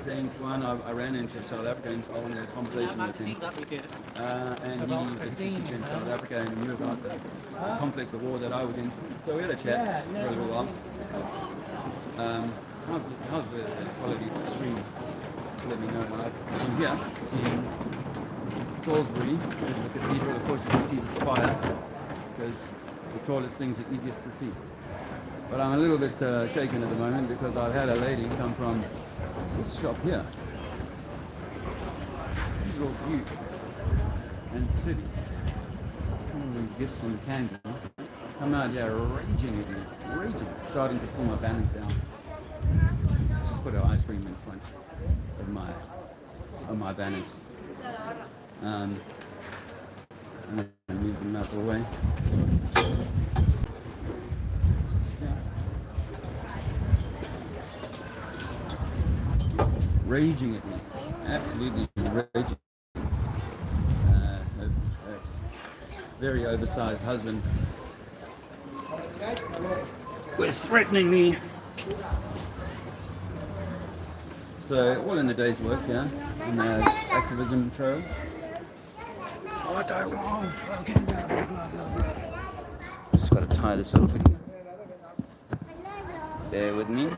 things. One, I ran into South Africa and I wanted a conversation with him. And he was a teacher in South Africa and knew about the conflict, the war that I was in. So we had a chat for a little while. How's the quality of the stream? Let me know. I'm here in Salisbury. There's the cathedral. Of course, you can see the spire because the tallest things are easiest to see. But I'm a little bit shaken at the moment because I've had a lady come from this shop here. Little view and city. Gifts and candy. Come out here raging at me. Raging. Starting to pull my banners down. Just put an ice cream in front of my banners. And then move them out of the way. Raging at me, absolutely raging. A very oversized husband was threatening me. So all in the day's work, yeah, and there's activism trail. What I want, fucking blah blah blah blah. Just got to tie this up again. Bear with me.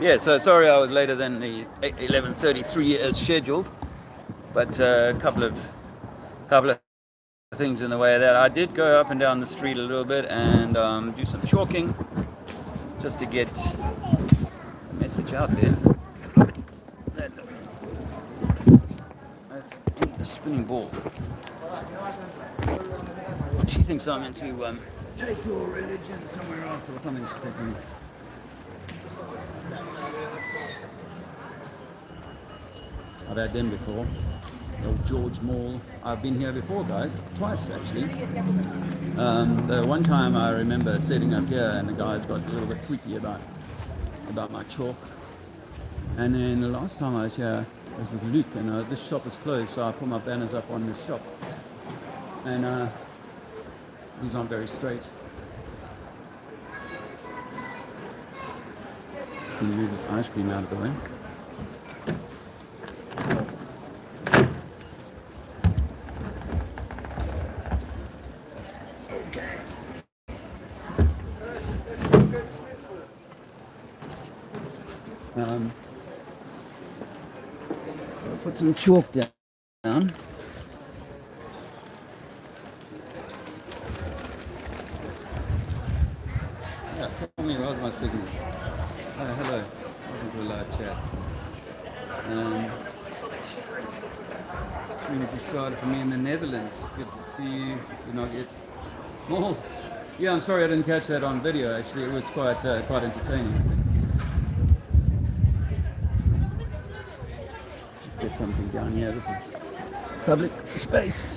Yeah, so sorry I was later than the 11:33 as scheduled, but a couple of things in the way of that. I did go up and down the street a little bit and do some chalking just to get a message out there. That's a spinning ball. She thinks I'm meant to take your religion somewhere else or something, she said to me. I've had them before. The old George Mall. I've been here before, guys. Twice, actually. The one time I remember sitting up here and the guys got a little bit freaky about my chalk. And then the last time I was here was with Luke, and this shop was closed, so I put my banners up on this shop. And these aren't very straight. Just going to move this ice cream out of the way. Put some chalk down. Yeah, tell me, how's my signal? Hello, welcome to a live chat. Stream just started for me in the Netherlands. Good to see you. You're not yet. Mold. Yeah, I'm sorry I didn't catch that on video. Actually, it was quite entertaining. Get something down here. This is public space.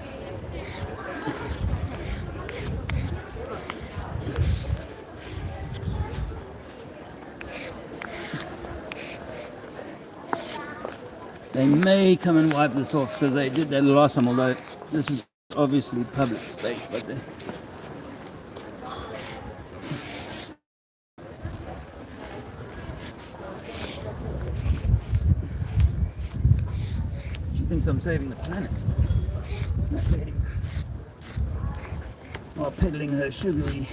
They may come and wipe this off because they did that last time, although this is obviously public space, but they... thinks I'm saving the planet. That lady. While peddling her sugary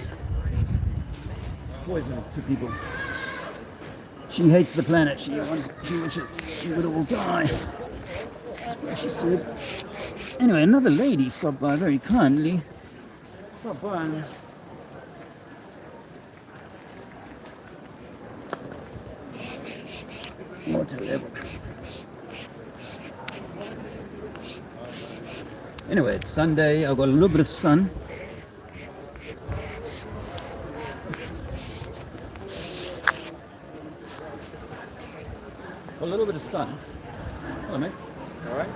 poisons to people. She hates the planet. She wishes she would all die. That's what she said. Anyway, another lady stopped by very kindly. Stopped by and water level. Anyway, it's Sunday. I've got a little bit of sun. A little bit of sun. Hello, mate. All right.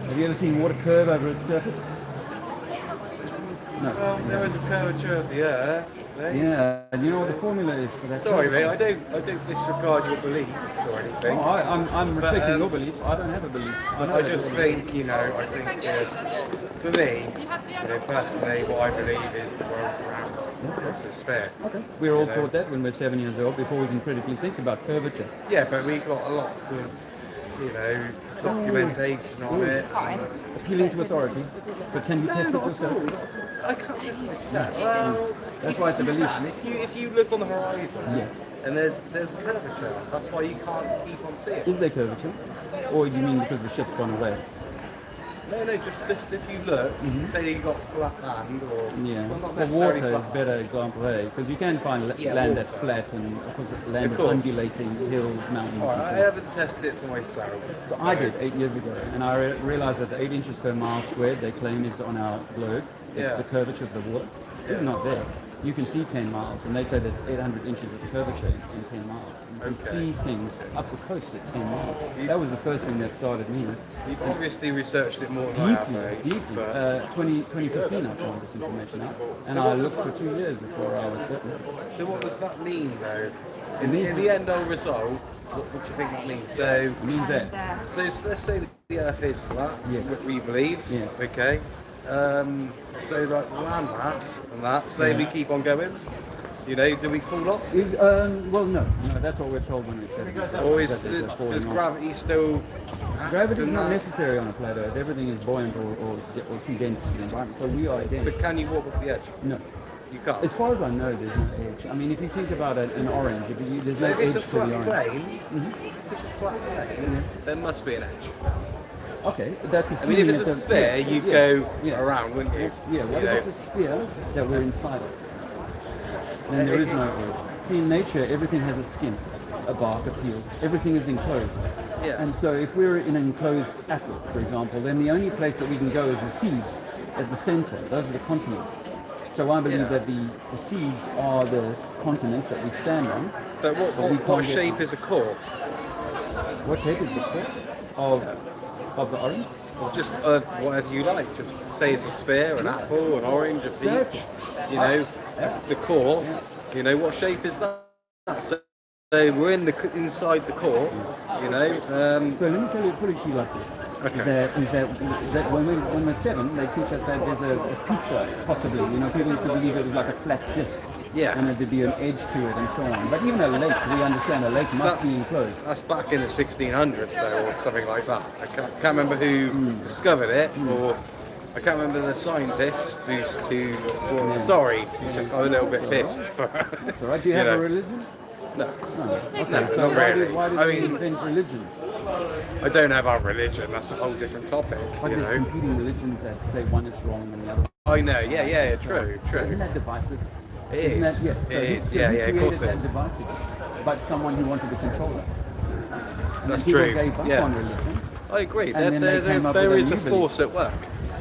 Have you ever seen water curve over its surface? No. Well, there is a curvature of the Earth, Yeah, and you know what the formula is for that? Sorry, mate. I don't disregard your beliefs or anything. Oh, I'm respecting your belief. I don't have a belief. I just think, I think for me, personally, what I believe is the world's round. This is fair. Okay. We're all taught that when we're 7 years old before we can critically think about curvature. Yeah, but we got lots of, documentation on it. Appealing to authority, but can you test it yourself? I can't test it myself. Well, that's why it's a belief. If you look on the horizon, yes. and there's curvature, that's why you can't keep on seeing. Is there curvature? Or do you mean because the ship's gone away? No, just if you look, say you got flat land or well, not the necessarily water flat is better example, because you can find land that's flat and of course land is undulating, hills, mountains. Right, I haven't tested it for myself. So I did 8 years ago, and I realized that the 8 inches per mile squared they claim is on our globe, the curvature of the water, is not there. You can see 10 miles, and they say there's 800 inches of curvature in 10 miles. You can see things up the coast at 10 miles. That was the first thing that started me. You've obviously researched it more than I have, deeply. 2015 I found this information out, and I looked for 2 years before I was certain. So what does that mean, though? In the end result, what do you think that means? So it means that. So let's say the Earth is flat, yes. we believe. Yeah. Okay. So like land mass and that, say we keep on going, do we fall off? Well, no, that's what we're told when we say this. Or does gravity still Gravity is not necessary on a flat Earth. Everything is buoyant or too dense for the environment. So we are dense. But can you walk off the edge? No. You can't? As far as I know, there's no edge. I mean, if you think about an orange, there's no edge to the orange. If it's a flat plane, there must be an edge. Okay, that's assuming if it's a sphere, you go around, wouldn't you? Yeah, what if it's a sphere that we're inside of? Then there is no edge. See, in nature, everything has a skin, a bark, a peel. Everything is enclosed. Yeah. And so if we're in an enclosed apple, for example, then the only place that we can go is the seeds at the center. Those are the continents. So I believe that the seeds are the continents that we stand on. But what shape is a core? What shape is the core of the orange? Or just whatever you like. Just say it's a sphere, an apple, an orange, a peach. The core. What shape is that? So we're inside the core. So let me tell you, put it to you like this. Okay. Is that when we're 7, they teach us that there's a pizza, possibly. People used to believe it was like a flat disc. Yeah. And there'd be an edge to it and so on. But even a lake, we understand a lake must be enclosed. That's back in the 1600s, though, or something like that. I can't remember who discovered it, or I can't remember the scientist Sorry, I'm a little bit pissed. That's all right. Do you have a religion? No. Okay, no, so not really. why did you invent religions? I don't know about religion, that's a whole different topic. But there's competing religions that say one is wrong and the other. I know, yeah, true. Isn't that divisive? It is. Who created that it is. divisiveness? But someone who wanted to control us. And that's people true. Gave up on religion. I agree. There is a force at work.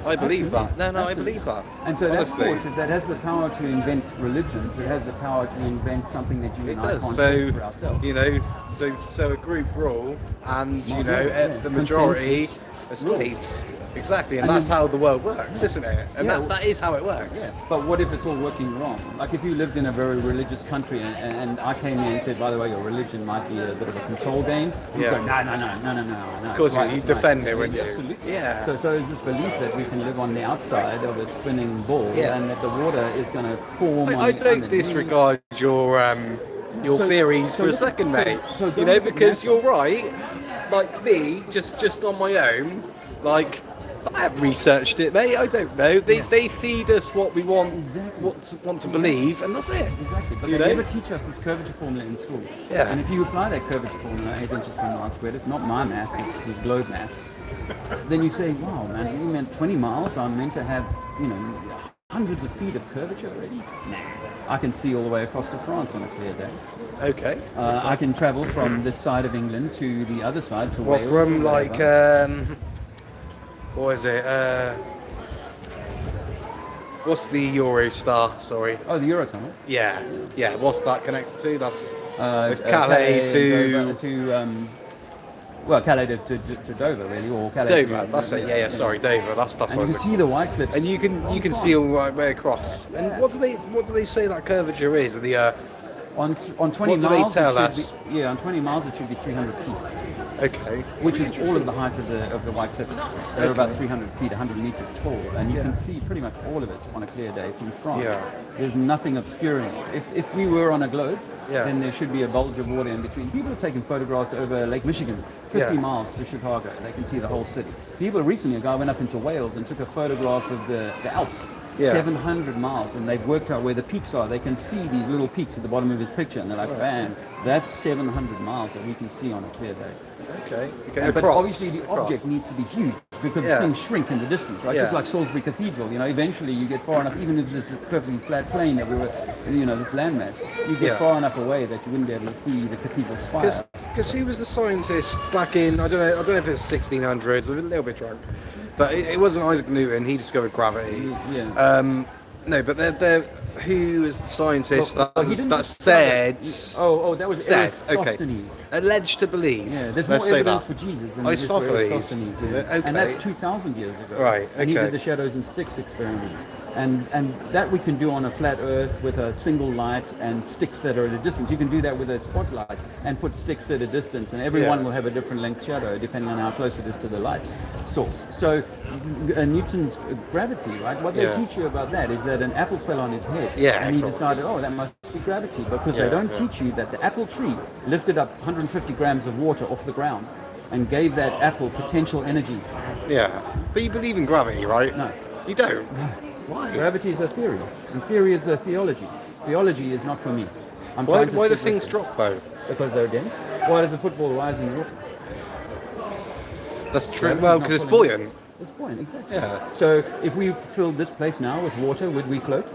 I believe that. No, I believe that. And so honestly, that force, if that has the power to invent religions, it has the power to invent something that you and I can't test for ourselves. So a group rule, and the majority are slaves. Exactly, and that's how the world works, isn't it? And that is how it works. Yeah. But what if it's all working wrong? Like if you lived in a very religious country and I came in and said, by the way, your religion might be a bit of a control game. You go, no. Of course, you defend it, wouldn't you? Absolutely. Yeah. So is this belief that we can live on the outside of a spinning ball and that the water is going to form I don't disregard your theories for a second, mate. Because you're right. Like me, just on my own, like. I haven't researched it, mate. I don't know. They feed us what we want, want to believe, and that's it. Exactly. But they never teach us this curvature formula in school. Yeah. And if you apply that curvature formula, 8 inches per mile squared, it's not my maths, it's the globe maths. Then you say, wow, man, you meant 20 miles. I'm meant to have, hundreds of feet of curvature already. Nah. I can see all the way across to France on a clear day. Okay. I can travel from this side of England to the other side to Wales. Well, from what is it? What's the Eurostar? Sorry. Oh, the Eurotunnel. Yeah. What's that connected to? That's Calais to well, Calais to Dover, really, or Calais Dover, to, that's it. Yeah, sorry, Dover. That's and what you can see the White Cliffs. And you can see all right way across. And what do they say that curvature is of the Earth? On 20 What do miles, they tell it us? should be, on 20 miles it should be 300 feet, Okay. which is all of the height of the White Cliffs. They're about 300 feet, 100 meters tall, and you can see pretty much all of it on a clear day from France. Yeah. There's nothing obscuring it. If we were on a globe, Yeah. then there should be a bulge of water in between. People have taken photographs over Lake Michigan, 50 miles to Chicago. They can see the whole city. People recently, a guy went up into Wales and took a photograph of the Alps. Yeah. 700 miles, and they've worked out where the peaks are. They can see these little peaks at the bottom of his picture, and they're like, bam, that's 700 miles that we can see on a clear day. Okay. But obviously the object needs to be huge because things shrink in the distance, right? Yeah. Just like Salisbury Cathedral, eventually you get far enough, even if this is perfectly flat plane that we were, this landmass, you get far enough away that you wouldn't be able to see the cathedral spire. Because he was the scientist back in, I don't know if it's 1600s, I'm a little bit drunk. But it wasn't Isaac Newton, he discovered gravity. Yeah. No, but who was the scientist Well, he didn't that said... that was Eratosthenes. Alleged to believe. Yeah, there's Let's more say evidence that. for Jesus than there is for Eratosthenes. Is Yeah. it? Okay. And that's 2,000 years ago. Right, And he okay. did the shadows and sticks experiment. And that we can do on a flat Earth with a single light and sticks that are at a distance. You can do that with a spotlight and put sticks at a distance, and everyone will have a different length shadow depending on how close it is to the light source. So Newton's gravity, right? What they teach you about that is that an apple fell on his head, and he decided, that must be gravity, because they don't teach you that the apple tree lifted up 150 grams of water off the ground and gave that apple potential energy. Yeah. But you believe in gravity, right? No. You don't? Why? Gravity is a theory, and theory is a theology. Theology is not for me. Why do things drop though? Because they're dense. Why does a football rise in water? That's true. Gravity's Well, not because it's pulling buoyant. It's buoyant, exactly. Yeah. So if we filled this place now with water, would we float?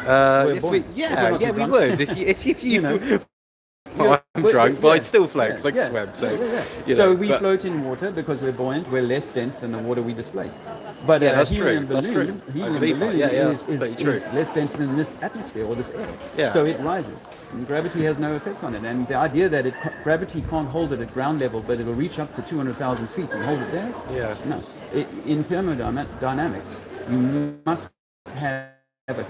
If we, buoyant. If we're not too we drunk. would. If you Yeah, I'm drunk, but I'd still float because I can yeah, swim. So, So we float in water because we're buoyant. We're less dense than the water we displace. But that's helium true. That's balloon, true. I helium believe that. balloon Yeah, is that's true. less dense than this atmosphere or this air. Yeah. So it rises. And gravity has no effect on it. And the idea that gravity can't hold it at ground level, but it'll reach up to 200,000 feet and hold it there. Yeah. No. In thermodynamics, you must have a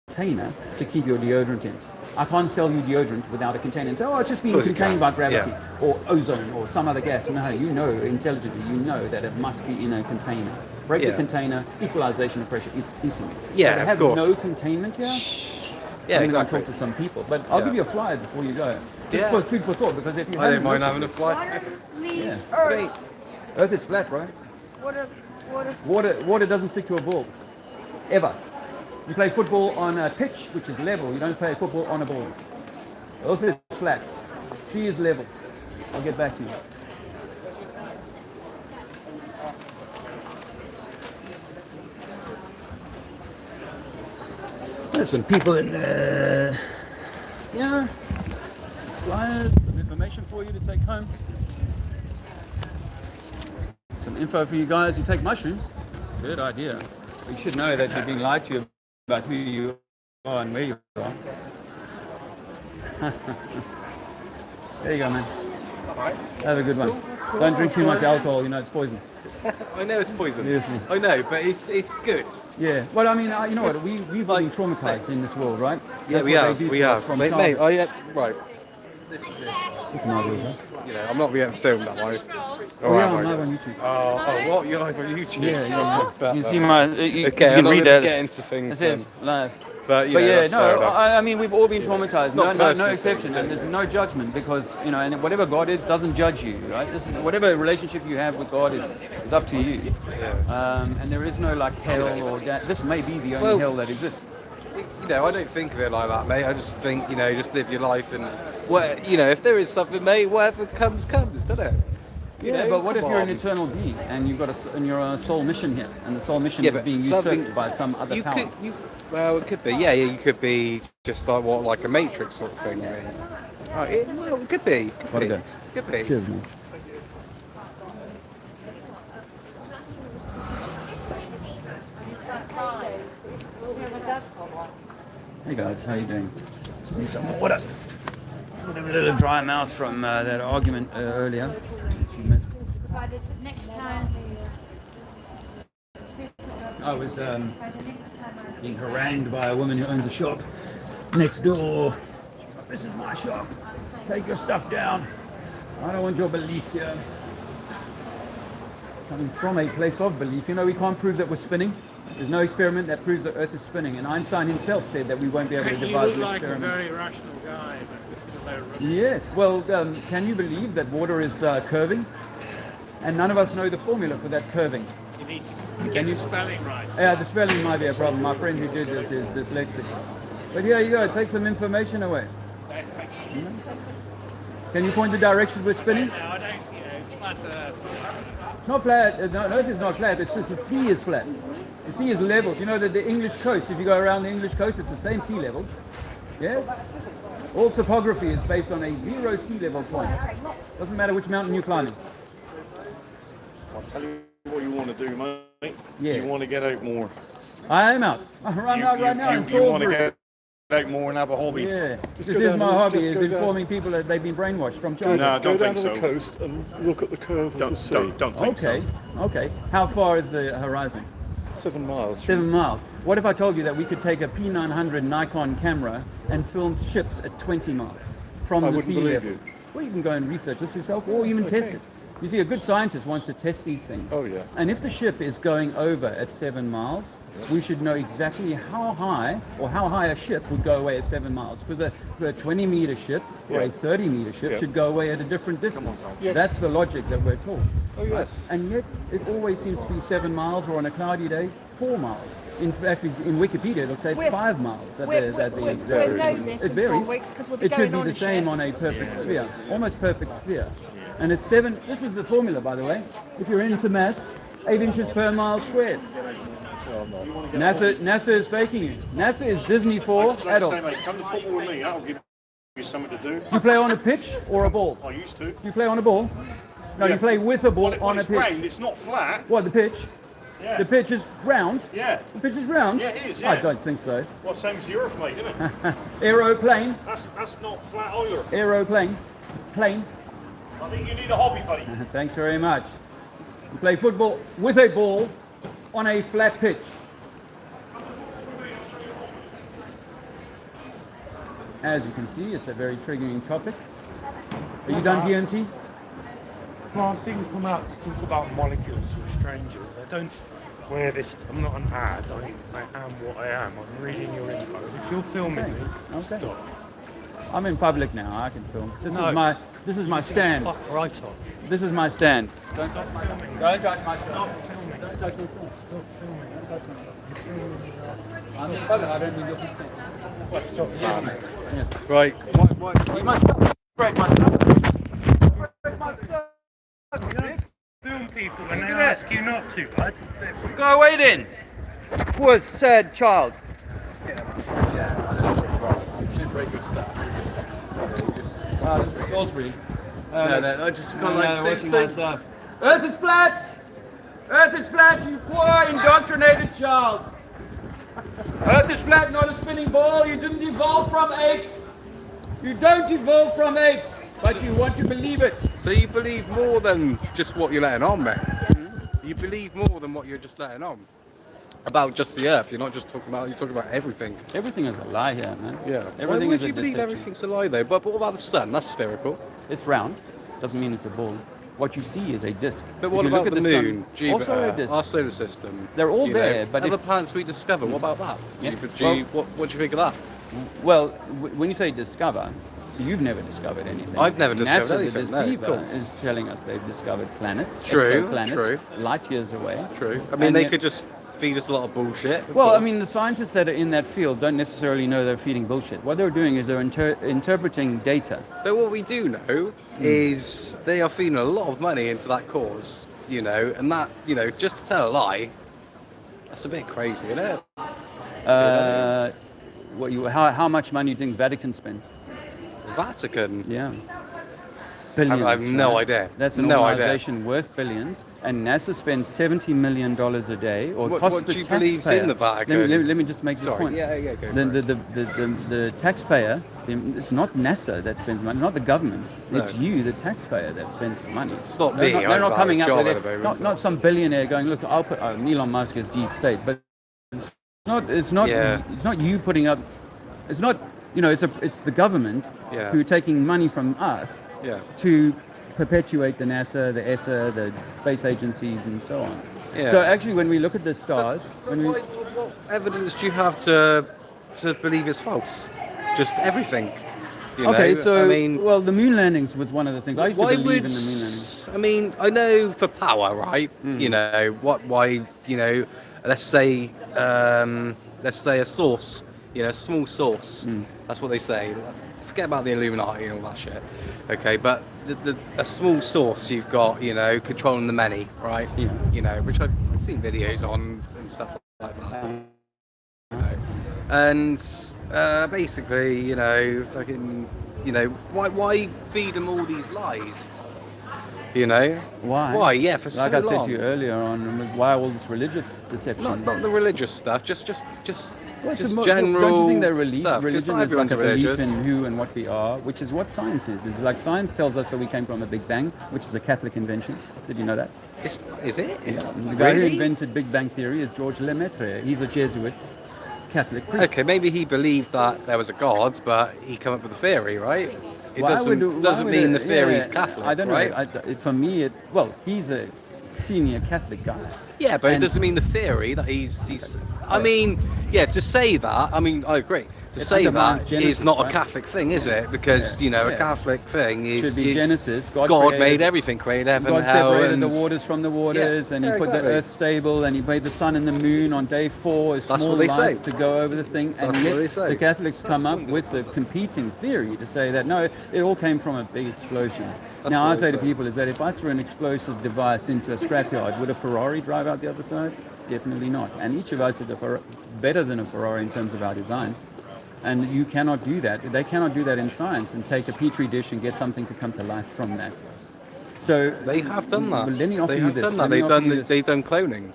container to keep your deodorant in. I can't sell you deodorant without a container and say, it's just being contained by gravity or ozone or some other gas. No, intelligently, that it must be in a container. Break the container, equalization of pressure instantly. Yeah, so to of have course. no containment here, I'm going to talk to some people. But I'll give you a flyer before you go. Just for food for thought, because if you I don't mind having a flight. Water leaves Earth. Earth. Earth is flat, bro. Water doesn't stick to a ball. Ever. You play football on a pitch, which is level. You don't play football on a ball. Earth is flat. Sea is level. I'll get back to you. There's some people in there. Yeah. Flyers, some information for you to take home. Some info for you guys who take mushrooms. Good idea. You should know that you're being lied to about who you are and where you are. There you go, man. Have a good one. Don't drink too much alcohol, it's poison. I know it's poison. Seriously. I know, but it's good. Yeah. Well, I mean, you know what? We've been traumatized in this world, right? Yeah, That's we what have. They do We to us have. from Mate, childhood. right. This is my good, huh? I'm not getting filmed that way. Oh, yeah, I'm live on YouTube. Oh, what? You're live on YouTube? Yeah. You can see my. You Okay, can I'm read not that. get into things. It says live. But But that's fair enough. I mean, we've all been traumatized. Not No personal exception, things, and there's no judgment because and whatever God is doesn't judge you, right? This is whatever relationship you have with God is up to you. And there is no hell or this may be the only hell that exists. I don't think of it like that, mate. I just think, just live your life and if there is something, mate, whatever comes, doesn't it? But what if come you're an on. eternal being and you're on a soul mission here, and the soul mission is but being usurped by some other power? Well, it could be. Yeah, you could be just like a Matrix sort of thing. Yeah. It could be. What a go. Could be. Cheers, man. Hey guys, how you doing? Just need some water. Got a little dry mouth from that argument earlier. She missed. Next time. I was being harangued by a woman who owns a shop next door. She's like, "This is my shop. Take your stuff down. I don't want your beliefs here." Coming from a place of belief, you know, we can't prove that we're spinning. There's no experiment that proves the Earth is spinning, and Einstein himself said that we won't be able to devise an experiment. You look like a very rational guy, but this is about rubbish. Yes. Well, can you believe that water is curving? And none of us know the formula for that curving. You need to get the spelling right. Yeah, the spelling might be a problem. My friend who did this is dyslexic. But here you go. Take some information away. Can you point the direction we're spinning? No, I don't, flat Earth. It's not flat. No, Earth is not flat. It's just the sea is flat. The sea is level. You know that the English coast, if you go around the English coast, it's the same sea level. Yes? All topography is based on a 0 sea level point. Doesn't matter which mountain you're climbing. I'll tell you what you want to do, mate. Yes. You want to get out more. I am out. I'm out right now in You want to Salisbury. get out more and have a hobby. Yeah. This go is down my the- hobby, just is go down. informing people that they've been brainwashed from China. No, I Go don't down think to the so. coast and look at the curve of the sea. Don't think Okay, okay. How far is the horizon? 7 miles. 7 miles. What if I told you that we could take a P900 Nikon camera and film ships at 20 miles from I the wouldn't sea believe level? you. Well, you can go and research this yourself, or even test it. You see, a good scientist wants to test these things. Oh, yeah. And if the ship is going over at 7 miles, we should know exactly how high a ship would go away at 7 miles. Because a 20-meter ship or Yeah. a 30-meter ship Yeah. should go away at a different distance. Yes. That's the logic that we're taught. Oh, yes. And yet, it always seems to be 7 miles, or on a cloudy day, 4 miles. In fact, in Wikipedia, it'll say it's We're- 5 miles. At We'll the know this it in varies. 4 weeks because we'll be It should going be on the a same ship. on a perfect sphere, almost perfect sphere. And it's 7. This is the formula, by the way. If you're into maths, 8 inches per mile squared. NASA is faking it. NASA is Disney for Like I say, adults. mate, come to football with me. That'll give you something to do. Do you play on a pitch or a ball? I used to. Do you play on a ball? No, you play with a ball When on a it's rained, pitch. it's not flat. What, the pitch? Yeah. The pitch is round? Yeah. The pitch is round? Yeah, it is, I yeah. don't think so. Well, same as the Earth, mate, isn't it? Aeroplane. That's not flat either. Aeroplane. Plane. I think you need a hobby, buddy. Thanks very much. You play football with a ball on a flat pitch. As you can see, it's a very triggering topic. Are you done, DMT? Well, I've seen come out to talk about molecules with strangers. I don't wear this. I'm not an ad. I am what I am. I'm reading your info. If you're filming me, Okay. stop. I'm in public now. I can film. This No. is my stand. Fuck right off. This is my stand. Stop filming. Don't touch my stand. Stop filming. Don't touch my stand. Stop filming. You're filming me. I'm in public. I don't need your consent. Stop Yes, mate. Yes. Right. You must break my stuff. Break my stuff. Film people when they ask you not to, bud. Go away then. Poor sad child. This is Salisbury. I just got like watching my stuff. Earth is flat. Earth is flat, you poor indoctrinated child. Earth is flat, not a spinning ball. You didn't evolve from apes. You don't evolve from apes, but you want to believe it. So you believe more than just what you're letting on, mate. You believe more than what you're just letting on. About just the Earth. You're not just talking about. You're talking about everything. Everything is a lie here, man. Yeah. Everything Why is would a you believe deception. everything's a lie, though? But what about the sun? That's spherical. It's round. Doesn't mean it's a ball. What you see is a disc. But If what you about look the at sun, moon, Jupiter, also a disc. our solar system? They're all you there, but other if- planets we discover. What about that? Yeah, What do you think of that? Well, when you say discover, you've never discovered anything. I've never discovered NASA, anything, the no, of deceiver, course. is telling us they've discovered planets, True, exoplanets, true. light years away. True. I mean, And they yet- could just feed us a lot of bullshit. of Well, I course. mean, the scientists that are in that field don't necessarily know they're feeding bullshit. What they're doing is they're interpreting data. But what we do know is they are feeding a lot of money into that cause, and that, just to tell a lie, that's a bit crazy, isn't it? How much money do you think Vatican spends? Vatican. Yeah. billions. I have no right? idea. That's an No idea. organization worth billions, and NASA spends $70 million a day, or it What costs do the you believe taxpayer. in the Vatican? Let me just make this Sorry. point. Yeah, go for The taxpayer, it's not NASA that spends money, not the government. No. It's you, the taxpayer, that spends the money. It's not They're me. Not, they're I've not got coming a up job with at the it. moment. Not some billionaire going, look, I'll put Elon Musk is deep state, but it's not Yeah. it's not you putting up. It's not it's the government Yeah. who are taking money from us Yeah. to perpetuate the NASA, the ESA, the space agencies, and so on. Yeah. So actually, when we look at the stars, But when we, what evidence do you have to believe it's false? Just everything. You okay, know? so I mean, well, the moon landings was one of the things I used to why believe would in the moon landings. I mean, I know for power, right? You know why? You know, let's say a source. You know, a small source. That's what they say. Forget about the Illuminati and all that shit. Okay, but a small source you've got, you know, controlling the many, right? Yeah. You know, which I've seen videos on and stuff like that. You know. And basically, you know, fucking, you know, why feed them all these lies? You know, Why? Why? Yeah, for like so I said long. to you earlier on, why all this religious deception? Not the religious stuff, just Well, it's just a general Don't you think that stuff, 'cause religion not is like a everyone's belief religious. in who and what we are, which is what science is? It's like science tells us that we came from a Big Bang, which is a Catholic invention. Did you know that? Is it? The guy who Really? invented Big Bang theory is George Lemaitre. He's a Jesuit Catholic priest. Okay, maybe he believed that there was a god, but he came up with a theory, right? It Why doesn't why would mean it- the theory's yeah, Catholic, I don't know. right? For me, he's a senior Catholic guy. Yeah, but it And- doesn't mean the theory that he's. I mean, yeah, to say that. I mean, I agree. To It say undermines that Genesis, is not right? a Catholic thing, is it? Because you know, Yeah. a Catholic thing is Should be is Genesis. God created- made everything, created heaven, God hell, separated and the waters from the waters, and he Yeah, put exactly. the earth stable, and he made the sun and the moon on day 4 as That's small what they lights say. to go over the thing. And That's yet what they say. the Catholics come up with the competing theory to say that no, it all came from a big explosion. That's Now what I they say to say. people is that if I threw an explosive device into a scrapyard, would a Ferrari drive out the other side? Definitely not. And each of us is better than a Ferrari in terms of our design. And you cannot do that. They cannot do that in science and take a petri dish and get something to come to life from that. So They have done that. Well, let me offer they you have this. done Let that. me They've offer done. you this. They've done cloning.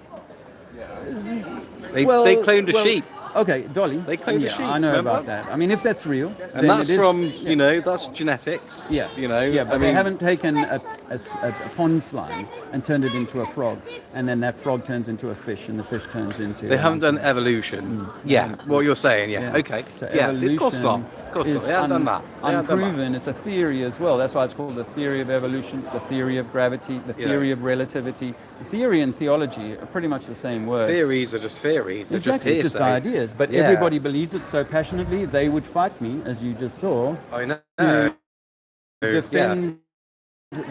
They Well, cloned a well, sheep. Okay, Dolly. They cloned a yeah, sheep, I know remember? about that. I mean, if that's real, And then that's it is, from, yeah. you know, that's genetics. Yeah, You know, yeah, but I they mean, haven't taken a pond slime and turned it into a frog, and then that frog turns into a fish, and the fish turns into. They haven't done evolution. Yeah, what you're saying, yeah. Okay. So Yeah, evolution of course not. Of course not. is They haven't done that. They haven't done that. unproven. It's a theory as well. That's why it's called the theory of evolution, the theory of gravity, the Yeah. theory of relativity. Theory and theology are pretty much the same word. Theories are just theories. They're Exactly, it's just just hearsay. ideas. But Yeah. everybody believes it so passionately, they would fight me, as you just saw, I know. to Yeah. defend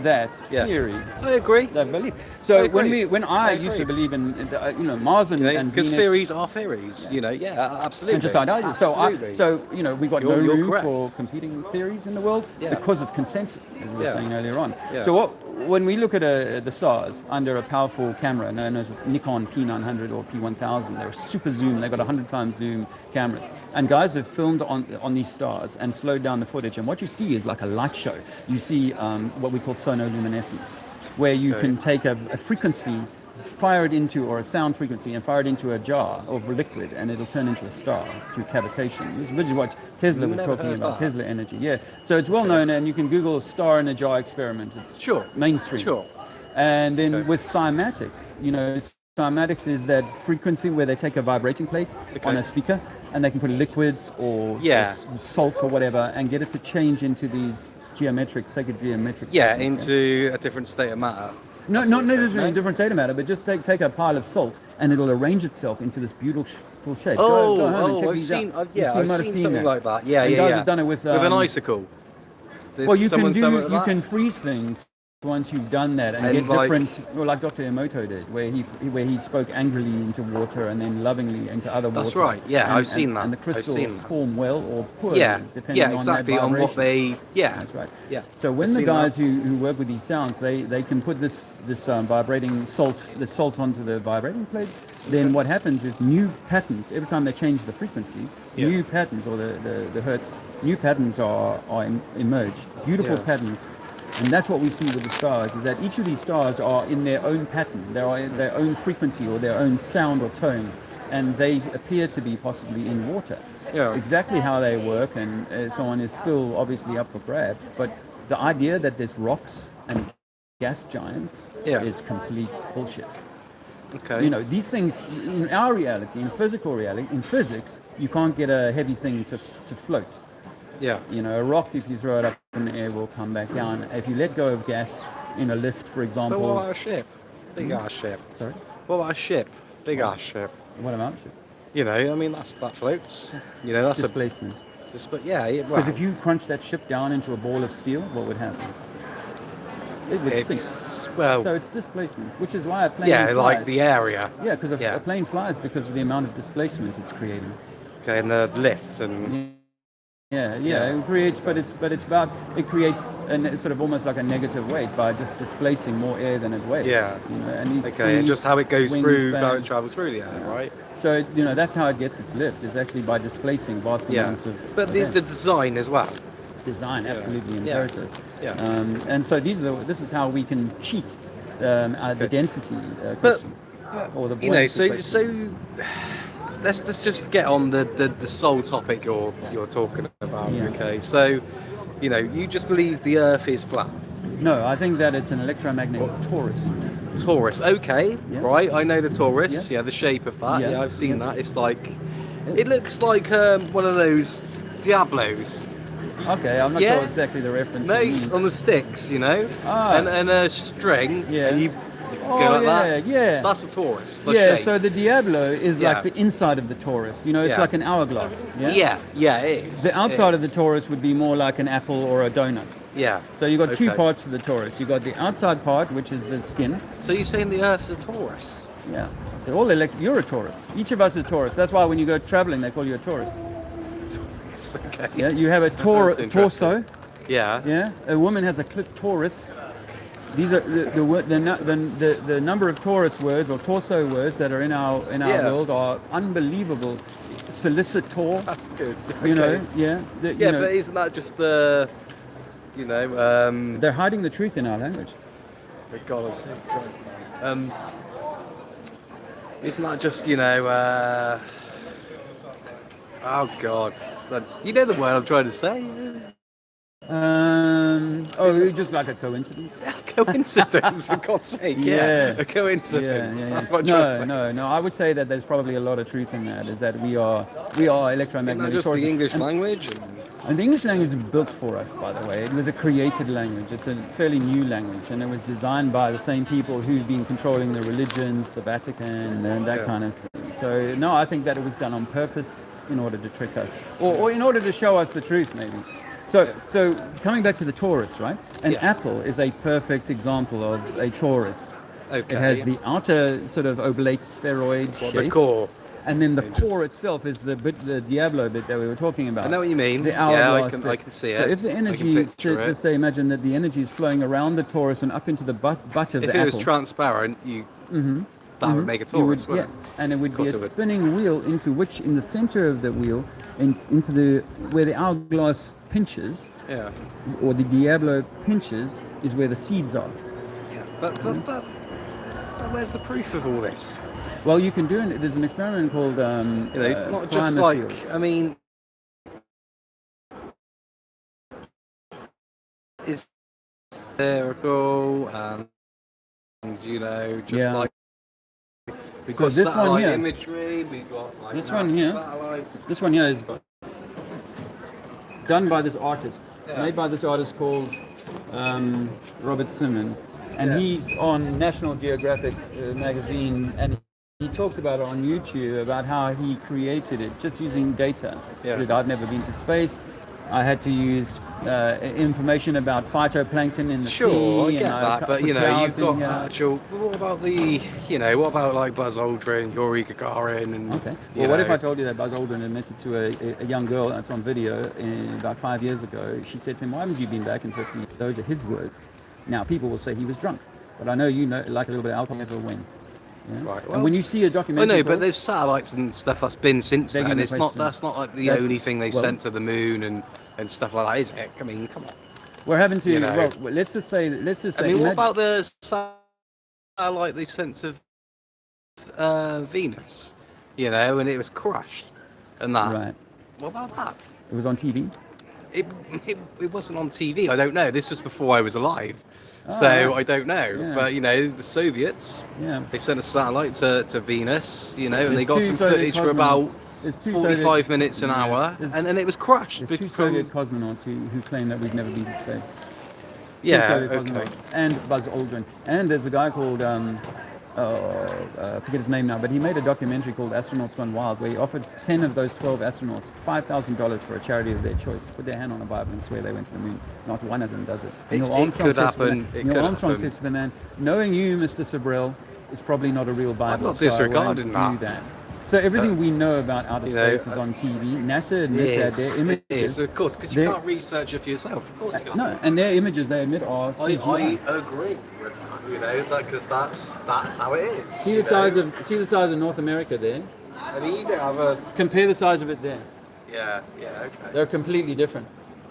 that Yeah. theory. I agree. That belief. So I when agree. I I used to agree. believe in Mars and, and Because Venus theories are theories. You know, yeah, absolutely. and just ideas. Absolutely. So we got no You're room correct. for competing theories in the world Yeah. because of consensus, as we were Yeah. saying earlier on. Yeah. So when we look at the stars under a powerful camera known as a Nikon P900 or P1000, they're super zoom. They've got 100 times zoom cameras, and guys have filmed on these stars and slowed down the footage. And what you see is like a light show. You see what we call sonoluminescence, where you can take a frequency, fire it into, or a sound frequency, and fire it into a jar of liquid, and it'll turn into a star through cavitation. This is what Tesla was Never talking heard about, that. Tesla energy. Yeah. So it's well known, and you can Google star in a jar experiment. It's Sure. mainstream. Sure. And then Okay. with cymatics, cymatics is that frequency where they take a vibrating plate on a speaker, and they can put liquids or Yeah. salt or whatever, and get it to change into these sacred geometric Yeah, patterns, into a different state of matter. No, That's not what you're necessarily saying, a different state of matter, but just take a pile of salt and it'll arrange itself into this beautiful shape. Oh, go home and check I've these seen, out. yeah, might I've have seen something that. like that. Yeah, And yeah, guys yeah. have done it with an icicle. Did Well, you someone can sell it like that? freeze things once you've done that and And get like- different. Well, like Dr. Emoto did, where he spoke angrily into water and then lovingly into other water. That's right, yeah, And- I've seen that. And the I've crystals seen that. form well or poorly, Yeah, depending yeah, on exactly, that on what vibration. yeah. That's right. Yeah. So when I've the seen guys that. who work with these sounds, they can put this vibrating salt onto the vibrating plate, then what happens is new patterns, every time they change the frequency, Yeah. new patterns or the hertz, new patterns are emerge. Beautiful Yeah. patterns. And that's what we see with the stars, is that each of these stars are in their own pattern, they are in their own frequency or their own sound or tone, and they appear to be possibly in water. Yeah. Exactly how they work and so on is still obviously up for grabs, but the idea that there's rocks and gas giants is complete bullshit. Okay. You know, these things, in our reality, in physical reality, in physics, you can't get a heavy thing to float. Yeah. You know, a rock, if you throw it up in the air, will come back down. If you let go of gas in a lift, for example... But what about a ship? Big ass ship. Sorry? What about a ship? Big ass ship. What about it? You know, I mean, that floats. You know, that's Displacement. yeah. Because Well, if you crunch that ship down into a ball of steel, what would happen? It would sink. Well, So it's displacement, which is why a plane yeah, flies. like the area. Yeah, because Yeah. a plane flies because of the amount of displacement it's creating. Okay, and the lift and Yeah, it creates, but it creates a sort of almost like a negative weight by just displacing more air than it weighs. Yeah. You know, and it's okay, and speed, just how it goes through, wingspan. how it travels through the air, right? So you know that's how it gets its lift, is actually by displacing vast Yeah. amounts of. But of air. the design as well. Design absolutely Yeah. imperative. Yeah. And so this is how we can cheat the density question. Or the You know, buoyancy question. let's just get on the sole topic you're talking about. Yeah. Okay, so you know, you just believe the Earth is flat. No, I think that it's an electromagnetic torus. Torus, okay, Yeah. right? I know the torus. Yeah. Yeah, the shape of that. Yeah. Yeah, I've seen Yeah. that. It's like, it looks like one of those Diablos. Okay, I'm not Yeah. sure exactly the reference. No, you mean. on the sticks, you know, Ah. and a string. Yeah. And you Oh, go like yeah, that. yeah. That's a Taurus. The Yeah, shape. so the Diablo is Yeah. like the inside of the torus. You know, it's Yeah. like an hourglass. Yeah? Yeah, it is. The outside It of the is. torus would be more like an apple or a donut. Yeah. So you've got two Okay. parts of the torus. You've got the outside part, which is the skin. So you're saying the Earth's a Taurus? Yeah. So you're a Taurus. Each of us is a Taurus. That's why when you go traveling, they call you a tourist. Taurus, okay. Yeah. You have a That's torso. interesting. Yeah. Yeah. A woman has a clitoris. These are the number of Taurus words or torso words that are in our Yeah. world are unbelievable. Solicitor. That's good. You know, Okay. yeah. Yeah, but isn't that just the, you know, They're hiding the truth in our language. for God of sake, isn't that just, you know, oh God, you know the word I'm trying to say? Just like a coincidence. Coincidence, for God's sake, yeah. A coincidence, that's what I'm trying to say. No. I would say that there's probably a lot of truth in that. Is that we are Isn't electromagnetic. that just sources. the English And- language? And the English language is built for us, by the way. It was a created language. It's a fairly new language, and it was designed by the same people who've been controlling the religions, the Vatican, and that kind of thing. So, no, I think that it was done on purpose in order to trick us, or in order to show us the truth, maybe. So coming back to the torus, right? An apple is a perfect example of a torus. Okay. It has the outer sort of oblate spheroid What, shape. the core? And then the core itself is the Diablo bit that we were talking about. I know what you mean. The Yeah, hourglass I bit. can see it. So if the I can energy, picture it. just say, imagine that the energy is flowing around the torus and up into the butt of If the it apple. was transparent, that would make a you would, Taurus, wouldn't it? and it would be a course it would. spinning wheel into which, in the center of the wheel, into where the hourglass pinches, Yeah. or the Diablo pinches, is where the seeds are. But where's the proof of all this? Well, you can do it. There's an experiment called You know, not just primer like, fields. I mean, it's hysterical and, you know, just like we've So got this one satellite here- imagery, we've got like This NASA one here- satellites. This one here is done by this artist, made by this artist called Robert Simon, and he's on National Geographic magazine, and he talks about it on YouTube about how he created it just using data. He said, I've never been to space. I had to use information about phytoplankton in the sea. Sure, I get and I that, but put you know, clouds you've in got here. actual. What about the, you know, what about like Buzz Aldrin, Yuri Gagarin, and Okay. you Well, what know, if I told you that Buzz Aldrin admitted to a young girl, that's on video, about 5 years ago, she said to him, why haven't you been back in 50? Those are his words. Now, people will say he was drunk, but I know you know, like a little bit of alcohol never went. Yeah? Right, And well, when you see a I documentary... know, but called- there's satellites and stuff that's been since Begging then. the It's not. question. That's not like the That's- only thing they've well- sent to the moon and stuff like that, is it? I mean, come on. We're having to. You know. Well, let's just say. I mean, what about the satellite they sent to Venus? You know, and it was crushed, and that. Right. What about that? It was on TV. It wasn't on TV. I don't know. This was before I was alive, so right. I don't know. Yeah. But you know, the Soviets, Yeah. they sent a satellite to Venus. You know, and There's they got two some Soviet footage for cosmonauts. about There's two 45 Soviet- minutes an hour, There's- and then it was crushed. There's two Soviet cosmonauts who claim that we've never been to space. Two Yeah. Soviet Okay. cosmonauts. And Buzz Aldrin. And there's a guy called I forget his name now, but he made a documentary called Astronauts Gone Wild, where he offered 10 of those 12 astronauts $5,000 for a charity of their choice to put their hand on a Bible and swear they went to the moon. Not one of them does it. It Neil Armstrong could says to the happen. man- It Neil could Armstrong happen. says to the man, knowing you, Mr. Febrile, it's probably not a real Bible. not so I won't disregarding do that. So everything we know about outer you know, space is on TV. NASA admit that their It images... is, of course, because you they're- can't research it for yourself. Of course you can't. No, and their images, they admit, are CGI. I agree with that, you know, because that's how it is. See you the size know? of North America there. I mean, you don't have a. Compare the size of it there. Yeah, okay. They're completely different.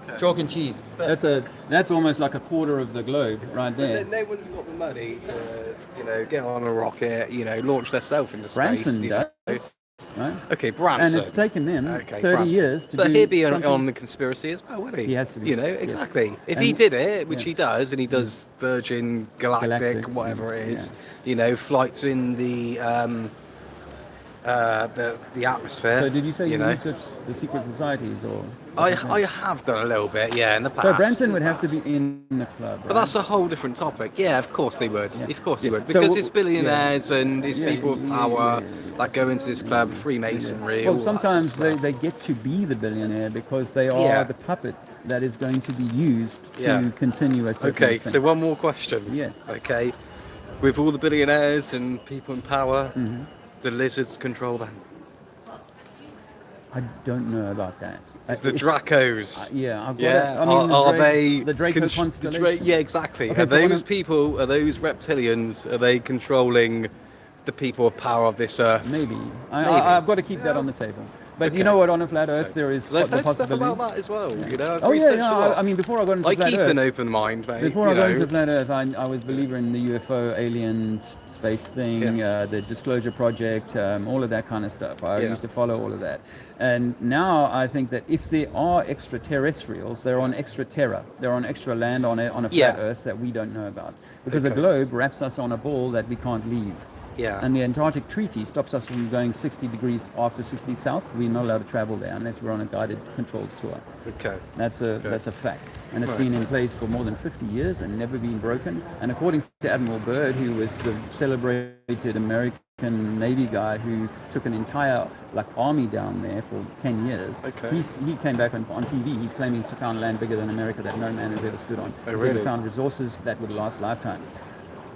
Okay. Chalk and cheese. That's almost like a quarter of the globe right there. No one's got the money to, you know, get on a rocket, you know, launch themselves into space. Branson you know. does. Right? Okay, Branson. And it's taken them 30 Branson. years to but do he'd be something. on the conspiracy as well, wouldn't he? He has to be. You know, Yes. exactly. If And- he did it, which yeah. he does, and he does Virgin Galactic, whatever it is, you know, flights in the atmosphere. So did you say you know? researched the secret societies or? I have done a little bit, yeah, in the past. So Branson would in the have to be past. in the club, right? But that's a whole different topic. Yeah, of course they would. Yeah. Of course they Yeah. would. So Because w- it's billionaires and it's Yeah, people with yeah, power yeah. that go into this club, Freemasonry. all Well, that sort of sometimes stuff. they get to be the billionaire because they are Yeah. the puppet that is going to be used to Yeah. continue a certain Okay, thing. so one more question. Yes. Okay. With all the billionaires and people in power, Mm-hmm. the lizards control them. I don't know about that. It's the It's- Dracos. Yeah, I've got Yeah, it. I mean, are they the Draco constellation? yeah, exactly. Okay, Are so one those of- people? Are those reptilians? Are they controlling the people of power of this earth? Maybe. Maybe. I've got to keep that on the table. But you Okay. know what? On a flat Earth, there is So I've the heard stuff possibility. about that as well. You know, I've Oh yeah, researched yeah. a lot. I mean, before I got into I flat keep Earth, an open mind, mate. before I you got know. into flat Earth, I was a believer in the UFO, aliens, space thing, Yeah. the Disclosure Project, all of that kind of stuff. I Yeah. used to follow all of that. And now I think that if there are extraterrestrials, they're on extra terra. They're on extra land on a flat Yeah. Earth that we don't know about. Because Okay. the globe wraps us on a ball that we can't leave. Yeah. And the Antarctic Treaty stops us from going 60 degrees after 60 south. We're not allowed to travel there unless we're on a guided, controlled tour. Okay. That's a fact, and it's Right. been in place for more than 50 years and never been broken. And according to Admiral Byrd, who was the celebrated American Navy guy who took an entire army down there for 10 years, Okay. he came back on TV. He's claiming to found land bigger than America that no man has ever stood on. Oh, He said he really? found resources that would last lifetimes.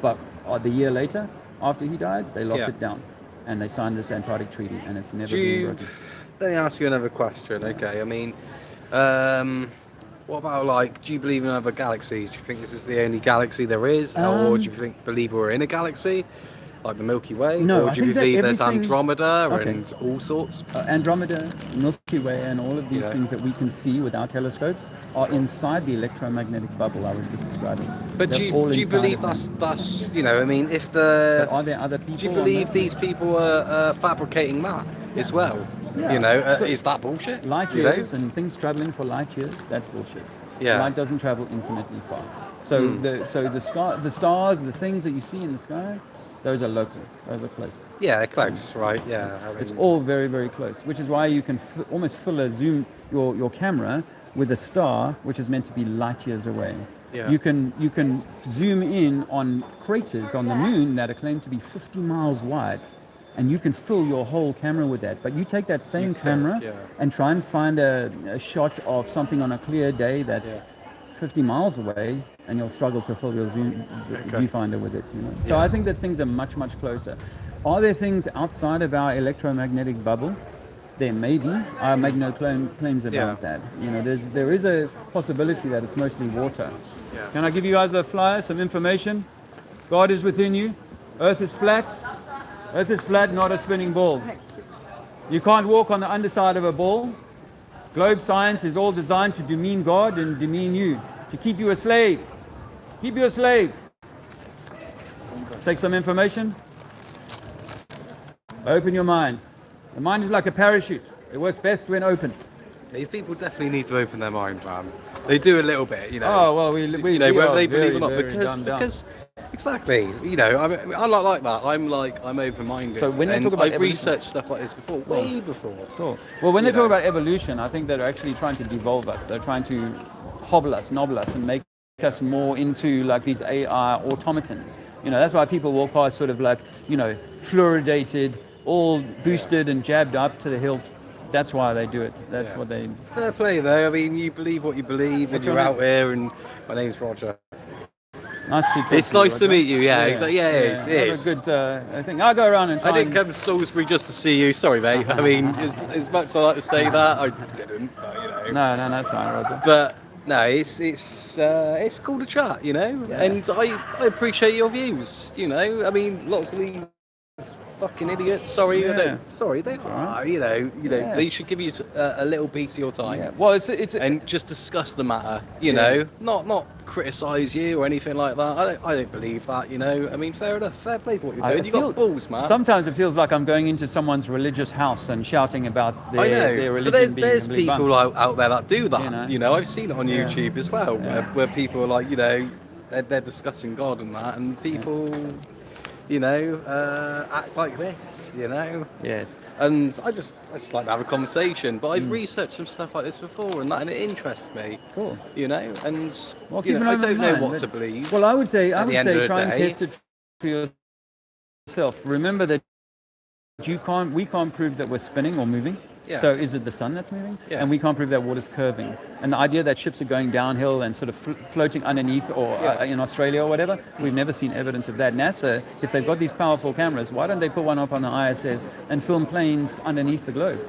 But the year later, after he died, they locked Yeah. it down, and they signed this Antarctic Treaty, and it's never Do been you, broken. let me ask you another question. Okay, I mean, what about do you believe in other galaxies? Do you think this is the only galaxy there is, or do you believe we're in a galaxy, like the Milky Way? No, or I do you think that believe there's everything- Andromeda Okay. and all sorts? Andromeda, Milky Way, and all of these Yeah. things that we can see with our telescopes are inside the electromagnetic bubble I was just describing. But They're do all you inside believe of them. that's I mean, if But are there other people? do you on believe that? these people are fabricating that as well? Yeah. You know, So- is that bullshit? Light You know? years and things traveling for light years, that's bullshit. Yeah. Light doesn't travel infinitely far. So the stars, the things that you see in the sky, those are local. Those are close. Yeah, close, right? Yeah. I It's mean, all very, very close, which is why you can almost fill a zoom your camera with a star which is meant to be light years away. Yeah. You can zoom in on craters on the moon that are claimed to be 50 miles wide, and you can fill your whole camera with that. But you take that same camera yeah. and try and find a shot of something on a clear day that's 50 miles away, and you'll struggle to fill your viewfinder with it. So Yeah. I think that things are much, much closer. Are there things outside of our electromagnetic bubble? There may be. I make no claims about that. There is a possibility that it's mostly water. Yeah. Can I give you guys a flyer, some information? God is within you. Earth is flat. Earth is flat, not a spinning ball. You can't walk on the underside of a ball. Globe science is all designed to demean God and demean you. to keep you a slave. Keep you a slave. Take some information. Open your mind. The mind is like a parachute. It works best when open. These people definitely need to open their mind, man. They do a little bit, you know. Oh well, we whether are they very, believe or not, very dumbed down. because exactly, you know, I'm not like that. I'm open-minded. So when they and talk about I've evolution- researched stuff like this before, way before. Cool. Well, when they You talk know. about evolution, I think they're actually trying to devolve us. They're trying to hobble us, nobble us, and make us more into like these AI automatons. You know, that's why people walk past sort of like, you know, fluoridated, all boosted and jabbed up to the hilt. That's why they do it. That's what they... Fair play, though. I mean, you believe what you believe, What's and you're your out here. And my name's Roger. Nice to talk It's to you, nice to Roger. meet you. Yeah, it is. It Have is. a good thing. I'll go around and try I didn't and... come to Salisbury just to see you. Sorry, mate. I mean, as much as I like to say that, I didn't. But, you know. No, that's fine, Roger. But no, it's cool to chat, you know. Yeah. And I appreciate your views. You know, I mean, lots of these fucking idiots. Sorry, Yeah. I don't. Sorry, they are. You know, Yeah. they should give you a little piece of your time. Yeah. Well, it's And just discuss the matter, you Yeah. know, not criticise you or anything like that. I don't believe that, you know. I mean, fair enough, fair play for what you're doing. You got balls, man. Sometimes it feels like I'm going into someone's religious house and shouting about their, I know, their but religion being there's completely people bumped. out there that do that. You know. I've seen it on Yeah. YouTube as well, Yeah. where people are like, you know, they're discussing God and that, and people, you know, act like this, you know. Yes. And I just like to have a conversation. But I've researched some stuff like this before, and it interests me. Cool. You know, and Well, you keep know, an I open don't know mind, what but- to believe. Well, I would say At the end of the try and day- test it for yourself. Remember that we can't prove that we're spinning or moving. Yeah. So is it the sun that's moving? Yeah. And we can't prove that water's curving. And the idea that ships are going downhill and sort of floating underneath or in Australia or whatever, we've never seen evidence of that. NASA, if they've got these powerful cameras, why don't they put one up on the ISS and film planes underneath the globe?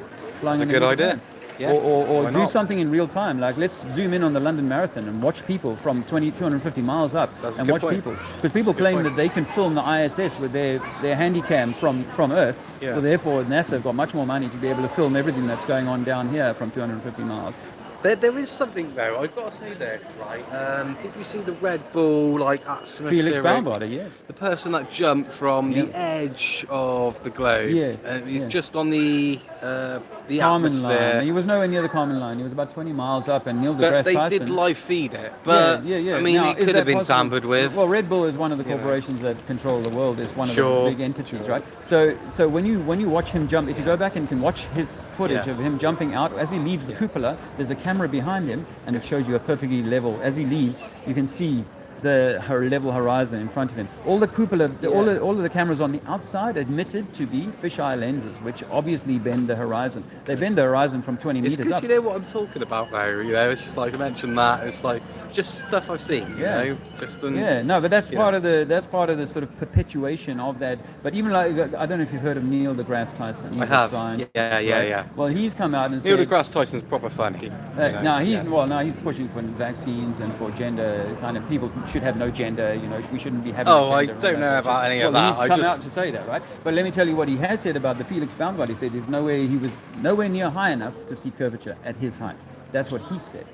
Flying That's a good underneath the idea. plane? Yeah. Or Why do not? something in real time. Like let's zoom in on the London Marathon and watch people from 250 miles up That's a and good watch point. people. Because people That's a good claim point. that they can film the ISS with their handycam from Earth. Yeah. Well, therefore, NASA have got much more money to be able to film everything that's going on down here from 250 miles. There is something though. I've got to say this, right? Did you see the Red Bull atmosphere? Felix Baumgartner, yes. The person that jumped from Yeah. the edge of the globe. Yes, And he's yeah. just on the Kármán atmosphere. line. He was nowhere near the Kármán line. He was about 20 miles up, and Neil But deGrasse they Tyson. did live feed it. But yeah. I mean, Now, it is could that have been possible? tampered with. Well, Red Bull is one of the You know. corporations that control the world. It's one of Sure. the big entities, right? So when you watch him jump, if you go back and can watch his footage Yeah. of him jumping out as he leaves the cupola, there's a camera behind him, and it shows you a perfectly level. As he leaves, you can see her level horizon in front of him. All the cupola, all of the cameras on the outside admitted to be fisheye lenses, which obviously bend the horizon. They bend the horizon from 20 It's meters good up. you know what I'm talking about though, you know, it's just like I mentioned that, it's like it's just stuff I've seen, you Yeah. know. Just Yeah, no, but that's you part know. of the sort of perpetuation of that. But even like I don't know if you've heard of Neil deGrasse Tyson. He's I have. a scientist, Yeah. right? Well, he's come out and Neil said deGrasse Tyson's proper funny. you know, now yeah. he's pushing for vaccines and for gender kind of people should have no gender. You know, we shouldn't be having. Oh, a I gender don't know about any of well, that. He's I come just- out to say that, right? But let me tell you what he has said about the Felix Baumgartner. He said he was nowhere near high enough to see curvature at his height. That's what he said.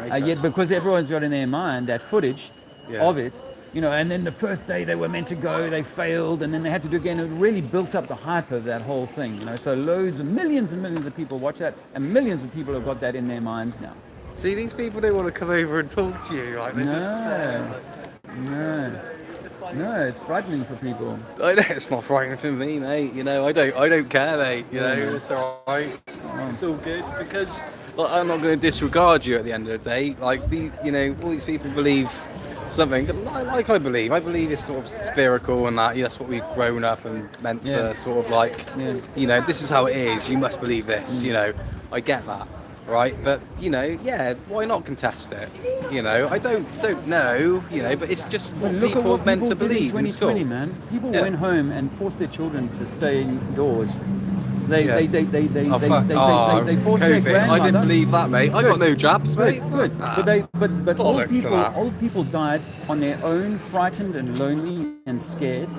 Okay. Yet because everyone's got in their mind that footage Yeah. of it, you know, and then the first day they were meant to go, they failed, and then they had to do it again. It really built up the hype of that whole thing, you know. So loads of millions and millions of people watch that, and millions of people have got that in their minds now. See, these people don't want to come over and talk to you, like they're No, it's frightening for people. I know it's not frightening for me, mate. You know, I don't care, mate. You know, it's all right. It's all good because like, I'm not going to disregard you at the end of the day. Like you know, all these people believe something like I believe. I believe it's sort of spherical and that. Yeah, that's what we've grown up and meant Yeah. to sort of like. Yeah. You know, this is how it is. You must believe this. You know, I get that. Right, but you know, yeah, why not contest it? You know, I don't know, you know, but it's just But what look at people what are meant people to did in believe. in 2020, school. man. People Yeah. went home and forced their children to stay indoors They forced their grandmother. I didn't believe that, mate. I got no jabs, mate. Good. But bollocks to that. old people died on their own, frightened and lonely and scared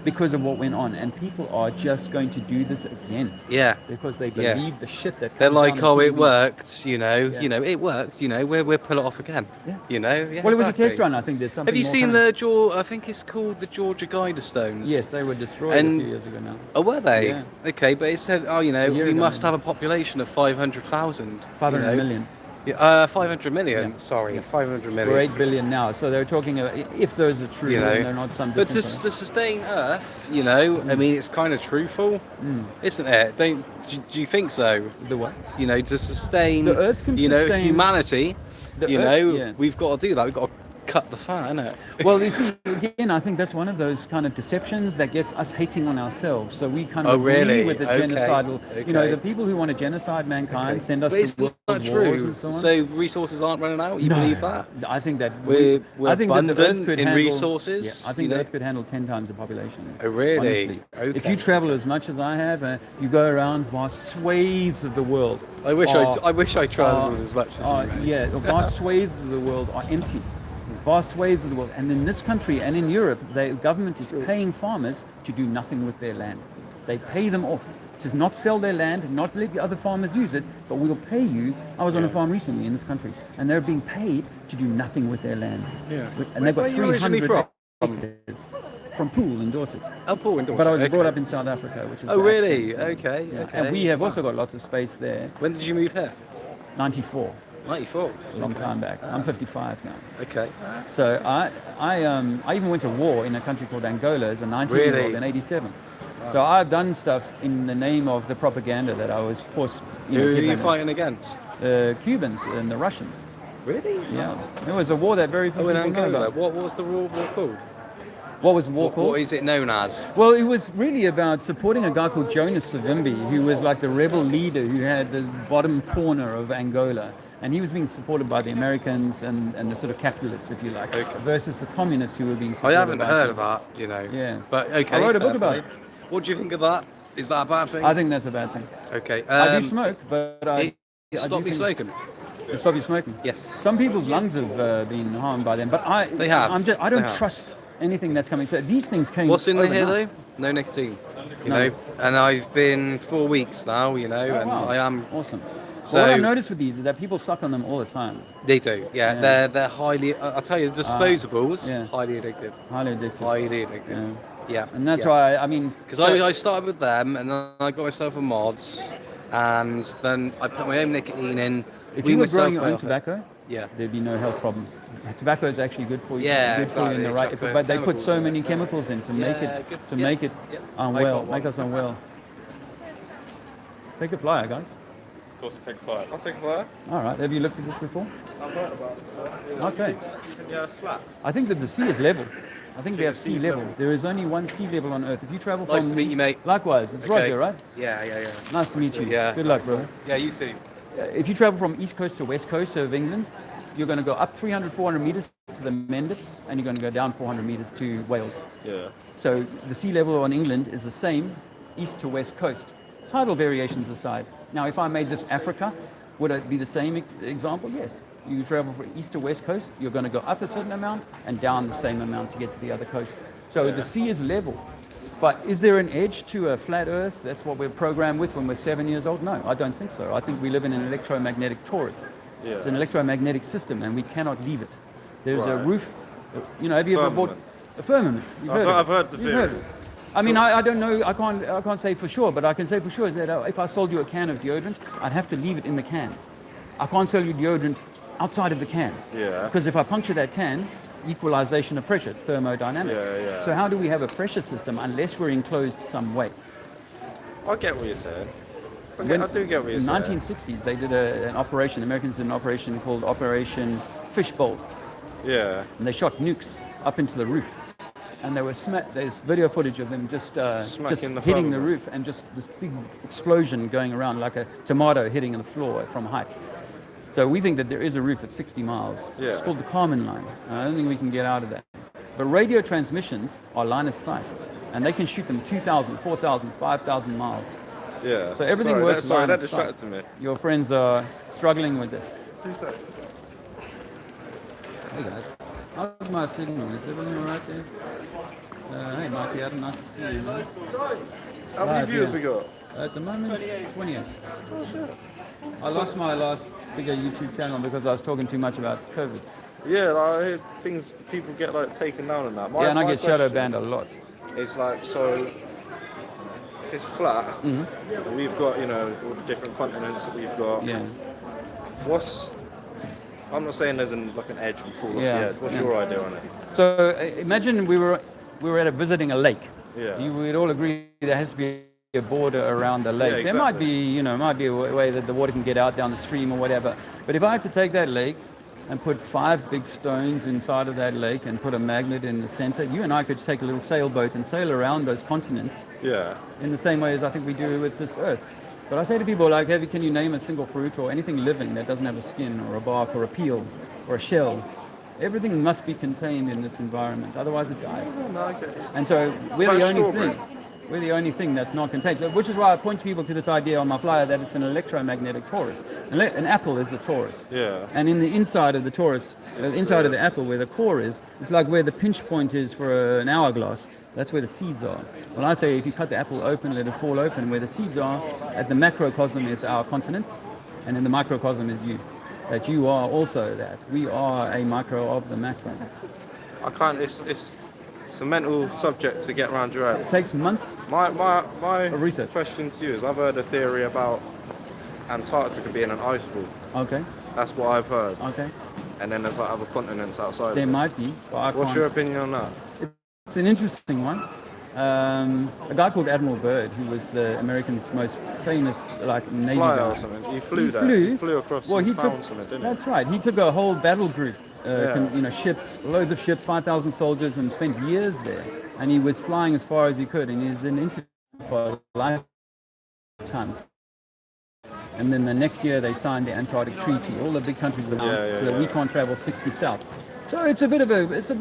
because of what went on. And people are just going to do this again. Yeah. Because they believe the shit that comes They're like, down on it TV. worked, it worked, we'll pull it off again. Yeah. Yeah, Well, it was a exactly. test run. I think there's something. Have you more seen coming. I think it's called the Georgia Guiderstones? Yes, they were destroyed And- a few years ago now. Oh, were they? Yeah. Okay, but it said, year we ago, must yeah. have a population of 500,000. 500 million. 500 million. Yeah. Sorry, 500 million. We're 8 billion now. So they're talking about if those are true, and they're not some. But to sustain Earth, I mean, it's kind of truthful, isn't it? Do you think so? The what? To sustain The Earth can sustain humanity. the Earth, yeah. We've got to do that. We've got to cut the fat, innit? Well, you see, again, I think that's one of those kind of deceptions that gets us hating on ourselves. So we kind of agree really? with the Okay. genocidal. Okay. The people who want to genocide mankind send us But it's to world not wars true. and so on. So resources aren't running out. You believe that? I think that We're I think that the Earth abundant could in handle resources, Yeah, I think the Earth could handle 10 times the population. Oh, really? Honestly. Okay. If you travel as much as I have, you go around vast swathes of the world. I wish I travelled as much as you. Mate. Yeah, vast swathes of the world are empty. Vast swathes of the world. And in this country and in Europe, the government is paying farmers to do nothing with their land. They pay them off to not sell their land, not let the other farmers use it, but we'll pay you. I was on a farm recently in this country, and they're being paid to do nothing with their land. Yeah. And they've got Where are you originally 300 from? acres. From Poole in Dorset. Oh, Paul in Dorset. But I was okay. brought up in South Africa, which is Oh, the really? accent. Okay, Yeah. okay. And we have also got lots of space there. When did you move here? 94, 94. a long time back. I'm 55 now. Okay. So I even went to war in a country called Angola as a 19-year-old Really? in 87. So I've done stuff in the name of the propaganda that I was forced. Who are you given. fighting against? The Cubans and the Russians. Really? Yeah, it was a war that very few Oh, in people know Angola. about. What was the war called? What was the war called? What is it known as? Well, it was really about supporting a guy called Jonas Savimbi, who was like the rebel leader who had the bottom corner of Angola. And he was being supported by the Americans and the sort of capitalists, if you like, versus the communists who were being I supported haven't by heard people. of that, Yeah. But okay. I wrote a book fair about play. it. What do you think of that? Is that a bad thing? I think that's a bad thing. Okay. I do smoke, but I Stop me smoking. It stop you smoking. Yes. Some people's lungs have been harmed by them, but They have. I don't They have. trust anything that's coming. So these things came. What's in here overnight. though? No nicotine. You No. know, and I've been 4 weeks now. And Wow. I am. Awesome. So- What I've noticed with these is that people suck on them all the time. They do. Yeah. Yeah. They're highly. I'll tell you, disposables. yeah. Highly addictive. Highly addictive. Highly addictive. Yeah. And that's why I mean. Because I started with them, and then I got myself a mods, and then I put my own nicotine in. If weaned you were myself growing your way own off it. tobacco, Yeah. there'd be no health problems. Tobacco is actually good for you. Yeah, good for you in the exactly. right. Chocolate But they put so chemicals. many chemicals in to make Yeah, it good. to Yeah, make it yeah. I unwell, got make one. us unwell. Take a flyer, guys. Of course, take fire. I'll take fire. All right. Have you looked at this before? I've heard about it. Okay. Yeah, flat. I think that the sea is level. I think we have sea level. There is only one sea level on Earth. If you travel Nice from to meet you, mate. Likewise, it's Okay. Roger, right? Yeah. Nice to meet you. Yeah. Good luck, brother. Yeah, you too. If you travel from east coast to west coast of England, you're going to go up 300, 400 meters to the Mendips, and you're going to go down 400 meters to Wales. Yeah. So the sea level on England is the same, east to west coast. Tidal variations aside. Now, if I made this Africa, would it be the same example? Yes. You travel from east to west coast, you're going to go up a certain amount and down the same amount to get to the other coast. So the sea is level. But is there an edge to a flat Earth? That's what we're programmed with when we're 7 years old? No, I don't think so. I think we live in an electromagnetic torus. Yeah. It's an electromagnetic system, and we cannot leave it. There's a Right. roof. Have you ever bought a firmament? You've heard of it. I've heard the You've heard theory. of it. I mean, I don't know. I can't say for sure, but I can say for sure is that if I sold you a can of deodorant, I'd have to leave it in the can. I can't sell you deodorant outside of the can. Yeah. Because if I puncture that can, equalization of pressure, it's thermodynamics. Yeah, yeah. So how do we have a pressure system unless we're enclosed some way? I get what you're saying. I When- do get what you're in the saying. 1960s, they did an operation. The Americans did an operation called Operation Fishbowl, Yeah. and they shot nukes up into the roof. And they were there's video footage of them just the hitting the phone. roof, and just this big explosion going around like a tomato hitting the floor from height. So we think that there is a roof at 60 miles. Yeah. It's called the Kármán line. I don't think we can get out of that. But radio transmissions are line of sight, and they can shoot them 2,000, 4,000, 5,000 miles. Yeah. So everything Sorry, works line that of sight. distracted me. Your friends are struggling with this. 2 seconds. Hey guys, how's my signal? Is everything alright there? Hey Marty, Adam, nice to see you. Man. How many Live, viewers yeah. we got? At the moment, 28. I lost my last bigger YouTube channel because I was talking too much about COVID. Yeah, like, I hear things, people get like taken down on that. Yeah, and I my get shadow question banned a lot. It's like, so if it's flat, Mm-hmm. and we've got, you know, all the different continents that we've got. Yeah. I'm not saying there's like an edge we fall off the Yeah, edge. What's yeah. your idea on it? So imagine we were at visiting a lake. Yeah. You would all agree there has to be a border around the lake. Yeah, There might exactly. be, might be a way that the water can get out down the stream or whatever. But if I had to take that lake and put 5 big stones inside of that lake and put a magnet in the center, you and I could take a little sailboat and sail around those continents Yeah. in the same way as I think we do with this earth. But I say to people like, hey, can you name a single fruit or anything living that doesn't have a skin or a bark or a peel or a shell? Everything must be contained in this environment, otherwise it dies. No, I get it. And so we're Like the only strawberry. thing. We're the only thing that's not contained. So, which is why I point people to this idea on my flyer that it's an electromagnetic torus. An apple is a torus. Yeah. And in the inside of the torus, inside of the apple where the core is, it's like where the pinch point is for an hourglass. That's where the seeds are. Well, I say if you cut the apple open, let it fall open. Where the seeds are, at the macrocosm is our continents, and in the microcosm is you. That you are also that. We are a micro of the macro. I can't. It's a mental subject to get around your It head. takes months. My research. question to you is: I've heard a theory about Antarctica being an ice ball. Okay, That's what I've heard. okay. And then there's like other continents outside. There of it. might be, but I What's can't. your opinion on that? It's an interesting one. A guy called Admiral Byrd, who was America's most famous Navy Flyer guy. or something. He flew He there. flew. He flew across. Well, and he found took. something, didn't That's right. He took a whole battle group, ships, loads of ships, 5,000 soldiers, and spent years there. And he was flying as far as he could, and he's in interview for lifetimes. And then the next year they signed the Antarctic Treaty. All the big countries are bound, so that we can't travel 60 south. So it's a bit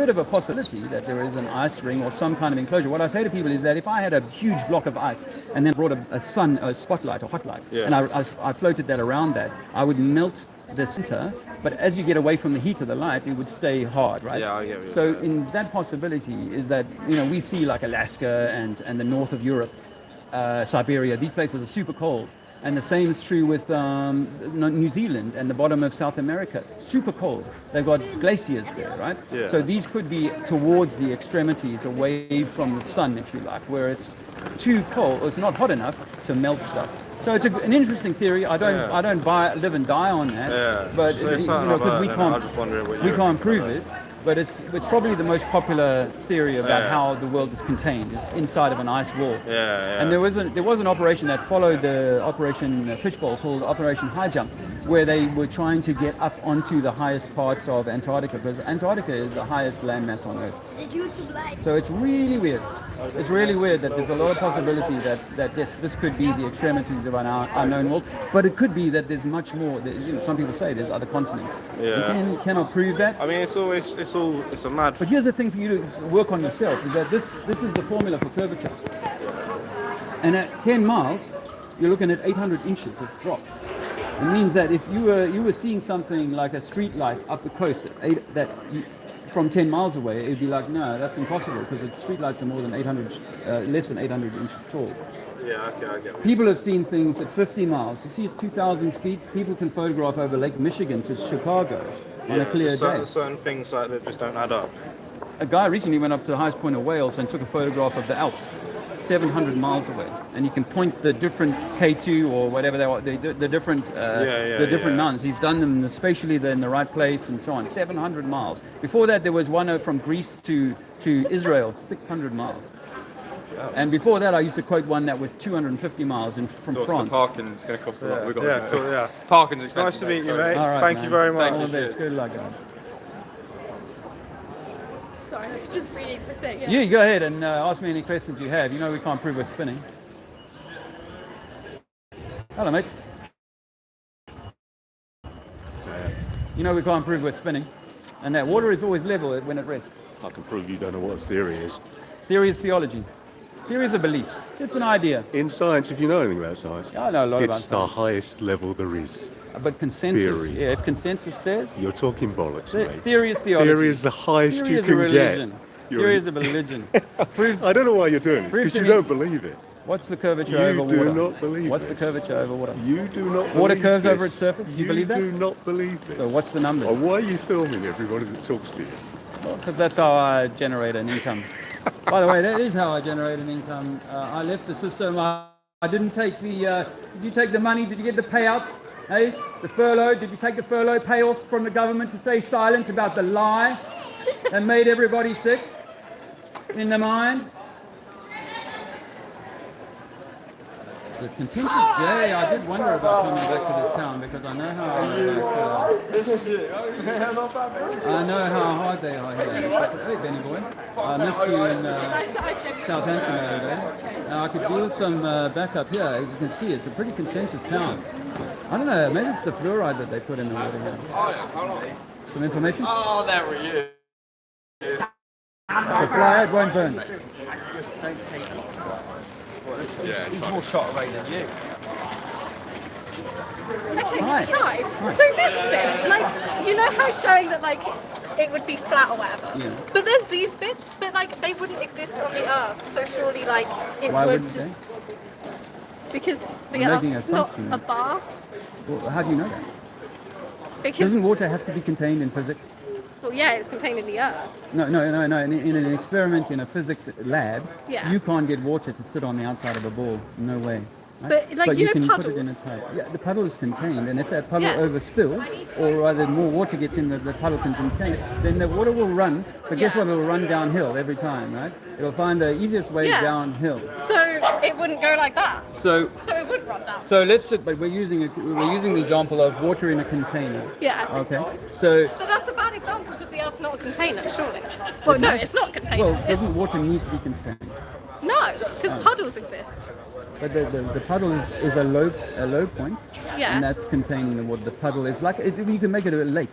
of a possibility that there is an ice ring or some kind of enclosure. What I say to people is that if I had a huge block of ice and then brought a spotlight, a hot light, and I floated that around that, I would melt the center. But as you get away from the heat of the light, it would stay hard, right? Yeah, I get what you're So saying. in that possibility is that we see like Alaska and the north of Europe, Siberia. These places are super cold. And the same is true with New Zealand and the bottom of South America. Super cold. They've got glaciers there, right? Yeah. So these could be towards the extremities, away from the sun, if you like, where it's too cold, or it's not hot enough to melt stuff. So it's an interesting theory. I don't live and die on that. Yeah. But So it's something because I've we heard, and I can't was just wondering what we you can't think prove about it. But it's probably the most popular theory about Yeah. how the world is contained, is inside of an ice wall. Yeah. And there was an operation that followed the Operation Fishbowl called Operation High Jump, where they were trying to get up onto the highest parts of Antarctica, because Antarctica is the highest landmass on Earth. Did YouTube like? So it's really weird. It's really weird that there's a lot of possibility that this could be the extremities of an unknown world, but it could be that there's much more. Some people say there's other continents. Yeah. We cannot prove that. I mean, it's a mad. But here's the thing for you to work on yourself, is that this is the formula for curvature. And at 10 miles, you're looking at 800 inches of drop. It means that if you were seeing something like a street light up the coast from 10 miles away, it'd be like, no, that's impossible, because the street lights are less than 800 inches tall. Yeah, okay, I get what People have seen things at 50 miles. You see, it's 2,000 feet. People can photograph over Lake Michigan to Chicago on a clear day. Certain things like that just don't add up. A guy recently went up to the highest point of Wales and took a photograph of the Alps, 700 miles away, and you can point the different K2 or whatever they are, the different mountains. He's done them spatially, they're in the right place, and so on. 700 miles. Before that, there was one from Greece to Israel, 600 miles. And before that, I used to quote one that was 250 miles from France. The parking's going to cost a lot. We've got Yeah, to go. cool, yeah. Parking's expensive. Nice to meet you, so- mate. All right, Thank man. you very much. All the best. Good luck, guys. Sorry, I was just reading the thing. Yeah, go ahead and ask me any questions you have. You know we can't prove we're spinning. Hello, mate. You know we can't prove we're spinning. And that water is always level when at rest. I can prove you don't know what a theory is. Theory is theology. Theory is a belief. It's an idea. In science, if you know anything about science, Yeah, I know a lot about it's the science. highest level there is. But consensus, Theory. yeah, if consensus says, You're talking bollocks, mate. theory is theology. Theory is the highest Theory you is a can religion. get. Theory is a religion. Prove, I don't know why you're doing this, Prove because to you me- don't believe it. what's the curvature You over do water? not believe What's the this. curvature over water? You do not believe Water curves this. over its surface, you believe that? You do not believe this. So what's the numbers? Or why are you filming everybody that talks to you? Because that's how I generate an income. By the way, that is how I generate an income. I left the system. I didn't take the. Did you take the money? Did you get the payout? Hey, the furlough. Did you take the furlough payoff from the government to stay silent about the lie that made everybody sick in the mind? It's a contentious day. I did wonder about coming back to this town because I know how I know how hard they are here. Hey, Benny boy, I missed you in Southampton the other day. Now I could do some backup here. As you can see, it's a pretty contentious town. I don't know. Maybe it's the fluoride that they put in the water here. Some information. Oh, there he is. So fly it won't burn. He's more shot away than you. Okay, Hi. hi. So this bit, like, you know how showing that, like, it would be flat or whatever? Yeah. But there's these bits, but, like, they wouldn't exist on the Earth. So surely, like, it Why would wouldn't just... they? Because the We're making Earth's not a assumptions. bar. Well, how do you know that? Because, Doesn't water have to be contained in physics? well, yeah, it's contained in the Earth. No. In an experiment in a physics lab, Yeah. you can't get water to sit on the outside of a ball. No way. Right? But, like, you know can put it in a puddles? tub. Yeah, the puddle is contained, and if that puddle Yeah. overspills, or rather more water gets in the puddle can contain, then the water will run. But guess Yeah. what? It'll run downhill every time, right? It'll find the easiest way Yeah. downhill. So it wouldn't go like that. So So it would run down. So let's. But we're using the example of water in a container. Yeah. Okay. So But that's a bad example because the Earth's not a container, surely. Well, no, it's not a container. well, It's- doesn't water need to be contained? No, because puddles exist. But the puddle is a low point, Yeah. and that's containing the water. The puddle is like you can make it a lake.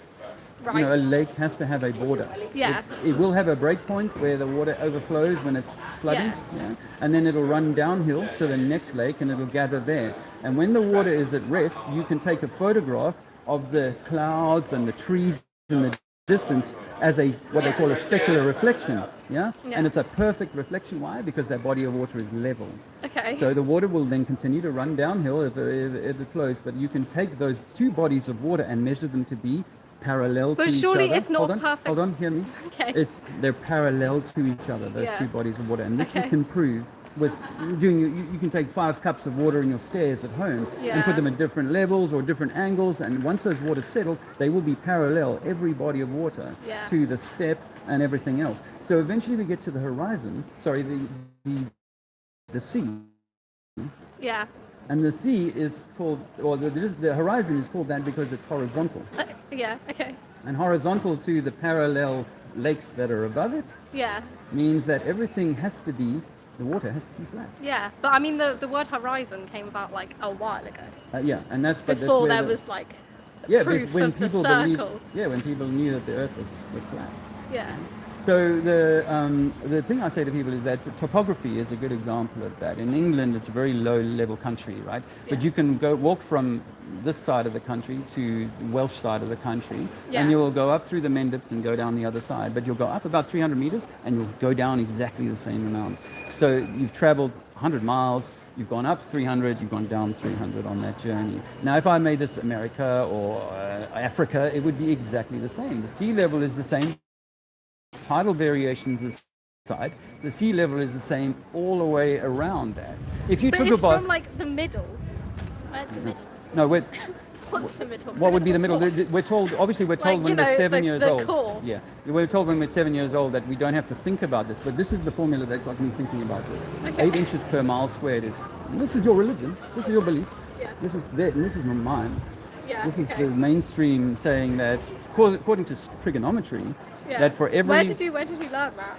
Right. You know, a lake has to have a border. Yeah. It will have a break point where the water overflows when it's flooding. Yeah. And then it'll run downhill to the next lake and it'll gather there. And when the water is at rest, you can take a photograph of the clouds and the trees in the distance as what they call a specular reflection. Yeah? Yeah. And it's a perfect reflection. Why? Because that body of water is level. Okay. So the water will then continue to run downhill if it flows, but you can take those two bodies of water and measure them to be parallel But to each surely other. it's not perfect. Hold on, hear me. Okay. They're parallel to each other, those Yeah. two bodies of water. And this we Okay. can prove with doing, you can take 5 cups of water in your stairs at home and Yeah. put them at different levels or different angles, and once those waters settle, they will be parallel, every body of water, Yeah. to the step and everything else. So eventually we get to the horizon, the sea. Yeah. And the sea is called, or the horizon is called that because it's horizontal. Yeah. Okay. And horizontal to the parallel lakes that are above it Yeah. means that everything has to be, the water has to be flat. Yeah. But I mean, the word horizon came about like a while ago. Yeah, and that's but that's Before where there the- was like yeah, proof when of the people circle. believed, yeah, when people knew that the Earth was flat. Yeah. So the thing I say to people is that topography is a good example of that. In England, it's a very low-level country, right? But Yeah. you can walk from this side of the country to the Welsh side of the country, Yeah. and you'll go up through the Mendips and go down the other side. But you'll go up about 300 meters, and you'll go down exactly the same amount. So you've traveled 100 miles. You've gone up 300, you've gone down 300 on that journey. Now, if I made this America or Africa, it would be exactly the same. The sea level is the same. Tidal variations aside, the sea level is the same all the way around that. If you But took it's a bath, from like the middle. Where's the middle? no, What's the middle? what would be the middle? We're told, obviously, we're told Like, when you we're know, 7 years the old. core. Yeah, we're told when we're 7 years old that we don't have to think about this. But this is the formula that got me thinking about this. Okay. 8 inches per mile squared is. And this is your religion. This is your belief. Yeah. This is and this is not mine. Yeah. This is okay. the mainstream saying that, according to trigonometry, Yeah. that for every Where did you learn that?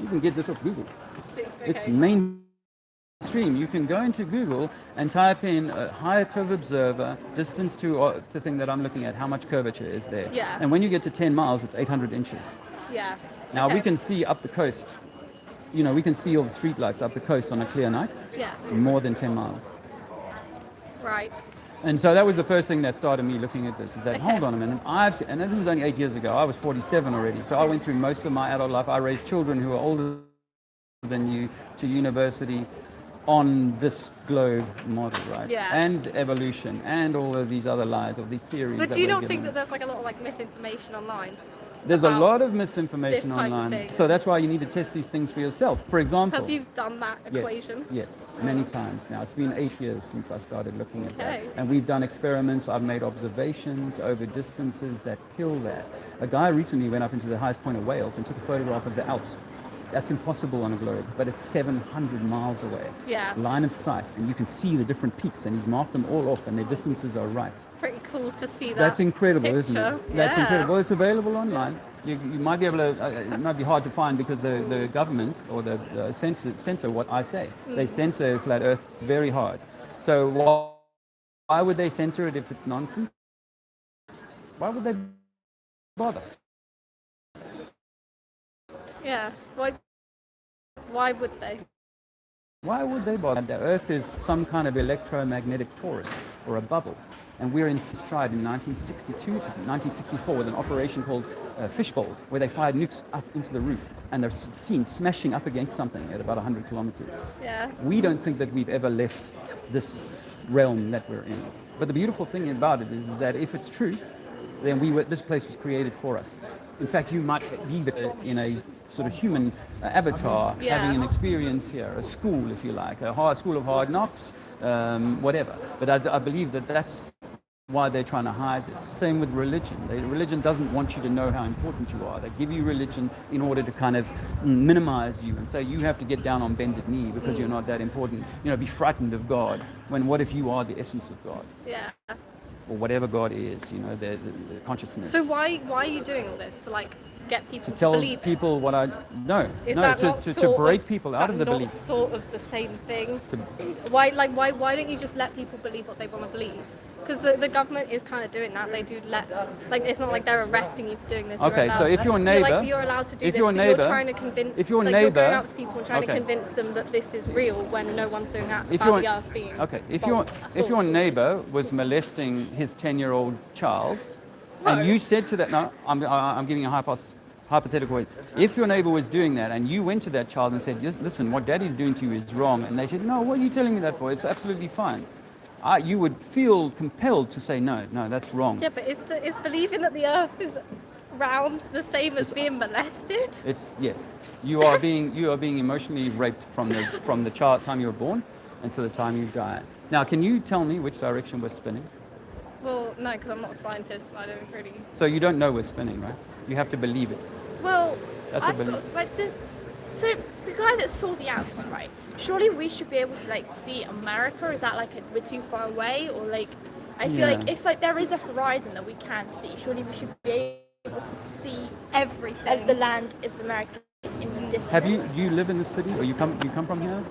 you can get this off Google. See, It's okay. mainstream. You can go into Google and type in height of observer, distance to the thing that I'm looking at, how much curvature is there. Yeah. And when you get to 10 miles, it's 800 inches. Yeah. Now, okay. we can see up the coast we can see all the streetlights up the coast on a clear night, Yeah. more than 10 miles. Right. And so that was the first thing that started me looking at this, is that, Okay. hold on a minute, and this is only 8 years ago, I was 47 already, so I went through most of my adult life. I raised children who are older than you to university on this globe model, right? Yeah. And evolution, and all of these other lies, or these theories. But that do you we're not given. think that there's like a lot of like misinformation online? There's a about lot of misinformation this type of online, thing? so that's why you need to test these things for yourself. For example, Have you done that equation? Yes, many times now. It's been 8 years since I started looking at that. Okay. And we've done experiments, I've made observations over distances that kill that. A guy recently went up into the highest point of Wales and took a photograph of the Alps. That's impossible on a globe, but it's 700 miles away. Yeah. Line of sight, and you can see the different peaks, and he's marked them all off, and their distances are right. Pretty cool to see that. That's incredible, isn't picture. it? That's Yeah. incredible. It's available online. You might be able to. It might be hard to find because the government or the censor what I say. They censor flat Earth very hard. So why would they censor it if it's nonsense? Why would they bother? Yeah. Why would they? Why would they bother? The Earth is some kind of electromagnetic torus or a bubble. And we're tried in 1962 to 1964 with an operation called Fishbowl, where they fired nukes up into the roof and they're seen smashing up against something at about 100 kilometers. Yeah. We don't think that we've ever left this realm that we're in. But the beautiful thing about it is that if it's true, then this place was created for us. In fact, you might be in a sort of human avatar, Yeah. having an experience here, a school, if you like, a school of hard knocks, whatever. But I believe that that's why they're trying to hide this. Same with religion. Religion doesn't want you to know how important you are. They give you religion in order to kind of minimize you and say you have to get down on bended knee because you're not that important. Be frightened of God. When what if you are the essence of God? Yeah. Or whatever God is, the consciousness. So why are you doing all this to like get people to tell believe it? people what I know. Is No, that to not to sort break of- people is out that of the not belief. sort of the same thing? To- Why don't you just let people believe what they want to believe? Because the government is kind of doing that. They do it's not like they're arresting you for doing this. Okay, You're so allowed if to- your neighbor- you're allowed to do if this, your but neighbor- you're trying to convince, if your you're neighbor- going out to people and trying to okay. convince them that this is real when no one's doing that If about your the Earth being. okay, if bombed. your neighbor was molesting his 10-year-old child, and you said to that, no, I'm giving a hypothetical. If your neighbor was doing that, and you went to that child and said, listen, what daddy's doing to you is wrong, and they said, no, what are you telling me that for? It's absolutely fine. You would feel compelled to say, no, that's wrong. Yeah, but is believing that the Earth is round the same as being molested? It's yes. You are being emotionally raped from the time you were born until the time you die. Now, can you tell me which direction we're spinning? Well, no, because I'm not a scientist. I don't really. So you don't know we're spinning, right? You have to believe it. Well, That's a I've belief. got, like so the guy that saw the Alps, right? Surely we should be able to like see America. Is that like we're too far away, or like I feel Yeah. like if like there is a horizon that we can see, surely we should be able to see Everything. the land of America in the distance. Do you live in the city, or you come from here?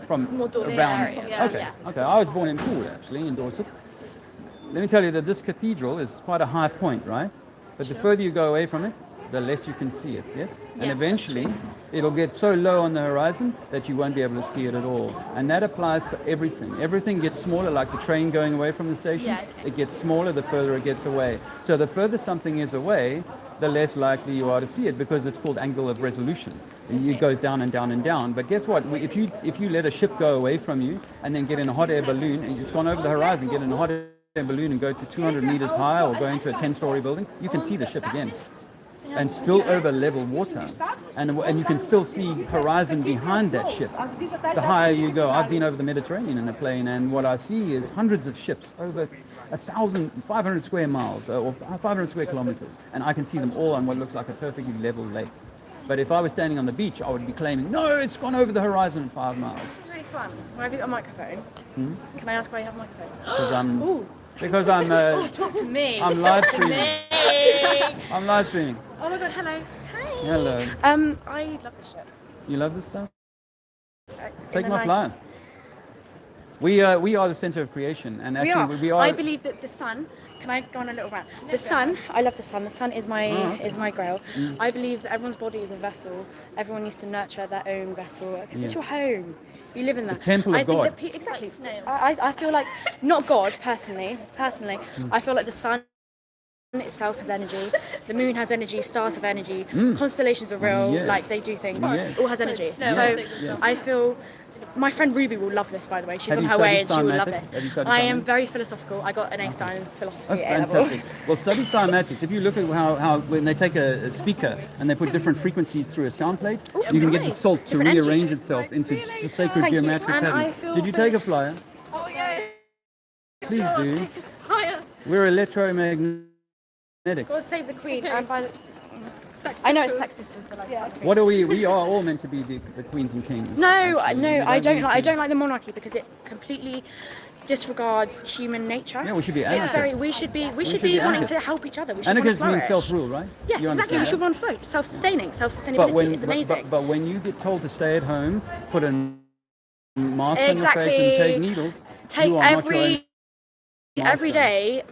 From more Dorset around. area, yeah. Okay. Okay. I was born in Poole, actually, in Dorset. Let me tell you that this cathedral is quite a high point, right? But the further you go away from it, the less you can see it, yes? And Yeah. eventually, it'll get so low on the horizon that you won't be able to see it at all. And that applies for everything. Everything gets smaller, like the train going away from the station. Yeah, okay. It gets smaller the further it gets away. So the further something is away, the less likely you are to see it, because it's called angle of resolution. It goes down and down and down. But guess what? If you let a ship go away from you and then get in a hot air balloon, and it's gone over the horizon, get in a hot air balloon and go to 200 meters high, or go into a 10-story building, you can see the ship again. And still over level water. And you can still see horizon behind that ship. The higher you go. I've been over the Mediterranean in a plane, and what I see is hundreds of ships over 1,500 square miles or 500 square kilometers. And I can see them all on what looks like a perfectly level lake. But if I was standing on the beach, I would be claiming, no, it's gone over the horizon 5 miles. This is really fun. Why have you got a microphone? Can I ask why you have a microphone? Because I'm Oh, talk to me. I'm Talk live to streaming. me. I'm live streaming. Oh my god, hello. Hi. Hello. I love this ship. You love this stuff? In Take a my nice- flyer. We are the center of creation, and actually we are. I believe that the sun Can I go on a little rant? The sun, I love the sun. The sun is my grail. I believe that everyone's body is a vessel. Everyone needs to nurture their own vessel because it's your home. You live in that. The temple of I think God. that exactly. I feel like, not God personally, I feel like the sun itself has energy, the moon has energy, stars have energy, constellations are real, Yes. like they do things, Yes. it all has energy. Yes. So Yes. I feel, my friend Ruby will love this, by the way, she's Have on you her way and studied she will love cymatics? it. Have you studied I am cymatics? very philosophical. I got an A-star in philosophy Oh, at A-level. fantastic. Well, study cymatics. If you look at how when they take a speaker and they put different frequencies through a sound plate, you can get the nice. salt to Different rearrange energies. itself into sacred Thank you. geometric And I patterns. feel Did you very- take a flyer? Oh yeah. Please do. Higher. We're electromagnetic. God save the Queen. And by the, Sex I know it's Pistols. Sex Pistols, but like, What are we? We are all meant to be the queens and kings. no, actually. no, We I don't need like. I to- don't like the monarchy because it completely disregards human nature. Yeah, we should be It's anarchists. very. We should be should be be wanting anarchists. to help each other. We should Anarchists want means to flourish. self-rule, right? Yes, You exactly. We understand should that? want to float. Self-sustaining. Self-sustainability But when, is amazing. but when you get told to stay at home, put a mask on your face and Exactly. take needles, Take you are not your own every master. day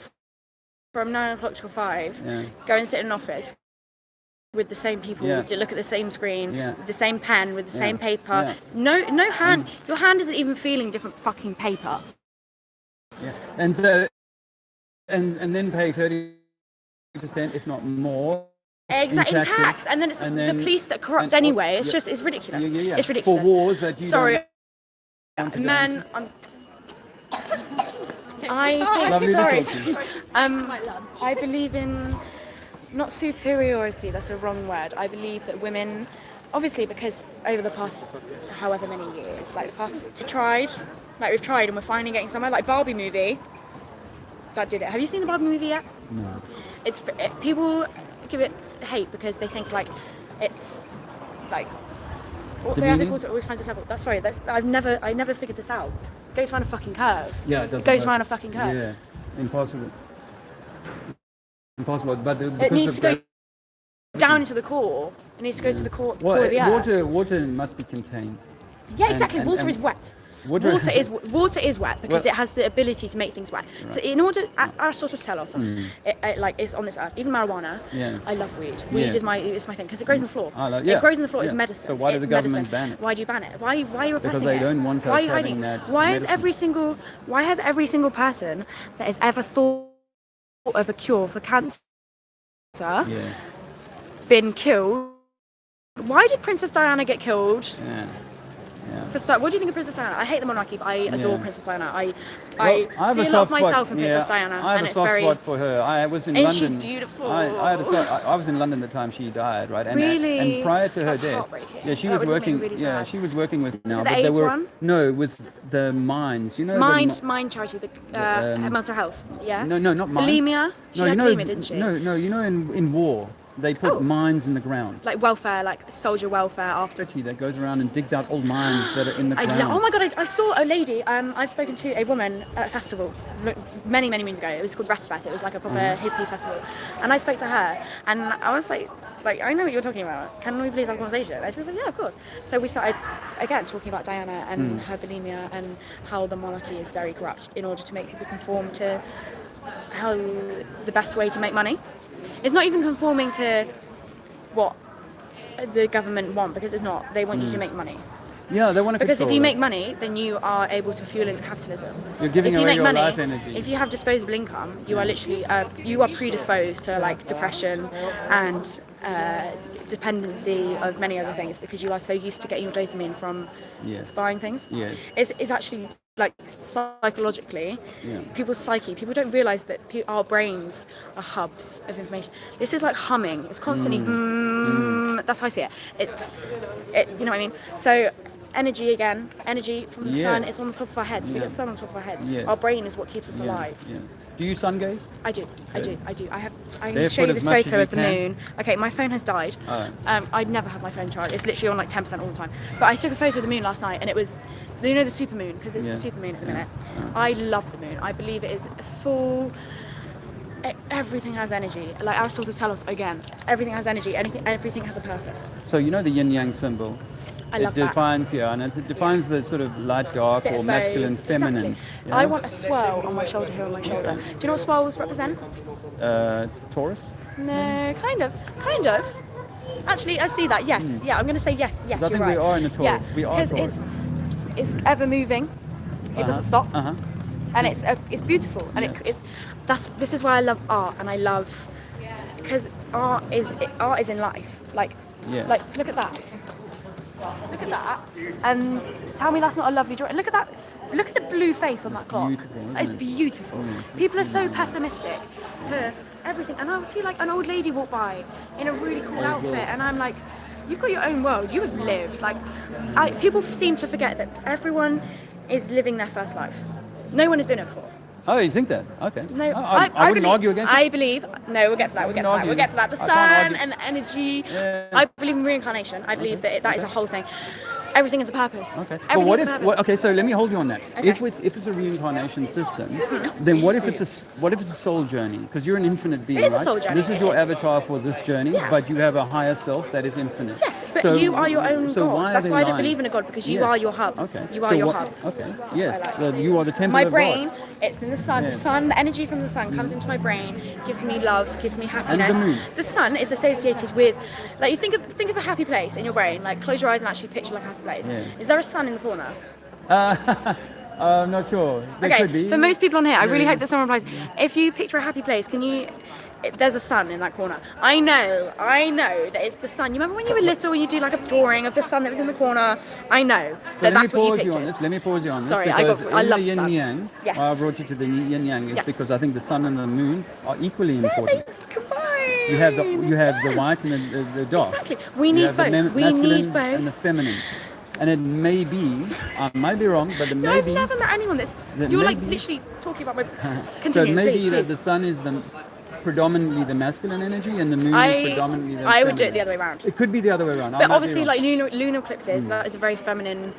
from 9 o'clock till 5. Yeah. Go and sit in an office with the same people, Yeah. to look at the same screen, Yeah. with the same pen, with the Yeah. same paper. Yeah. No hand. Your hand isn't even feeling different fucking paper. Yeah. And then pay 30%, if not more. Exactly, in taxes, tax, and then it's and the then- police that corrupt and- anyway. It's yeah. just, it's ridiculous. Yeah. It's ridiculous. For wars that you Sorry, don't want to go man. into. I Lovely think, to sorry. talk to you. I believe in not superiority. That's a wrong word. I believe that women, obviously, because over the past however many years, like the past, we've tried and we're finally getting somewhere. Like Barbie movie, that did it. Have you seen the Barbie movie yet? No. People give it hate because they think like it's like Demeaning? always finds its level. I never figured this out. It goes around a fucking curve. Yeah, it does. It goes around a fucking curve. Yeah, impossible. Impossible, but It needs to go down into the core. It needs to go to the core, core of the earth. water must be contained. Yeah, exactly. and- Water and- is wet. Water- Water is wet because Well- it has the ability to make things wet. So in order, Aristotle tell us, it's on this earth. Even marijuana. Yeah. I love weed. Weed Yeah. is my thing because it grows in the floor. Yeah. It grows in the floor. It's Yeah. medicine. So why does It's the government medicine. ban it? Why do you ban it? Why are you repressing Because they it? don't want Why us are you hiding having it? that Why has medicine. every single person that has ever thought of a cure for cancer Yeah, been killed? Why did Princess Diana get killed? yeah. For start, what do you think of Princess Diana? I hate the monarchy, but I adore Yeah. Princess Diana. I Well, have see a lot soft of myself spot. in Princess Diana, I have and a it's soft very. spot for her. I was in And London. she's beautiful. I was in London the time she died, right? And, Really? And prior to her That's death, heartbreaking. yeah, she That was would make me working. really Yeah, sad. she was working with now, it the but there AIDS were one? no, it was the mines. You know, Mind charity, the mental health. Yeah. No, not mines. Bulimia. She No, had you know, bulimia, didn't she? No, you know, in war, they put Oh. mines in the ground. Like welfare, like soldier welfare after. That goes around and digs out old mines that are in the ground. Oh my god! I saw a lady. I'd spoken to a woman at a festival many moons ago. It was called Rest Fest. It was like a proper hippie festival, and I spoke to her, and I was like I know what you're talking about. Can we please have a conversation? And she was like, yeah, of course. So we started again talking about Diana and her bulimia and how the monarchy is very corrupt in order to make people conform to how the best way to make money. It's not even conforming to what the government want, because it's not. They want you to make money. Yeah, they want to Because if control you make us. money, then you are able to fuel into capitalism. You're giving if you away make your money, life energy. if you have disposable income, you are literally you are predisposed to like depression and dependency of many other things, because you are so used to getting your dopamine from Yes. buying things. Yes. It's actually like psychologically, Yeah. people's psyche. People don't realise that our brains are hubs of information. This is like humming. It's constantly. That's how I see it. You know what I mean? So. Energy from the sun. Yes. It's on the top of our heads. We Yeah. get sun on top of our heads. Yes. Our brain is what keeps us Yeah, alive. yes. Do you sun gaze? I do. I can Barefoot show you as this much as photo you of the can. moon. Okay, my phone has died. Oh. I'd never have my phone charged. It's literally on like 10% all the time. But I took a photo of the moon last night, and it was, you know, the super moon, because it's Yeah. the super moon at the Yeah. minute. I love the moon. I believe it is full. Everything has energy. Like Aristotle tell us again, everything has energy. Everything has a purpose. So you know the yin yang symbol. I love it that. defines, yeah, and it defines the sort of light, dark, Bit or of masculine, both. feminine. Exactly. Yeah? I want a swirl on my shoulder here on my shoulder. Do you know what swirls represent? Taurus. No, kind of. Actually, I see that. Yes, yeah. I'm going to say yes. Yes, I you're think right. we are in a Taurus. Yeah, We are because Taurus. it's ever moving. It doesn't stop, and it's beautiful. And this is why I love art, and I love because art is in life. Like look at that. Look at that. And tell me that's not a lovely drawing. Look at that. Look at the blue face on that clock. Beautiful, isn't It's it? beautiful. Yes, People are so pessimistic to everything. And I would see like an old lady walk by in a really cool outfit, and I'm like, you've got your own world. You have lived. Like, people seem to forget that everyone is living their first life. No one has been it before. Oh, you think that? Okay. No, I wouldn't believe, argue against it. I believe. No, we'll get to that. We'll get to that. The I can't sun argue. and the energy. Yeah. I believe in reincarnation. I believe that is a whole thing. Everything is a purpose. Okay. But Everything what is if? a purpose. Okay, so let me hold you on that. Okay. If it's a reincarnation system, then what if it's a soul journey? Because you're an infinite being, It is a right? soul journey, This is it your is. avatar for this journey, Yeah. but you have a higher self that is infinite. Yes, but So- you are your own so God. why are That's they why I don't lying? believe in a God, because you Yes. are your hub. Okay. You are So your what- hub. Okay. That's Yes. what I like. Well, you are the temple My of brain, God. it's in the sun. Yeah. The sun, the energy from the sun comes into my brain, gives me love, gives me happiness. moon. The sun is associated with, like, you think of a happy place in your brain. Like, close your eyes and actually picture like a happy place. Yeah. Is there a sun in the corner? I'm not sure. There Okay, could be. for most people on here, I really Yeah. hope that someone replies. If you picture a happy place, there's a sun in that corner. I know that it's the sun. You remember when you were little and you do like a drawing of the sun that was in the corner? I know So let me that's what you pause you pictured. on this. Let me pause you on this Sorry, because I in love the the sun. yin yang, Yes. I brought you to the yin yang is Yes. because I think the sun and the moon are equally important. They combine. You have the white and the dark. Exactly. We You need have the both. We masculine need both. and the feminine. And it may be, I might be wrong, but it No, may I've be. never met anyone that's. that You were like maybe- literally talking about my. So Continue, it may please, be that please. the sun is predominantly the masculine energy and the moon I- is predominantly the I would do it feminine. the other way around. It could be the other way around. I But might be obviously, wrong. like lunar eclipses, that is a very feminine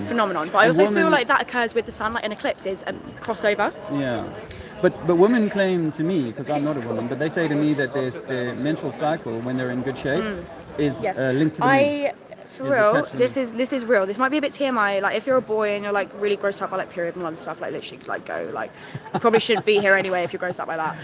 phenomenon. But I A also woman- feel like that occurs with the sun. Like an eclipse is a crossover. Yeah, but women claim to me, because I'm not a woman, but they say to me that their menstrual cycle, when they're in good shape, is Yes. linked to the moon. For Is real, attached to this is real. This might be a bit TMI. Like if you're a boy and you're like really grossed out by like period blood and stuff, like literally like go. Like you probably shouldn't be here anyway if you're grossed out by that.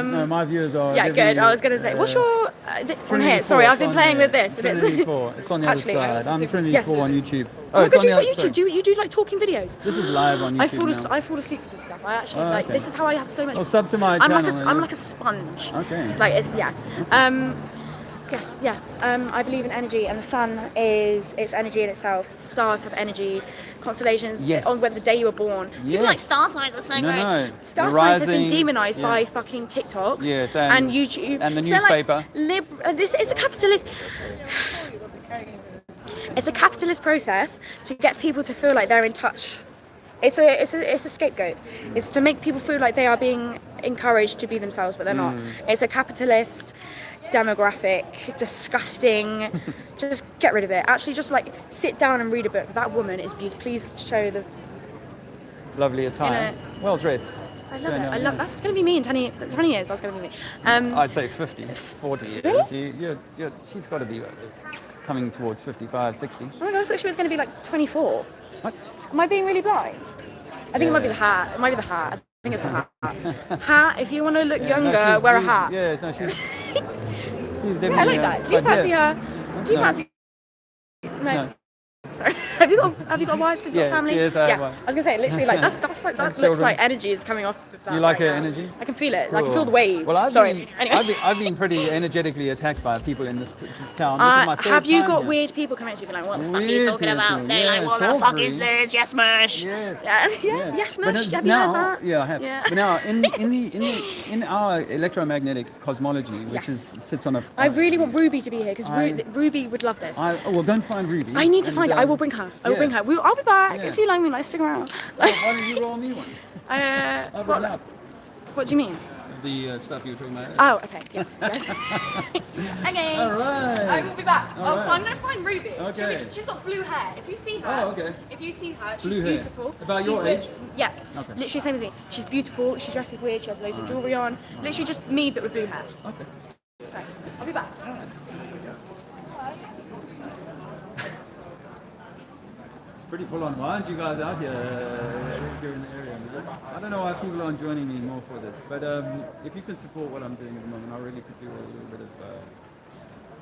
No, my viewers are. Yeah, definitely, good. I was gonna say, what's your on Trinity here? Sorry, 4, I've it's been on playing there. with this. and Trinity 4. It's on the Actually, other side. I'm Trinity yes. 4 on YouTube. Oh, it's good, on you've the got other YouTube. You do like talking videos. This is live on YouTube now. I fall asleep to this stuff. I actually Oh, like okay. this is how I have so much. Well, sub to my I'm channel. I'm like a sponge. Okay. Like it's yeah. Yes, yeah. I believe in energy, and the sun is its energy in itself. Stars have energy. Constellations. Yes. On when the day you were born. People like Yes. star signs are so No, great. no. Star The signs have been rising- demonized yeah. by fucking TikTok. Yes, and YouTube and the So, like, newspaper. this is a capitalist. It's a capitalist process to get people to feel like they're in touch. It's a scapegoat. It's to make people feel like they are being encouraged to be themselves, but they're not. It's a capitalist demographic, disgusting. Just get rid of it. Actually, just like sit down and read a book. That woman is beautiful. Please show the. Lovely attire. Well dressed. I love So, it. no, I yeah. love. That's going to be me in 20 years. That's going to be me. I'd say 50, 40 years. Really? She's got to be coming towards 55, 60. Oh my god, I thought she was going to be like 24. What? Am I being really blind? I think it might be the hat. It might be the hat. I think it's the hat. Hat. If you want to look younger, wear a hat. Yeah, no, she's definitely. Yeah, I like that. Do you fancy her? Do you No. fancy? No. Sorry. Have you got a wife? Have you got Yes, family? yes, I have yeah. one. I was gonna say literally like that's like that looks children. like energy is coming off of that. You like right her now. energy? I can feel it. I can Cool. feel the wave. Well, Sorry. Anyway. I've been pretty energetically attacked by people in this town. This is my third have you time got here. weird people coming at you like, what the fuck are you Weird talking about? people, They're yeah, like, what the fuck Salisbury. is this? Yes, mush. Yes. Yeah, Yes. yes, But mush. it's Have you now, heard that? yeah, I have. Yeah. But now, in our electromagnetic cosmology, which Yes. sits on a. I really want Ruby to be here because I- Ruby would love this. Well, go and find Ruby. I need to and, find her. I will bring her. I will yeah. bring her. I'll be back Yeah. if you like me. Like, stick around. Why don't you roll me one? I'll run up What do you mean? the stuff you were talking about. Oh, okay. Yes. yes. Okay. All right. I will be back. All right. I'm going to find Ruby. Okay. She's got blue hair. If you see her. Oh, okay. If you see her, she's Blue hair. beautiful. About She's your age? Yeah. Okay. Literally same as me. She's beautiful. She dresses weird. She has loads of jewelry on. Literally just me, but with blue hair. Okay. Nice. I'll be back. pretty full on. Why aren't you guys out here here in the area? I don't know why people aren't joining me more for this, but if you can support what I'm doing at the moment, I really could do a little bit of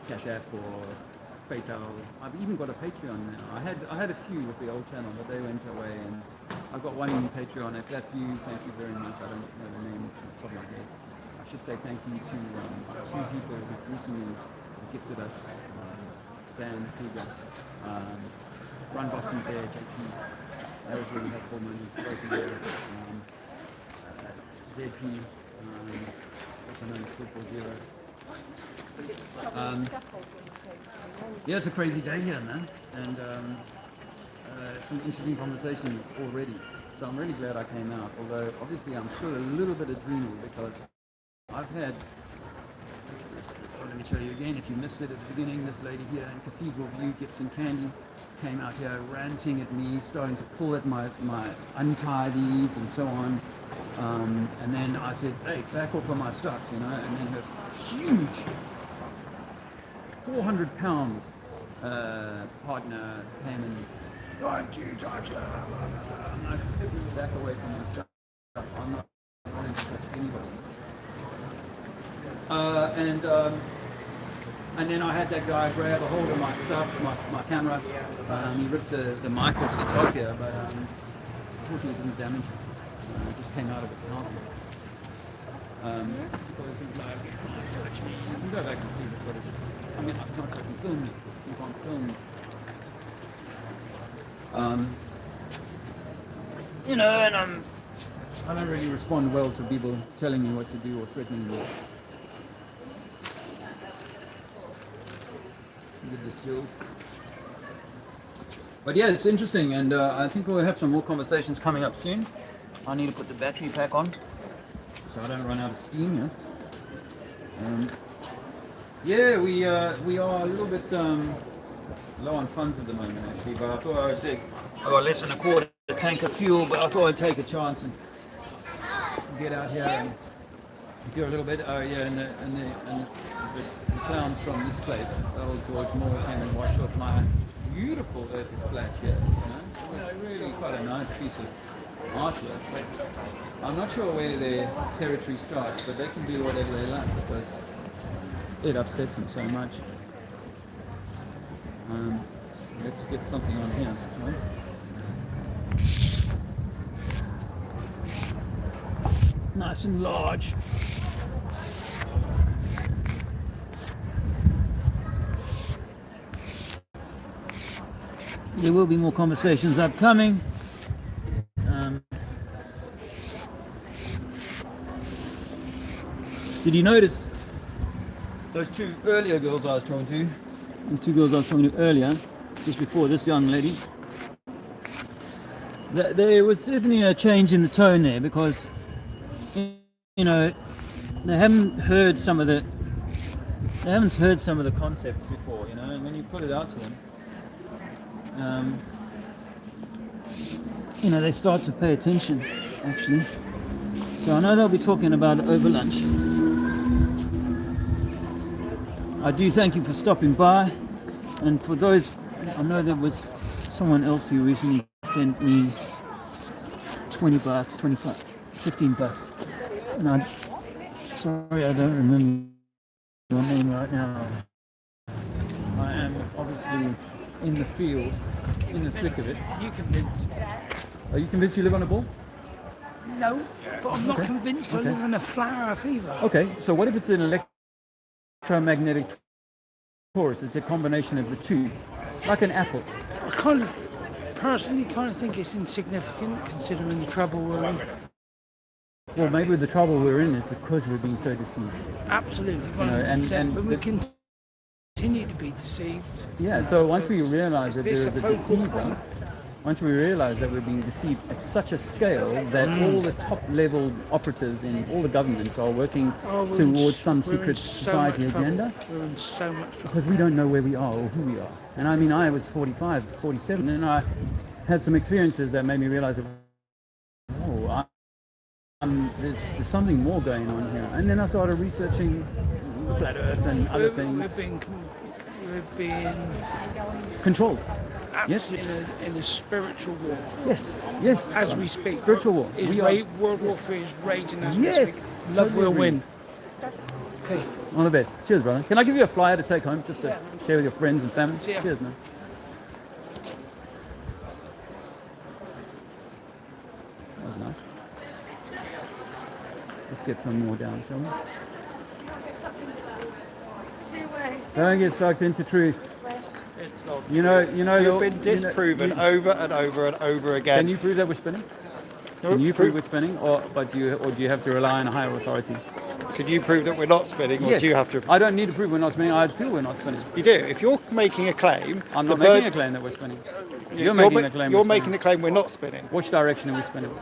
Cash App or PayPal. I've even got a Patreon now. I had a few with the old channel, but they went away, and I've got one in Patreon. If that's you, thank you very much. I don't know the name off the top of my head. I should say thank you to a few people who've recently gifted us. Dan Kluger, Run Boston there, JT. That was really helpful money. Both of those. ZP, also known as 440. Yeah, it's a crazy day here, man, and some interesting conversations already. So I'm really glad I came out, although obviously I'm still a little bit adrenal because I've had, let me show you again, if you missed it at the beginning, this lady here in Cathedral View, Gifts and Candy, came out here ranting at me, starting to pull at my untie these and so on. And then I said, hey, back off of my stuff, you know, and then her huge 400-pound partner came and, don't you touch her, blah, blah, blah. I'm like, just back away from my stuff. I'm not going to touch anybody. And then I had that guy grab a hold of my stuff, my camera. He ripped the mic off the top here, but unfortunately it didn't damage it. It just came out of its housing. People always think, like, you can't touch me. You can go back and see the footage. I mean, I can't touch you, film me. You can't film me. You know, and I don't really respond well to people telling me what to do or threatening me. The distilled. But yeah, it's interesting, and I think we'll have some more conversations coming up soon. I need to put the battery pack on so I don't run out of steam here. Yeah, we are a little bit low on funds at the moment actually, but I thought I would take, I got less than a quarter tank of fuel, but I thought I'd take a chance and get out here and do a little bit. Oh yeah, and the clowns from this place, old George Moore, came and washed off my beautiful Earth is Flat here. You know? It's really quite a nice piece of artwork. I'm not sure where their territory starts, but they can do whatever they like because it upsets them so much. Let's get something on here. Right? Nice and large. There will be more conversations upcoming. Did you notice those two earlier girls I was talking to? These two girls I was talking to earlier, just before this young lady. There was definitely a change in the tone there because, you know, they haven't heard some of the concepts before, you know, and when you put it out to them, you know, they start to pay attention, actually. So I know they'll be talking about it over lunch. I do thank you for stopping by, and for those, I know there was someone else who recently sent me $20, 25, $15, and I'm sorry I don't remember your name right now. I am obviously in the field, in the thick of it. You convinced? Are you convinced you live on a ball? No, but I'm not convinced I live in a flower fever. Okay, so what if it's an electromagnetic torus? It's a combination of the two, like an apple. I kind of, personally, think it's insignificant considering the trouble we're in. Well, maybe the trouble we're in is because we're being so deceived. Absolutely, You know, but we continue to be deceived. Yeah, so once we realize that there is a deceiver, once we realize that we're being deceived at such a scale that all the top level operatives in all the governments are working towards some secret society agenda, We're in so much trouble. because we don't know where we are or who we are. And I mean, I was 45, 47, and I had some experiences that made me realize that, oh, there's something more going on here. And then I started researching Flat Earth and other things. We're being controlled. Yes. In a spiritual war. Yes, yes. As we speak. Spiritual war. World War III is raging as Yes. we speak. Love Totally will agree. win. Okay. All the best. Cheers, brother. Can I give you a flyer to take home just to share with your friends and family? Yeah. Cheers, man. That was nice. Let's get some more down, shall we? Don't get sucked into truth. It's not. You know. You've been disproven over and over and over again. Can you prove that we're spinning? No, Can you prove we're spinning, or do you have to rely on a higher authority? Can you prove that we're not spinning, or Yes. do you have to? I don't need to prove we're not spinning. I feel we're not spinning. You do. If you're making a claim, I'm not making a claim that we're spinning. You're making a claim. You're we're making spinning. a claim we're not spinning. Which direction are we spinning?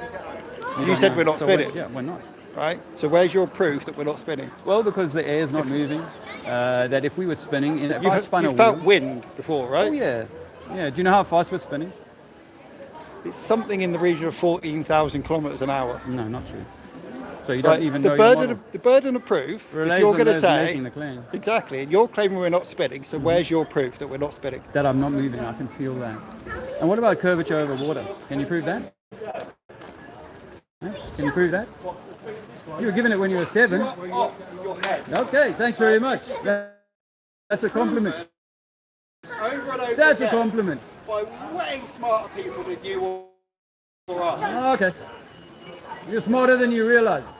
You said we're not So spinning. Yeah, we're not. Right. So where's your proof that we're not spinning? Well, because the air is not moving. That if we were spinning, if I spun a You felt wheel. wind before, right? Oh yeah, yeah. Do you know how fast we're spinning? It's something in the region of 14,000 kilometres an hour. No, not true. So you don't Right, even the know burden your of, model. the burden of proof. Relays if you're on going to those say making the claim. exactly, and you're claiming we're not spinning. So where's your proof that we're not spinning? That I'm not moving. I can feel that. And what about curvature over water? Can you prove that? Huh? Can you prove that? You were given it when you were 7. Okay, thanks very much. That's a compliment. Over and over That's a again compliment. by way smarter people than you or I. Okay. You're smarter than you realize.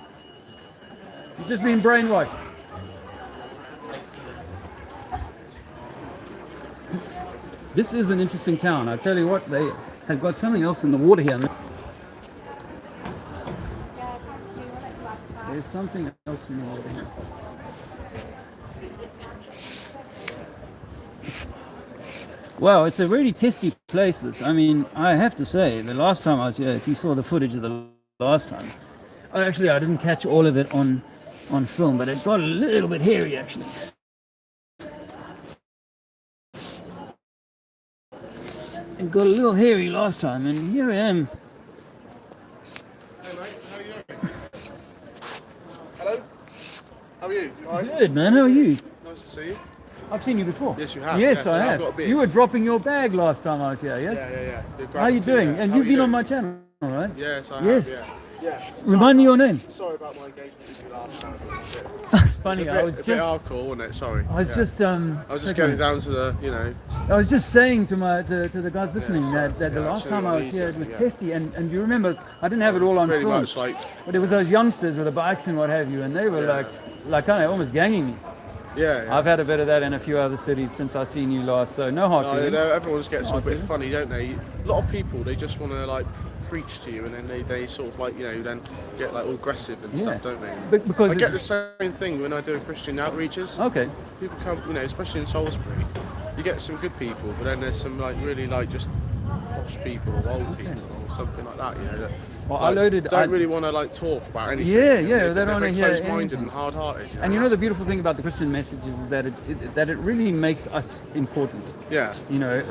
You've just been brainwashed. This is an interesting town. I tell you what, they have got something else in the water here. There's something else in the water here. Wow, it's a really testy place, this. I mean, I have to say, the last time I was here, if you saw the footage of the last time, I didn't catch all of it on film, but it got a little bit hairy, actually. It got a little hairy last time, and here I am. Hey mate, how are you doing? Hello? How are you? You alright? Good, man. How are you? Nice to see you. I've seen you before. Yes, you have. Yes, Yeah, I so I've have. got a beard. You were dropping your bag last time I was here, yes? Yeah. How are you doing? And you've been on my channel, right? Yes, I Yes. have, yeah. Remind me your name. Sorry about my engagement with you last time. That's funny. I was a bit just hardcore, wasn't it? Sorry. I was just I was just going down to the, I was just saying to the guys listening that the last time I was here it was testy, and you remember I didn't have it all on pretty film, much like, but there was those youngsters with the bikes and what have you, and they were like kind of almost ganging me. yeah. I've had a bit of that in a few other cities since I've seen you last, so no hard Oh, feelings. everyone just gets a Hard bit feelings. funny, don't they? A lot of people, they just want to like preach to you, and then they sort of like, then get like all aggressive and stuff, don't they? Because I get the it's- same thing when I do Christian outreaches. Okay. People come, especially in Salisbury, you get some good people, but then there's some like really like just posh people or old people or something like that, that Well, like, don't really want to like talk about anything. Yeah, They they don't they're want to very hear close-minded anything. and hard-hearted. And you know the beautiful thing about the Christian message is that it really makes us important. Yeah.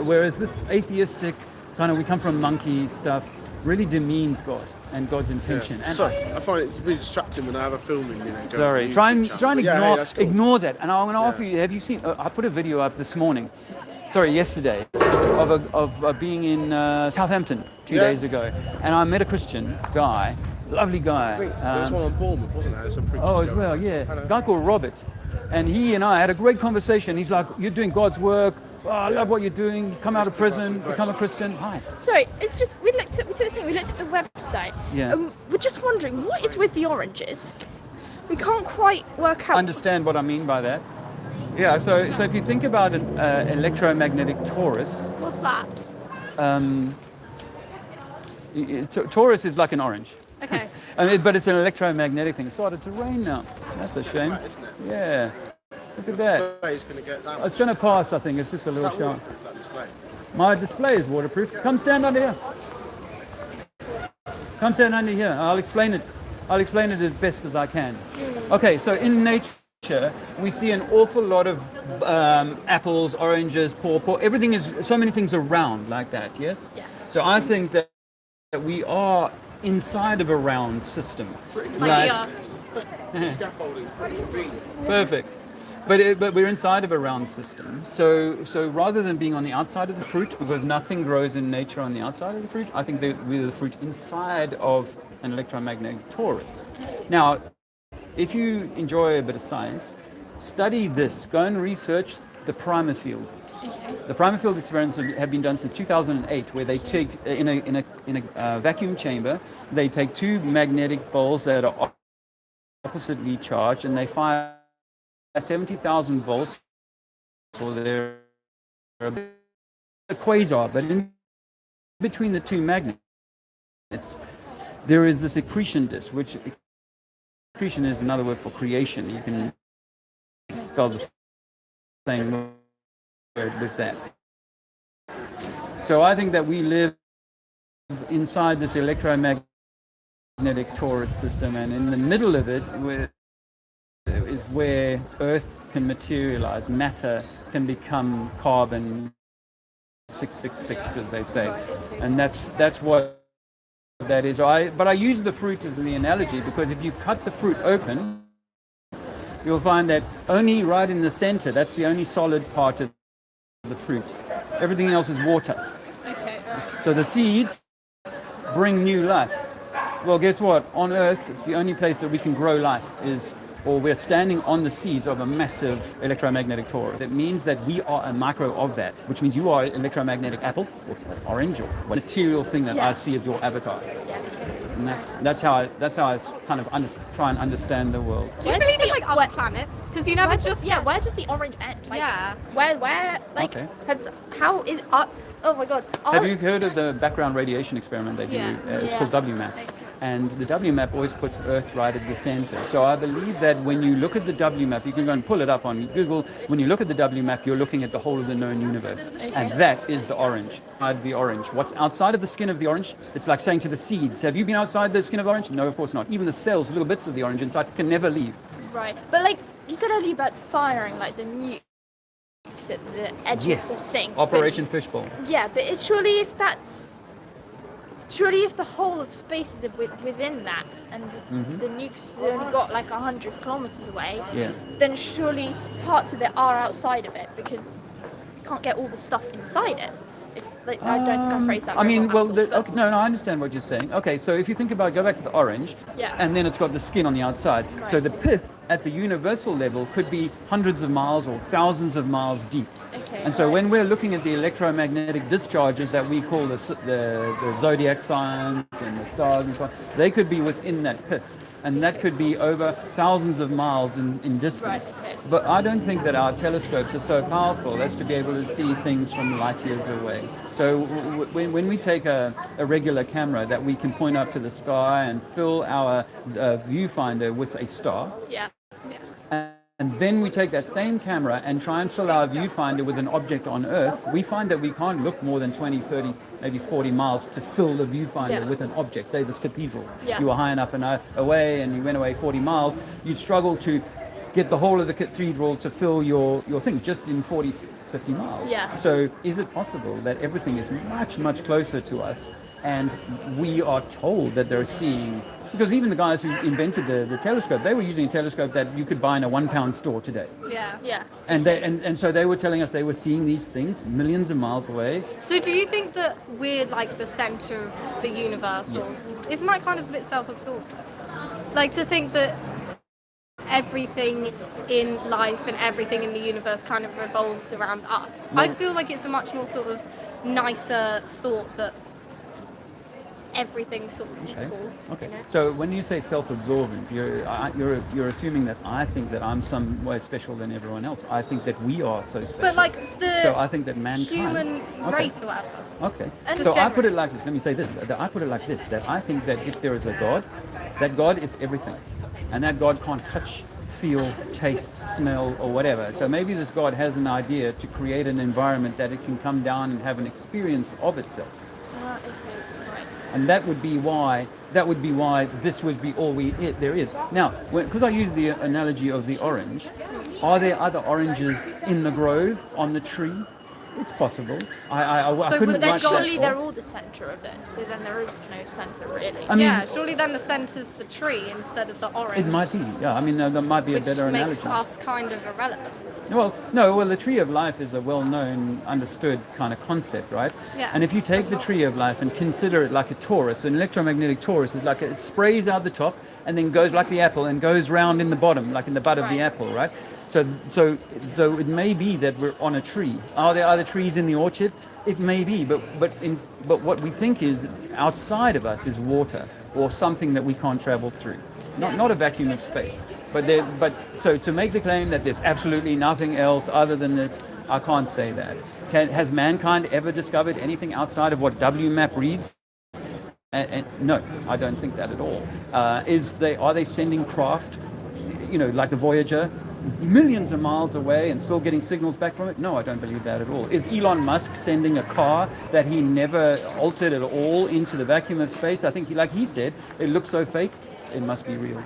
Whereas this atheistic kind of we come from monkey stuff really demeans God and God's intention and so, us. I find it really distracting when I have a filming. Sorry, try and Yeah, that's cool. ignore that. And I'm going to offer you. Have you seen? I put a video up this morning. Yesterday, of being in Southampton 2 days ago, and I met a Christian guy, lovely guy. There was one on Bournemouth, wasn't there? Some preachers Oh, as going well, on. yeah. Hello. A guy called Robert, and he and I had a great conversation. He's like, "You're doing God's work. Oh, I love what you're doing. You come out of prison, become a Christian." Hi. Sorry, it's just we looked at the website. Yeah. We're just wondering what is with the oranges. We can't quite work out. Understand what I mean by that? Yeah. So if you think about an electromagnetic torus, What's that? torus is like an orange. Okay. But it's an electromagnetic thing. It started to rain now. That's a shame. Right, isn't it? Yeah. Look at that. Display's going to get that. It's going to pass, I think. It's just a little Is that sharp. waterproof, that display? My display is waterproof. Come stand under here. Come stand under here. I'll explain it. I'll explain it as best as I can. Okay, so in nature, we see an awful lot of apples, oranges, pawpaw. Everything is, so many things around like that, yes? Yes. So I think that we are inside of a round system. Like we are. Scaffolding, pretty convenient. Perfect. But we're inside of a round system. So rather than being on the outside of the fruit, because nothing grows in nature on the outside of the fruit, I think that we're the fruit inside of an electromagnetic torus. Now, if you enjoy a bit of science, study this. Go and research the primer fields. Okay. The primer field experiments have been done since 2008, where they take in a vacuum chamber, they take two magnetic balls that are oppositely charged, and they fire 70,000 volts, so they're a quasar, but in between the two magnets, there is this accretion disk, which accretion is another word for creation. You can spell the same word with that. So I think that we live inside this electromagnetic torus system, and in the middle of it is where Earth can materialize, matter can become carbon 666, as they say, and that's what that is. But I use the fruit as the analogy because if you cut the fruit open, you'll find that only right in the center, that's the only solid part of the fruit. Everything else is water. Okay. So the seeds bring new life. Well, guess what? On Earth, it's the only place that we can grow life we're standing on the seeds of a massive electromagnetic torus. It means that we are a micro of that, which means you are an electromagnetic apple or orange or material thing that I see as your avatar. And that's how I kind of try and understand the world. Do you believe in like other planets? Because you never where does the orange end? Like, yeah. Where like Okay. how is up? Oh my God. Have you heard of the background radiation experiment they do? Yeah. It's called WMAP. And the WMAP always puts Earth right at the center. So I believe that when you look at the WMAP, you can go and pull it up on Google. When you look at the WMAP, you're looking at the whole of the known universe. Okay. And that is the orange. The orange. What's outside of the skin of the orange? It's like saying to the seeds, have you been outside the skin of the orange? No, of course not. Even the cells, little bits of the orange inside, can never leave. Right. But like you said earlier about firing like the nukes at the edge of the thing. Operation Fishbowl. Yeah, but surely if the whole of space is within that, and the nukes only got like 100 kilometers away, then surely parts of it are outside of it because you can't get all the stuff inside it. I don't think I phrased that. I mean, I understand what you're saying. Okay, so if you think about, go back to the orange, and then it's got the skin on the outside. Right. So the pith at the universal level could be hundreds of miles or thousands of miles deep. Okay. And so when we're looking at the electromagnetic discharges that we call the zodiac signs and the stars and so on, they could be within that pith. And that could be over thousands of miles in distance. Right. But I don't think that our telescopes are so powerful as to be able to see things from light years away. So when we take a regular camera that we can point up to the sky and fill our viewfinder with a star, and then we take that same camera and try and fill our viewfinder with an object on Earth, we find that we can't look more than 20, 30, maybe 40 miles to fill the viewfinder with an object. Say this cathedral. You were high enough and away and you went away 40 miles, you'd struggle to get the whole of the cathedral to fill your thing just in 40, 50 miles. So is it possible that everything is much, much closer to us and we are told that they're seeing? Because even the guys who invented the telescope, they were using a telescope that you could buy in a £1 store today. Yeah. And so they were telling us they were seeing these things millions of miles away. So do you think that we're like the center of the universe? Yes. Or isn't that kind of a bit self-absorbed? Like to think that everything in life and everything in the universe kind of revolves around us. I feel like it's a much more sort of nicer thought that everything's sort of equal. Okay. You know? So when you say self-absorbent, you're assuming that I think that I'm some way special than everyone else. I think that we are so special. But like so I think that mankind, human race or whatever. Okay. And So I put it like this. Let me say this. That I put it like this. That I think that if there is a God, that God is everything, and that God can't touch, feel, taste, smell, or whatever. So maybe this God has an idea to create an environment that it can come down and have an experience of itself. And that would be why this would be all there is. Now, because I use the analogy of the orange, are there other oranges in the grove, on the tree? It's possible. I So couldn't would they write that Surely they're off. all the centre of it, so then there is no centre really. I mean, yeah, surely then the centre's the tree instead of the orange. it might be. Yeah, I mean, that might be a which better makes analogy. us kind of irrelevant. Well, no. Well, the tree of life is a well-known, understood kind of concept, right? Yeah. And if you take the tree of life and consider it like a torus, an electromagnetic torus is like it sprays out the top and then goes like the apple and goes round in the bottom, like in the bud of the apple, right? So it may be that we're on a tree. Are there other trees in the orchard? It may be, but what we think is outside of us is water or something that we can't travel through. Not a vacuum of space, so to make the claim that there's absolutely nothing else other than this, I can't say that. Has mankind ever discovered anything outside of what WMAP reads? And no, I don't think that at all. Are they sending craft, like the Voyager, millions of miles away and still getting signals back from it? No, I don't believe that at all. Is Elon Musk sending a car that he never altered at all into the vacuum of space? I think, like he said, it looks so fake. It must be real.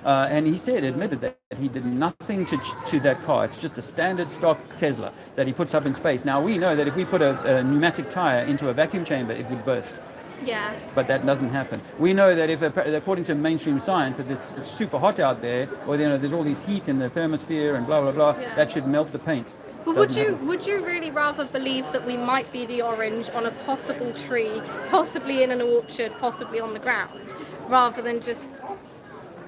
And he admitted that he did nothing to that car. It's just a standard stock Tesla that he puts up in space. Now, we know that if we put a pneumatic tire into a vacuum chamber, it would burst. Yeah. But that doesn't happen. We know that according to mainstream science, that it's super hot out there, or there's all this heat in the thermosphere and blah, blah, blah, that should melt the paint. But would you really rather believe that we might be the orange on a possible tree, possibly in an orchard, possibly on the ground, rather than just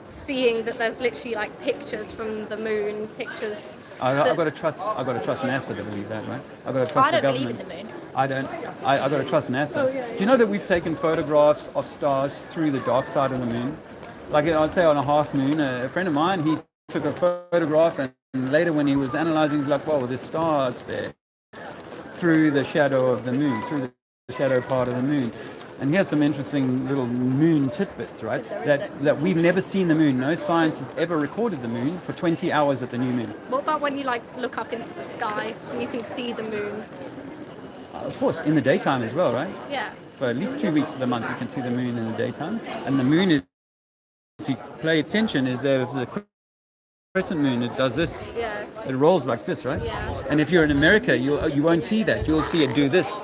seeing that there's literally like pictures from the moon, pictures? I've got to trust NASA to believe that, right? I've got to trust the government. I don't believe in the moon. I don't. I've got to trust NASA. Do you know that we've taken photographs of stars through the dark side of the moon? Like I'd say on a half moon, a friend of mine, he took a photograph and later when he was analysing, he was like, "Whoa, there's stars there through the shadow of the moon, through the shadow part of the moon." And here's some interesting little moon tidbits, right? That we've never seen the moon. No science has ever recorded the moon for 20 hours at the new moon. What about when you look up into the sky and you can see the moon? Of course, in the daytime as well, right? Yeah. For at least 2 weeks of the month, you can see the moon in the daytime. And the moon is, if you pay attention, is there's a crescent moon. It does this. Yeah. It rolls like this, right? Yeah. And if you're in America, you won't see that. You'll see it do this.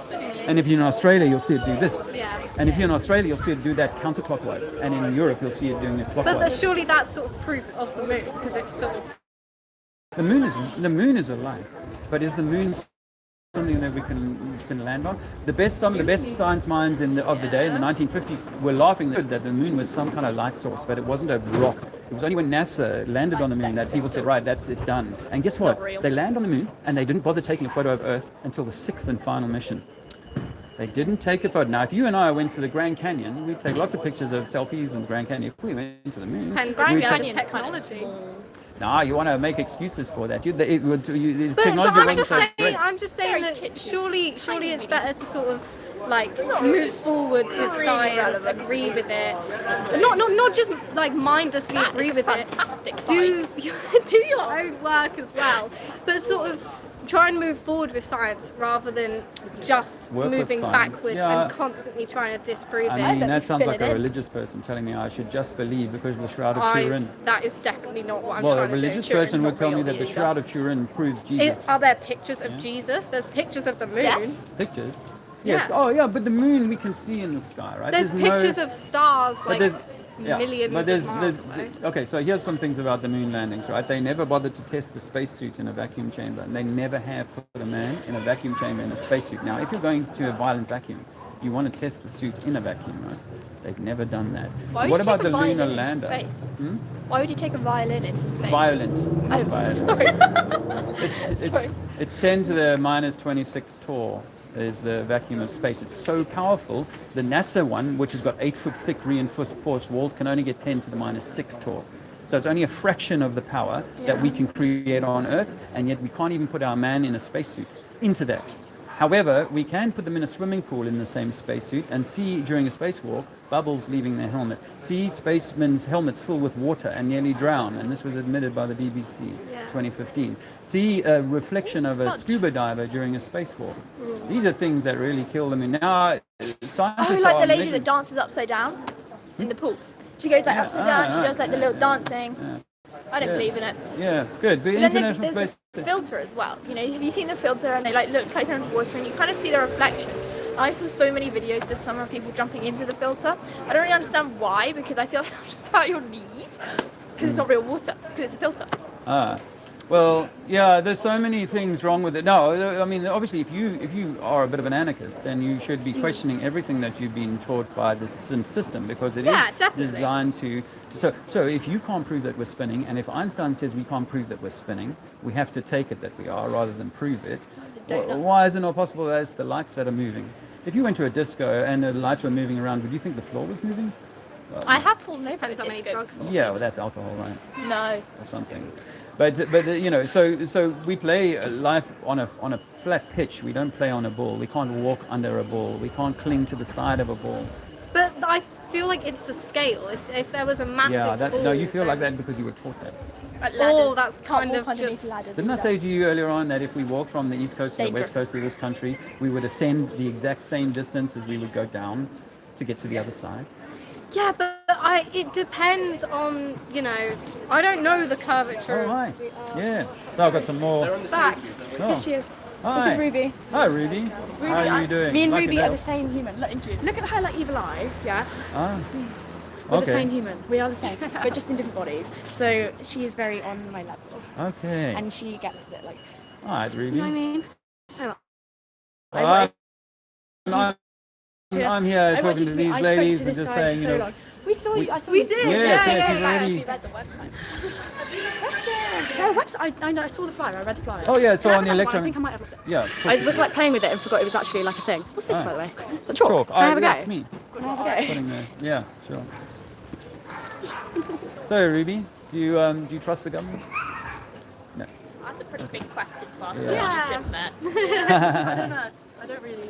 And if you're in Australia, you'll see it do this. Yeah. And if you're in Australia, you'll see it do that counterclockwise. And in Europe, you'll see it doing it clockwise. But surely that's sort of proof of the moon, because it's sort of... The moon is a light. But is the moon something that we can land on? Some of the best science minds of the day in the 1950s were laughing that the moon was some kind of light source, but it wasn't a rock. It was only when NASA landed on the moon that people said, right, that's it, done. And guess what? They land on the moon and they didn't bother taking a photo of Earth until the 6th and final mission. They didn't take a photo. Now, if you and I went to the Grand Canyon, we'd take lots of pictures of selfies in the Grand Canyon. If we went to the moon, Grand Canyon technology. Nah, you want to make excuses for that. Technology but wasn't so great. I'm just saying that surely it's better to sort of like move forwards with science, agree with it, not just like mindlessly agree with it. Do your own work as well, but sort of try and move forward with science rather than just moving backwards and constantly trying to disprove it. I mean, that sounds like a religious person telling me I should just believe because of the Shroud of Turin. That is definitely not what I'm trying to do. Well, a religious person would tell me that the Shroud of Turin proves Jesus. Are there pictures of Jesus? There's pictures of the moon. Yes. Pictures? Yes. Yeah. Oh, yeah, but the moon we can see in the sky, right? There's pictures of stars millions of miles away. Okay, so here's some things about the moon landings, right? They never bothered to test the spacesuit in a vacuum chamber, and they never have put a man in a vacuum chamber in a spacesuit. Now, if you're going to a violent vacuum, you want to test the suit in a vacuum, right? They've never done that. What about the lunar lander? Why would you take a violin into space? Violent. Oh, Violent. sorry. It's 10 to the minus 26 torr. Is the vacuum of space. It's so powerful. The NASA one, which has got 8-foot thick reinforced walls, can only get 10 to the minus 6 torr. So it's only a fraction of the power that we can create on Earth, and yet we can't even put our man in a spacesuit into that. However, we can put them in a swimming pool in the same spacesuit and see during a spacewalk bubbles leaving their helmet. See spacemen's helmets full with water and nearly drown, and this was admitted by the BBC 2015. See a reflection of a scuba diver during a spacewalk. These are things that really kill them. And now scientists like the lady that dances upside down in the pool. She goes like upside down. She does like the little dancing. I don't believe in it. Yeah, good. The But then International there's Space this filter as well. You know, have you seen the filter and they like look like they're underwater and you kind of see the reflection? I saw so many videos this summer of people jumping into the filter. I don't really understand why, because I feel like I'm just out your knees because it's not real water, because it's a filter. Well, yeah, there's so many things wrong with it. No, I mean, obviously, if you are a bit of an anarchist, then you should be questioning everything that you've been taught by the sim system, because it is definitely. designed to. So if you can't prove that we're spinning, and if Einstein says we can't prove that we're spinning, we have to take it that we are rather than prove it. Why is it not possible that it's the lights that are moving? If you went to a disco and the lights were moving around, would you think the floor was moving? I have fallen over Depends at how many disco. drugs. Yeah, well, that's alcohol, right? No. Or something. But you know, so we play life on a flat pitch. We don't play on a ball. We can't walk under a ball. We can't cling to the side of a ball. But I feel like it's the scale. If there was a massive ball, no, you feel like that because you were taught that. That's kind of just. Didn't I say to you earlier on that if we walked from the east coast to the west coast of this country, we would ascend the exact same distance as we would go down to get to the other side? Yeah, but it depends on, you know, I don't know the curvature. Oh, hi. Yeah. So I've got some more. Back. Oh. Here she is. Hi. This is Ruby. Hi, Ruby. How are you doing? Me and Like Ruby it are now? the same human. Look at her like evil eye, yeah? Ah. We're the same human. We are the same, but just in different bodies. So she is very on my level. Okay. And she gets it, like, All right, Ruby. you know what I mean? So, I'm here talking to these ladies and just saying, you know. We saw you. I saw we did. Yes, yeah, you've already. read the website. Questions. Is there a website? I know. I saw the flyer. I read the flyer. Oh yeah, so Can I on the have that one? electron. I think I might have looked it. Yeah. Of course I you was do. like playing with it and forgot it was actually like a thing. What's this, by the way? Is it chalk? Chalk. Can I have a go? That's me. Can I have a go? Putting the, yeah, sure. So Ruby, do you trust the government? No. That's a pretty big question to ask Yeah. someone you've just met. I don't know. I don't really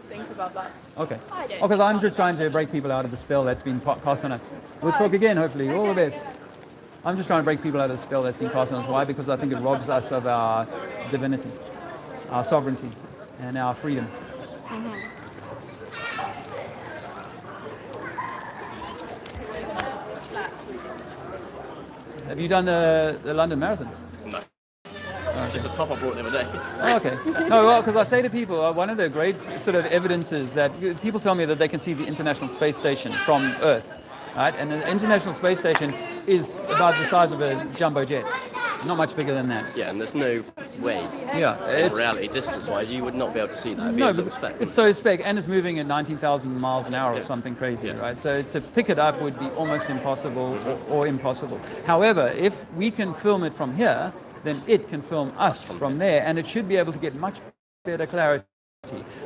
think about that. Okay. I don't Because I'm just trying to break people out of the spell that's been cast on us. We'll talk again, hopefully. All the best. I'm just trying to break people out of the spell that's been cast on us. Why? Because I think it robs us of our divinity, our sovereignty, and our freedom. Have you done the London Marathon? It's just a top I bought the other day. Oh, okay. No, well, because I say to people, one of the great sort of evidences that people tell me that they can see the International Space Station from Earth, right? And the International Space Station is about the size of a jumbo jet, not much bigger than that. Yeah, and there's no way, Yeah, in it's reality, distance-wise, you would not be able to see that. It'd be no, a little but speck. it's so spec, and it's moving at 19,000 miles an hour or something crazy, right? So to pick it up would be almost impossible or impossible. However, if we can film it from here, then it can film us from there, and it should be able to get much better clarity.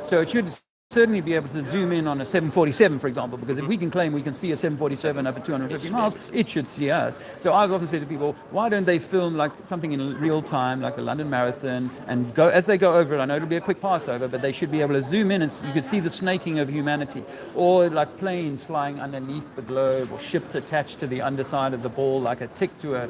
So it should certainly be able to zoom in on a 747, for example, because if we can claim we can see a 747 up at 250 miles, it should see us. So I've often said to people, why don't they film like something in real time, like the London Marathon, and go as they go over it. I know it'll be a quick pass over, but they should be able to zoom in and you could see the snaking of humanity, or like planes flying underneath the globe, or ships attached to the underside of the ball, like a tick to a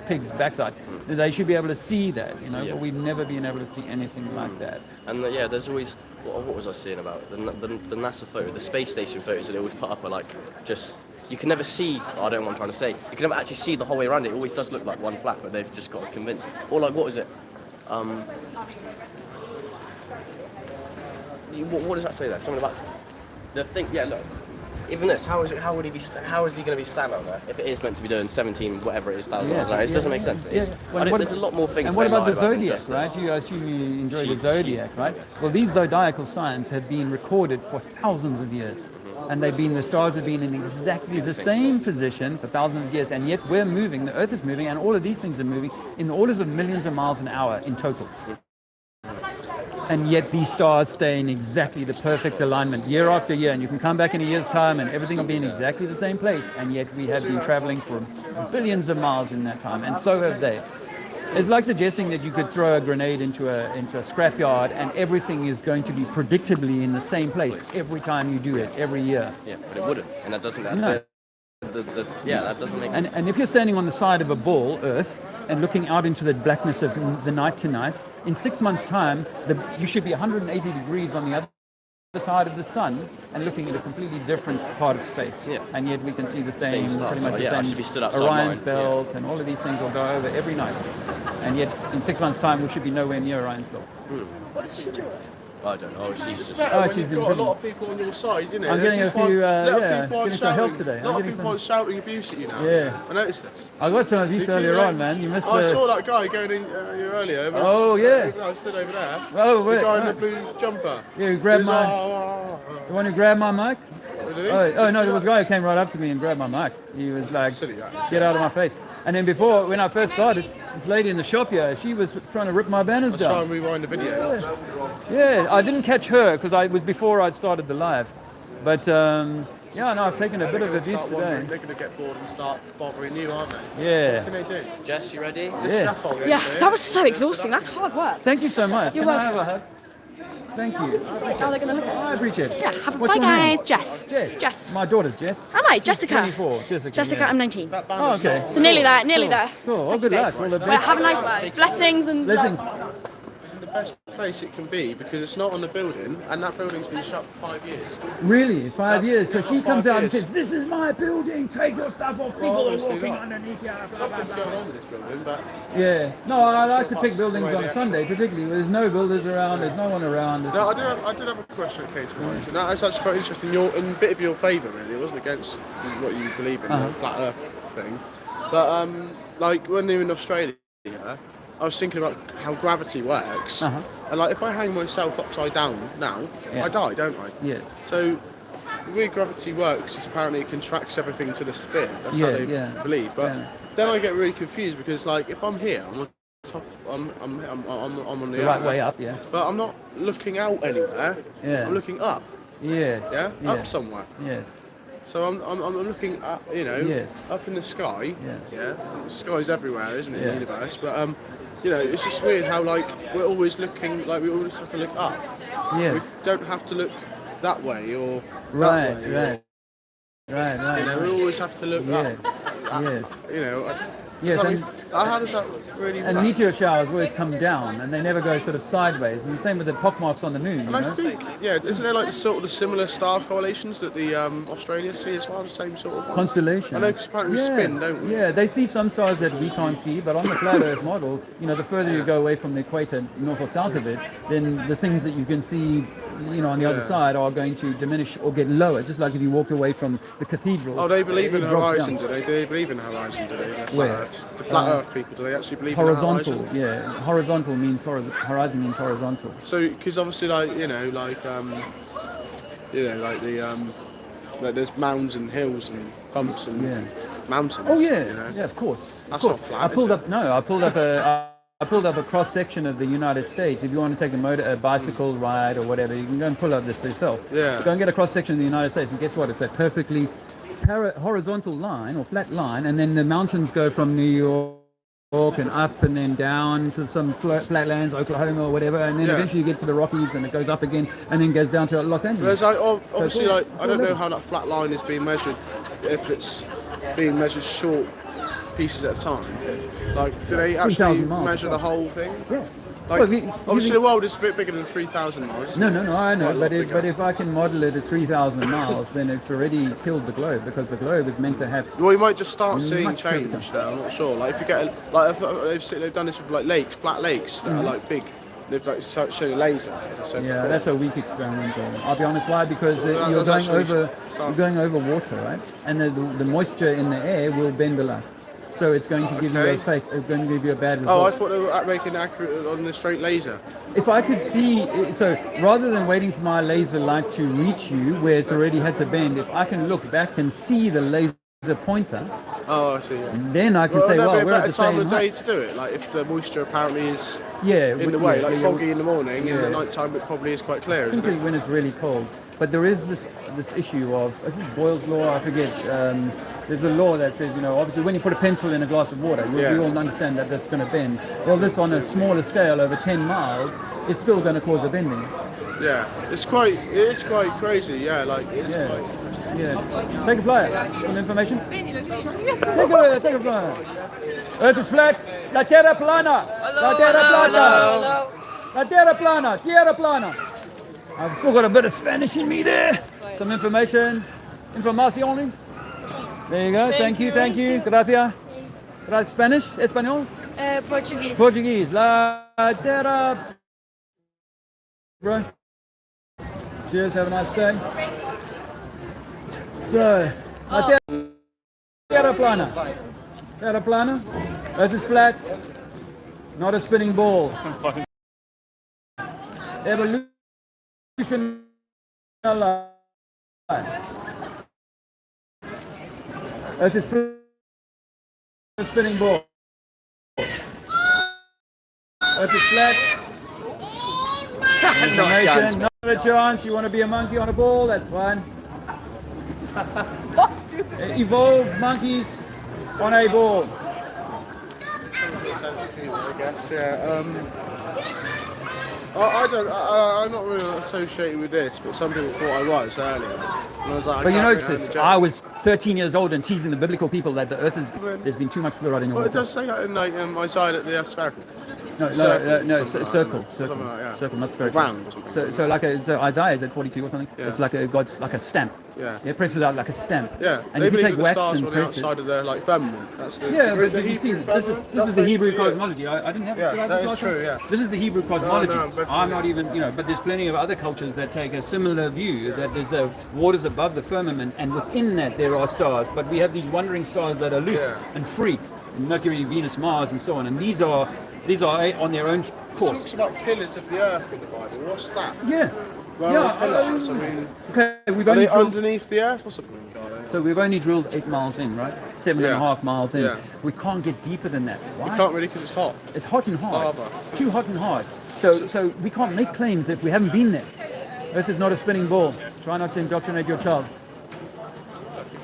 pig's backside. They should be able to see that, you know, but we've never been able to see anything like that. And there's always, what was I saying about the NASA photo, the space station photos that they always put up are like just, you can never see, I don't know what I'm trying to say, you can never actually see the whole way around it. It always does look like one flat, but they've just got to convince. Or like, what is it? What does that say there? Something about the thing. Yeah, look. Even this, how is he going to be standing on there if it is meant to be doing 17 whatever it is thousand miles an hour? It doesn't make sense. There's a lot more things. And what about the they lie than zodiac, just right? this. You assume you enjoy the zodiac, right? Well, these zodiacal signs have been recorded for thousands of years. And the stars have been in exactly the same position for thousands of years, and yet we're moving, the Earth is moving, and all of these things are moving in the orders of millions of miles an hour in total. And yet these stars stay in exactly the perfect alignment year after year, and you can come back in a year's time and everything will be in exactly the same place, and yet we have been traveling for billions of miles in that time, and so have they. It's like suggesting that you could throw a grenade into a scrapyard and everything is going to be predictably in the same place every time you do it, every year. Yeah, but it wouldn't, and that doesn't. No. That doesn't make. And if you're standing on the side of a ball, Earth, and looking out into the blackness of the night tonight, in 6 months' time, you should be 180 degrees on the other side of the sun and looking at a completely different part of space. Yeah. And yet we can see the same, stars. pretty much the Yeah, I same should be stood outside Orion's mine, belt, and all of these things will go over every night. And yet in 6 months' time, we should be nowhere near Orion's belt. What is she doing? I don't know. She's just. Oh, When she's you've got a in lot of people on your side, you know. I'm getting a few, getting some help today. A lot of people are shouting abuse at you now. Yeah. I noticed this. I got some abuse earlier on, man. You missed I the... saw that guy going in earlier. Oh, yeah. I stood over there. Oh, wait. The guy in the blue jumper. Yeah, who grabbed He was my... like, The one who grabbed my mic? Did he? Oh, no, there was a guy who came right up to me and grabbed my mic. He was like, Silly guy. get out of my face. And then before, when I first started, this lady in the shop here, she was trying to rip my banners Try down. and rewind the video. Yeah, I didn't catch her because it was before I'd started the live. But yeah, no, I've taken a bit of abuse today. They're going to get bored and start bothering you, aren't they? Yeah. What can they do? Jess, you ready? The Yeah. scaffolding. Yeah, that was so exhausting. That's hard work. Thank you so much. You're Can I have welcome. a hug? Thank you. How are they going to look at I appreciate it. Yeah, What's bye your name? guys. Jess. Jess. Jess. My daughter's Jess. Am I? She's Jessica. 24. Jessica. Jessica, yes. I'm 19. Oh, okay. So nearly there, nearly there. Cool. Well, good luck. All the Well, best. have a nice blessings and Blessings. It's the best place it can be because it's not on the building and that building's been shut for 5 years. Really? 5 years? So she 5 comes out and years. says, "This is my building. Take your stuff off. People are obviously walking not. underneath you." Blah, blah, Something's blah. going on with this building, but Yeah. No, I like to pick That's buildings the way on a they Sunday, particularly where there's no builders around. There's no one around. It's no, just- I did have a question that came to mind, and that's actually quite interesting. In a bit of your favour, really. It wasn't against what you believe in, the flat Earth thing. But like when you're in Australia, I was thinking about how gravity works, and like if I hang myself upside down now, Yeah. I die, don't I? Yeah. So the way gravity works is apparently it contracts everything to the sphere. That's how they believe. But then I get really confused because like if I'm here, I'm on top, I'm on The right way up, yeah. but I'm not looking out anywhere. Yeah. I'm looking up. Yes. Yeah, Yeah. up somewhere. Yes. So I'm looking up, you know, Yes. up in the sky. Yes. Yeah, the sky's everywhere, isn't it? Yeah. In the universe, but you know, it's just weird how like we're always looking, like we always have to look up. Yes. We don't have to look that way or Right. that way. or- Right. You know, we always have to look Yeah. up. Yes. You know. Yes, so and- how does that really And work? meteor showers always come down, and they never go sort of sideways. And the same with the pockmarks on the moon. And You I know? think, yeah, isn't there like the sort of the similar star correlations that the Australia see as well, the same sort of ones? Constellations. I know 'cause apparently we spin, don't we? Yeah, they see some stars that we can't see, but on the flat Earth model, you know, the further you go away from the equator, north or south of it, then the things that you can see, you know, on the other side are going to diminish or get lower. Just like if you walked away from the cathedral. Oh, they believe in it the drops horizon, down. do they? Do they believe in the horizon, do they? The flat Where? Earth. The flat Earth people, do they actually believe Horizontal, in the horizon? yeah. Horizontal means horizon means horizontal. So, because obviously, like, you know, like like there's mounds and hills and bumps and mountains. Oh yeah, you know? yeah, of course. That's of course. not flat, I pulled is up. No, I pulled up a cross section of the United States. If you want to take a bicycle ride or whatever, you can go and pull up this yourself. Yeah. Go and get a cross section of the United States, and guess what? It's a perfectly horizontal line or flat line, and then the mountains go from New York and up and then down to some flatlands, Oklahoma or whatever, and then Yeah. eventually you get to the Rockies, and it goes up again, and then goes down to Los Angeles. There's like, So obviously, it's all- like, it's I all don't know level. how that flat line is being measured, if it's being measured short pieces at a time. Like, do they It's actually 3,000 miles measure the across. whole thing? Yeah. Like, Well, obviously, the world is a bit bigger than 3,000 miles. No, I know, Quite a lot but bigger. if I can model it at 3,000 miles, then it's already killed the globe, because the globe is meant to have. Well, you might just start seeing Much change quicker. there. I'm not sure. Like if you get they've done this with like lakes, flat lakes that are like big. They've like shown a laser, as I said Yeah, before. that's a weak experiment. I'll be honest. Why? Because Well, you're that's going actually over, you're going over water, right? And the moisture in the air will bend the light, so it's going to give you a Okay. fake. It's going to give you a bad Oh, I result. thought they were making accurate on the straight laser. If I could see, so rather than waiting for my laser light to reach you where it's already had to bend, if I can look back and see the laser pointer, Oh, I see. Yeah. then I can say, there'd be well, a we're at better the time same of day height. to do it. Like if the moisture apparently is Yeah, in the way, yeah, like yeah, foggy in the morning, in yeah. the night time it probably is quite clear, I isn't think it? when it's really cold. But there is this issue of, I think Boyle's law, I forget, there's a law that says, you know, obviously when you put a pencil in a glass of water, we all understand that that's going to bend. Well, this on a smaller scale over 10 miles is still going to cause a bending. Yeah, it is quite crazy. Yeah, like it's Yeah. quite interesting. Yeah. Take a flyer. Some information? Take a flyer. Earth is flat. La Terra plana. La Terra plana. La Terra plana. Tierra plana. I've still got a bit of Spanish in me there. Some information. Información. There you go. Thank you. Gracias. Gracias. Spanish? Español? Portuguese. Portuguese. La terra. Bro. Cheers. Have a nice day. So, la terra plana. Terra plana. Earth is flat. Not a spinning ball. Evolution. Earth is flat. A spinning ball. Earth is flat. Information. Not a chance. You want to be a monkey on a ball? That's fine. Evolved monkeys on a ball. I guess, yeah. I'm not really associated with this, but some people thought I was earlier. And I was like, But you know, sis, I was 13 years old and teasing the biblical people that the earth is, there's been too much fluoride in your Well, it water. does say that in like Isaiah that the spherical. Circle, not spherical. Round or something. So Isaiah is at 42 or something. Yeah. It's like God's like a stamp. Yeah. It presses it out like a stamp. Yeah. And They if you believe take that the wax stars and were on the press it. outside of the like firmament. That's the Yeah, but the have you seen Hebrew this is firmament. the Hebrew That's cosmology. I didn't have Yeah, did I that just is last true, time? yeah. This is the Hebrew cosmology. No, but- I'm not even, but there's plenty of other cultures that take a similar view that there's waters above the firmament, and within that there are stars. But we have these wandering stars that are loose and free, Mercury, Venus, Mars, and so on. And these are on their own It course. talks about pillars of the earth in the Bible. What's that? Yeah. Well, Yeah, pillars, I mean, Okay, we've are only they drilled, underneath the earth or something? so we've only drilled 8 miles in, right? 7.5 miles in. Yeah. We can't get deeper than that. Why? You can't really because it's hot. It's hot and hard. Lava. It's too hot and hard. So we can't make claims that if we haven't been there. Earth is not a spinning ball. Try not to indoctrinate your child.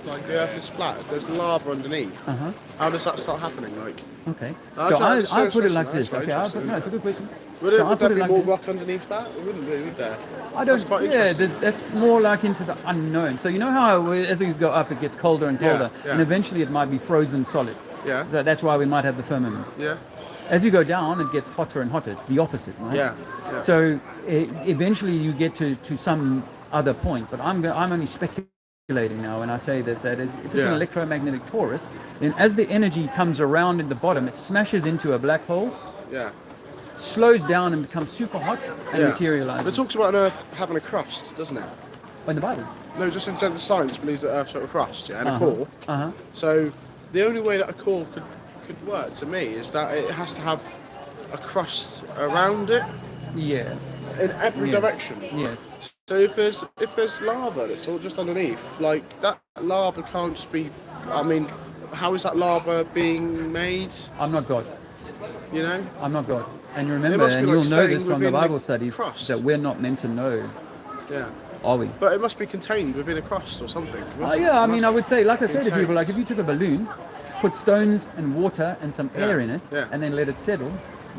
Like the earth is flat. If there's lava underneath, how does that start happening? Like, Okay. No, So that's I put it interesting, like that's this. very Okay. interesting. No, it's a good question. would So I there put it be like more this. rock underneath that? It wouldn't be, would there? I That's don't. quite Yeah, interesting. that's more like into the unknown. So you know how as you go up, it gets colder and colder, Yeah. and eventually it might be frozen solid. Yeah. That's why we might have the firmament. Yeah. As you go down, it gets hotter and hotter. It's the opposite, right? Yeah. Yeah. So eventually you get to some other point. But I'm only speculating now when I say this, that if it's an Yeah. electromagnetic torus, then as the energy comes around in the bottom, it smashes into a black hole, Yeah. slows down and becomes super hot and Yeah. materializes. It talks about an Earth having a crust, doesn't it? In the Bible. No, just in general science believes that Earth's got a crust, yeah, and Uh-huh. a core. Uh-huh. So the only way that a core could work to me is that it has to have a crust around it Yes. in every Yeah. direction. Yes. So if there's lava that's all just underneath, like that lava can't just be. I mean, how is that lava being made? I'm not God. You know? I'm not God. And It remember, must be and like you'll know staying this from the within the Bible studies, crust. that we're not meant to know, Yeah. are we? But it must be contained within a crust or something. It must- Yeah, I it mean, must I would say, like I say to contain- people, like if you took a balloon, put stones and water and some air in it, Yeah. and then let it settle,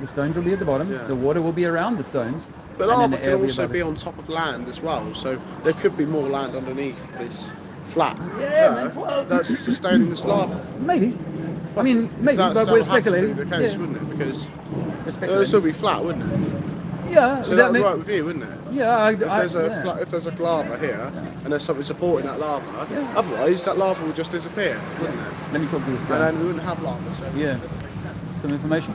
the stones will be at the bottom, Yeah. the water will be around the stones, But and then lava the can air will also above be it. on top of land as well, so there could be more land underneath this flat Yeah, Earth that's sustaining this lava. Maybe. I mean, maybe, That but we're would have to speculating. be the case, Yeah, wouldn't it? Because we're it would speculating. still be flat, wouldn't it? Yeah, So that that would may- work with you, wouldn't it? yeah, If there's a lava here and there's something supporting that lava, otherwise that lava would just disappear, wouldn't it? Let me talk to this And guy. then we wouldn't have lava. So Yeah. Some information?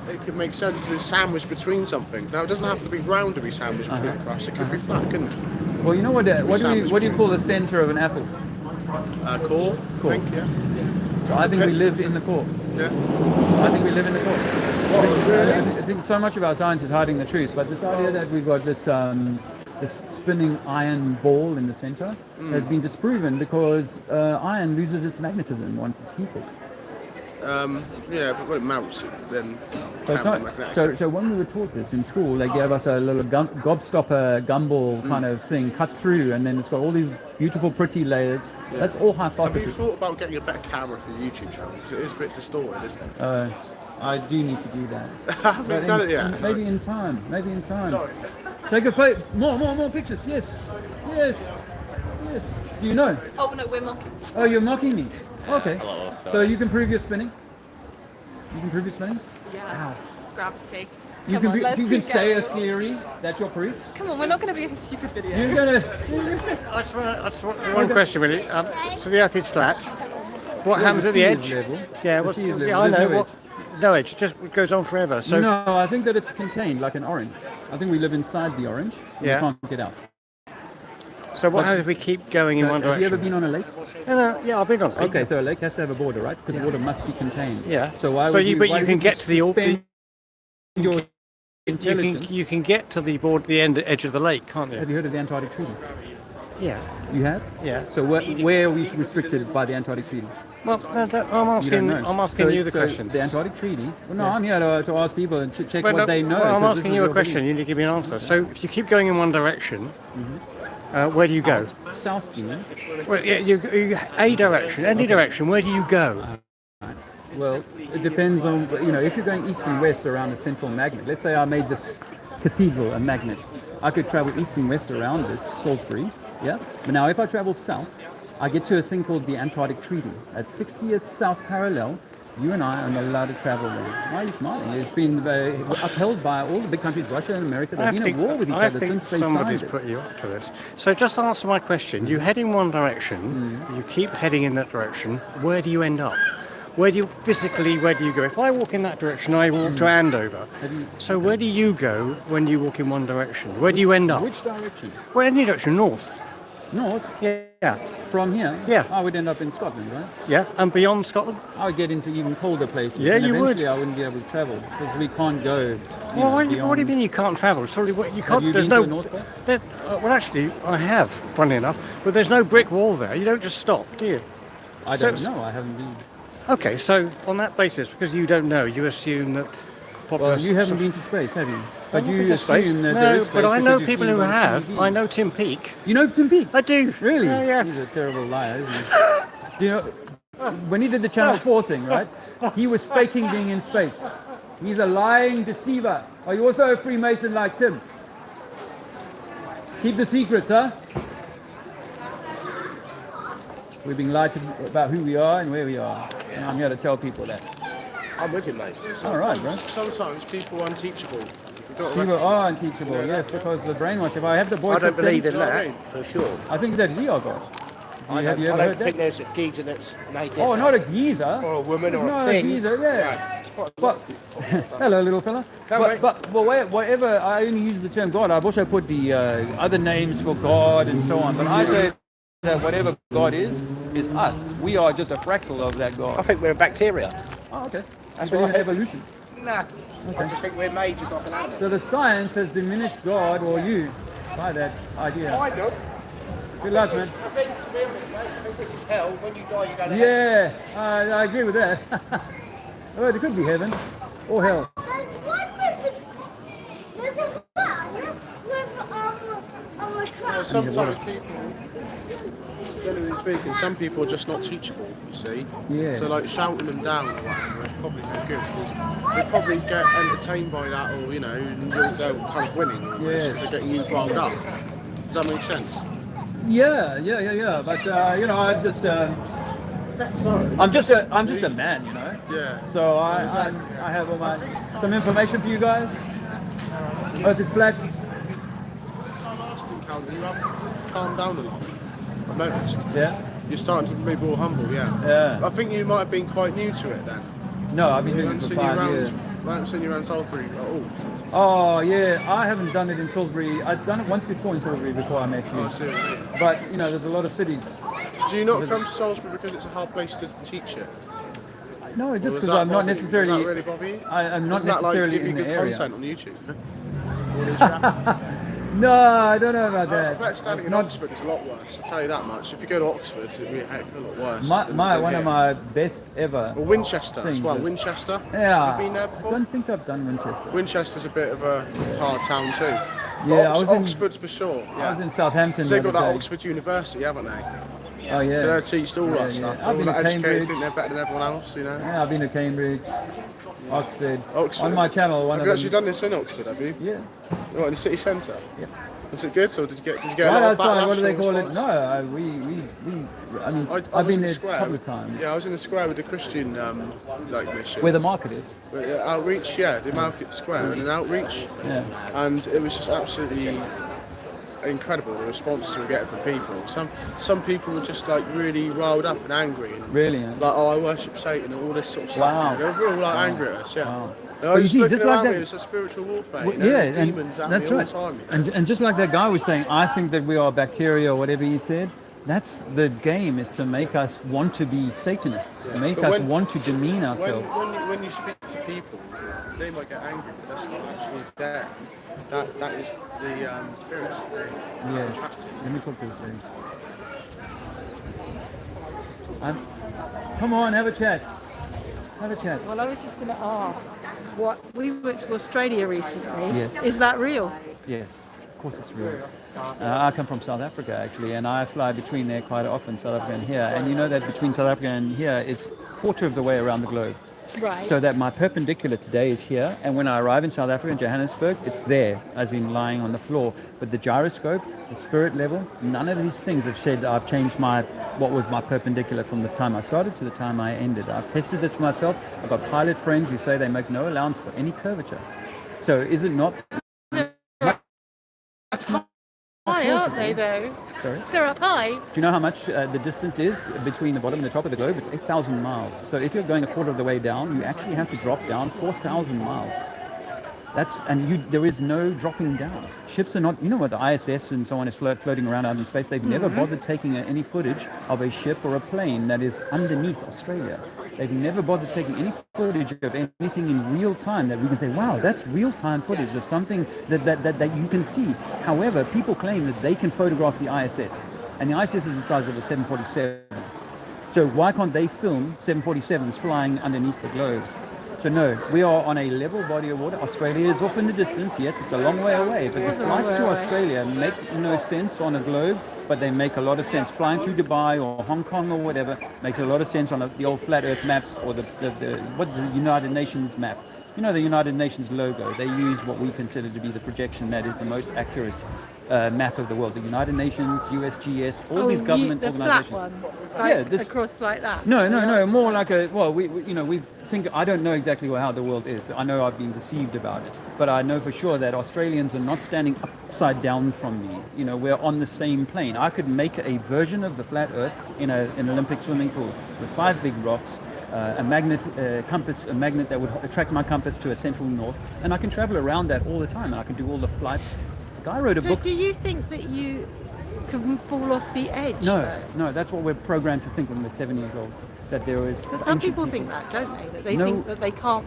it could make sense to sandwich between something. Now it doesn't have to be round to be sandwiched between a crust. It could be flat, couldn't it? Well, you know what do sandwich you call the center of an apple? Core. Core. I think, yeah. So I think we live in the core. Yeah. I think we live in the core. I think so much of our science is hiding the truth, but this idea that we've got this this spinning iron ball in the center has been disproven because iron loses its magnetism once it's heated. Yeah, but when it melts, then So, it's can't not, be magnetic. so when we were taught this in school, they gave us a little gobstopper gumball kind of thing cut through, and then it's got all these beautiful, pretty layers. That's all Have you hypothesis. thought about getting a better camera for your YouTube channel? Because it is a bit distorted, isn't it? I do need to do that. Haven't But done it yet. Maybe in time. Maybe in time. Sorry. Take a more pictures. Yes. Do you know? Oh no, we're mocking. Oh, you're mocking me. Okay. Hello, So you can prove you're spinning. You can prove you're spinning. Yeah. Gravity. You Come on, can, let's you can keep say a going. theory. That's your proof. Come on, we're not going to be in a stupid video. You're gonna. I just want one question really. So the Earth is flat. What happens at the edge? Level. Yeah, The sea is level. yeah, I There's know. no What, no edge. Just it goes on forever. So No, I think that it's contained like an orange. I think we live inside the orange. And Yeah. We can't get out. So what happens if we keep going in one Have you direction? ever been on a lake? No, yeah, I've been on. Okay, so a lake has to have a border, right? Because water must be contained. Yeah. So why So would you- you? but why you would can get to the suspend your intelligence. You can get to the edge of the lake, can't you? Have you heard of the Antarctic Treaty? Yeah. You have? Yeah. So where are we restricted by the Antarctic Treaty? Well, no, I'm You don't asking. know. I'm asking you the so questions. The Antarctic Treaty. Well, no, Yeah. I'm here to ask people and check Well, what no, they know. well, I'm 'cause this asking is you a real question. belief. You need to give me an answer. So if you keep going in one direction, where do you go? South, you know. Well, yeah, a direction, any direction. Where do you go? Well, it depends on, if you're going east and west around the central magnet. Let's say I made this cathedral a magnet. I could travel east and west around this Salisbury, yeah? But now if I travel south, I get to a thing called the Antarctic Treaty. At 60th South Parallel, you and I are not allowed to travel there. Why are you smiling? It's been upheld by all the big countries, Russia and America. They've been at war with each other since they signed somebody's it. put you up to this. So just answer my question. You head in one direction, you keep heading in that direction. Where do you end up? Where do you go? If I walk in that direction, I walk to Andover. So where do you go when you walk in one direction? Where do you end up? Which direction? Well, any direction, north. North? Yeah. From here? Yeah. I would end up in Scotland, right? Yeah, and beyond Scotland? I would get into even colder places. Yeah, and you would. eventually I wouldn't be able to travel because we can't go. Well, what do you mean you can't travel? Sorry, what you can't. you There's been no. to the North Pole? Well, actually, I have. Funny enough, but there's no brick wall there. You don't just stop, do you? I don't know. I haven't been. Okay, so on that basis, because you don't know, you assume that. Well, you haven't been to space, have you? But you been to space. assume that No, there is space but I know because you've people seen who it on have. TV. I know Tim Peake. You know Tim Peake? I do. Really? Yeah. He's a terrible liar, isn't he? Do you know, when he did the Channel 4 thing, right? He was faking being in space. He's a lying deceiver. Are you also a Freemason like Tim? Keep the secrets, huh? We're being lied to about who we are and where we are. And I'm here to tell people that. I'm with you, mate. All right, bro. Sometimes people are unteachable. People are unteachable, yes, because the brainwash. If I have the boy I don't to believe send- in that, for sure. I think that we are God. Have you I ever don't heard think that? there's a geezer that's made this Oh, up. not a geezer. Or a woman There's or a not thing. geezer, yeah. But hello, little fella. But whatever, I only use the term God. I've also put the other names for God and so on. But I say that whatever God is us. We are just a fractal of that God. I think we're a bacteria. Oh, okay. That's You believe what in I evolution? Nah. I just think we're made just like an animal. So the science has diminished God or you by that idea. I do. Good luck, man. I think, to be honest, mate, I think this is hell. When you die, you go to hell. Yeah, I agree with that. Well, it could be heaven or hell. There's one there's a one with Well, sometimes people, generally speaking, some people are just not teachable, you see. Yeah. So like shouting them down or whatever is probably no good because they probably get entertained by that, or they're kind of winning. Yes. They're getting you riled up. Does that make sense? Yeah. But I'm just a man, Yeah. So I have some information for you guys. Earth is flat. Since our last encounter, you have calmed down a lot. I've noticed. Yeah. You're starting to be more humble, yeah. Yeah. I think you might have been quite new to it then. No, I've been I doing haven't it for seen you 5 around- years. I haven't seen you around Salisbury at all. Oh yeah, I haven't done it in Salisbury. I've done it once before in Salisbury before I met you. Oh, I see what you mean. But there's a lot of cities. Do you not come to Salisbury because it's a hard place to teach it? No, just Or because does that I'm not bother you? necessarily. Does that really bother you? I'm not Doesn't that, necessarily give you in the good area. content on YouTube. All this rap. No, I don't know about I that. bet standing It's in not- Oxford is a lot worse. I'll tell you that much. If you go to Oxford, it'd be a heck of a lot worse. One of my best ever. Or Winchester things as well. was- Winchester. Yeah. Have you been there I before? don't think I've done Winchester. Winchester's a bit of a hard town too. Yeah, I was in- Oxford's for sure. Yeah. I was in Southampton. So they've the got that other day. Oxford University, haven't they? Oh yeah. They teach all that stuff. I've All been that to educated, Cambridge. think they're better than everyone else, Yeah, I've been to Cambridge, Oxford. Oxford. On my channel, one Have of you them. actually done this in Oxford, have you? Yeah. What, in the city centre? Yeah. Was it good, or did you get a Right lot of outside, backlash what do they or call it? response? No, I mean, I've been there a couple of times. Yeah, I was in the square with the Christian mission. Where the market is. Outreach, the market square, and an outreach. Yeah. And it was just absolutely incredible, the responses we were getting from people. Some people were just like really riled up and angry. And, really? Yeah. Like, oh, I worship Satan and all this sort of stuff. Wow. They were real angry at us, Wow. But you see, just like that, it's a spiritual warfare. Well, There's and demons at that's me right. all the time. And just like that guy was saying, I think that we are bacteria or whatever he said. That's the game, is to make us want to be Satanists, make But us when- want to demean ourselves. When you speak to people, they might get angry, but that's not actually there. That is the spirits that they Yes. attracted. Let me talk to this lady. Come on, have a chat. Have a chat. Well, I was just going to ask, we went to Australia recently. Yes. Is that real? Yes, of course it's real. I come from South Africa actually, and I fly between there quite often, South Africa and here. And you know that between South Africa and here is a quarter of the way around the globe. Right. So that my perpendicular today is here, and when I arrive in South Africa, in Johannesburg, it's there, as in lying on the floor. But the gyroscope, the spirit level, none of these things have said I've changed what was my perpendicular from the time I started to the time I ended. I've tested this for myself. I've got pilot friends who say they make no allowance for any curvature. So is it not? High, aren't they, though? Sorry? They're up high. Do you know how much the distance is between the bottom and the top of the globe? It's 8,000 miles. So if you're going a quarter of the way down, you actually have to drop down 4,000 miles. There is no dropping down. Ships are not, you know what, the ISS and so on is floating around out in space. They've never bothered taking any footage of a ship or a plane that is underneath Australia. They've never bothered taking any footage of anything in real time that we can say, wow, that's real-time footage of something that you can see. However, people claim that they can photograph the ISS, and the ISS is the size of a 747. So why can't they film 747s flying underneath the globe? So no, we are on a level body of water. Australia is off in the distance. Yes, it's a long way away, but the flights to Australia make no sense on a globe, but they make a lot of sense. Flying through Dubai or Hong Kong or whatever makes a lot of sense on the old flat Earth maps or the United Nations map. You know, the United Nations logo, they use what we consider to be the projection that is the most accurate map of the world. The United Nations, USGS, all these government organizations. Flat one, like this across like that. No, more like we think, I don't know exactly how the world is. I know I've been deceived about it, but I know for sure that Australians are not standing upside down from me. You know, we're on the same plane. I could make a version of the flat Earth in an Olympic swimming pool with 5 big rocks, a magnet that would attract my compass to a central north, and I can travel around that all the time, and I can do all the flights. A guy wrote a book. Do you think that you can fall off the edge? No, that's what we're programmed to think when we're 7 years old. That there is. But some people think that, don't they? That they think that they can't.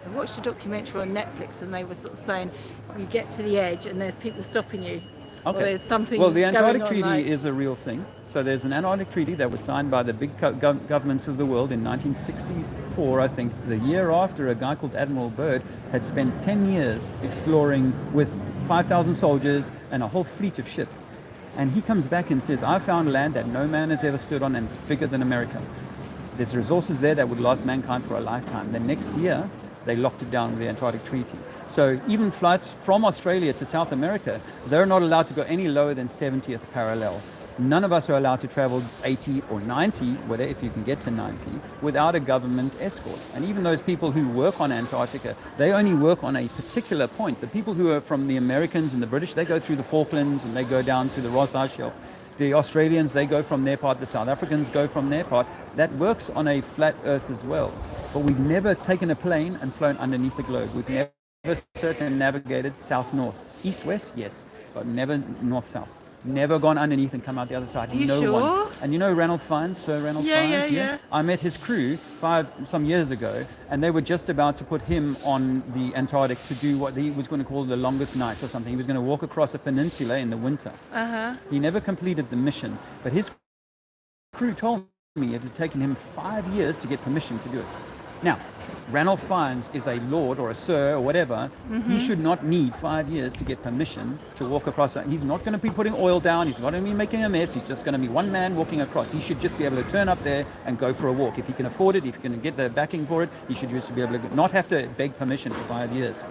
I watched a documentary on Netflix, and they were sort of saying, you get to the edge, and there's people stopping you. Okay. Or there's something. Well, the Antarctic going on, Treaty is a real thing. So there's an Antarctic Treaty that was signed by the big governments of the world in 1964, I think, the year after a guy called Admiral Byrd had spent 10 years exploring with 5,000 soldiers and a whole fleet of ships. And he comes back and says, I found land that no man has ever stood on, and it's bigger than America. There's resources there that would last mankind for a lifetime. The next year, they locked it down with the Antarctic Treaty. So even flights from Australia to South America, they're not allowed to go any lower than 70th parallel. None of us are allowed to travel 80 or 90, whatever, if you can get to 90, without a government escort. And even those people who work on Antarctica, they only work on a particular point. The people who are from the Americans and the British, they go through the Falklands and they go down to the Ross Ice Shelf. The Australians, they go from their part. The South Africans go from their part. That works on a flat Earth as well. But we've never taken a plane and flown underneath the globe. We've never circumnavigated south-north. East-west, yes, but never north-south. Never gone underneath and come out the other side. Are you sure? One. And you know Ranulph Fiennes, Sir Ranulph Fiennes? Yeah. I met his crew some years ago, and they were just about to put him on the Antarctic to do what he was going to call the longest night or something. He was going to walk across a peninsula in the winter. He never completed the mission, but his crew told me it had taken him 5 years to get permission to do it. Now, Ranulph Fiennes is a lord or a sir or whatever. He should not need 5 years to get permission to walk across. He's not going to be putting oil down. He's not going to be making a mess. He's just going to be one man walking across. He should just be able to turn up there and go for a walk. If he can afford it, if he can get the backing for it, he should just be able to not have to beg permission for 5 years.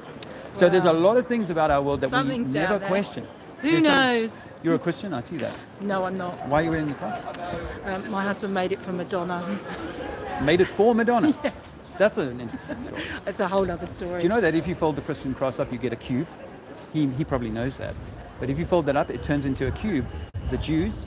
So there's a lot of things about our world that we never question. Who There's some- knows? You're a Christian, I see that. No, I'm not. Why are you wearing the cross? My husband made it for Madonna. Made it for Madonna. That's an interesting story. It's a whole other story. Do you know that if you fold the Christian cross up, you get a cube? He probably knows that. But if you fold that up, it turns into a cube. The Jews...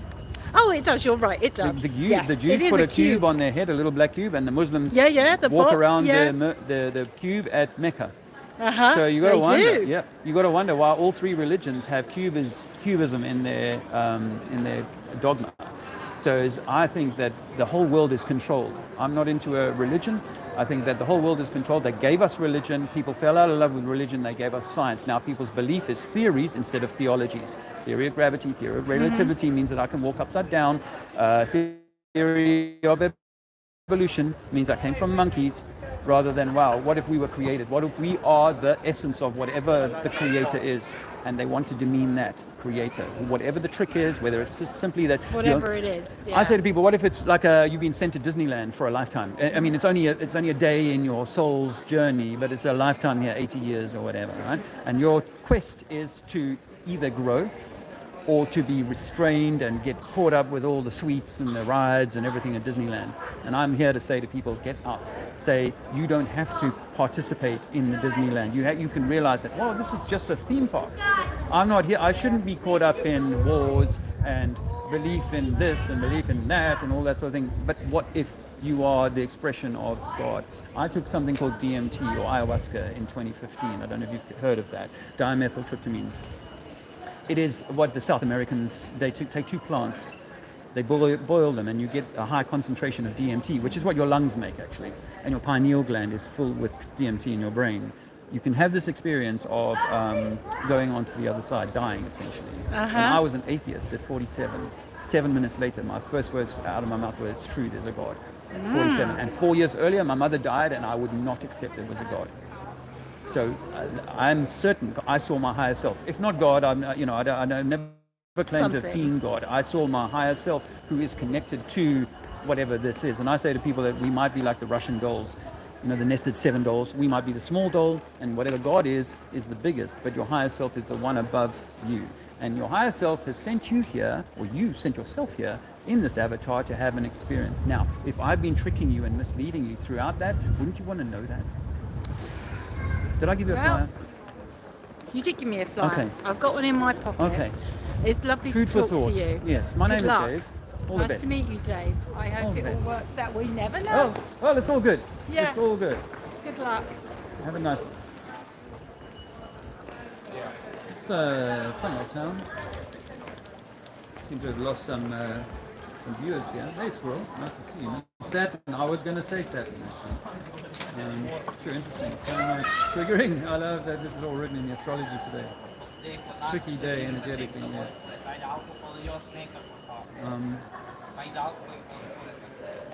Oh, it does. You're right. It does. Yes, the Jews it is put a cube on their head, a little black cube, and the Muslims the walk box, around the cube at Mecca. Uh-huh. So you got to They wonder, do. you got to wonder why all three religions have cubism in their dogma. So I think that the whole world is controlled. I'm not into a religion. I think that the whole world is controlled. They gave us religion. People fell out of love with religion. They gave us science. Now people's belief is theories instead of theologies. Theory of gravity, theory of relativity means that I can walk upside down. Theory of evolution means I came from monkeys, rather than, wow, what if we were created? What if we are the essence of whatever the creator is? And they want to demean that creator. Whatever the trick is, whether it's just simply that... Whatever it is. Yeah. I say to people, what if it's like you've been sent to Disneyland for a lifetime? I mean, it's only a day in your soul's journey, but it's a lifetime here, 80 years or whatever, right? And your quest is to either grow or to be restrained and get caught up with all the sweets and the rides and everything at Disneyland. And I'm here to say to people, get up. Say, you don't have to participate in the Disneyland. You can realize that, well, this was just a theme park. I'm not here. I shouldn't be caught up in wars and belief in this and belief in that and all that sort of thing. But what if you are the expression of God? I took something called DMT or ayahuasca in 2015. I don't know if you've heard of that. Dimethyltryptamine. It is what the South Americans, they take two plants, they boil them, and you get a high concentration of DMT, which is what your lungs make, actually. And your pineal gland is full with DMT in your brain. You can have this experience of going on to the other side, dying, essentially. And I was an atheist at 47. 7 minutes later, my first words out of my mouth were, it's true, there's a God. 47. And 4 years earlier, my mother died, and I would not accept there was a God. So I'm certain I saw my higher self. If not God, I never claim to have seen God. I saw my higher self who is connected to whatever this is. And I say to people that we might be like the Russian dolls, the nested 7 dolls. We might be the small doll, and whatever God is the biggest, but your higher self is the one above you. And your higher self has sent you here, or you sent yourself here in this avatar to have an experience. Now, if I've been tricking you and misleading you throughout that, wouldn't you want to know that? Did I give you a flyer? You did give me a flyer. Okay. I've got one in my pocket. Okay. It's lovely Food to for talk thought. to you. Yes, my name is Dave. All the nice best. to meet you, Dave. I hope All the it all best. works out. We never know. Oh, well, it's all good. Yeah. It's all good. Good luck. Have a nice one. It's a fun old town. Seem to have lost some viewers here. Hey, Squirrel. Nice to see you. Saturn. I was going to say Saturn, actually. Sure, interesting. So much triggering. I love that this is all written in the astrology today. Tricky day, energetically, yes.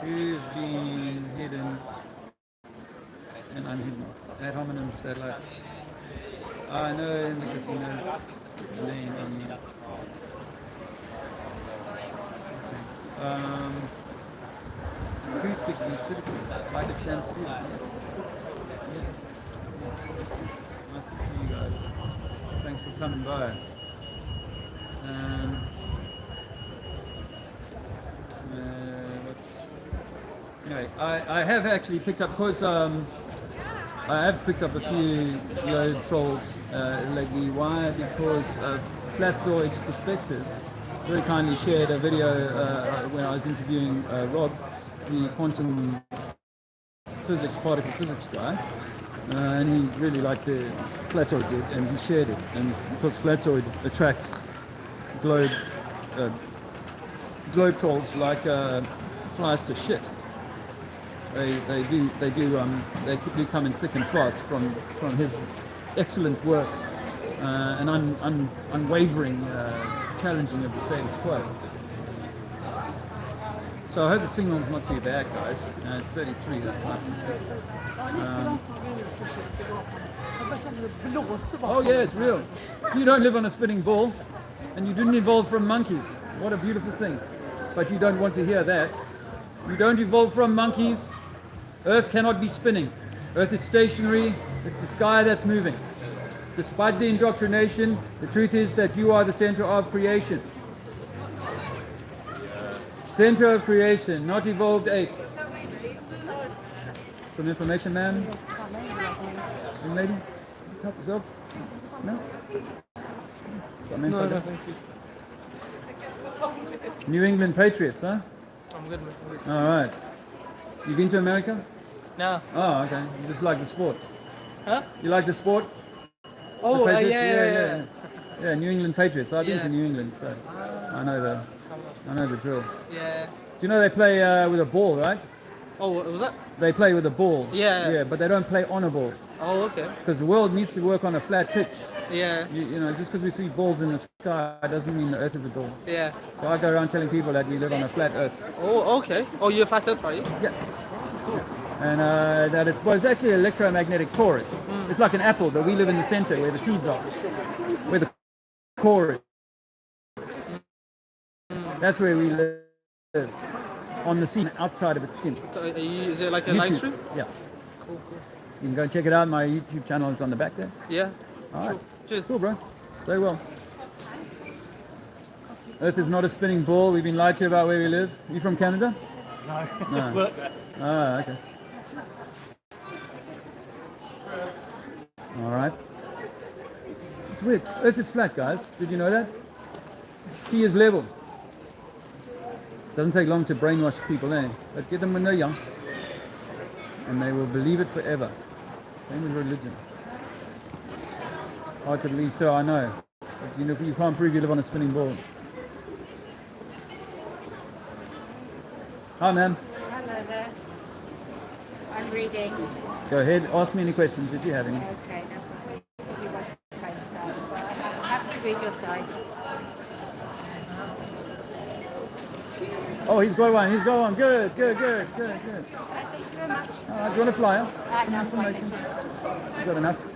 Who's been hidden and unhidden? Ad hominem satellite. I know in the casinos his name on the... Acoustic lucidity, like a stamp seal, yes. Yes. Nice to see you guys. Thanks for coming by. Anyway, I have actually picked up, because I have picked up a few globe trolls lately. Why? Because Flatzoid's Perspective very kindly shared a video when I was interviewing Rob, the quantum physics, particle physics guy, and he really liked the Flatzoid did, and he shared it. And because Flatzoid attracts globe trolls like flies to shit. They do come in thick and fast from his excellent work and unwavering challenging of the status quo. So I hope the signal's not too bad, guys. It's 33, that's nice to see. Oh yeah, it's real. You don't live on a spinning ball, and you didn't evolve from monkeys. What a beautiful thing. But you don't want to hear that. You don't evolve from monkeys. Earth cannot be spinning. Earth is stationary. It's the sky that's moving. Despite the indoctrination, the truth is that you are the center of creation. Center of creation, not evolved apes. Some information, ma'am? Young lady? Help yourself? No? Some info? No, thank you. New England Patriots, huh? I'm good. All right. You been to America? No. Oh, okay. You just like the sport? Huh? You like the sport? Oh, The Patriots? yeah. Yeah, New England Patriots. I've been to New England, so I know the drill. Yeah. Do you know they play with a ball, right? Oh, what was that? They play with a ball. Yeah. Yeah, but they don't play on a ball. Oh, okay. Because the world needs to work on a flat pitch. Yeah. You know, just because we see balls in the sky doesn't mean the Earth is a ball. Yeah. So I go around telling people that we live on a flat Earth. Oh, okay. Oh, you're a flat earth, are you? Yeah. And that it's, well, it's actually an electromagnetic torus. It's like an apple, but we live in the center where the seeds are, where the core is. That's where we live, on the seed outside of its skin. So is it like a live YouTube. stream? Yeah. Cool. You can go check it out. My YouTube channel is on the back there. Yeah. All right. Cool. Cheers. Cool, bro. Stay well. Earth is not a spinning ball. We've been lied to about where we live. You from Canada? No. No. Ah, okay. All right. It's weird. Earth is flat, guys. Did you know that? Sea is level. Doesn't take long to brainwash people, eh? But get them when they're young, and they will believe it forever. Same with religion. Hard to believe, so I know. But you can't prove you live on a spinning ball. Hi, ma'am. Hello there. I'm reading. Go ahead. Ask me any questions if you have any. Okay, no problem. You want to play stuff. I have to read your side. Oh, he's got one. He's got one. Good. Thank you very much. All right, do you want a flyer? Some No, information. You got enough?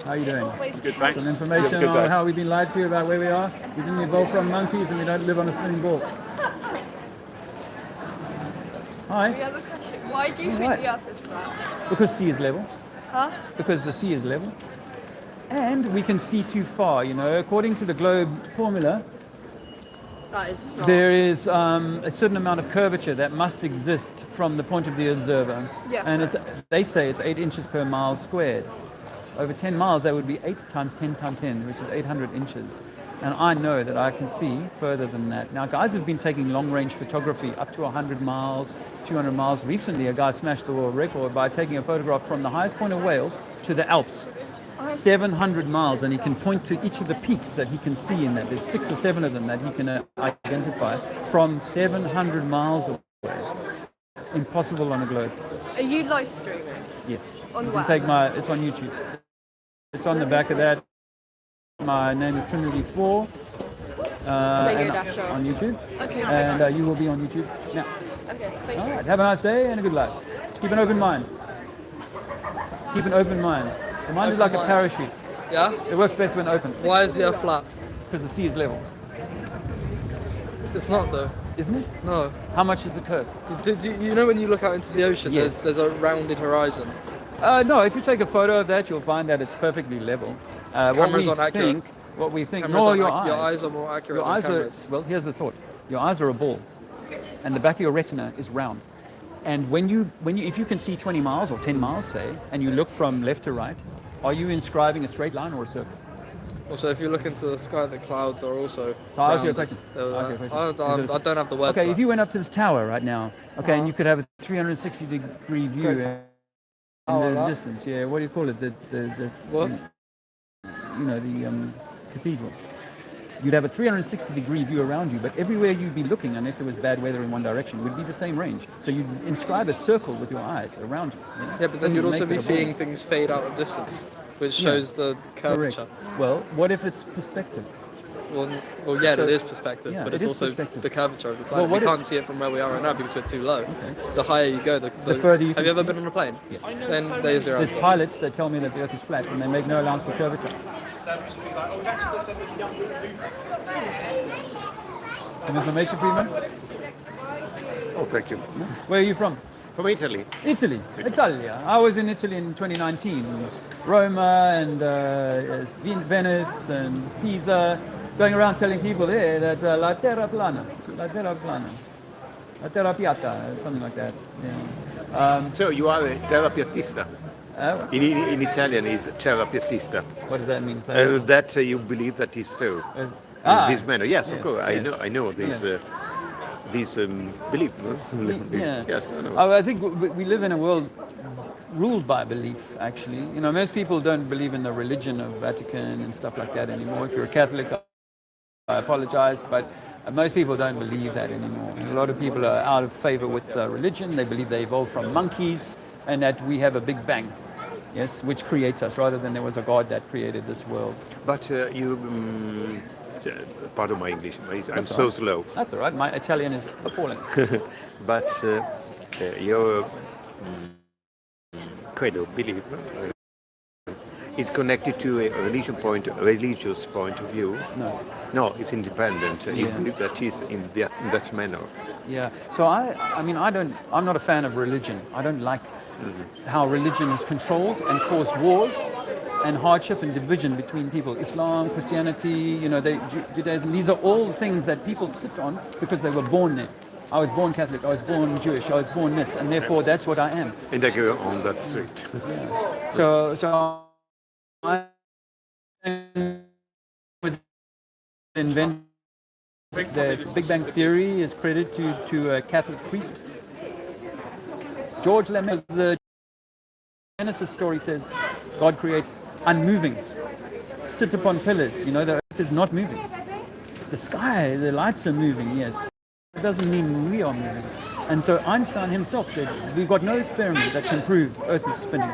How are you doing? Good, thanks. Some information Good on day. how we've been lied to about where we are. We didn't evolve from monkeys and we don't live on a spinning ball. Hi. We have a question. Why do you All think right. the Earth is flat? Because sea is level. Huh? Because the sea is level. And we can see too far, you know. According to the globe formula, That is wrong. there is a certain amount of curvature that must exist from the point of the observer. Yeah. And they say it's 8 inches per mile squared. Over 10 miles, that would be 8 times 10 times 10, which is 800 inches. And I know that I can see further than that. Now, guys have been taking long-range photography up to 100 miles, 200 miles. Recently, a guy smashed the world record by taking a photograph from the highest point of Wales to the Alps. 700 miles, and he can point to each of the peaks that he can see in that. There's 6 or 7 of them that he can identify from 700 miles away. Impossible on a globe. Are you live streaming? Yes. On You where? can take it's on YouTube. It's on the back of that. My name is Trinity4. Lego Dasher. On YouTube. Okay. And you will be on YouTube now. Okay, thank All you. right. Have a nice day and a good life. Keep an open mind. Keep an open mind. The mind is like a parachute. Yeah? It works best when open. Why is the Earth flat? Because the sea is level. It's not though. Isn't it? No. How much is the curve? You know when you look out into the ocean, Yes. there's a rounded horizon. No, if you take a photo of that, you'll find that it's perfectly level. Cameras aren't accurate. What we think, Cameras no, aren't your ac- eyes. your eyes are more accurate Your than eyes are, cameras. well, here's the thought. Your eyes are a ball, and the back of your retina is round. And if you can see 20 miles or 10 miles, say, and you look from left to right, are you inscribing a straight line or a circle? Also, if you look into the sky, the clouds are also. So I'll ask you a rounded. question. I'll ask you a question. I don't have the words. Okay, for if you went up to this tower right now, okay, and you could have a 360-degree view in the distance. Yeah, what do you call it? What? The cathedral. You'd have a 360-degree view around you, but everywhere you'd be looking, unless there was bad weather in one direction, would be the same range. So you'd inscribe a circle with your eyes around you. You know? Yeah, but then Doesn't you'd also make be it a ball. seeing things fade out of distance, which shows the curvature. Correct. Well, what if it's perspective? Well, yeah, So- it is perspective, yeah, but it it's is also perspective. the curvature of the Well, planet. what We if- can't see it from where we are right now because we're too low. The higher you go, the further you Have can you ever see. been on a plane? Yes. Then there's your There's answer. pilots that tell me that the Earth is flat, and they make no allowance for curvature. Some information for you, man? Oh, thank you. Where are you from? From Italy? Italy, Italia. I was in Italy in 2019. Roma and Venice and Pisa, going around telling people there that la terra plana, la terra piatta, something like that. Yeah. So you are a terapeutista. In Italian is terapeutista. What does that mean? That you believe that is so. In this manner, yes, of course. I know this. This belief. Yeah. Yes. I know. I think we live in a world ruled by belief, actually. You know, most people don't believe in the religion of Vatican and stuff like that anymore. If you're a Catholic, I apologize, but most people don't believe that anymore. And a lot of people are out of favor with religion. They believe they evolved from monkeys and that we have a big bang, yes, which creates us, rather than there was a God that created this world. But pardon my English, I'm so slow. That's all right. My Italian is appalling. But your credo, belief, is connected to a religious point of view. No, it's independent. You believe that is in that manner. Yeah. So I'm not a fan of religion. I don't like how religion has controlled and caused wars and hardship and division between people. Islam, Christianity, Judaism, these are all things that people sit on because they were born there. I was born Catholic, I was born Jewish, I was born this, and therefore that's what I am. And I go on that street. Yeah. So I was invented. The Big Bang Theory is credited to a Catholic priest. George Lemaire's the Genesis story says God created unmoving, sit upon pillars. The earth is not moving. The sky, the lights are moving, yes. It doesn't mean we are moving. And so Einstein himself said, we've got no experiment that can prove earth is spinning.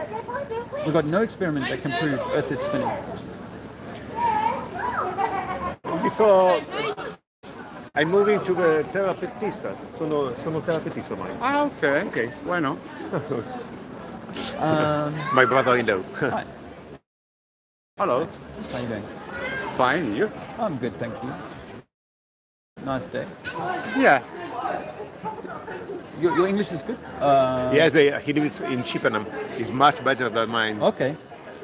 We've got no experiment that can prove earth is spinning. Before I'm moving to the terapeutista. Sono terapeutista ormai. Ah, okay. Okay, why not? My brother-in-law. Hi. Hello. How you doing? Fine, you? I'm good, thank you. Nice day. Yeah. Your English is good? Yes, but he lives in Chippenham. It's much better than mine. Okay.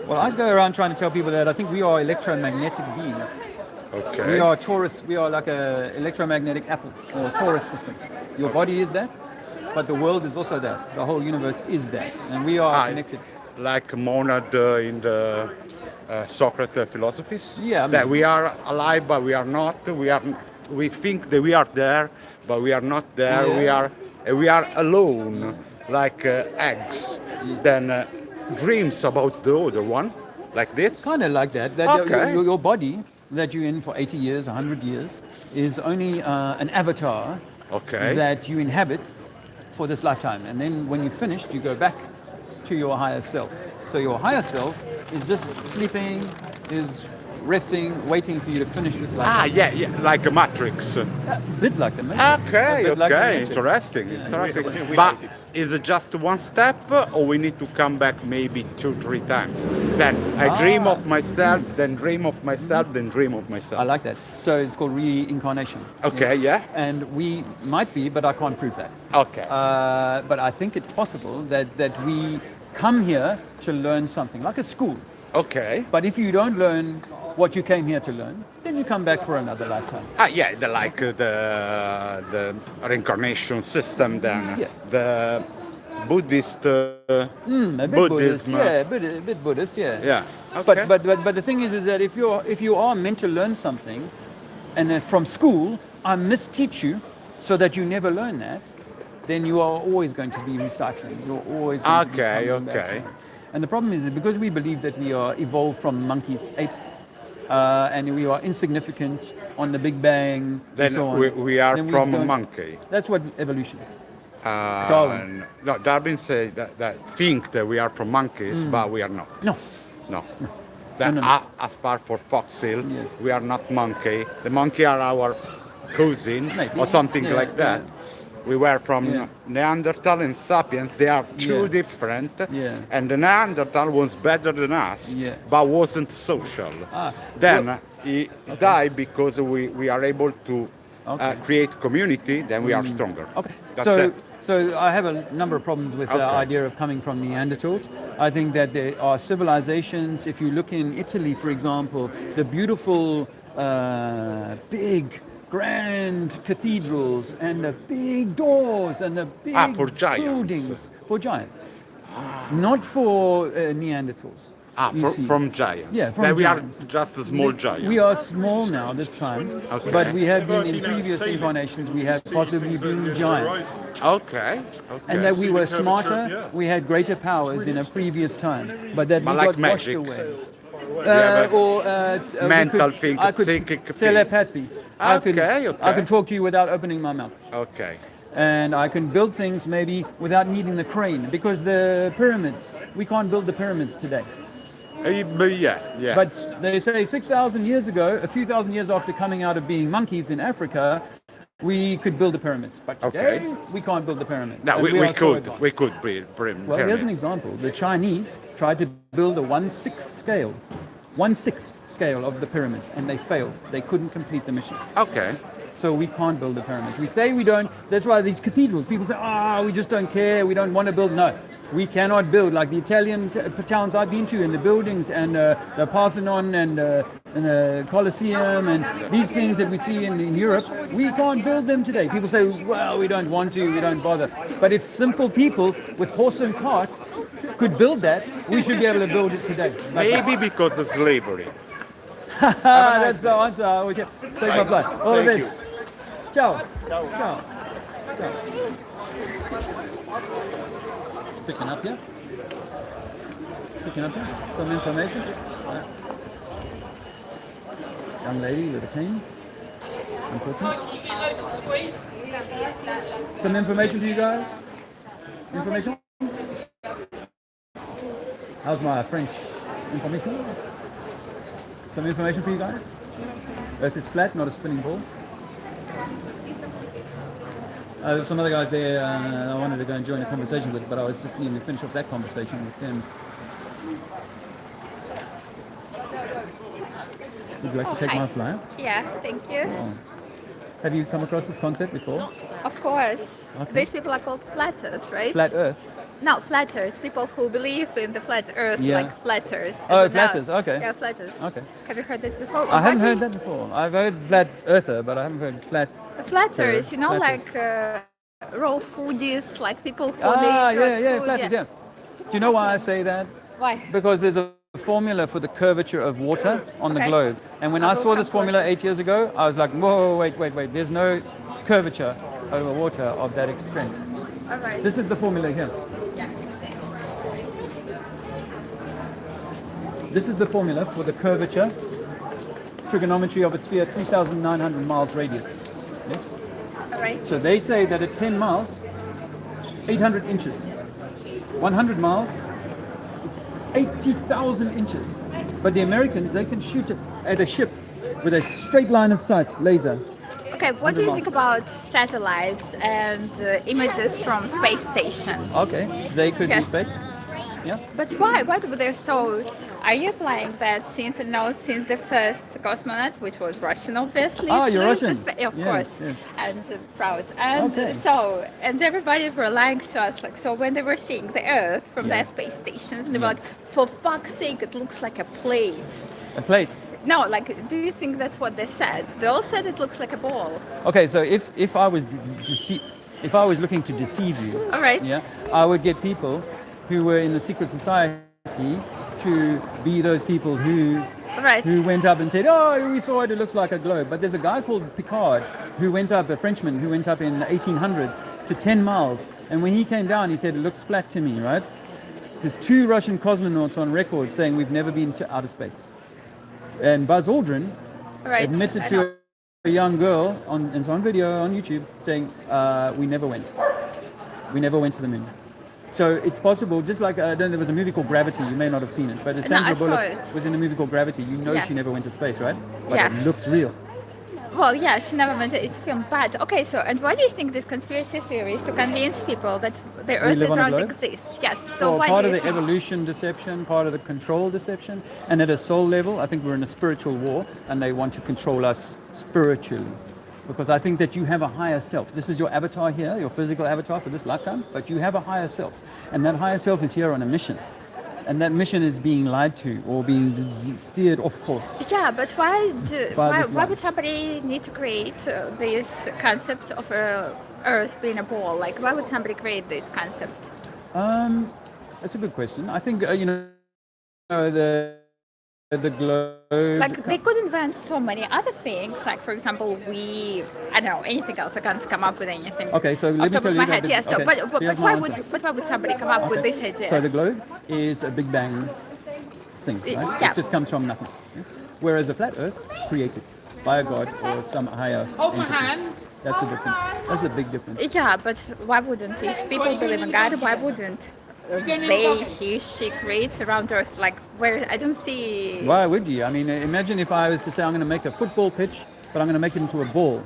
Well, I go around trying to tell people that I think we are electromagnetic beings. Okay. We are Torus. We are like a electromagnetic apple or Torus system. Your body is that, but the world is also that. The whole universe is that, and we are connected. Like monad in the Socrates philosophies. Yeah. That we are alive, but we are not. We think that we are there, but we are not there. Yeah. We are alone, like eggs. Then dreams about the other one, like this. Kind of like that. Okay. Your body that you're in for 80 years, 100 years, is only an avatar that you inhabit for this lifetime. And then when you're finished, you go back to your higher self. So your higher self is just sleeping, is resting, waiting for you to finish this lifetime. Yeah, like a Matrix. A bit like the Matrix. Okay, interesting. But is it just one step, or we need to come back maybe 2-3 times? Then I dream of myself, then dream of myself, then dream of myself. I like that. So it's called reincarnation. Okay, yeah. And we might be, but I can't prove that. Okay. But I think it's possible that we come here to learn something, like a school. Okay. But if you don't learn what you came here to learn, then you come back for another lifetime. Yeah, the reincarnation system. Then the Buddhist Buddhism. Yeah, a bit Buddhist. Yeah. Yeah. Okay. But the thing is that if you are meant to learn something, and from school I misteach you, so that you never learn that, then you are always going to be recycling. You're always going to be coming back. And the problem is that because we believe that we are evolved from monkeys, apes, and we are insignificant on the Big Bang, then and so on. we are from a monkey. That's what evolution. Darwin. No, Darwin said that think that we are from monkeys, but we are not. No. As part for fossil, we are not monkey. The monkey are our cousin or something like that. We were from Neanderthal and Sapiens. They are two different. And the Neanderthal was better than us, but wasn't social. Then he died because we are able to create community. Then we are stronger. Okay. That's so it. So I have a number of problems with the idea of coming from Neanderthals. I think that there are civilizations, if you look in Italy, for example, the beautiful, big, grand cathedrals and the big doors and the big for giants. buildings for giants, not for Neanderthals. From giants. Yeah, from giants. We are just a small giant. We are small now this time, but we have been in previous incarnations, we have possibly been giants. Okay. And that we were smarter, we had greater powers in a previous time, but that we like got washed magic. away. Mental thing, I could psychic thing. telepathy. I can talk to you without opening my mouth. Okay. And I can build things maybe without needing the crane, because the pyramids, we can't build the pyramids today. Yeah. But they say 6,000 years ago, a few thousand years after coming out of being monkeys in Africa, we could build the pyramids. But today, we can't build the pyramids. No, And we could. build pyramids. Well, here's an example. The Chinese tried to build a 1/6 scale. 1/6 scale of the pyramids, and they failed. They couldn't complete the mission. Okay. So we can't build the pyramids. We say we don't. That's why these cathedrals, people say, we just don't care. We don't want to build. No, we cannot build like the Italian towns I've been to, and the buildings, and the Parthenon, and the Colosseum, and these things that we see in Europe. We can't build them today. People say, well, we don't want to. We don't bother. But if simple people with horse and cart could build that, we should be able to build it today. Maybe because of slavery. That's the answer. I always hear. Take my flight. All the Thank best. Ciao. Ciao. It's picking up here. Some information. Young lady with a cane. Unfortunately. Some information for you guys. Information. How's my French information? Some information for you guys. Earth is flat, not a spinning ball. Some other guys there I wanted to go and join a conversation with, but I was just needing to finish off that conversation with them. Would you like to take my flyer? Yeah, thank you. Oh. Have you come across this concept before? Of course. Okay. These people are called flatters, right? Flat Earth? No, flatters. People who believe in the flat Earth, Yeah. like flatters. Oh, flatters, okay. Yeah, flatters. Okay. Have you heard this before? I haven't heard that before. I've heard flat earther, but I haven't heard flat. Flatters, you know, Flatters. like raw foodies, like people who Ah, eat raw yeah, food. flatters, yeah. Do you know why I say that? Why? Because there's a formula for the curvature of water on the Okay. globe. And when I saw this formula 8 years ago, I was like, whoa, wait. There's no curvature over water of that extent. All right. This is the formula here. Yeah. This is the formula for the curvature, trigonometry of a sphere 3,900 miles radius. Yes? All right. So they say that at 10 miles, 800 inches. 100 miles is 80,000 inches. But the Americans, they can shoot it at a ship with a straight line of sight, laser. Okay, what do you think about satellites and images from space stations? Okay, they could Yes. be fake. Yeah. But why? Why do they so? Are you implying that since the first cosmonaut, which was Russian, obviously? Ah, you're flew to Russian. spa- of Yes, course, yes. and proud. And Okay. and everybody were lying to us, like, so when they were seeing the Earth from Yeah. their space stations, and they were like, for fuck's sake, it looks like a plate. A plate. No, like, do you think that's what they said? They all said it looks like a ball. Okay, so if I was if I was looking to deceive you, All right. yeah, I would get people who were in the secret society to be those people who Right. who went up and said, "Oh, we saw it. It looks like a globe." But there's a guy called Picard who went up, a Frenchman who went up in the 1800s to 10 miles, and when he came down, he said, "It looks flat to me." Right? There's 2 Russian cosmonauts on record saying we've never been to outer space. And Buzz Aldrin Right. admitted I to know. a young girl it's on video on YouTube saying we never went to the moon. So it's possible, just like there was a movie called Gravity. You may not have seen it, but No, Sandra I saw Bullock it. was in a movie called Gravity. You know Yeah. she never went to space, right? But Yeah. it looks real. Well, yeah, she never meant it. It's a film, but okay. So, and why do you think this conspiracy theories to convince people that the Earth live on a doesn't globe? exist? Yes. So So why part do of you the think? evolution deception, part of the control deception, and at a soul level, I think we're in a spiritual war, and they want to control us spiritually. because I think that you have a higher self. This is your avatar here, your physical avatar for this lifetime, but you have a higher self. And that higher self is here on a mission. And that mission is being lied to or being steered off course. Yeah, but why would somebody need to create this concept of Earth being a ball? Like, why would somebody create this concept? That's a good question. I think, the globe. Like, they could invent so many other things. Like, for example, I don't know, anything else. I can't come up with anything. Okay, so let me tell you. Head, yeah, so, okay, but why would somebody come up with this idea? So the globe is a Big Bang thing, right? Yeah. It just comes from nothing. Whereas a flat Earth, created by a god or some higher entity. That's the difference. That's the big difference. Yeah, but why wouldn't, if people believe in God, why wouldn't he, she create around Earth? Like, where I don't see. Why would you? I mean, imagine if I was to say I'm going to make a football pitch, but I'm going to make it into a ball.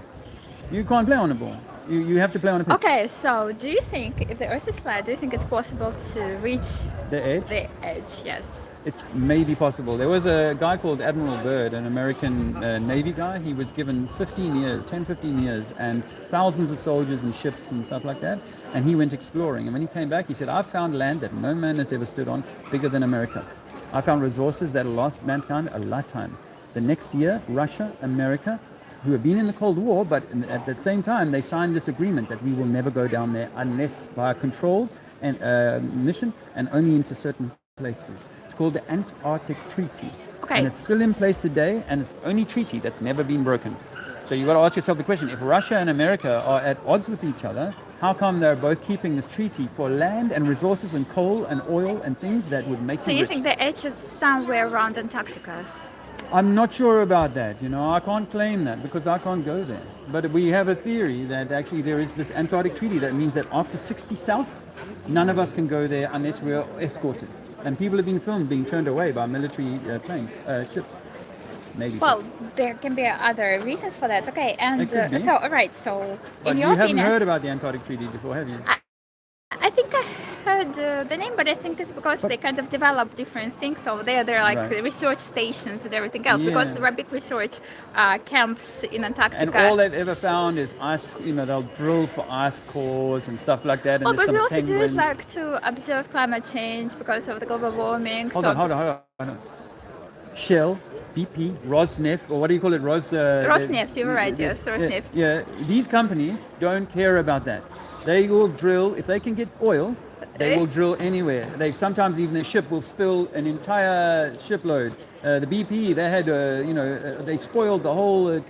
You can't play on a ball. You have to play on a pitch. Okay, so do you think if the Earth is flat, do you think it's possible to reach the edge? The edge, yes. It's maybe possible. There was a guy called Admiral Byrd, an American Navy guy. He was given 15 years, and thousands of soldiers and ships and stuff like that. And he went exploring. And when he came back, he said, "I've found land that no man has ever stood on, bigger than America. I found resources that will last mankind a lifetime." The next year, Russia, America, who have been in the Cold War, but at the same time, they signed this agreement that we will never go down there unless by a controlled mission and only into certain places. It's called the Antarctic Treaty. Okay. And it's still in place today, and it's the only treaty that's never been broken. So you've got to ask yourself the question, if Russia and America are at odds with each other, how come they're both keeping this treaty for land and resources and coal and oil and things that would make them rich? So you think the edge is somewhere around Antarctica? I'm not sure about that, I can't claim that because I can't go there. But we have a theory that actually there is this Antarctic Treaty that means that after 60 south, none of us can go there unless we're escorted. And people have been filmed being turned away by military ships. Maybe. Well, ships. there can be other reasons for that. Okay, and be. so, all right, so But in you your haven't opinion... heard about the Antarctic Treaty before, have you? I think I heard the name, but I think it's because they kind of develop different things over there. They're like Right. research stations and everything else, Yeah. because there are big research camps in Antarctica. And all they've ever found is ice, they'll drill for ice cores and stuff like that. And Well, there's but they some also do it penguins. like to observe climate change because of the global warming. Hold on. Shell, BP, Rosneft, or what do you call it? Rosneft, you're right, yes, Rosneft. Yeah, these companies don't care about that. They will drill, if they can get oil, they will drill anywhere. Sometimes even a ship will spill an entire shipload. The BP, they had, they spoiled the whole,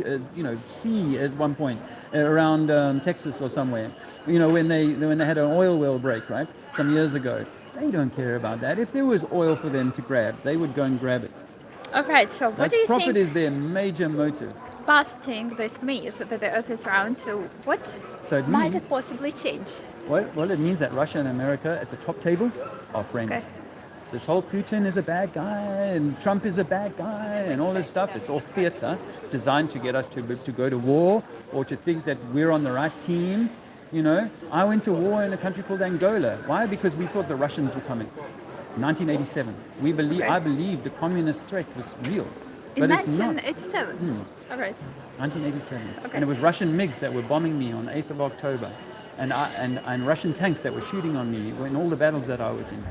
sea at one point around Texas or somewhere. When they had an oil well break, right, some years ago. They don't care about that. If there was oil for them to grab, they would go and grab it. All right, so what do you Profit think? is their major motive. Busting this myth that the Earth is round, to what So it might means- it possibly change? Well, it means that Russia and America at the top table are friends. Okay. This whole Putin is a bad guy and Trump is a bad guy and all this stuff. It's all theater designed to get us to go to war or to think that we're on the right team. I went to war in a country called Angola. Why? Because we thought the Russians were coming. 1987. I believed the communist threat was real. In But it's not. 1987? All right. 1987. Okay. And it was Russian MiGs that were bombing me on 8th of October. And Russian tanks that were shooting on me in all the battles that I was in.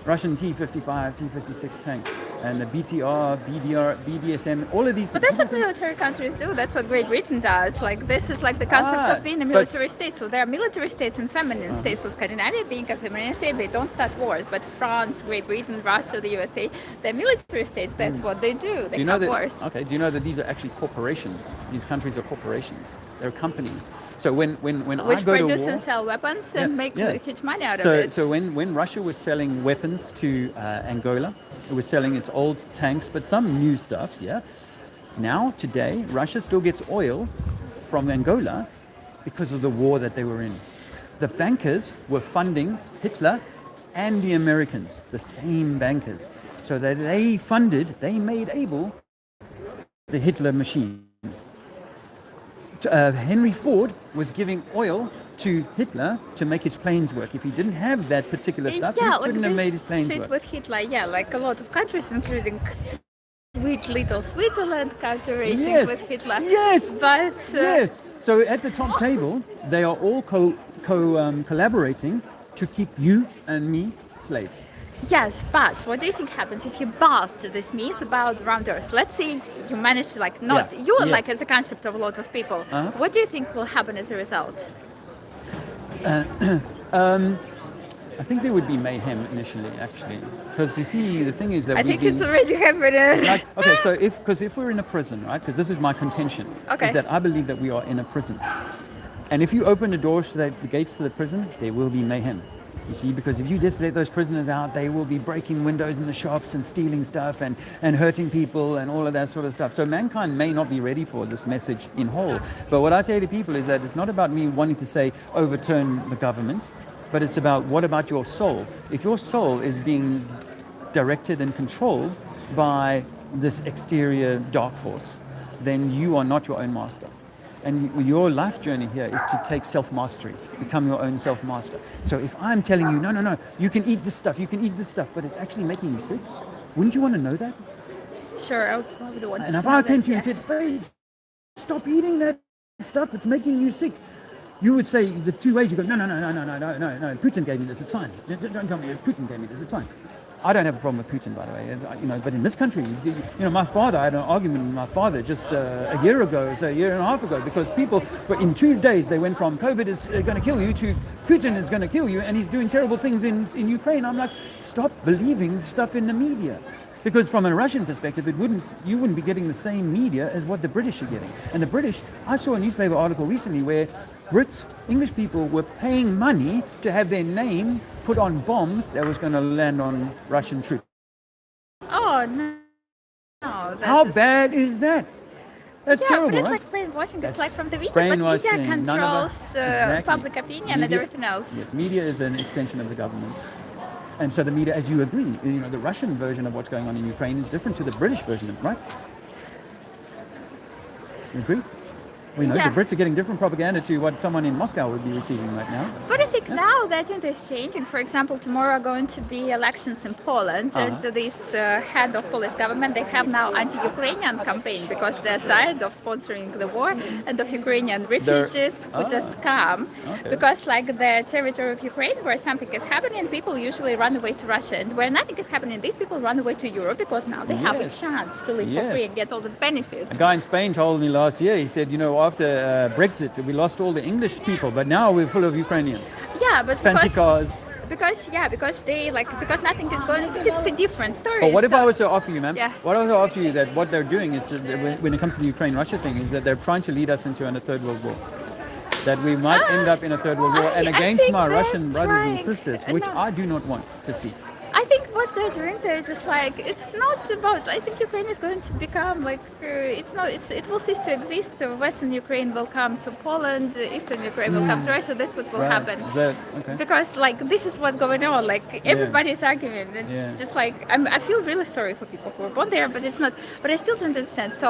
Russian T-55, T-56 tanks, and the BTR, BDSM, all of these But things. that's what military countries do. That's what Great Britain does. Like, this is like the concept of being a military state. So there are military states and feminine states. So Scandinavia being a feminine state, they don't start wars. But France, Great Britain, Russia, the USA, they're military states. That's what they do. They have wars. Okay. Do you know that these are actually corporations? These countries are corporations. They're companies. So when Which I go to war, produce and sell weapons and make huge money out of it. So when Russia was selling weapons to Angola, it was selling its old tanks, but some new stuff, Now, today, Russia still gets oil from Angola because of the war that they were in. The bankers were funding Hitler and the Americans, the same bankers. So that they made able the Hitler machine. Henry Ford was giving oil to Hitler to make his planes work. If he didn't have that particular stuff, he couldn't have made his planes work. With Hitler, like a lot of countries, including sweet little Switzerland cooperating Yes. with Hitler. Yes. But Yes. So at the top table, they are all collaborating to keep you and me slaves. yes, but what do you think happens if you bust this myth about round Earth? Let's say you manage to like not Yeah. you Yeah. like as a concept of a lot of people. Uh-huh. What do you think will happen as a result? I think there would be mayhem initially, actually, because you see, the thing is that I think it's already happening. like, okay, so if we're in a prison, right? Because this is my contention, Okay. is that I believe that we are in a prison, and if you open the doors to the gates to the prison, there will be mayhem. You see, because if you just let those prisoners out, they will be breaking windows in the shops and stealing stuff and hurting people and all of that sort of stuff. So mankind may not be ready for this message in whole. But what I say to people is that it's not about me wanting to say overturn the government, but it's about what about your soul? If your soul is being directed and controlled by this exterior dark force, then you are not your own master. And your life journey here is to take self-mastery, become your own self-master. So if I'm telling you, no, you can eat this stuff, but it's actually making you sick, wouldn't you want to know that? Sure, I would want And to if know I came that, to you and said, babe, stop eating that stuff that's making you sick, you would say, there's two ways. You go, no, Putin gave me this, it's fine. Don't tell me it's Putin gave me this, it's fine. I don't have a problem with Putin, by the way. But in this country, my father, I had an argument with my father just a year and a half ago, because people, in 2 days, they went from COVID is going to kill you to Putin is going to kill you, and he's doing terrible things in Ukraine. I'm like, stop believing stuff in the media. Because from a Russian perspective, you wouldn't be getting the same media as what the British are getting. And the British, I saw a newspaper article recently where English people were paying money to have their name put on bombs that was going to land on Russian troops. Oh no! No, How bad is that? That's terrible, but it's right? like brainwashing. It's like from the media, brainwashing. but media None of controls us- Exactly. public opinion and Media- everything else. Yes, media is an extension of the government. And so the media, as you agree, the Russian version of what's going on in Ukraine is different to the British version, right? You agree? We know Yeah. the Brits are getting different propaganda to what someone in Moscow would be receiving right now. But I think now the agenda is changing. For example, tomorrow are going to be elections in Poland, and this head of Polish government, they have now anti-Ukrainian campaign because they're tired of sponsoring the war and of Ukrainian refugees who just come. Okay. Because like the territory of Ukraine where something is happening, people usually run away to Russia, and where nothing is happening, these people run away to Europe because now they have a Yes. chance to live for free and get all the benefits. A guy in Spain told me last year, he said, after Brexit, we lost all the English people, but now we're full of Ukrainians. Yeah, but Fancy cars. because nothing is going. It's a different story. But what if so- I was to offer you, ma'am? Yeah. What if I offer you that what they're doing is, when it comes to the Ukraine-Russia thing, is that they're trying to lead us into a third world war. That we might end up in a third world war, and I against think my they're Russian brothers and trying- sisters, which no. I do not want to see. I think what they're doing, they're just like, it's not about, I think Ukraine is going to become like, it will cease to exist. Western Ukraine will come to Poland, Eastern Ukraine will come to Russia. That's what will Right. happen. Is that okay? Because like, this is what's going on. Like, everybody's arguing. It's Yeah. just like, I feel really sorry for people who were born there, but it's not, but I still don't understand. So,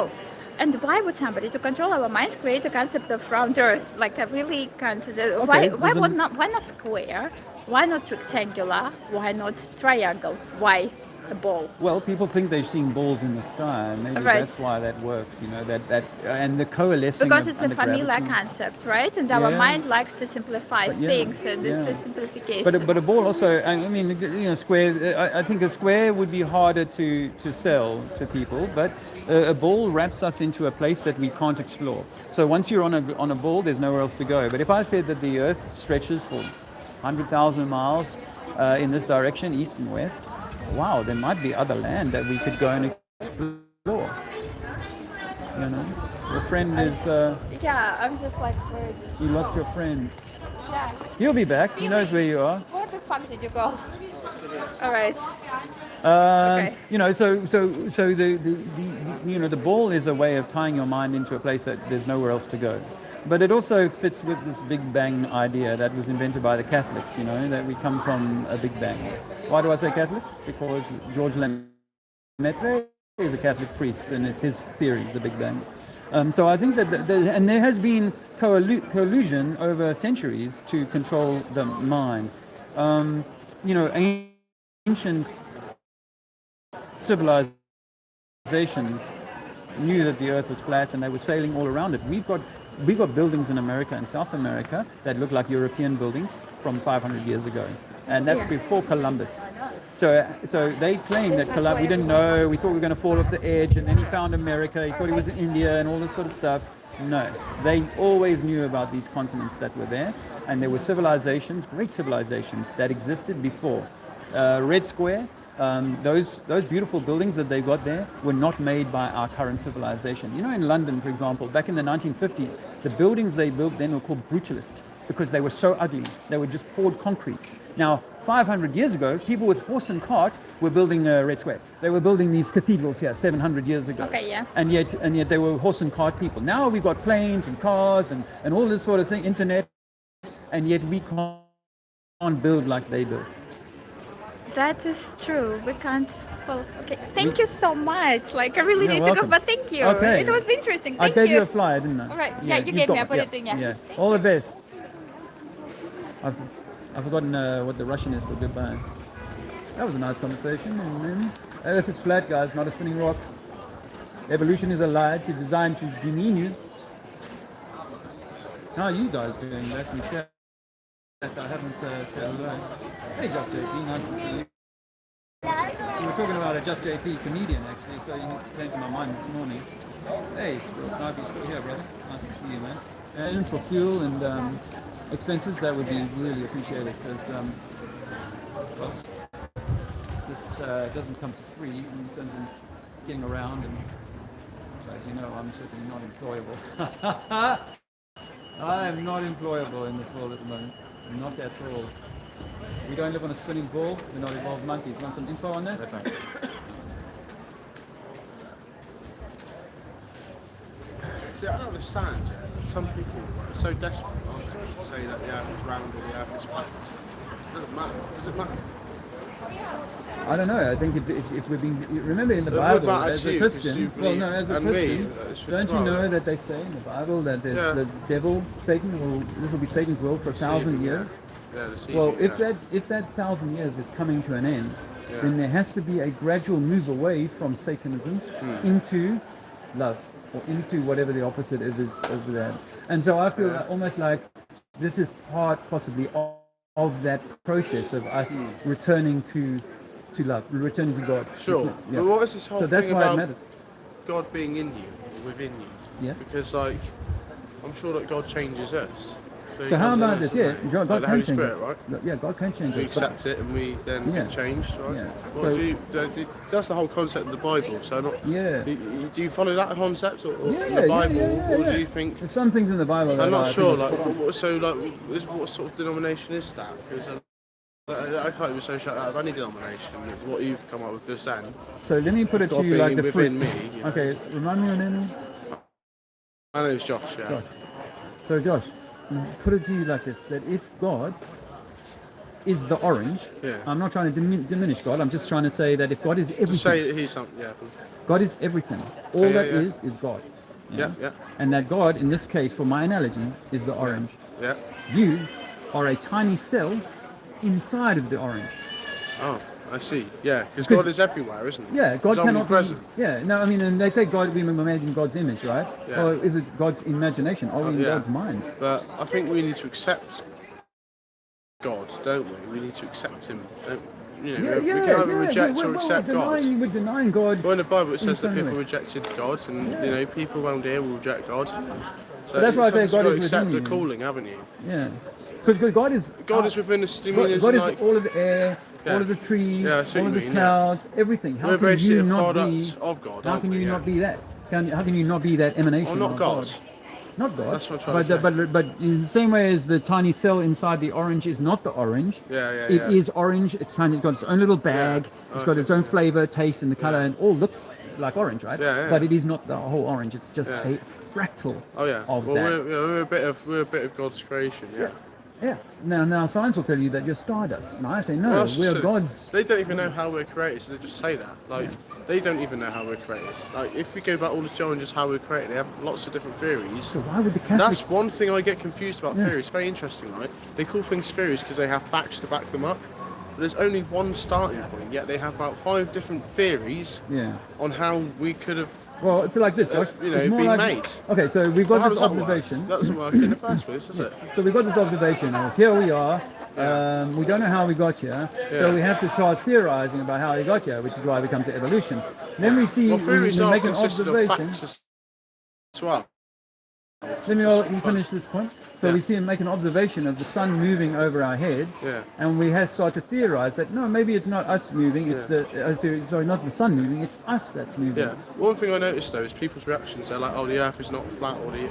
and why would somebody to control our minds create a concept of round Earth, like a really kind of why not square? Why not rectangular? Why not triangle? Why a ball? Well, people think they've seen balls in the sky, and maybe Right. that's why that works. And the coalescing. Because of- it's and a the familiar gravity. concept, right? And our Yeah. mind likes to simplify But yeah, things, and it's yeah. a simplification. But a ball also, I mean, square. I think a square would be harder to sell to people, but a ball wraps us into a place that we can't explore. So once you're on a ball, there's nowhere else to go. But if I said that the Earth stretches for 100,000 miles in this direction, east and west, wow, there might be other land that we could go and explore. Your friend is. Yeah, I'm just like, where is it? You lost your friend. Yeah. He'll be back. He knows where you are. Where the fuck did you go? All right. So the ball is a way of tying your mind into a place that there's nowhere else to go. But it also fits with this Big Bang idea that was invented by the Catholics, that we come from a Big Bang. Why do I say Catholics? Because George Lemaitre is a Catholic priest, and it's his theory, the Big Bang. So I think that, and there has been collusion over centuries to control the mind. Ancient civilized civilizations knew that the Earth was flat and they were sailing all around it. We've got buildings in America and South America that look like European buildings from 500 years ago, and that's before Columbus. So they claim that Columbus, we didn't know, we thought we were going to fall off the edge, and then he found America, he thought he was in India and all this sort of stuff. No, they always knew about these continents that were there, and there were civilizations, great civilizations, that existed before. Red Square, those beautiful buildings that they've got there were not made by our current civilization. You know, in London, for example, back in the 1950s, the buildings they built then were called brutalist because they were so ugly. They were just poured concrete. Now, 500 years ago, people with horse and cart were building Red Square. They were building these cathedrals here 700 years ago. Okay, yeah. And yet they were horse and cart people. Now we've got planes and cars and all this sort of thing, internet, and yet we can't build like they built. That is true. We can't. Well, okay. Thank you so much. Like, I really need to welcome. go, but thank you. Okay. It was interesting. I Thank gave you. you a flyer, didn't I? All right. Yeah, you gave me. I put it in. Yeah. All the best. I've forgotten what the Russian is for goodbye. That was a nice conversation. And then, Earth is flat, guys, not a spinning rock. Evolution is a lie designed to demean you. How are you guys doing back in chat? I haven't said hello. Hey, Just JP, nice to see you. We were talking about a Just JP comedian, actually, so you came to my mind this morning. Hey, Squirrel Sniper, you still here, brother? Nice to see you, man. And for fuel and expenses, that would be really appreciated, because well, this doesn't come for free in terms of getting around, and as you know, I'm certainly not employable. I am not employable in this world at the moment. Not at all. We don't live on a spinning ball. We're not evolved monkeys. Want some info on that? See, I don't understand, yeah. Some people are so desperate, aren't they, to say that the Earth is round or the Earth is flat. It doesn't matter. Does it matter? I don't know. I think if we've been... Remember in the Bible, as a Christian... Well, no, as a Christian, don't you know that they say in the Bible that there's the devil, Satan, this will be Satan's will for 1,000 years? Well, if that 1,000 years is coming to an end, then there has to be a gradual move away from Satanism into love, or into whatever the opposite is of that. And so I feel almost like this is part, possibly, of that process of us returning to love, returning to God. Sure. Yeah. But what is this whole so that's thing why about it matters. God being in you, or within you? Yeah. Because, like, I'm sure that God changes us. So how about this? Yeah, God like the can Holy change Spirit, us. right? Yeah, God can change We us. accept it and we then get changed, right? Yeah. What So- do you, that's the whole concept of the Bible. So not. Yeah. Do you follow that concept, or Yeah, the Bible, yeah. or do you think? There's some things in the Bible that I'm not I sure. think Like, is spot on. what sort of denomination is that? Because I can't even associate that with any denomination. What you've come up with just then. So let me put it God to you like being the fruit. within me, you know. Okay, remind me your name. My name's Josh. Yeah. Josh. So Josh, put it to you like this: that if God is the orange, I'm not trying to diminish God. I'm just trying to say that if God is everything, Just say that he's something. Yeah. God is everything. All that is God. Yeah. Yeah. And that God, in this case, for my analogy, is the orange. Yeah. You are a tiny cell inside of the orange. Oh, I see. Yeah, because God is everywhere, isn't he? Yeah, God He's cannot be. omnipresent. Yeah, no, I mean, and they say God, we were made in God's image, right? Yeah. Or is it God's imagination? Or in God's mind? But I think we need to accept God, don't we? We need to accept him, don't we? You know, we can either reject or accept God. We're denying God. Well, in the Bible it says that some people way. rejected God, and you know, people around here will reject God. So But that's why I say you've God got is to accept within the you. calling, haven't you? Yeah, because God is. God is within us. God is like, all of the air, all of the trees, Yeah, I see all what of you the mean, yeah. clouds, everything. How We're can basically you a not product be? of God, How aren't can we? you Yeah. not be that? How can you not be that emanation? Well, not of God. Not God. That's what I'm trying to say. But in the same way as the tiny cell inside the orange is not the orange. It is orange. It's tiny. It's got its own little bag. It's got its own flavor, taste, and the color, and all looks like orange, right? Yeah. But it is not the whole orange. It's just a fractal of well, that. we're a bit of God's creation. Yeah. Yeah. Now science will tell you that you're stardust. And I say no. Well, that's we're silly. God's. They don't even know how we're created, so they just say that. Like, they don't even know how we're created. Like, if we go back all the challenges how we're created, they have lots of different theories. So why would the Catholics? That's one thing I get confused about theories. Very interesting, right? They call things theories because they have facts to back them up. but there's only one starting point. Yet they have about 5 different theories on how we could have. Well, it's like this, Josh. You know, it's more been like, made. Okay, so we've got How this does that work? observation. That doesn't work in the first place, does it? So we've got this observation. As here we are. We don't know how we got here, so we have to start theorizing about how we got here, which is why we come to evolution. Then we see, we make an observation. As well. Let me finish this point. So we see him make an observation of the sun moving over our heads, and we have start to theorize that no, maybe it's not us moving, it's sorry, not the sun moving, it's us that's moving. Yeah. One thing I noticed though is people's reactions. They're like, "Oh, the Earth is not flat," or the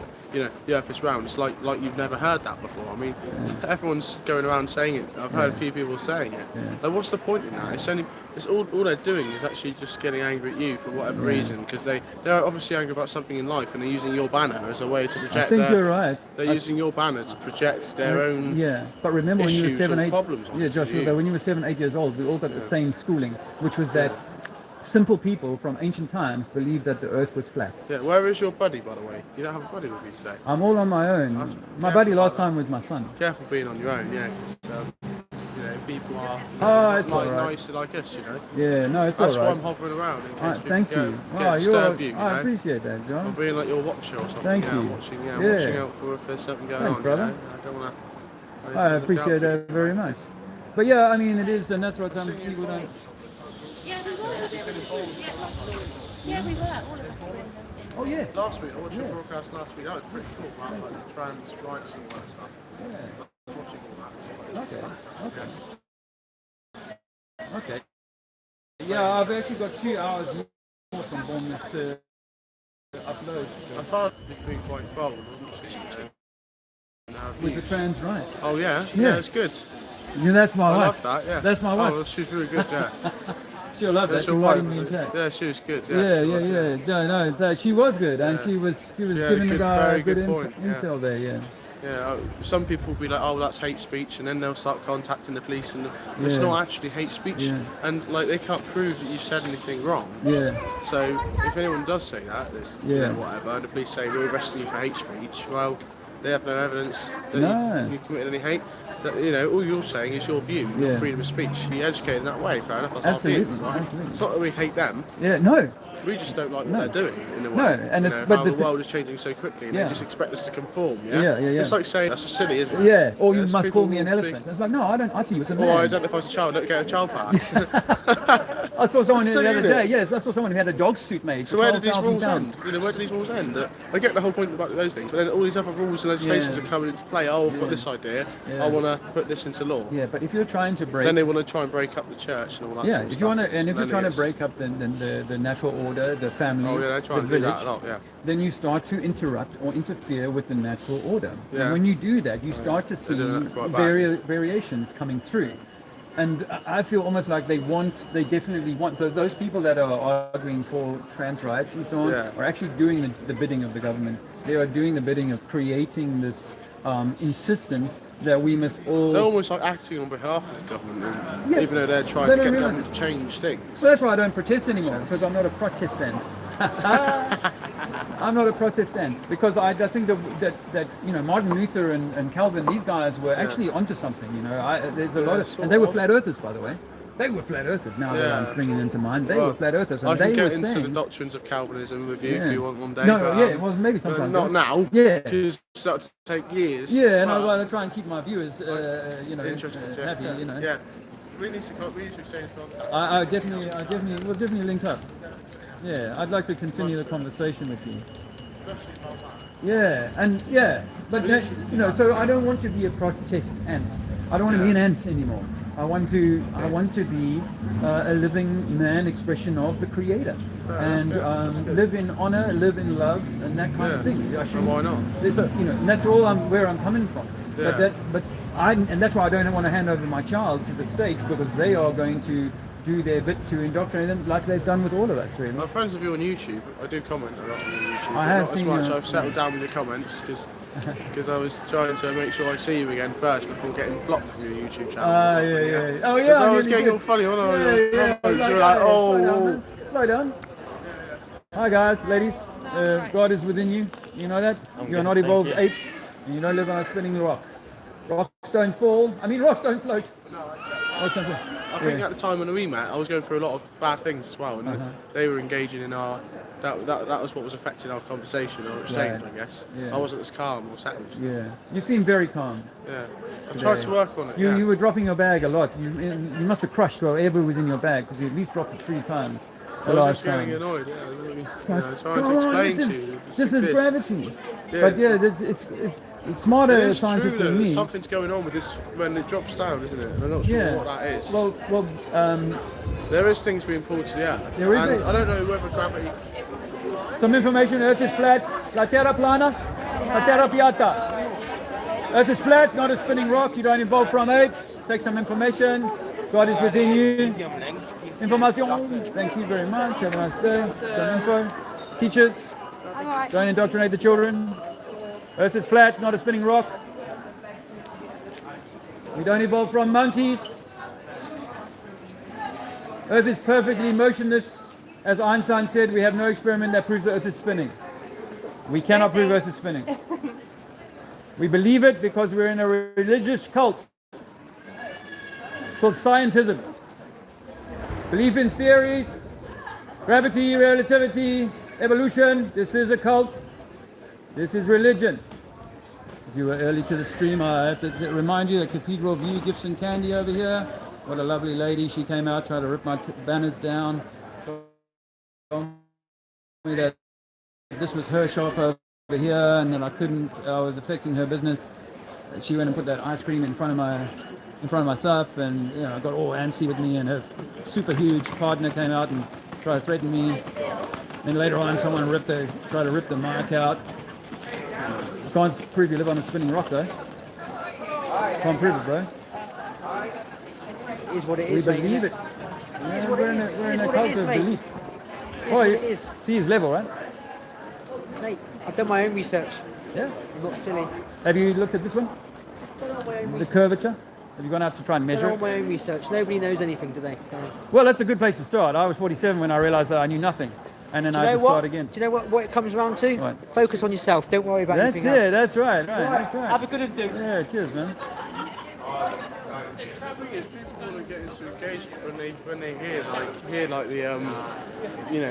Earth is round. It's like you've never heard that before. I mean, everyone's going around saying it. I've heard a few people saying it. Like, what's the point in that? It's all they're doing is actually just getting angry at you for whatever reason, because they're obviously angry about something in life, and they're using your banner as a way to project. I think you're right. They're using your banner to project their own. Yeah, but remember when you were 7, 8. Problems Yeah, Joshua. When you were 7, 8 years old, we all got the same schooling, which was that simple people from ancient times believed that the Earth was flat. Yeah. Where is your buddy, by the way? You don't have a buddy with you today. I'm all on my own. My buddy last time was my son. Careful being on your own, yeah. 'Cause, people are nice like us, you know. Yeah, no, it's That's all right. why I'm hovering around in case thank you. I appreciate that, John. I'm being like your watcher or something. Thank you. Watching out for if there's something going Thanks, on. brother. You know? I don't want to. I appreciate that very much. But yeah, I mean, it is, and that's what some people don't. Yeah, we were. Yeah, we were. All of us were in them. Oh yeah. Last week, I watched your broadcast last week. That was pretty cool, man. Like the trans rights and all that stuff. Yeah. I was watching all that. Okay. Yeah, I've actually got 2 hours more from Bournemouth to upload. I thought you'd been quite bold, wasn't she? With the trans rights. Oh yeah? Yeah, it's good. Yeah, that's my I wife. love that, yeah. That's my wife. Oh, she's really good, yeah. She'll love that. She'll write me in chat. Yeah, she was good. Yeah. She was good, and she was giving the guy good intel there. Yeah. Yeah, some people will be like, "Oh, that's hate speech," and then they'll start contacting the police, and it's not actually hate speech, and like they can't prove that you've said anything wrong. Yeah. So if anyone does say that, you know, whatever, and the police say we're arresting you for hate speech, well, they have no evidence that you committed any hate. That, you know, all you're saying is your view, your freedom of speech. You're educated in that way, fair enough. That's Absolutely. our views, right? Absolutely. It's not that we hate them. Yeah. No. We just don't like what they're doing in a way. No, and it's but the world is changing so quickly, and they just expect us to conform. Yeah? It's like saying that's just silly, isn't it? Yeah, or you must call me an elephant. It's like, no, I don't. I see you as a man. Or I identify as a child. Don't get a child pass. I saw someone the other day. Yes, I saw someone who had a dog suit made. So where do these rules end? You know, where do these rules end? I get the whole point about those things, but then all these other rules and legislations are coming into play. Oh, I've got this idea. I want to put this into law. Yeah, but if you're trying to break, then they want to try and break up the church and all that. Yeah, if you want to, and if you're trying to break up the natural order, the family, the village, then you start to interrupt or interfere with the natural order. And when you do that, you start to see variations coming through. And I feel almost like they definitely want. So those people that are arguing for trans rights and so on are actually doing the bidding of the government. They are doing the bidding of creating this insistence that we must all. They're almost like acting on behalf of the government, even though they're trying to get the government to change things. Well, that's why I don't protest anymore, because I'm not a Protestant. I'm not a Protestant because I think that you know, Martin Luther and Calvin, these guys were actually onto something. You know, there's a lot of, and they were flat earthers, by the way. They were flat earthers. Now that I'm bringing them to mind, they were flat earthers, and I can they get were into saying the doctrines of Calvinism with you if you want one day. No, well, maybe sometime. Not now. Yeah, because it starts to take years. Yeah, and I try and keep my viewers, you know, interested. happy. You know. Yeah. We need to exchange contacts. We'll definitely link up. Yeah, I'd like to continue the conversation with you. But you know, so I don't want to be a protest ant. I don't want to be an ant anymore. I want to be a living man, expression of the Creator, and live in honor, live in love, and that kind of thing. And why not? You know, and that's all where I'm coming from. And that's why I don't want to hand over my child to the state, because they are going to do their bit to indoctrinate them, like they've done with all of us, really. I'm friends with you on YouTube. I do comment a lot on YouTube. I have seen. I've settled down with the comments because I was trying to make sure I see you again first before getting blocked from your YouTube channel. Oh yeah. I was getting all funny on your comments. You were like, oh. Slow down. Hi guys, ladies. God is within you. You know that? You're not evolved apes, and you don't live on a spinning rock. Rocks don't fall. I mean, rocks don't float. What's something? I think at the time when we met, I was going through a lot of bad things as well, and they were engaging in our. That was what was affecting our conversation or exchange, I guess. Yeah. I wasn't as calm or settled. Yeah. You seem very calm. Yeah. I tried to work on it. You were dropping your bag a lot. You must have crushed whatever was in your bag because you at least dropped it 3 times. I was just getting annoyed. Yeah, I was really, trying to explain to you. This is gravity. Yeah. But yeah, it's smarter It is scientists true than that me. something's going on with this when it drops down, isn't it? And I'm not sure what that is. Well, there is things being pulled to the earth. There is and I don't know whether gravity. some information. Earth is flat. La Terra plana. La Terra piatta. Earth is flat, not a spinning rock. You don't evolve from apes. Take some information. God is within you. Information. Thank you very much. Have a nice day. Some info. Teachers, don't indoctrinate the children. Earth is flat, not a spinning rock. We don't evolve from monkeys. Earth is perfectly motionless. As Einstein said, we have no experiment that proves the Earth is spinning. We cannot prove Earth is spinning. We believe it because we're in a religious cult called scientism. Belief in theories, gravity, relativity, evolution. This is a cult. This is religion. If you were early to the stream, I have to remind you that Cathedral View Gifts and Candy over here. What a lovely lady. She came out, tried to rip my banners down. Told me that this was her shop over here and that I was affecting her business. She went and put that ice cream in front of my stuff, and I got all antsy with me, and her super huge partner came out and tried to threaten me. Then later on someone tried to rip the mic out. Can't prove you live on a spinning rock though. Can't prove it, bro. It is what it We is, believe mate. it. Yeah, we're in a cult of belief. See his level, right? Mate, I've done my own research. Yeah. I'm not silly. Have you looked at this one? The curvature? Have you gone out to try and measure I've it? done my own research. Nobody knows anything, do they? So. Well, that's a good place to start. I was 47 when I realised that I knew nothing. And then I had to start again. Do you know what it comes around to? What? Focus on yourself. Don't worry about That's anything else. it. That's right. That's right. Have a good one, dude. Yeah, cheers, man. The thing is, people want to get into engagement when they hear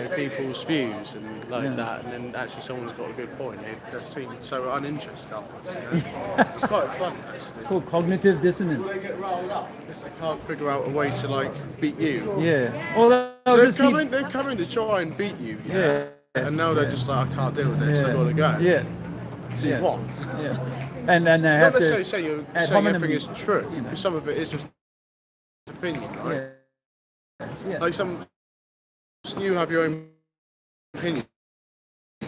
the people's views and that, and then actually someone's got a good point. It does seem so uninterested afterwards. It's quite fun. Actually. It's called cognitive dissonance. They get riled up because they can't figure out a way to beat you. Yeah. Well, so they've come in to try and beat you. Yeah. And now they're just like, I can't deal with this. I've got to go. Yes. So you won. Yes. And then they have not to. necessarily saying you're saying everything is true. Because some of it is just opinion, right? Yeah. Like you have your own opinion.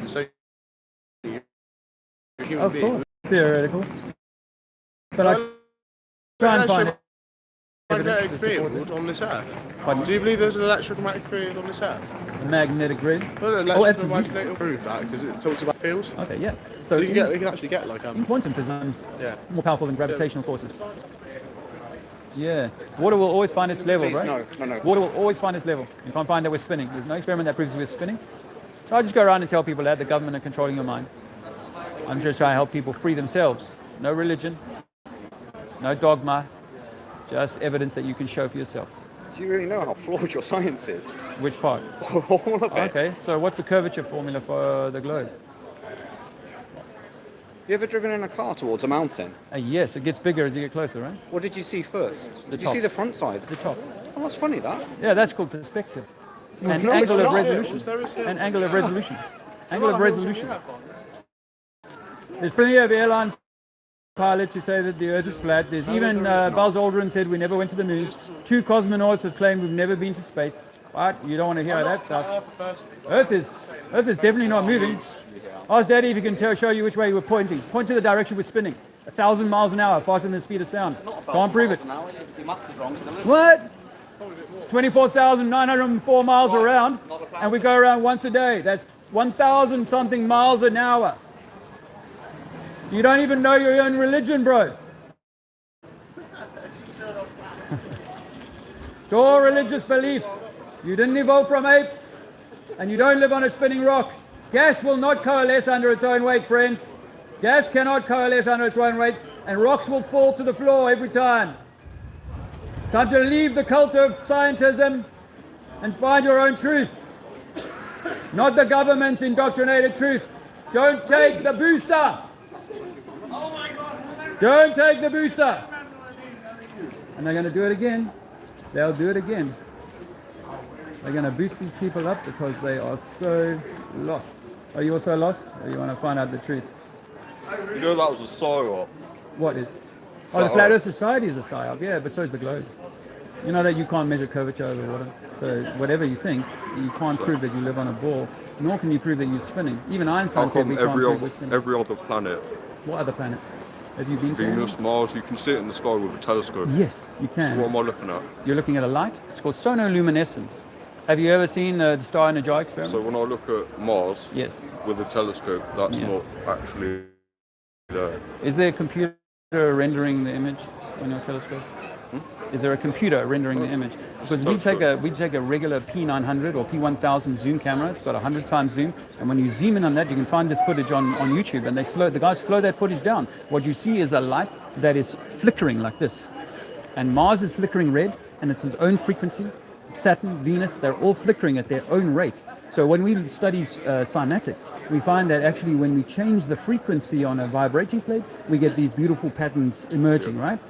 So you're a human being. Course, theoretical. But I try and find magnetic field on this earth. Do you believe there's an electromagnetic field on this earth? A magnetic grid? Well, electromagnetic will prove that because it talks about fields. Okay, yeah. So you can actually get in quantum physics, more powerful than gravitational forces. Yeah. Water will always find its level, right? No. Water will always find its level. You can't find that we're spinning. There's no experiment that proves we're spinning. So I just go around and tell people that the government are controlling your mind. I'm just trying to help people free themselves. No religion, no dogma, just evidence that you can show for yourself. Do you really know how flawed your science is? Which part? All of it. Okay, so what's the curvature formula for the globe? You ever driven in a car towards a mountain? Yes, it gets bigger as you get closer, right? What did you see first? Did you top. see the front side? The top. Oh, that's funny, that. Yeah, that's called perspective. And No, angle it's of not. resolution. And angle of resolution. Angle of resolution. There's plenty of airline pilots who say that the Earth is flat. There's even Buzz Aldrin said we never went to the moon. 2 cosmonauts have claimed we've never been to space. What? You don't want to hear that stuff. Earth is definitely not moving. Ask Daddy if he can show you which way we're pointing. Point to the direction we're spinning. 1,000 miles an hour, faster than the speed of sound. Can't prove it. What? It's 24,904 miles around, and we go around once a day. That's 1,000 something miles an hour. So you don't even know your own religion, bro. It's all religious belief. You didn't evolve from apes, and you don't live on a spinning rock. Gas will not coalesce under its own weight, friends. Gas cannot coalesce under its own weight, and rocks will fall to the floor every time. Time to leave the cult of scientism and find your own truth. Not the government's indoctrinated truth. Don't take the booster. Don't take the booster. And they're going to do it again. They'll do it again. They're going to boost these people up because they are so lost. Are you also lost? Or you want to find out the truth? You know that was a psyop. What is? Oh, the Flat Earth Society is a psyop, yeah, but so is the globe. You know that you can't measure curvature over water. So whatever you think, you can't prove that you live on a ball, nor can you prove that you're spinning. Even Einstein said we can't prove we're spinning. Every other planet. What other planet? Have you been to? Venus, Mars, you can see it in the sky with a telescope. Yes, you can. So what am I looking at? You're looking at a light. It's called sonoluminescence. Have you ever seen the star in a jar experiment? So when I look at Mars yes, with a telescope, that's not actually there. Is there a computer rendering the image on your telescope? Is there a computer rendering the image? Because we take a regular P900 or P1000 zoom camera. It's got 100 times zoom, and when you zoom in on that, you can find this footage on YouTube. And the guys slow that footage down. What you see is a light that is flickering like this, and Mars is flickering red, and it's its own frequency. Saturn, Venus, they're all flickering at their own rate. So when we study cymatics, we find that actually when we change the frequency on a vibrating plate, we get these beautiful patterns emerging, right?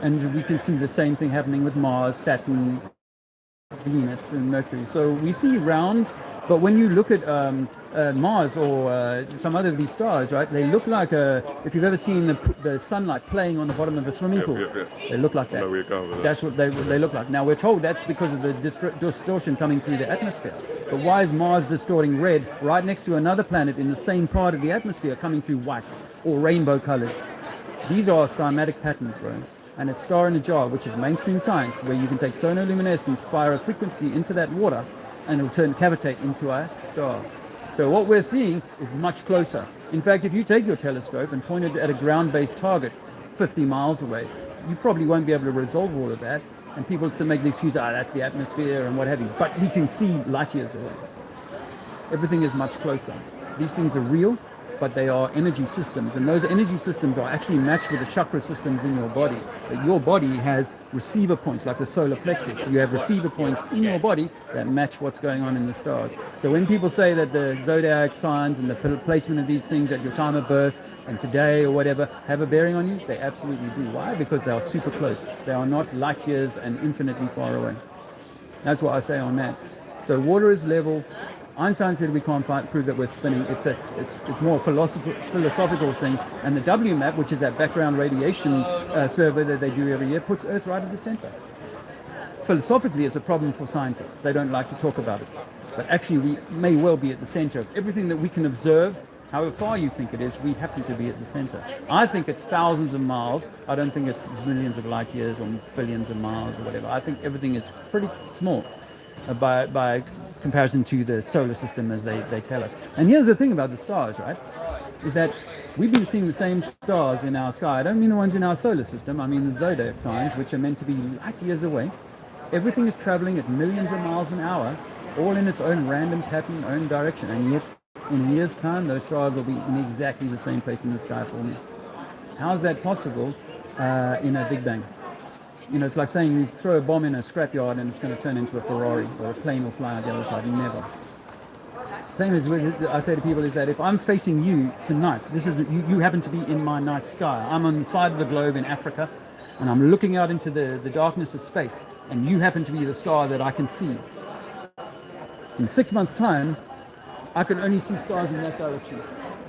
And we can see the same thing happening with Mars, Saturn, Venus, and Mercury. So we see round, but when you look at Mars or some other of these stars, right, they look like if you've ever seen the sunlight playing on the bottom of a swimming pool, they look like that. I know where you're going with That's what they look like. Now we're told that's because of the distortion coming through the atmosphere. But why is Mars distorting red right next to another planet in the same part of the atmosphere coming through white or rainbow colored? These are cymatic patterns, bro. And it's star in a jar, which is mainstream science, where you can take sonoluminescence, fire a frequency into that water, and it'll cavitate into a star. So what we're seeing is much closer. In fact, if you take your telescope and point it at a ground-based target 50 miles away, you probably won't be able to resolve all of that. And people make the excuse, that's the atmosphere and what have you. But we can see light years away. Everything is much closer. These things are real, but they are energy systems, and those energy systems are actually matched with the chakra systems in your body. But your body has receiver points, like the solar plexus. You have receiver points in your body that match what's going on in the stars. So when people say that the zodiac signs and the placement of these things at your time of birth and today or whatever have a bearing on you, they absolutely do. Why? Because they are super close. They are not light years and infinitely far away. That's what I say on that. So water is level. Einstein said we can't prove that we're spinning. It's more a philosophical thing. And the WMAP, which is that background radiation survey that they do every year, puts Earth right at the center. Philosophically, it's a problem for scientists. They don't like to talk about it. But actually, we may well be at the center of everything that we can observe. However far you think it is, we happen to be at the center. I think it's thousands of miles. I don't think it's millions of light years or billions of miles or whatever. I think everything is pretty small by comparison to the solar system as they tell us. And here's the thing about the stars, right, is that we've been seeing the same stars in our sky. I don't mean the ones in our solar system, I mean the zodiac signs, which are meant to be light years away. Everything is traveling at millions of miles an hour, all in its own random pattern, own direction, and yet in a year's time those stars will be in exactly the same place in the sky for me. How is that possible in a Big Bang? You know, it's like saying you throw a bomb in a scrapyard and it's going to turn into a Ferrari, or a plane will fly out the other side. Never. Same as I say to people is that if I'm facing you tonight, you happen to be in my night sky. I'm on the side of the globe in Africa, and I'm looking out into the darkness of space, and you happen to be the star that I can see. In 6 months' time, I can only see stars in that direction,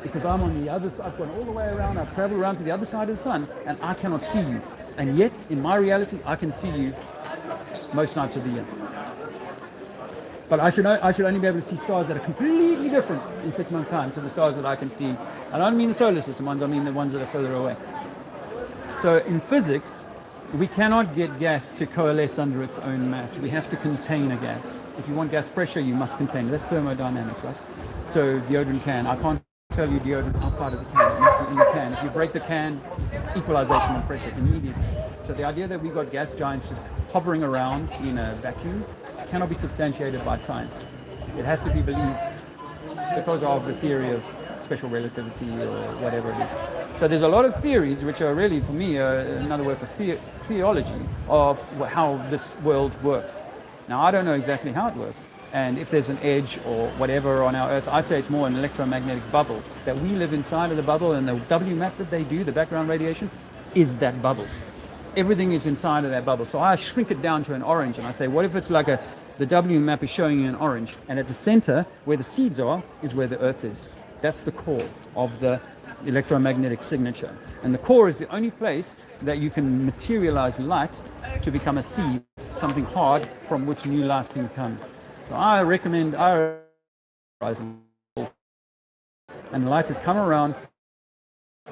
because I'm on the other side. I've gone all the way around. I've traveled around to the other side of the sun, and I cannot see you. And yet, in my reality, I can see you most nights of the year. But I should only be able to see stars that are completely different in 6 months' time to the stars that I can see. I don't mean the solar system ones, I mean the ones that are further away. So in physics, we cannot get gas to coalesce under its own mass. We have to contain a gas. If you want gas pressure, you must contain it. That's thermodynamics, right? So deodorant can. I can't tell you deodorant outside of the can. It must be in the can. If you break the can, equalization of pressure immediately. So the idea that we've got gas giants just hovering around in a vacuum cannot be substantiated by science. It has to be believed because of the theory of special relativity or whatever it is. So there's a lot of theories which are really, for me, another word for theology of how this world works. Now, I don't know exactly how it works. And if there's an edge or whatever on our Earth, I say it's more an electromagnetic bubble, that we live inside of the bubble, and the WMAP that they do, the background radiation, is that bubble. Everything is inside of that bubble. So I shrink it down to an orange, and I say, what if it's like the WMAP is showing you an orange, and at the center, where the seeds are, is where the Earth is. That's the core of the electromagnetic signature. And the core is the only place that you can materialize light to become a seed, something hard from which new life can come. So I recommend horizon, and light has come around,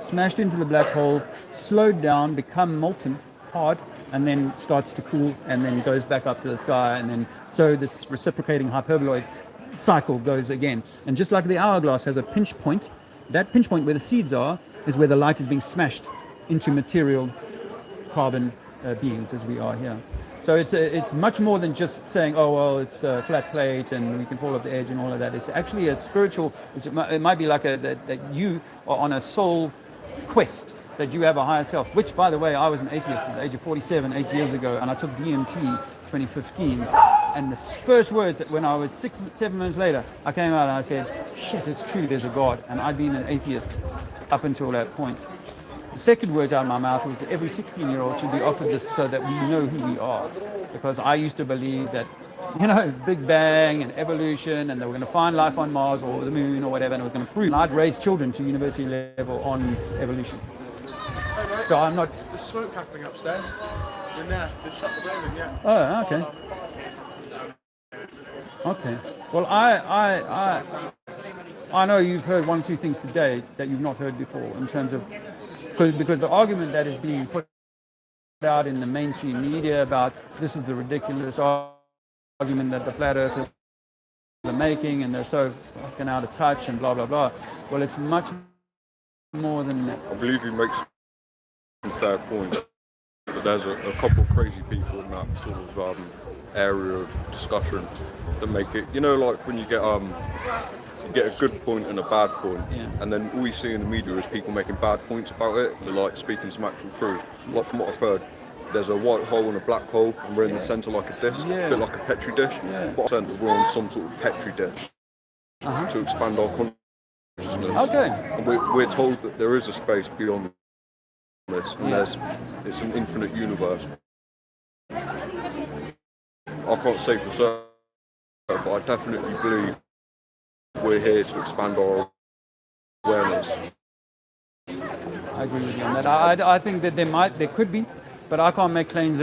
smashed into the black hole, slowed down, become molten, hard, and then starts to cool, and then goes back up to the sky, and then so this reciprocating hyperboloid cycle goes again. And just like the hourglass has a pinch point, that pinch point where the seeds are is where the light is being smashed into material carbon beings as we are here. So it's much more than just saying, oh, well, it's a flat plate and we can fall off the edge and all of that. It's actually a spiritual, it might be like that you are on a soul quest, that you have a higher self, which, by the way, I was an atheist at the age of 47, 8 years ago, and I took DMT 2015. And the first words, that when I was 6-7 months later, I came out and I said, shit, it's true, there's a God. And I'd been an atheist up until that point. The second words out of my mouth was that every 16-year-old should be offered this so that we know who we are. Because I used to believe that, Big Bang and evolution, and they were going to find life on Mars or the moon or whatever, and it was going to prove. I'd raise children to university level on evolution. So I'm not... There's smoke happening upstairs. In there. Just shut the building, yeah. Oh, okay. Okay. Well, I know you've heard one or two things today that you've not heard before in terms of... Because the argument that is being put out in the mainstream media about this is a ridiculous argument that the flat earthers are making and they're so fucking out of touch and blah, blah, blah. Well, it's much more than that. I believe he makes a fair point. But there's a couple of crazy people in that sort of area of discussion that make it, like when you get a good point and a bad point, and then all you see in the media is people making bad points about it. They're like speaking some actual truth. Like from what I've heard, there's a white hole and a black hole, and we're in the centre like a disc, a bit like a petri dish. But we're on some sort of petri dish to expand our consciousness. Okay. And we're told that there is a space beyond this, and it's an infinite universe. I can't say for certain, but I definitely believe we're here to expand our awareness. I agree with you on that. I think that there could be, but I can't make claims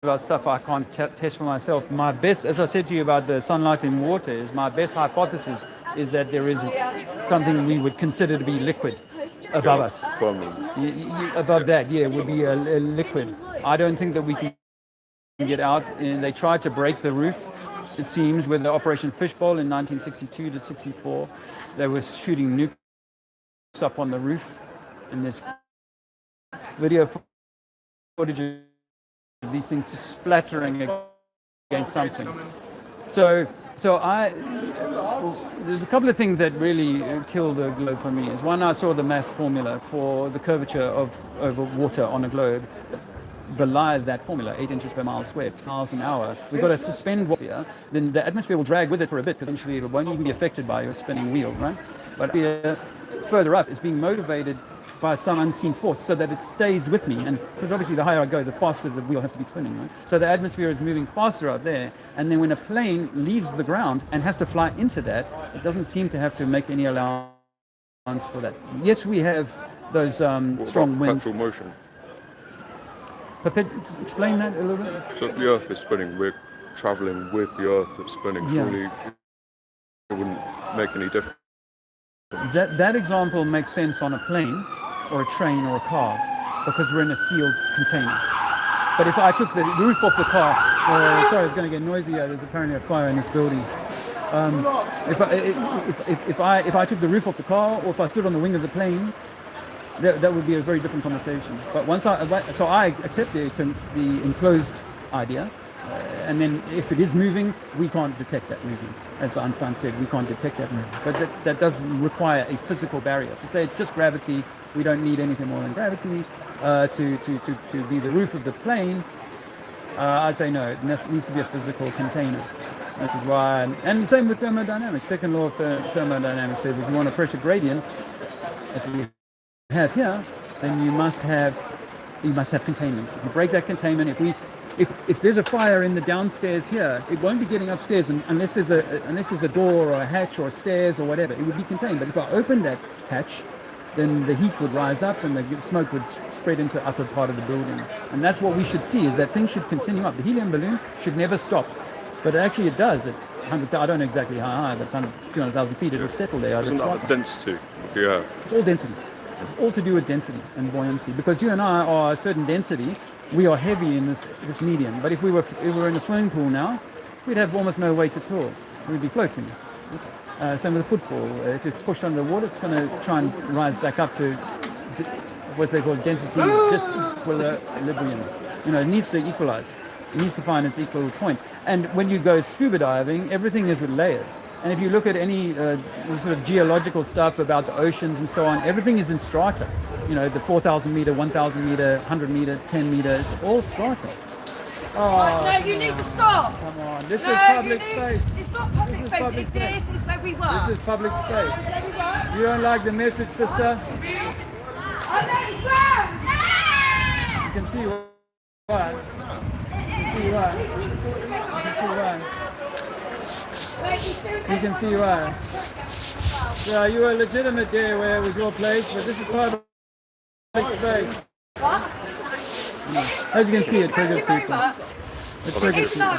about stuff I can't test for myself. My best, as I said to you about the sunlight in water, is my best hypothesis is that there is something we would consider to be liquid above us. Above that, would be a liquid. I don't think that we can get out. And they tried to break the roof, it seems, with the Operation Fishbowl in 1962 to 64. They were shooting nukes up on the roof, and there's video footage of these things splattering against something. So there's a couple of things that really kill the globe for me. Is one, I saw the math formula for the curvature over water on a globe belied that formula, 8 inches per mile squared, miles an hour. We've got to suspend water, then the atmosphere will drag with it for a bit, because eventually it won't even be affected by your spinning wheel, right? But further up, it's being motivated by some unseen force so that it stays with me. And because obviously the higher I go, the faster the wheel has to be spinning, right? So the atmosphere is moving faster up there. And then when a plane leaves the ground and has to fly into that, it doesn't seem to have to make any allowance for that. Yes, we have those strong winds. Perpetual motion. Explain that a little bit. So if the Earth is spinning, we're travelling with the Earth that's spinning. Surely it wouldn't make any difference. That example makes sense on a plane or a train or a car, because we're in a sealed container. But if I took the roof off the car, sorry, it's going to get noisy here. There's apparently a fire in this building. If I took the roof off the car, or if I stood on the wing of the plane, that would be a very different conversation. But I accept the enclosed idea, and then if it is moving, we can't detect that movement. As Einstein said, we can't detect that movement. But that does require a physical barrier. To say it's just gravity, we don't need anything more than gravity to be the roof of the plane, I say no, it needs to be a physical container. Which is why, and same with thermodynamics. Second law of thermodynamics says if you want a pressure gradient, as we have here, then you must have containment. If you break that containment, if there's a fire in the downstairs here, it won't be getting upstairs unless there's a door or a hatch or stairs or whatever. It would be contained. But if I open that hatch, then the heat would rise up and the smoke would spread into the upper part of the building. And that's what we should see, is that things should continue up. The helium balloon should never stop. But actually it does. At 100, I don't know exactly how high, but it's 200,000 feet. It'll settle there. Isn't that the density of the air? It's all density. It's all to do with density and buoyancy. Because you and I are a certain density, we are heavy in this medium. But if we were in a swimming pool now, we'd have almost no weight at all. We'd be floating. Same with the football. If it's pushed under the water, it's going to try and rise back up to what's they call density, just equilibrium. It needs to equalize. It needs to find its equal point. And when you go scuba diving, everything is in layers. And if you look at any sort of geological stuff about the oceans and so on, everything is in strata. The 4,000 meter, 1,000 meter, 100 meter, 10 meter, it's all strata. Oh, no, you need to stop. Come on, this is public space. It's not public space. This is where we work. This is public space. You don't like the message, sister? You can see why. You can see why. Yeah, you were legitimate there where it was your place, but this is public space. What? As you can see, it triggers people. It triggers people.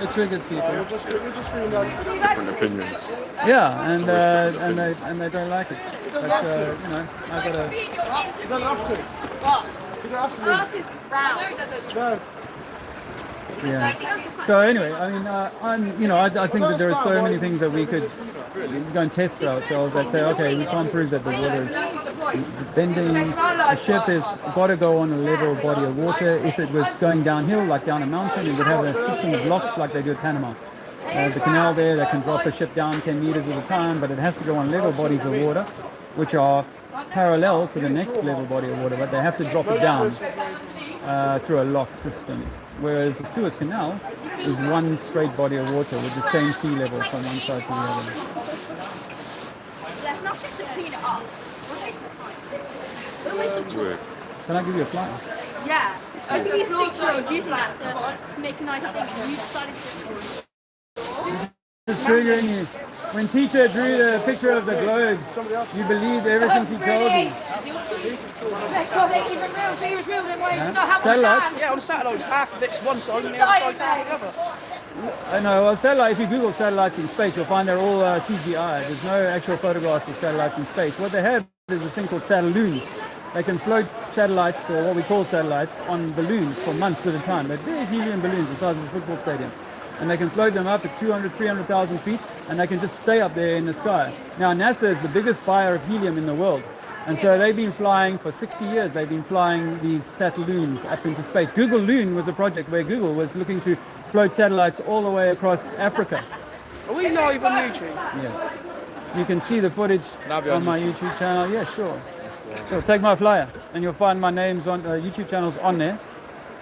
It triggers people. Different opinions. Yeah, and they don't like it. But I gotta. You don't have to. What? You don't have to. No. Yeah. So anyway, I mean, I think that there are so many things that we could go and test for ourselves. I'd say, okay, we can't prove that the water is bending. A ship has got to go on a level body of water. If it was going downhill, like down a mountain, it would have a system of locks like they do at Panama. The canal there, they can drop a ship down 10 meters at a time, but it has to go on level bodies of water, which are parallel to the next level body of water, but they have to drop it down through a lock system. Whereas the Suez Canal is one straight body of water with the same sea level from one side to the other. There's nothing to clean it up. Can I give you a flyer? Yeah. I could be a 6-year-old using that to make a nice thing. And you decided to. It's triggering you. When teacher drew the picture of the globe, you believed everything she told you. Satellites? Yeah, on satellites, half of it's one side and the other side's half the other. I know. Well, satellite. If you Google satellites in space, you'll find they're all CGI. There's no actual photographs of satellites in space. What they have is a thing called satelloons. They can float satellites, or what we call satellites, on balloons for months at a time. They're big helium balloons the size of a football stadium. And they can float them up at 200, 300,000 feet, and they can just stay up there in the sky. Now, NASA is the biggest buyer of helium in the world. And so they've been flying for 60 years. They've been flying these satelloons up into space. Google Loon was a project where Google was looking to float satellites all the way across Africa. Are we live on YouTube? Yes. You can see the footage on my YouTube channel. Yeah, sure. So take my flyer, and you'll find my names on YouTube channels on there.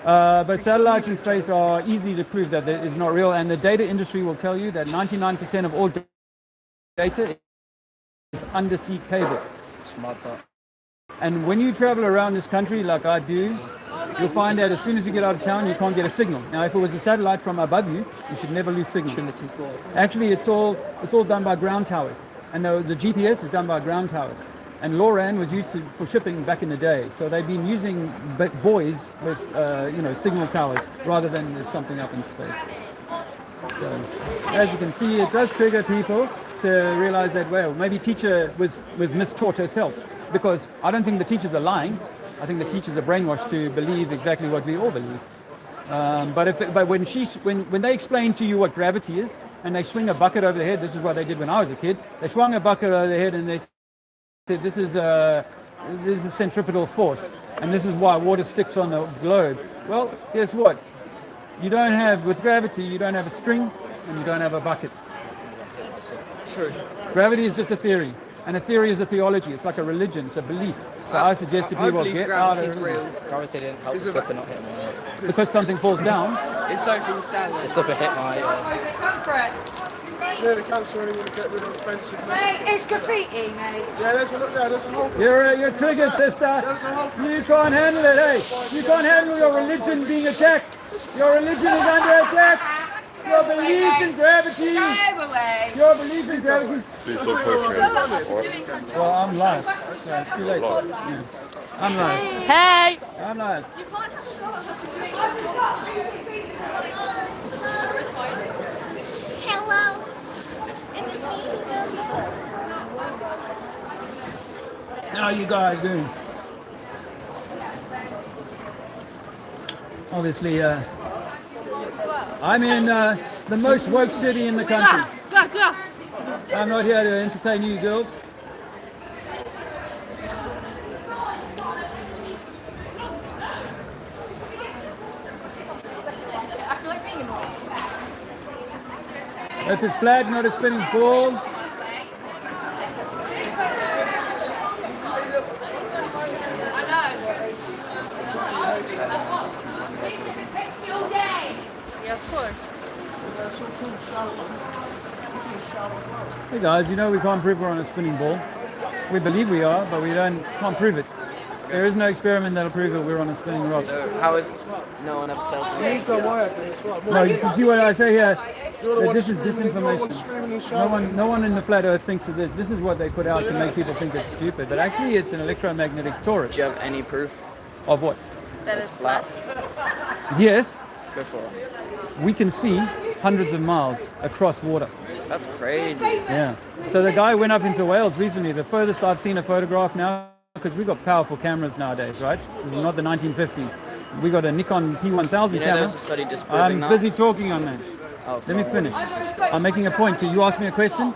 But satellites in space are easy to prove that it's not real, and the data industry will tell you that 99% of all data is undersea cable. And when you travel around this country like I do, you'll find that as soon as you get out of town, you can't get a signal. Now, if it was a satellite from above you, you should never lose signal. Actually, it's all done by ground towers, and the GPS is done by ground towers. And LoRaN was used for shipping back in the day, so they've been using buoys with signal towers rather than there's something up in space. So, as you can see, it does trigger people to realize that, well, maybe teacher was mistaught herself, because I don't think the teachers are lying. I think the teachers are brainwashed to believe exactly what we all believe. But when they explain to you what gravity is, and they swing a bucket over the head, this is what they did when I was a kid. They swung a bucket over the head and they said, this is a centripetal force, and this is why water sticks on the globe. Well, guess what? You don't have, with gravity, you don't have a string and you don't have a bucket. True. Gravity is just a theory. And a theory is a theology. It's like a religion. It's a belief. So I suggest to people, get out of it. Gravity didn't help the slipper not hit my... Because something falls down. It's so cool standing. The slipper hit my... Yeah, the council only want to get rid of offensive. Mate, it's graffiti, mate. Yeah, there's a whole... You're triggered, sister. You can't handle it, hey. You can't handle your religion being attacked. Your religion is under attack. Your belief in gravity. Your belief in gravity. Well, I'm live. So it's too late. Yeah. I'm live. Hey! I'm live. Hello. Is it me? How are you guys doing? Obviously, I'm in the most woke city in the country. I'm not here to entertain you girls. Earth is flat, not a spinning ball. Yeah, of course. Hey guys, you know we can't prove we're on a spinning ball. We believe we are, but we can't prove it. There is no experiment that'll prove that we're on a spinning rock. So how is no one ever self? No, you can see what I say here. That this is disinformation. No one in the flat Earth thinks of this. This is what they put out to make people think it's stupid. But actually, it's an electromagnetic torus. Do you have any proof? Of what? That it's flat. Yes. Go for it. We can see hundreds of miles across water. That's crazy. Yeah. So the guy went up into Wales recently. The furthest I've seen a photograph now, because we've got powerful cameras nowadays, right? This is not the 1950s. We got a Nikon P1000 camera. There's a study disproving I'm that. busy talking on that. Oh, Let me finish. I'm making a point. So you asked me a question,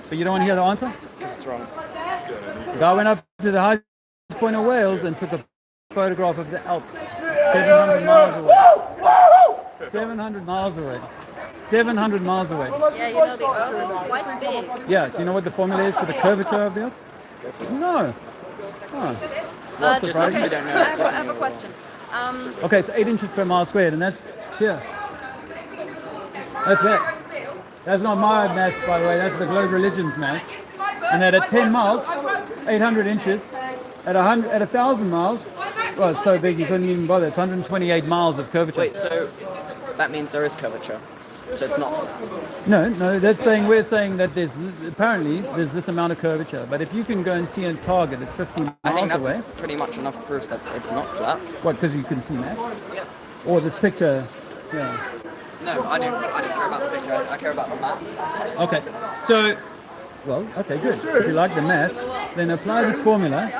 but you don't want to hear the answer? Because it's wrong. The guy went up to the highest point of Wales and took a photograph of the Alps. 700 miles away. 700 miles away. 700 miles away. Yeah, you know, the Earth is quite big. Yeah, do you know what the formula is for the curvature of the Earth? No. Oh. Not surprising. Okay, I have a question. Okay, it's 8 inches per mile squared, and that's here. That's that. That's not my maths, by the way. That's the Globe Religions maths. And that at 10 miles, 800 inches, at 1,000 miles, well, it's so big you couldn't even bother. It's 128 miles of curvature. Wait, so that means there is curvature. So it's not. No, we're saying that there's this amount of curvature. But if you can go and see a target at 50 miles I think that's away, pretty much enough proof that it's not flat. what? Because you can see that, Yeah. or this picture. Yeah. No, I don't care about the picture. I care about the maths. Okay. So, well, okay, good. If you like the maths, then apply this formula.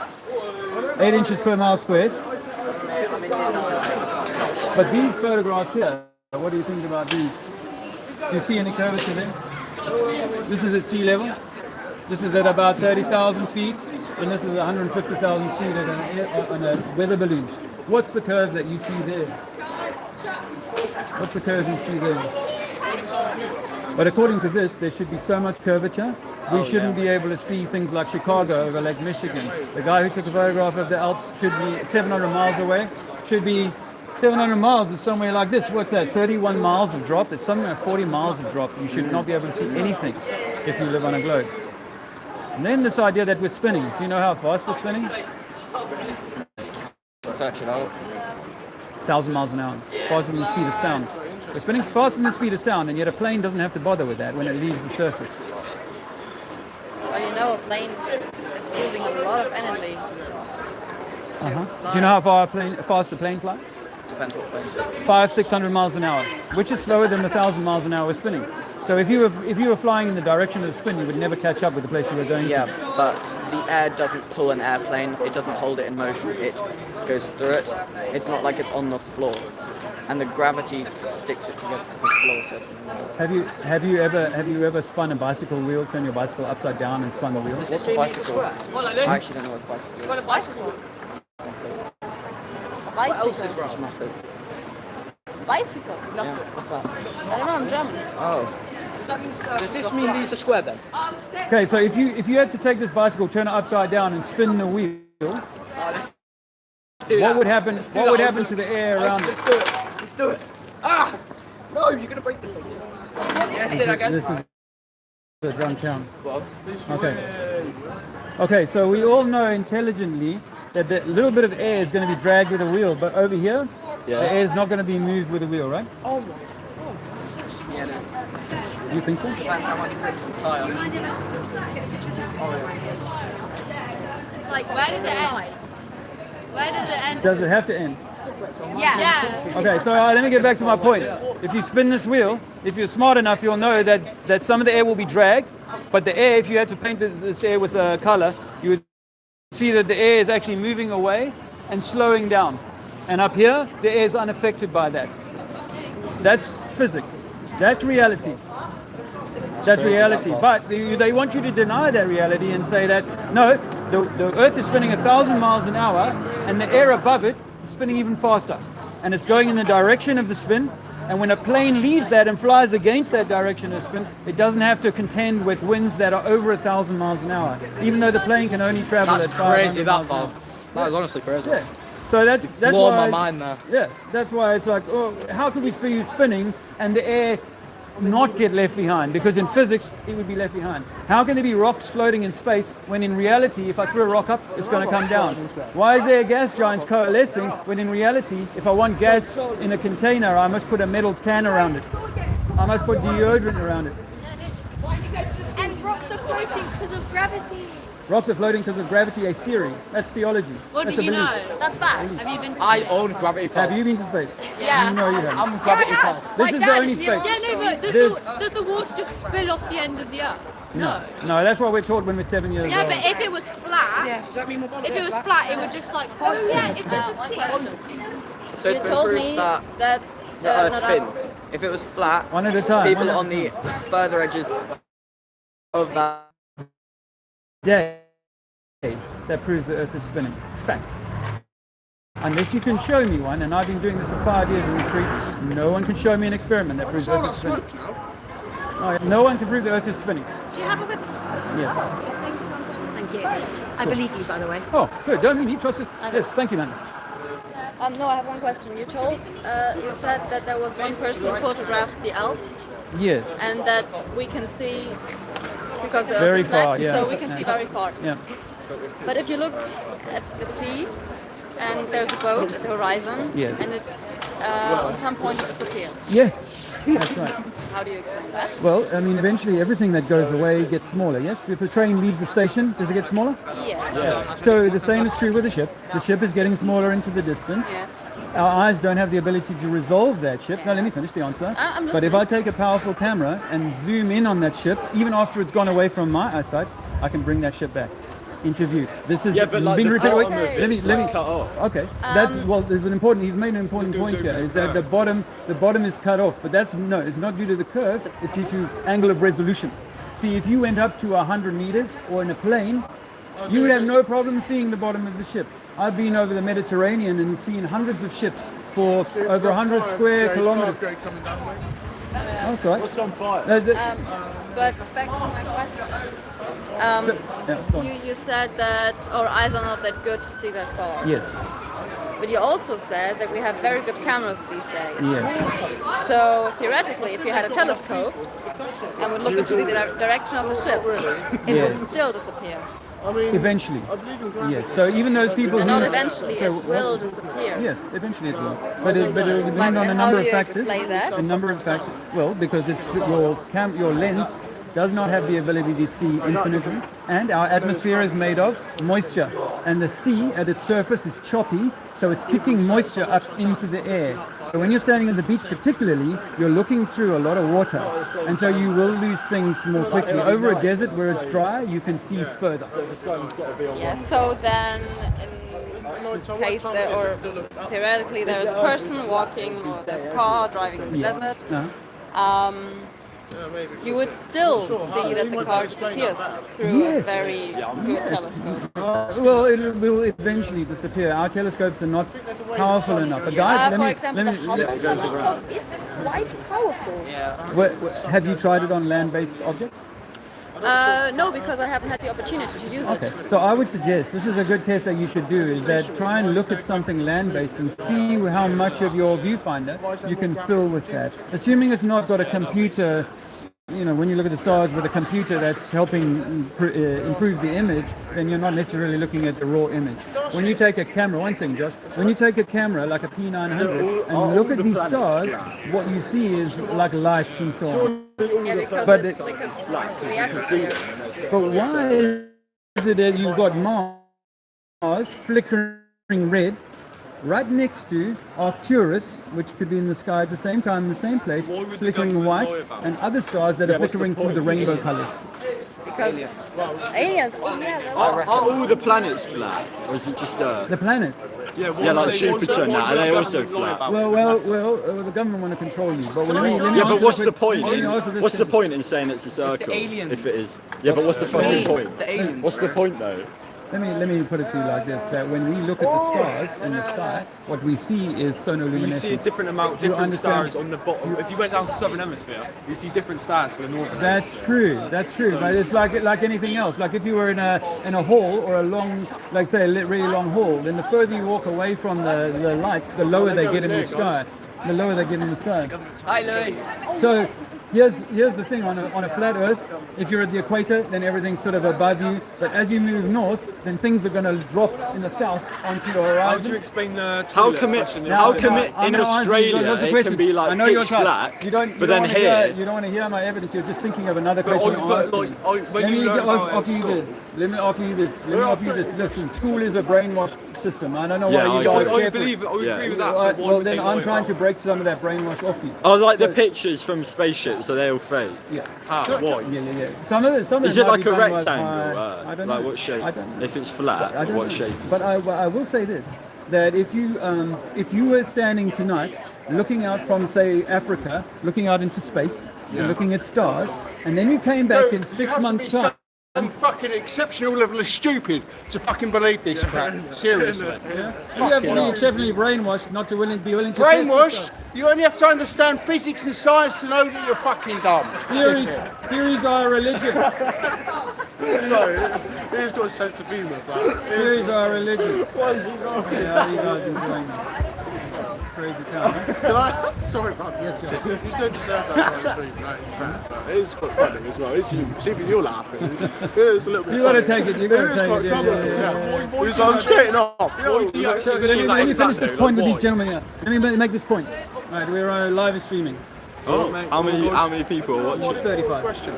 8 inches per mile squared. But these photographs here, what do you think about these? Do you see any curvature there? This is at sea level. This is at about 30,000 feet, and this is 150,000 feet on a weather balloon. What's the curve that you see there? What's the curve you see there? But according to this, there should be so much curvature, we shouldn't be able to see things like Chicago over Lake Michigan. The guy who took a photograph of the Alps should be 700 miles away. Should be 700 miles is somewhere like this. What's that? 31 miles of drop. It's somewhere 40 miles of drop. You should not be able to see anything if you live on a globe. And then this idea that we're spinning. Do you know how fast we're spinning? Search it out. 1,000 miles an hour. Faster than the speed of sound. We're spinning faster than the speed of sound, and yet a plane doesn't have to bother with that when it leaves the surface. Well, you know, a plane is using a lot of energy. Do you know how fast a plane flies? Depends what plane. 500-600 miles an hour, which is slower than the 1,000 miles an hour we're spinning. So if you were flying in the direction of the spin, you would never catch up with the place you were going Yeah, to. but the air doesn't pull an airplane. It doesn't hold it in motion. It goes through it. It's not like it's on the floor, and the gravity sticks it together to the floor. So it's Have you ever spun a bicycle wheel, turn your bicycle upside down and spun the wheel? What's a bicycle? I actually don't know what a bicycle is. What a bicycle? What else is wrong? bicycle. Yeah, what's that? I don't know, I'm German. Oh. Does this mean these are square then? Okay, so if you had to take this bicycle, turn it upside down, and spin the wheel, what would happen? What would happen to the air around it? Let's do it. Let's do it. Ah! No, you're gonna break the thing. Yes, This is the drunk town. Okay. Okay, so we all know intelligently that the little bit of air is going to be dragged with a wheel, but over here, the air is not going to be moved with a wheel, right? Oh my. Yeah, it is. You think so? Depends how much grips on the tyre. It's like, where does it end? Where does it end? Does it have to end? Yeah. Okay, so let me get back to my point. If you spin this wheel, if you're smart enough, you'll know that some of the air will be dragged, but the air, if you had to paint this air with a color, you would see that the air is actually moving away and slowing down. And up here, the air is unaffected by that. That's physics. That's reality. That's reality. But they want you to deny that reality and say that, no, the Earth is spinning 1,000 miles an hour and the air above it is spinning even faster. And it's going in the direction of the spin. And when a plane leaves that and flies against that direction of spin, it doesn't have to contend with winds that are over 1,000 miles an hour, even though the plane can only travel at 500 miles an hour. That was honestly crazy. Yeah. So that's blew why my mind there. Yeah, that's why it's like, oh, how could we be spinning and the air not get left behind? Because in physics, it would be left behind. How can there be rocks floating in space when in reality, if I throw a rock up, it's going to come down? Why is there gas giants coalescing when in reality, if I want gas in a container, I must put a metal can around it. I must put deodorant around it. And rocks are floating because of gravity. Rocks are floating because of gravity, a theory. That's theology. What That's do a you belief. know? That's fact. Have you been to I space? own Gravity Pole. Have you been to space? Yeah. No, you haven't. I'm Gravity Pole. This is the only space. Yeah, no, but does the water just spill off the end of the earth? No, that's what we're taught when we're 7 years Yeah, old. but if it was flat, if it was flat, it would just like. Oh yeah, if there's a seat. So it's been proved that the Earth spins. If it was flat, one at a time. people on the further edges of that day that proves the Earth is spinning. Fact. Unless you can show me one, and I've been doing this for 5 years in the street, no one can show me an experiment that proves the Earth is spinning. No one can prove the Earth is spinning. Do you have a website? Yes. Thank you. I believe you, by the way. Oh, good. Don't mean you trust us. Yes, thank you, man. No, I have one question. You said that there was one person who photographed the Alps. Yes. And that we can see, because the Very Earth is flat, far, yeah. so we can see Yeah. very far. Yeah. But if you look at the sea, and there's a boat at the horizon, Yes. and on some point it disappears. Yes, that's right. How do you explain that? Well, I mean, eventually everything that goes away gets smaller, yes? If the train leaves the station, does it get smaller? Yes. So the same is true with the ship. The ship is getting smaller into the distance. Yes. Our eyes don't have the ability to resolve that ship. Now, let me finish the answer. I'm But if I take a powerful camera and zoom in on that ship, even after it's gone away from my eyesight, I can bring that ship back into view. This has but like been the repeated. bottom of it, Let me. it's like cut off. Okay, that's there's an important. He's made an important point here. Is that the bottom is cut off, but it's not due to the curve. It's due to angle of resolution. See, if you went up to 100 meters or in a plane, you would have no problem seeing the bottom of the ship. I've been over the Mediterranean and seen hundreds of ships for over 100 square kilometers. That's all right. What's on fire? But back to my question. Go on. You said that our eyes are not that good to see that far. Yes. But you also said that we have very good cameras these days. Yes. So theoretically, if you had a telescope and would look into the direction of the ship, it would Yes. still disappear. Eventually. Yes. So even those people And who not eventually, so it will disappear. Yes, eventually it will. But it will depend on a and number how of do you factors. explain that? A number of factors. Well, because it's your lens does not have the ability to see infinitely, and our atmosphere is made of moisture, and the sea at its surface is choppy, so it's kicking moisture up into the air. So when you're standing on the beach particularly, you're looking through a lot of water, and so you will lose things more quickly. Over a desert where it's dry, you can see further. Yes, so then in case there, or theoretically there is a person walking, or there's a car driving in the Yeah. desert, Uh-huh. Yeah, maybe. You would still see that the car disappears through a very good telescope. Well, it will eventually disappear. Our telescopes are not powerful enough. A guy, For example, the Hubble telescope, it's quite powerful. have you tried it on land-based objects? No, because I haven't had the opportunity to use Okay, it. so I would suggest this is a good test that you should do, is that try and look at something land-based and see how much of your viewfinder you can fill with that. Assuming it's not got a computer, when you look at the stars with a computer that's helping improve the image, then you're not necessarily looking at the raw image. When you take a camera, one second Josh, when you take a camera like a P900 and look at these stars, what you see is like lights and so on. Yeah, because But it flickers through the atmosphere. But why is it that you've got Mars flickering red right next to Arcturus, which could be in the sky at the same time in the same place, flickering white, and other stars that are flickering through the rainbow colors? Because aliens, Are all the planets flat, or is it just Earth? The planets. Yeah, like Jupiter and that, are they also flat? Well, the government want to control you. But but what's the point? What's What's the point in saying it's a circle? If it is. Yeah, but what's the fucking point? What's the point though? Let me put it to you like this: that when we look at the stars in the sky, what we see is sonoluminescence. You see a different amount, different stars on the bottom. If you went down to the southern hemisphere, you see different stars to the northern. That's true. But it's like anything else. Like if you were in a hall or a long, like say a really long hall, then the further you walk away from the lights, the lower they get in the sky. The lower they get in the sky. Hi, Louis. So here's the thing on a flat Earth. If you're at the equator, then everything's sort of above you. But as you move north, then things are going to drop in the south onto your horizon. How do you explain the How come it in Australia it can be like pitch black, but then here... You don't want to hear my evidence, you're just thinking of another question to ask me. Let me offer you this. Listen, school is a brainwash system. I don't know why you guys care for it. I would agree with that. Well, then I'm trying to break some of that brainwash off you. Oh, like the pictures from spaceships, are they all fake? Yeah. How? Why? Yeah. Some of Is it like a rectangle? I don't know. Like what shape? I don't know. If it's flat, what shape? But I will say this, that if you were standing tonight looking out from, say, Africa, looking out into space, and looking at stars, and then you came back in 6 months' time. I'm fucking exceptional level of stupid to fucking believe this crap. Seriously. You have to be exceptionally brainwashed not to be willing to Brainwash? test You only have to understand physics and science to know that you're fucking dumb. Theories are a religion. No, he's got a sense of humour, but... Theories are a religion. What is he wrong? Yeah, are you guys enjoying this? It's crazy time, huh? Can I? Sorry, man. Yes, John. You don't deserve that kind of treatment. It is quite funny as well. It's humorous. Even you're laughing. It's a little bit You got to take it. You got to take it. Yeah. I'm just getting off. Let me finish this point with these gentlemen here. Let me make this point. Right, we're live streaming. Oh, how many people are watching? 35. Question.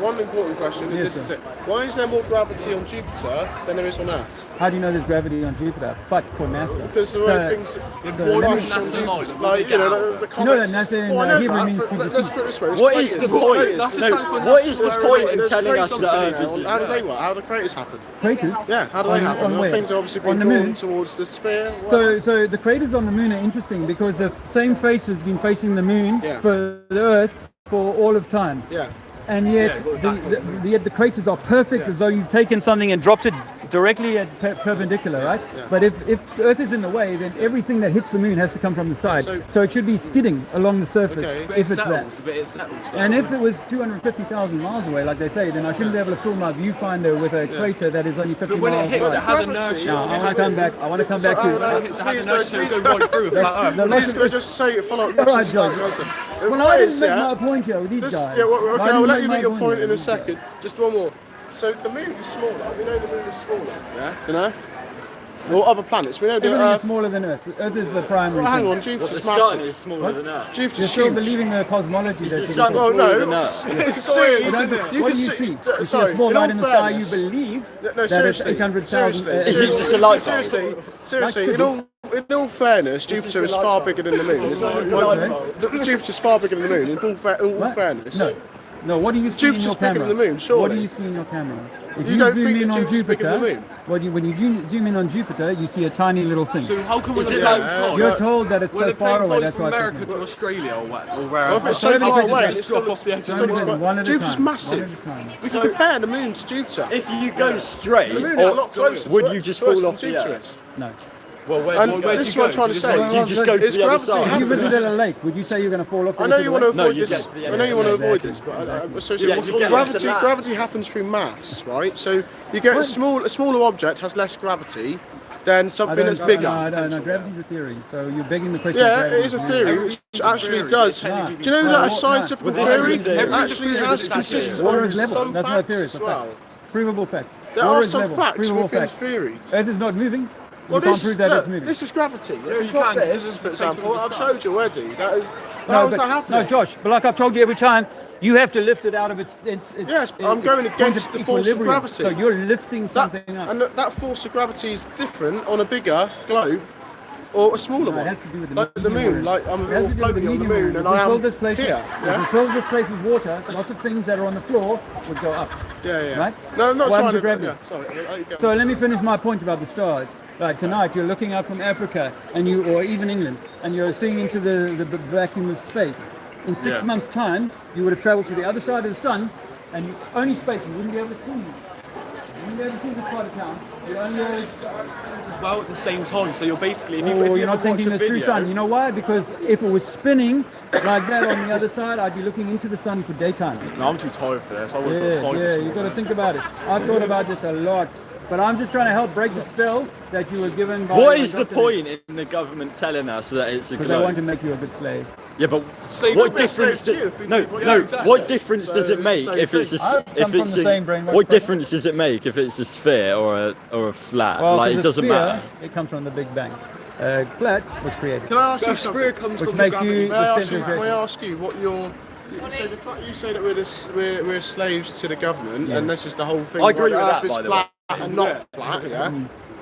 One important question. Yes, This is it. Why is there more gravity on Jupiter than there is on Earth? How do you know there's gravity on Jupiter? But for NASA. Because there are things NASA line. like, you know, the You know that comments. NASA in Well, I know Hebrew that, means but to let's deceive. put it this way. What is the point? What is the point in telling us that Earth is... How do they work? How do craters happen? Craters? Yeah, how do they happen? On where? Things are obviously On being the drawn moon? towards the sphere. So the craters on the moon are interesting because the same face has been facing the moon for the Earth for all of time. Yeah. And yet, yet the craters are perfect, as though you've taken something and dropped it directly at perpendicular, right? Yeah. But if the Earth is in the way, then everything that hits the moon has to come from the side. So it should be skidding along the surface if it's that. And if it was 250,000 miles away, like they say, then I shouldn't be able to fill my viewfinder with a crater that is only 50 But when miles it hits, away. it has inertia. No, I want to come back. I want to come back to it. When it hits, it has inertia to go right through a flat Earth. Please go just say follow up. All right, John. Well, I didn't make my point here with these guys. Yeah, well, okay, I'll let you make your my point in here. a second. Just one more. So the moon is smaller. We know the moon is smaller. Yeah. You know? Or other planets. We know the Everything is Earth. smaller than Earth. Earth is the primary. Well, hang thing. on, Jupiter's The massive. sun is smaller than Earth. Jupiter's You're still huge. believing the cosmology. The that sun is Well, smaller than no, Earth. it's serious. What do you see? You see a small light in the sky. You believe that it's 800,000. Is it just a light bulb? Seriously. In all fairness, Jupiter is far bigger than the moon. Isn't it? Jupiter's far bigger than the moon. In all fairness. No. No, what do you see in your Jupiter's bigger camera? than the moon, surely. What do you see in your camera? If You don't zoom think in that on Jupiter's bigger than the Jupiter, moon? when you zoom in on Jupiter, you see a tiny little thing. So how come Is when it the like plane flies? You're told that it's when so the plane far away. flies That's from why it's America different. to Australia or Well, wherever. if it's so Whatever far it is, away, just drop off the edge. One at a time. One at a Jupiter's time. massive. One at a time. We can compare the moon to Jupiter. If you go straight, The moon is a lot closer would to you Earth- just to Earth fall than off the Jupiter Earth? is. No. Well, And this is what I'm trying to say. Do you just go to It's the other gravity side? If you happens. visited a lake, would you say you're going to fall off the I know edge you of want the to lake? avoid this. I know you want to avoid this, but gravity happens through mass, right? So you get a smaller object has less gravity than something that's bigger. No, I don't know. Gravity's a theory, so you're begging the question. Yeah, of gravity. it is a theory which actually does. Do you know that a scientific theory actually has consists Water of is level. some That's my facts theory. as It's a well? fact. Provable fact. There Water are is some level. facts Provable within fact. theory. Earth is not moving. Well, You can't prove that it's look, moving. this is gravity. No, you Drop can't, 'cause this, this is for based on example. the I've sun. showed you already. How No, is that happening? no, Josh. But like I've told you every time, you have to lift it out of its Yes, but I'm going point against of the force of equilibrium. gravity. So you're lifting something up. And that force of gravity is different on a bigger globe or a smaller No, one. it has to do with the like the medium moon. we're in. Like I'm It has to do with the floating on the medium we're in. moon, and If we I fill am this place here. If we fill this place with water, lots of things that are on the floor would go up. Yeah. Right? No, I'm not What trying happens to. to gravity? Yeah, sorry. I'll let you go. So let me finish my point about the stars. Like tonight, you're looking out from Africa, or even England, and you're seeing into the vacuum of space. In 6 months' time, you would have travelled to the other side of the sun, and only space. You wouldn't be able to see. You wouldn't be able to see this part of town. You only as well at the same time. So you're basically, if you, Oh, if you you're not ever thinking watch this a through video, sun. You know why? Because if it was spinning like that on the other side, I'd be looking into the sun for daytime. No, I'm too tired for this. I would have got 5 this Yeah, morning. you've got to think about it. I've thought about this a lot. But I'm just trying to help break the spell that you were given by... What is the point in the government telling us that it's a Because they want to globe? make you a good slave. Yeah, but Slave what would be a slave difference? to you if we- No, yeah, no. exactly. What difference does it make So if it's a? I come from the same brainwash What program. difference does it make if it's a sphere or a flat? Well, like it 'cause a doesn't sphere, matter. It comes from the Big Bang. Flat was created. Can I ask you The sphere something? comes Which from makes gravity. you May I the ask centre you, of may I creation. ask you what your... So the fact you say that we're slaves to the government, Yeah. and this is the whole thing. I agree where with the Earth that, is by the flat and not flat. Yeah.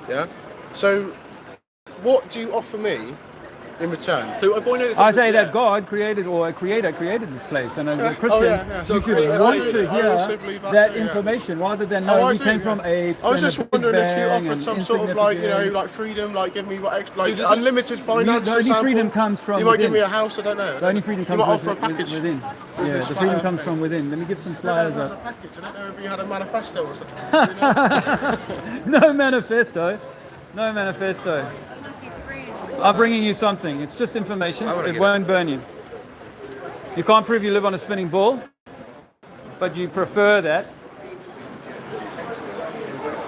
Yeah. So, what do you offer me in return? So if I know I say that God created, or a creator created this place, and as a Christian, So you should I want do- to I hear also believe that too, yeah. information rather than Oh, no, I we do, came yeah. from apes. I was and just a Big wondering if you Bang offered and some sort of like, insignificant. like freedom, like give me like does this- unlimited finance. The for only example. freedom comes from You might give within. me a house. I don't know. The only freedom You comes might offer a package. within. Yeah, this the flat freedom earth comes thing. from within. Let me give some Never flyers had a up. package. I don't know if you had a manifesto or something. No manifesto. No manifesto. I'm bringing you something. It's just information. It won't burn you. You can't prove you live on a spinning ball, but you prefer that.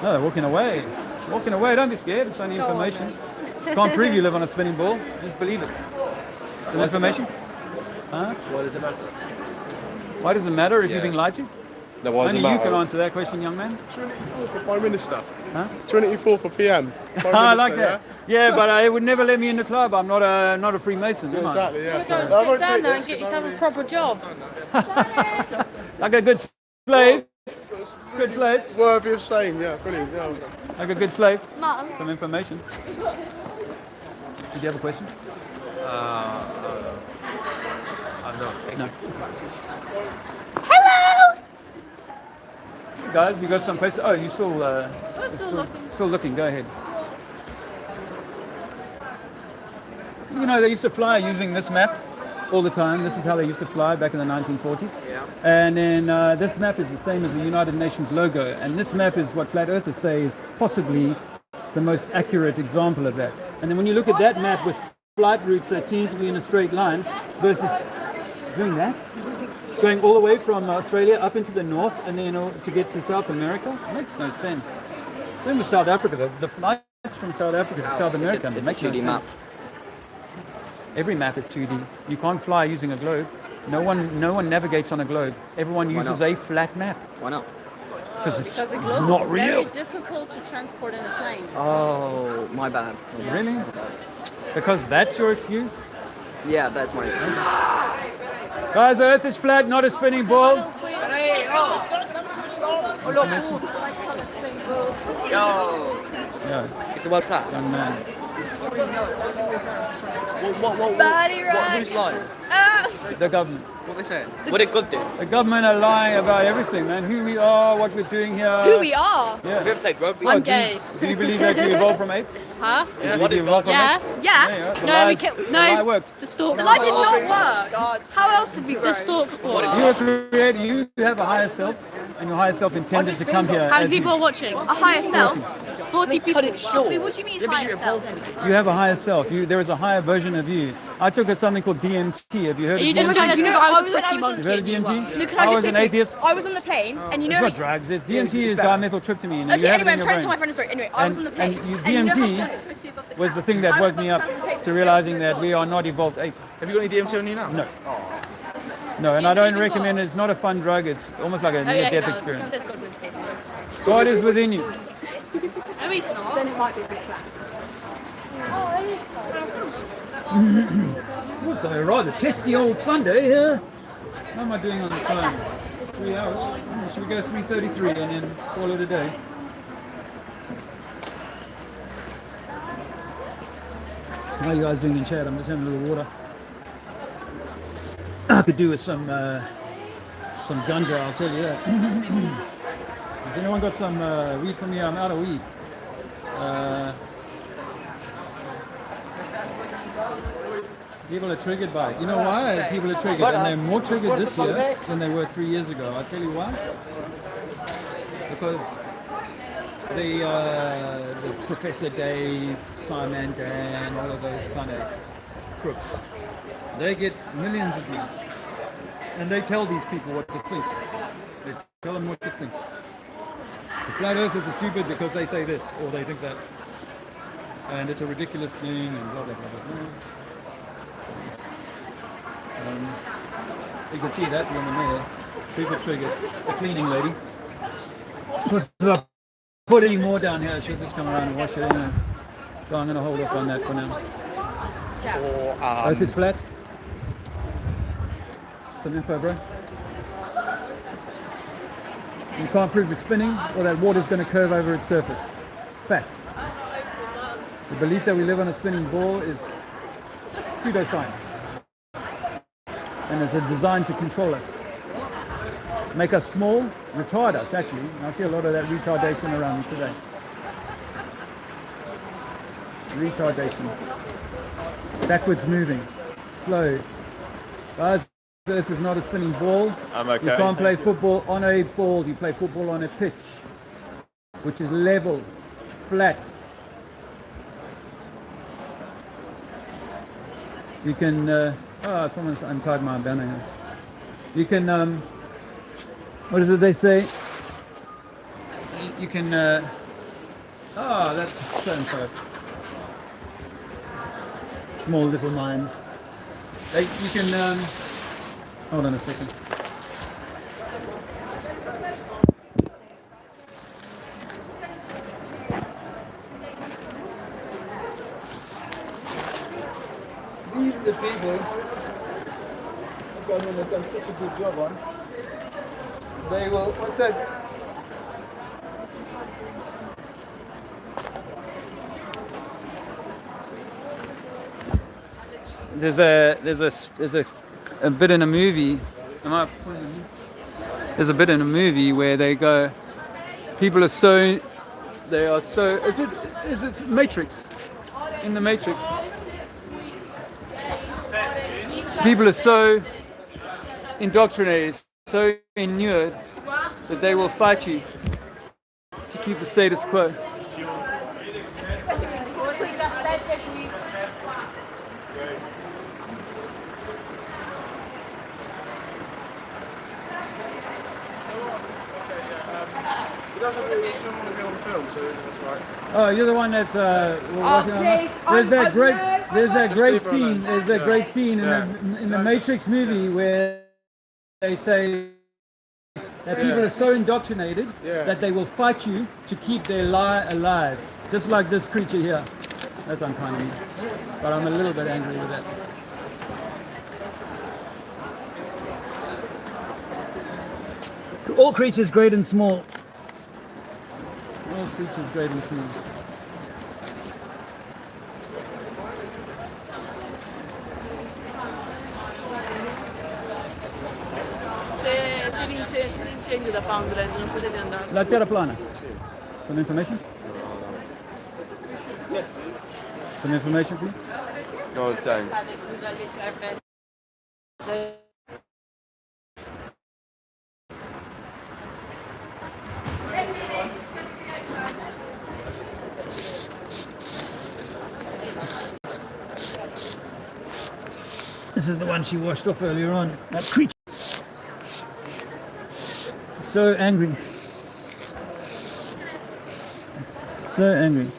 No, they're walking away. Walking away. Don't be scared. It's only information. Can't prove you live on a spinning ball. Just believe it. It's an information. Huh? What does it matter? Why does it matter if you're being lied to? No, why does Only it you matter? can answer that question, young man. Trinity 4 for Prime Minister. Huh? Trinity 4 for PM. Prime I Minister, like that. Yeah, but it would never let me in the club. I'm not a Freemason. Yeah, am I? exactly. Yeah. Go So, and I sit won't down take there this and get 'cause yourself I a proper job. Like a good slave. Good slave. Worthy of saying, yeah, brilliant. Yeah. Like a good slave. Mum. Some information. Did you have a question? No. Hello. Guys, you got some questions? Oh, you still still looking. Still looking. Go ahead. You know, they used to fly using this map all the time. This is how they used to fly back in the 1940s. Yeah. And then this map is the same as the United Nations logo. And this map is what flat earthers say is possibly the most accurate example of that. And then when you look at that map with flight routes that seem to be in a straight line versus doing that, going all the way from Australia up into the north and then to get to South America, it makes no sense. Same with South Africa. The flights from South Africa to South America make no 2D sense. map. Every map is 2D. You can't fly using a globe. No one navigates on a globe. Everyone uses a flat map. Why not? Because it's Because a globe not is real. very difficult to transport in a plane. Oh, my bad. Really? Because that's your excuse? Yeah, that's my excuse. Guys, Earth is flat, not a spinning ball. Yeah, Is the world flat? young man. Body who's lying? The government. What are they saying? What did God do? The government are lying about everything, man. Who we are, what we're doing here. Who we are? Yeah. Have you ever played rugby? I'm gay. Do you believe that you evolved from apes? Huh? Do you believe you evolved from Yeah. apes? Yeah. The No, lies- we the lie worked. The storks. The lie did not work. How else did we grow? The storks brought You us. were created. You have a higher self, and your higher self intended to come here. How many as you. people are watching? A higher self. 40 people. Wait, what do you mean higher self? You have a higher self. There is a higher version of you. I took something called DMT. Have you heard You of just DMT? tell us because I was a pretty monkey. You've heard of DMT? No, can I I was just an say atheist. I was on the plane, and you know. It's not drugs. DMT is dimethyltryptamine. and Okay, you have anyway, it I'm in your trying to tell my brain. friend a story. Anyway, I was on the plane. And and you know how DMT it's supposed to be above the was the thing that woke me up to realizing that we are not evolved apes. Have you got any DMT on you now? No. No, and I don't recommend it. It's not a fun drug. It's almost like a Oh, yeah, near-death it does. experience. It says God was born. God is within you. No, he's not. Then it might be a bit flat. What's a rather testy old Sunday here? How am I doing on the time? 3 hours. Should we go 3:33 and then call it a day? How are you guys doing in chat? I'm just having a little water. I could do with some ganja, I'll tell you that. Has anyone got some weed for me? I'm out of weed. People are triggered by it. You know why people are triggered? And they're more triggered this year than they were 3 years ago. I'll tell you why. Because the Professor Dave, Simon Dan, all of those kind of crooks, they get millions of views. And they tell these people what to think. They tell them what to think. The flat earthers are stupid because they say this or they think that. And it's a ridiculous thing and blah, blah, blah, blah. You can see that woman there, super triggered, the cleaning lady. Because if I put any more down here, she'll just come around and wash it anyway. So I'm going to hold off on that for now. Earth is flat. Some info, bro. You can't prove it's spinning or that water's going to curve over its surface. Fact. The belief that we live on a spinning ball is pseudoscience. And it's designed to control us. Make us small, retard us actually. I see a lot of that retardation around me today. Retardation. Backwards moving. Slow. Guys, Earth is not a spinning ball. I'm okay. You can't play football on a ball. You play football on a pitch, which is level, flat. You can... someone's untied my banner here. You can, what is it they say? You can, that's so-and-so. Small little minds. You can, hold on a second. These are the people the government have done such a good job on. They will, what's that? There's a bit in a movie. There's a bit in a movie where they go, people are so, they are so. Is it Matrix? In the Matrix. People are so indoctrinated, so inured, that they will fight you to keep the status quo. He doesn't want to be on the film, so that's right. Oh, you're the one that's watching on that? There's that great scene. There's that great scene in the Matrix movie where they say that people are so indoctrinated that they will fight you to keep their lie alive, just like this creature here. That's unkind of me, but I'm a little bit angry with that. All creatures great and small. All creatures great and small. l'incendio da Poundland, non potete andare. La Terra plana. Some information? Some information, please? No, thanks. This is the one she washed off earlier on. That creature. So angry. So angry.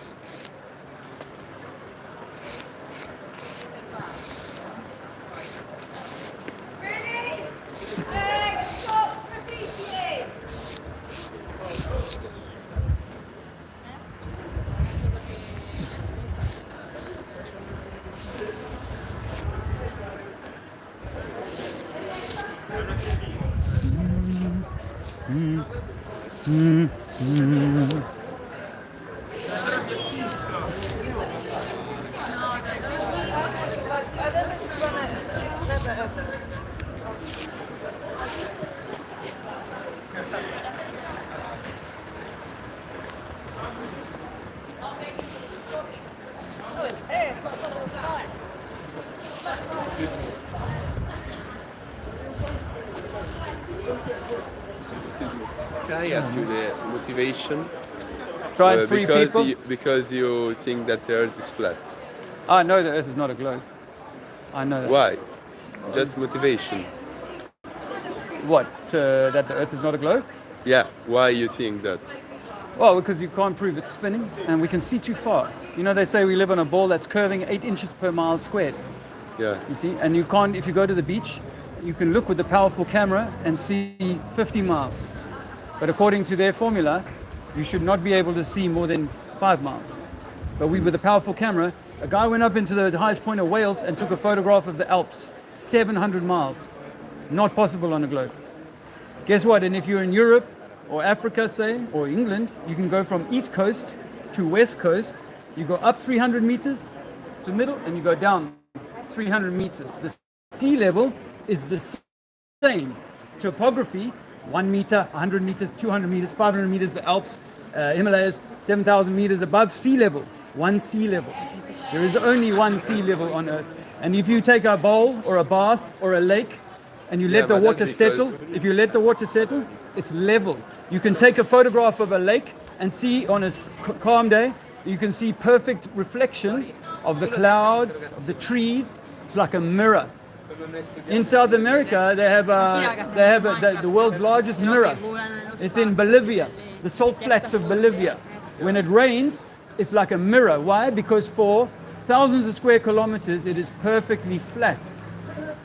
Can I ask you the motivation? Try and free because people? Because you think that the Earth is flat. I know the Earth is not a globe. I know that. Why? Just motivation. What? That the Earth is not a globe? Yeah. Why you think that? Well, because you can't prove it's spinning, and we can see too far. You know, they say we live on a ball that's curving 8 inches per mile squared. Yeah. You see, and you can't. If you go to the beach, you can look with a powerful camera and see 50 miles. But according to their formula, you should not be able to see more than 5 miles. But with a powerful camera, a guy went up into the highest point of Wales and took a photograph of the Alps, 700 miles. Not possible on a globe. Guess what? And if you're in Europe or Africa, say, or England, you can go from east coast to west coast. You go up 300 meters to the middle, and you go down 300 meters. The sea level is the same. Topography, 1 meter, 100 meters, 200 meters, 500 meters, the Alps, Himalayas, 7,000 meters above sea level. One sea level. There is only one sea level on Earth. And if you take a bowl or a bath or a lake and you let the water settle, if you let the water settle, it's level. You can take a photograph of a lake and see on a calm day, you can see perfect reflection of the clouds, of the trees. It's like a mirror. In South America, they have the world's largest mirror. It's in Bolivia, the salt flats of Bolivia. When it rains, it's like a mirror. Why? Because for thousands of square kilometers, it is perfectly flat.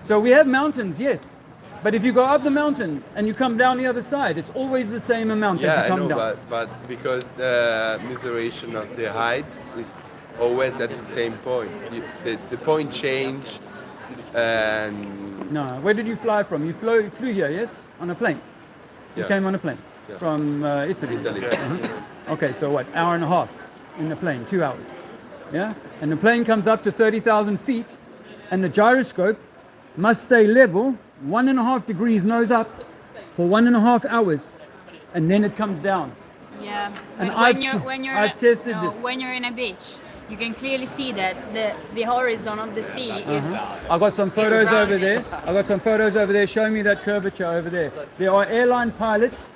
So we have mountains, yes. But if you go up the mountain and you come down the other side, it's always the same amount that you come down. But because the measuration of the heights is always at the same point. The point change. And no, where did you fly from? You flew here, yes? On a plane? You came on a plane? Yeah. From Italy? Okay, so what, hour and a half in the plane, 2 hours. Yeah? And the plane comes up to 30,000 feet and the gyroscope must stay level, 1.5 degrees nose up for 1.5 hours, and then it comes down. Yeah, and I've tested this. When you're in a beach, you can clearly see that the horizon of the sea is... I got some photos over there. I got some photos over there showing me that curvature over there. There are airline pilots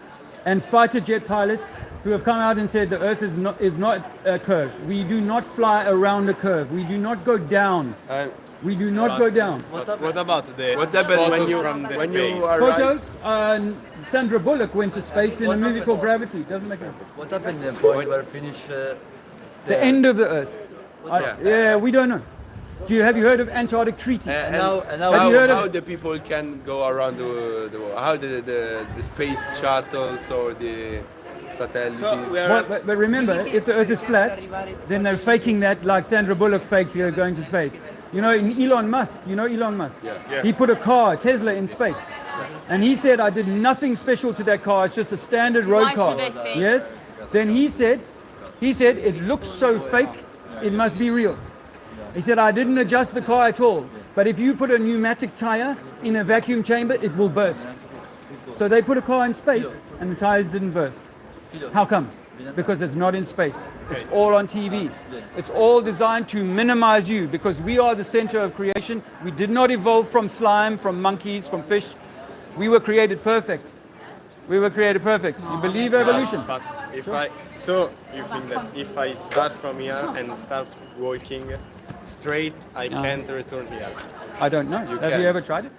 and fighter jet pilots who have come out and said the Earth is not curved. We do not fly around a curve. We do not go down. We do not go down. What about the what happened when you photos? Sandra Bullock went to space in a movie called Gravity. Doesn't make sense. What happened the point where finish the end of the Earth? Yeah, we don't know. Have you heard of Antarctic Treaty? And how the people can go around the world? How the space shuttles or the satellites? But remember, if the Earth is flat, then they're faking that like Sandra Bullock faked going to space. You know, Elon Musk, Yeah. He put a car, Tesla, in space. And he said, I did nothing special to that car, it's just a standard road car. Yes? Then he said, it looks so fake, it must be real. He said, I didn't adjust the car at all. But if you put a pneumatic tire in a vacuum chamber, it will burst. So they put a car in space and the tires didn't burst. How come? Because it's not in space. It's all on TV. It's all designed to minimize you because we are the center of creation. We did not evolve from slime, from monkeys, from fish. We were created perfect. We were created perfect. You believe evolution? But if so you think that if I start from here and start walking straight, I can't return here? I don't know. Have you ever tried it?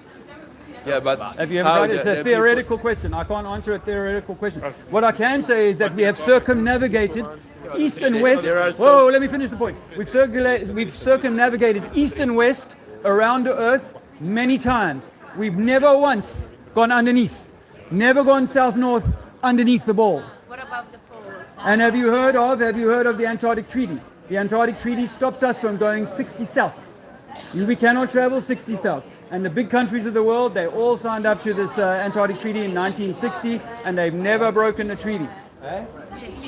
Yeah, but have you ever tried it? It's a theoretical question. I can't answer a theoretical question. What I can say is that we have circumnavigated east and west. Whoa, let me finish the point. We've circumnavigated east and west around the Earth many times. We've never once gone underneath. Never gone south-north underneath the ball. What about the pole? And have you heard of the Antarctic Treaty? The Antarctic Treaty stops us from going 60 south. We cannot travel 60 south. And the big countries of the world, they all signed up to this Antarctic Treaty in 1960, and they've never broken the treaty.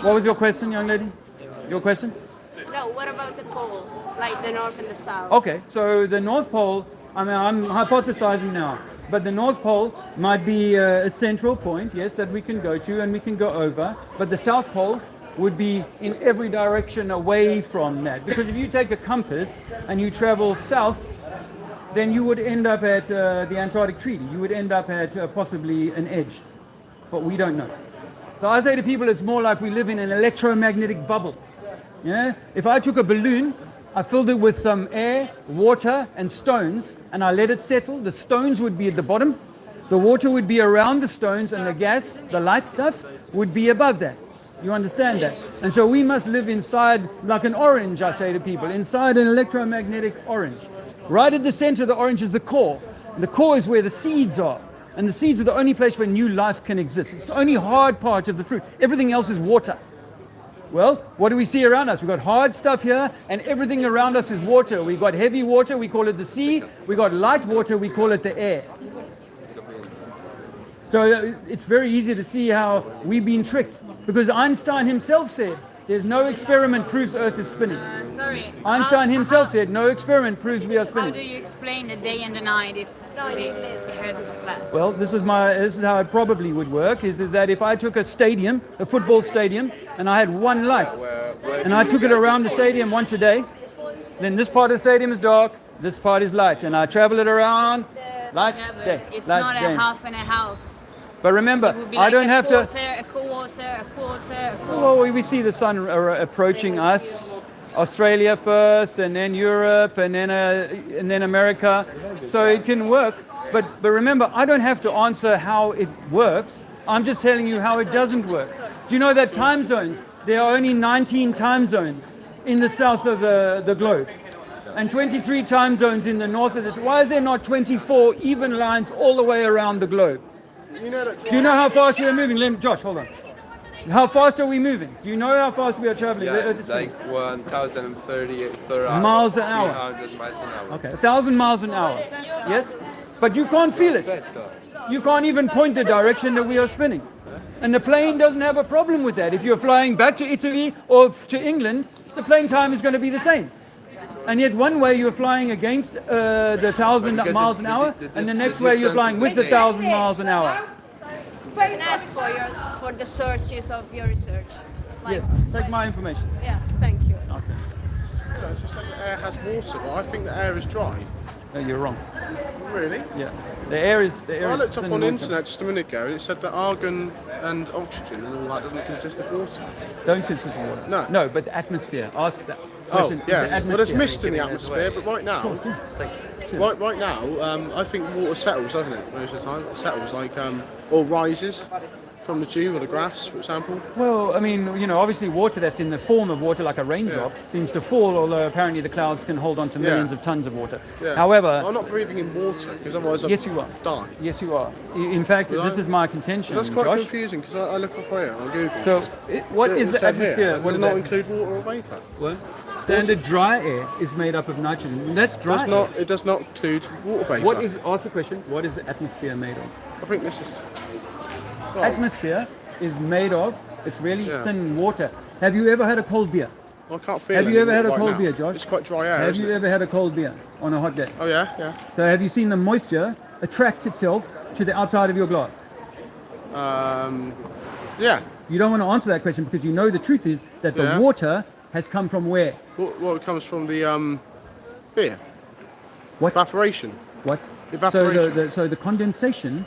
What was your question, young lady? Your question? No, what about the pole? Like the north and the south? Okay, so the North Pole, I mean, I'm hypothesizing now, but the North Pole might be a central point, yes, that we can go to and we can go over, but the South Pole would be in every direction away from that. Because if you take a compass and you travel south, then you would end up at the Antarctic Treaty. You would end up at possibly an edge. But we don't know. So I say to people, it's more like we live in an electromagnetic bubble. Yeah? If I took a balloon, I filled it with some air, water, and stones, and I let it settle, the stones would be at the bottom, the water would be around the stones, and the gas, the light stuff, would be above that. You understand that? And so we must live inside, like an orange, I say to people, inside an electromagnetic orange. Right at the center of the orange is the core. And the core is where the seeds are. And the seeds are the only place where new life can exist. It's the only hard part of the fruit. Everything else is water. Well, what do we see around us? We've got hard stuff here, and everything around us is water. We've got heavy water, we call it the sea. We've got light water, we call it the air. So it's very easy to see how we've been tricked. Because Einstein himself said, there's no experiment proves Earth is spinning. Sorry. Einstein himself said, no experiment proves we are spinning. How do you explain the day and the night if the Earth is flat? Well, this is how it probably would work, is that if I took a stadium, a football stadium, and I had one light, and I took it around the stadium once a day, then this part of the stadium is dark, this part is light, and I travel it around, light, day, It's light, not day. a half and a half. But remember, It would be I like don't have to... A quarter. Well, we see the sun approaching us, Australia first, and then Europe, and then America. So it can work. But remember, I don't have to answer how it works. I'm just telling you how it doesn't work. Do you know that time zones? There are only 19 time zones in the south of the globe, and 23 time zones in the north of it. Why is there not 24 even lines all the way around the globe? Do you know how fast we are moving? Josh, hold on. How fast are we moving? Do you know how fast we are traveling? Yeah, like 1,030 miles an hour. 300 miles an hour. Okay, 1,000 miles an hour. Yes? But you can't feel it. You can't even point the direction that we are spinning. And the plane doesn't have a problem with that. If you're flying back to Italy or to England, the plane time is going to be the same. And yet one way you're flying against the 1,000 miles an hour, and the next way you're flying with the 1,000 miles an hour. I can ask for the sources of your research. Yes, take my information. Yeah, thank you. Okay. It's just like the air has water, but I think the air is dry. No, you're wrong. Really? Yeah. The air is I looked up on the water. internet just a minute ago, and it said that argon and oxygen and all that doesn't consist of water. Don't consist of water. No. No, but the atmosphere. Ask that question. Oh, yeah. Is the Well, there's atmosphere. mist in the atmosphere, but right now, Of course, yeah. right now, I think water settles, doesn't it? Most of the time, it settles like or rises from the dew or the grass, for example. Well, I mean, obviously water that's in the form of water, like a raindrop, seems to fall, although apparently the clouds can hold on to millions of tons of water. Yeah. However... I'm not breathing in water, because otherwise I'll Yes, you are. die. Yes, you are. In fact, this is my contention, That's quite Josh. confusing, because I look up here on Google. So, what is the said here, atmosphere? What does is not that? include water or vapour. What? Standard dry air is made up of nitrogen. And that's dry air. It does not include water vapour. What is? Ask the question. What is the atmosphere made of? I think this is... Atmosphere is made of, it's really thin water. Have you ever had a cold beer? I can't feel Have you ever anything had a right cold now. beer, Josh? It's quite dry air, Have isn't you it? ever had a cold beer on a hot day? Oh, yeah, yeah. So have you seen the moisture attract itself to the outside of your glass? Yeah. You don't want to answer that question because you know the truth is that the water has come from where? Well, it comes from the beer. What? Evaporation. What? Evaporation. So the condensation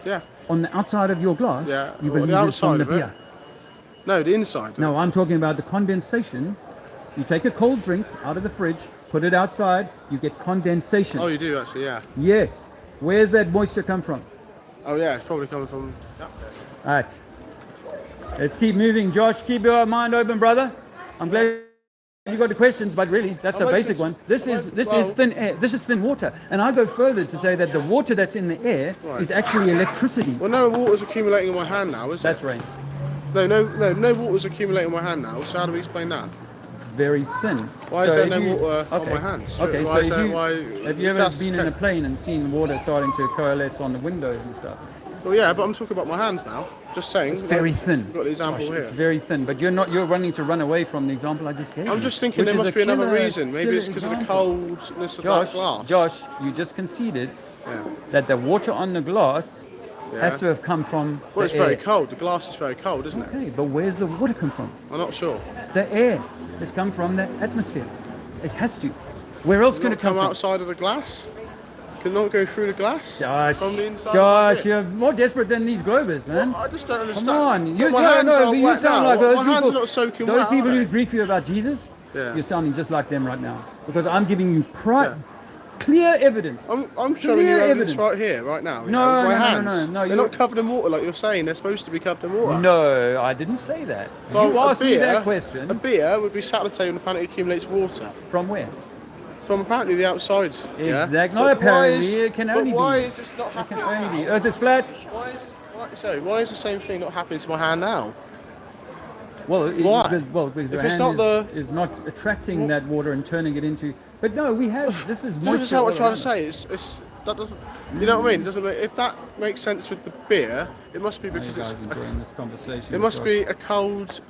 on the outside of your glass, you believe the is from outside the of it. beer. No, the inside. No, I'm talking about the condensation. You take a cold drink out of the fridge, put it outside, you get condensation. Oh, you do actually, yeah. Yes. Where's that moisture come from? Oh, yeah, it's probably coming from. All right. Let's keep moving. Josh, keep your mind open, brother. I'm glad you got the questions, but really, that's a basic one. This is thin air. This is thin water. And I go further to say that the water that's in the air is actually electricity. Well, no water's accumulating in my hand now, is it? That's rain. No water's accumulating in my hand now. So how do we explain that? It's very thin. Why is there no water on my hands? Okay, so have you ever been in a plane and seen water starting to coalesce on the windows and stuff? Well, yeah, but I'm talking about my hands now. Just saying. It's very thin. We've got the example Josh, here. it's very thin, but you're running to run away from the example I just gave you. I'm just thinking there must be another reason. Maybe it's because of the coldness of that glass. Josh, you just conceded that the water on the glass has to have come from Well, it's very cold. The glass is very cold, isn't it? Okay, but where's the water come from? I'm not sure. The air has come from the atmosphere. It has to. Where else can it come from? Outside of the glass? Can not go through the glass? Josh, from the inside Josh, you're more desperate than these globers, man. Well, I just don't understand. Come on, you sound like those my people. Hands are not soaking those wet, people are who they? grieve you about Jesus, you're sounding just like them right now. Because I'm giving you clear evidence. I'm showing you evidence right here, right now. No, my no, hands. no. They're not covered in water like you're saying. They're supposed to be covered in water. No, I didn't say that. Well, you asked me that question. A beer would be sat at the table and apparently accumulates water. From where? From apparently the outside. Exactly. Not apparently. It can only be. Why is this not happening? It can only be. Earth is flat. Why is the same thing not happening to my hand now? Well, Why? Because your hand is not attracting that water and turning it into. But no, we have. This is moisture. This is what I'm trying to say. It's that doesn't. You know what I mean? It doesn't. If that makes sense with the beer, it must be because you guys enjoying this conversation. It must be a cold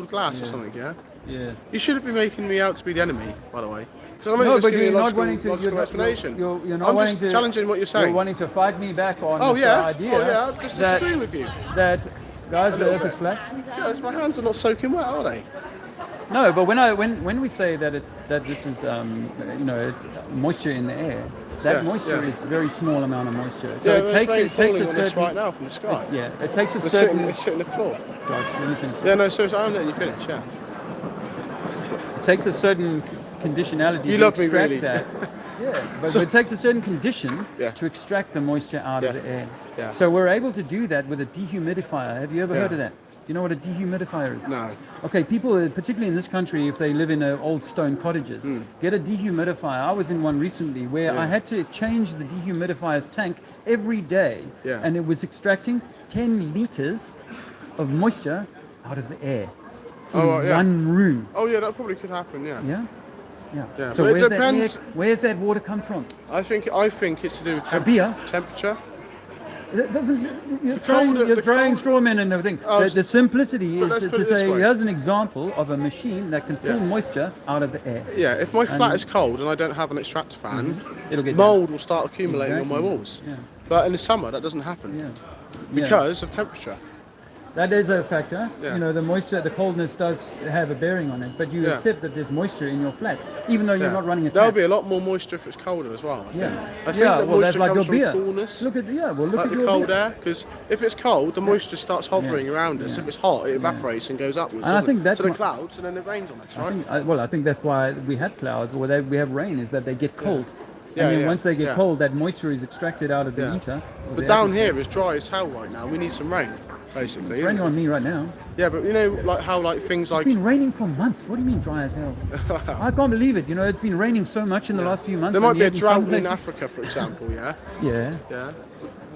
glass or something. Yeah. Yeah. You shouldn't be making me out to be the enemy, by the way. Because I'm no, just but giving you're a not wanting to. logical explanation. You're not I'm wanting just to challenging what you're saying. You're wanting to fight me back on Oh this yeah. idea. Oh yeah. I'm just disagreeing with you. That guys, the Earth is flat. Yes, my hands are not soaking wet, are they? No, but when we say that this is it's moisture in the air, that moisture is a very small amount of moisture. So it takes a certain right now from the sky. It takes a certain. It's hitting the floor. Josh, let me finish. Yeah, no, seriously, I'm letting you finish. Yeah. It takes a certain conditionality you to love extract me, really. that. Yeah, but it takes a certain condition to extract the moisture out of the air. Yeah. So we're able to do that with a dehumidifier. Have you ever heard of that? Do you know what a dehumidifier is? No. Okay, people, particularly in this country, if they live in old stone cottages, get a dehumidifier. I was in one recently where I had to change the dehumidifier's tank every day, and it was extracting 10 liters of moisture out of the air in one room. Oh yeah, that probably could happen. Yeah. Yeah. So where's that water come from? I think it's to do with temperature. It doesn't. You're throwing straw men and everything. The simplicity is to say, here's an example of a machine that can pull moisture out of the air. Yeah, if my flat is cold and I don't have an extractor fan, it'll get mold will start accumulating on my walls. Yeah. But in the summer, that doesn't happen because of temperature. That is a factor. You know, the moisture, the coldness does have a bearing on it, but you accept that there's moisture in your flat, even though you're not running a tap. There'll be a lot more moisture if it's colder as well. I think that's like your comes from beer. Coolness, look at like your the cold beer. air, because if it's cold, the moisture starts hovering around us. If it's hot, it evaporates and goes upwards. And I think that's to the clouds, and then it rains on us, right? I think that's why we have clouds, or we have rain, is that they get cold. And then once they get cold, that moisture is extracted out of the ether. But down here is dry as hell right now. We need some rain, basically. It's raining on me right now. Yeah, but you know, like how things like... It's been raining for months. What do you mean dry as hell? I can't believe it. You know, it's been raining so much in the last few months. There might be a drought in Africa, for example, yeah? Yeah.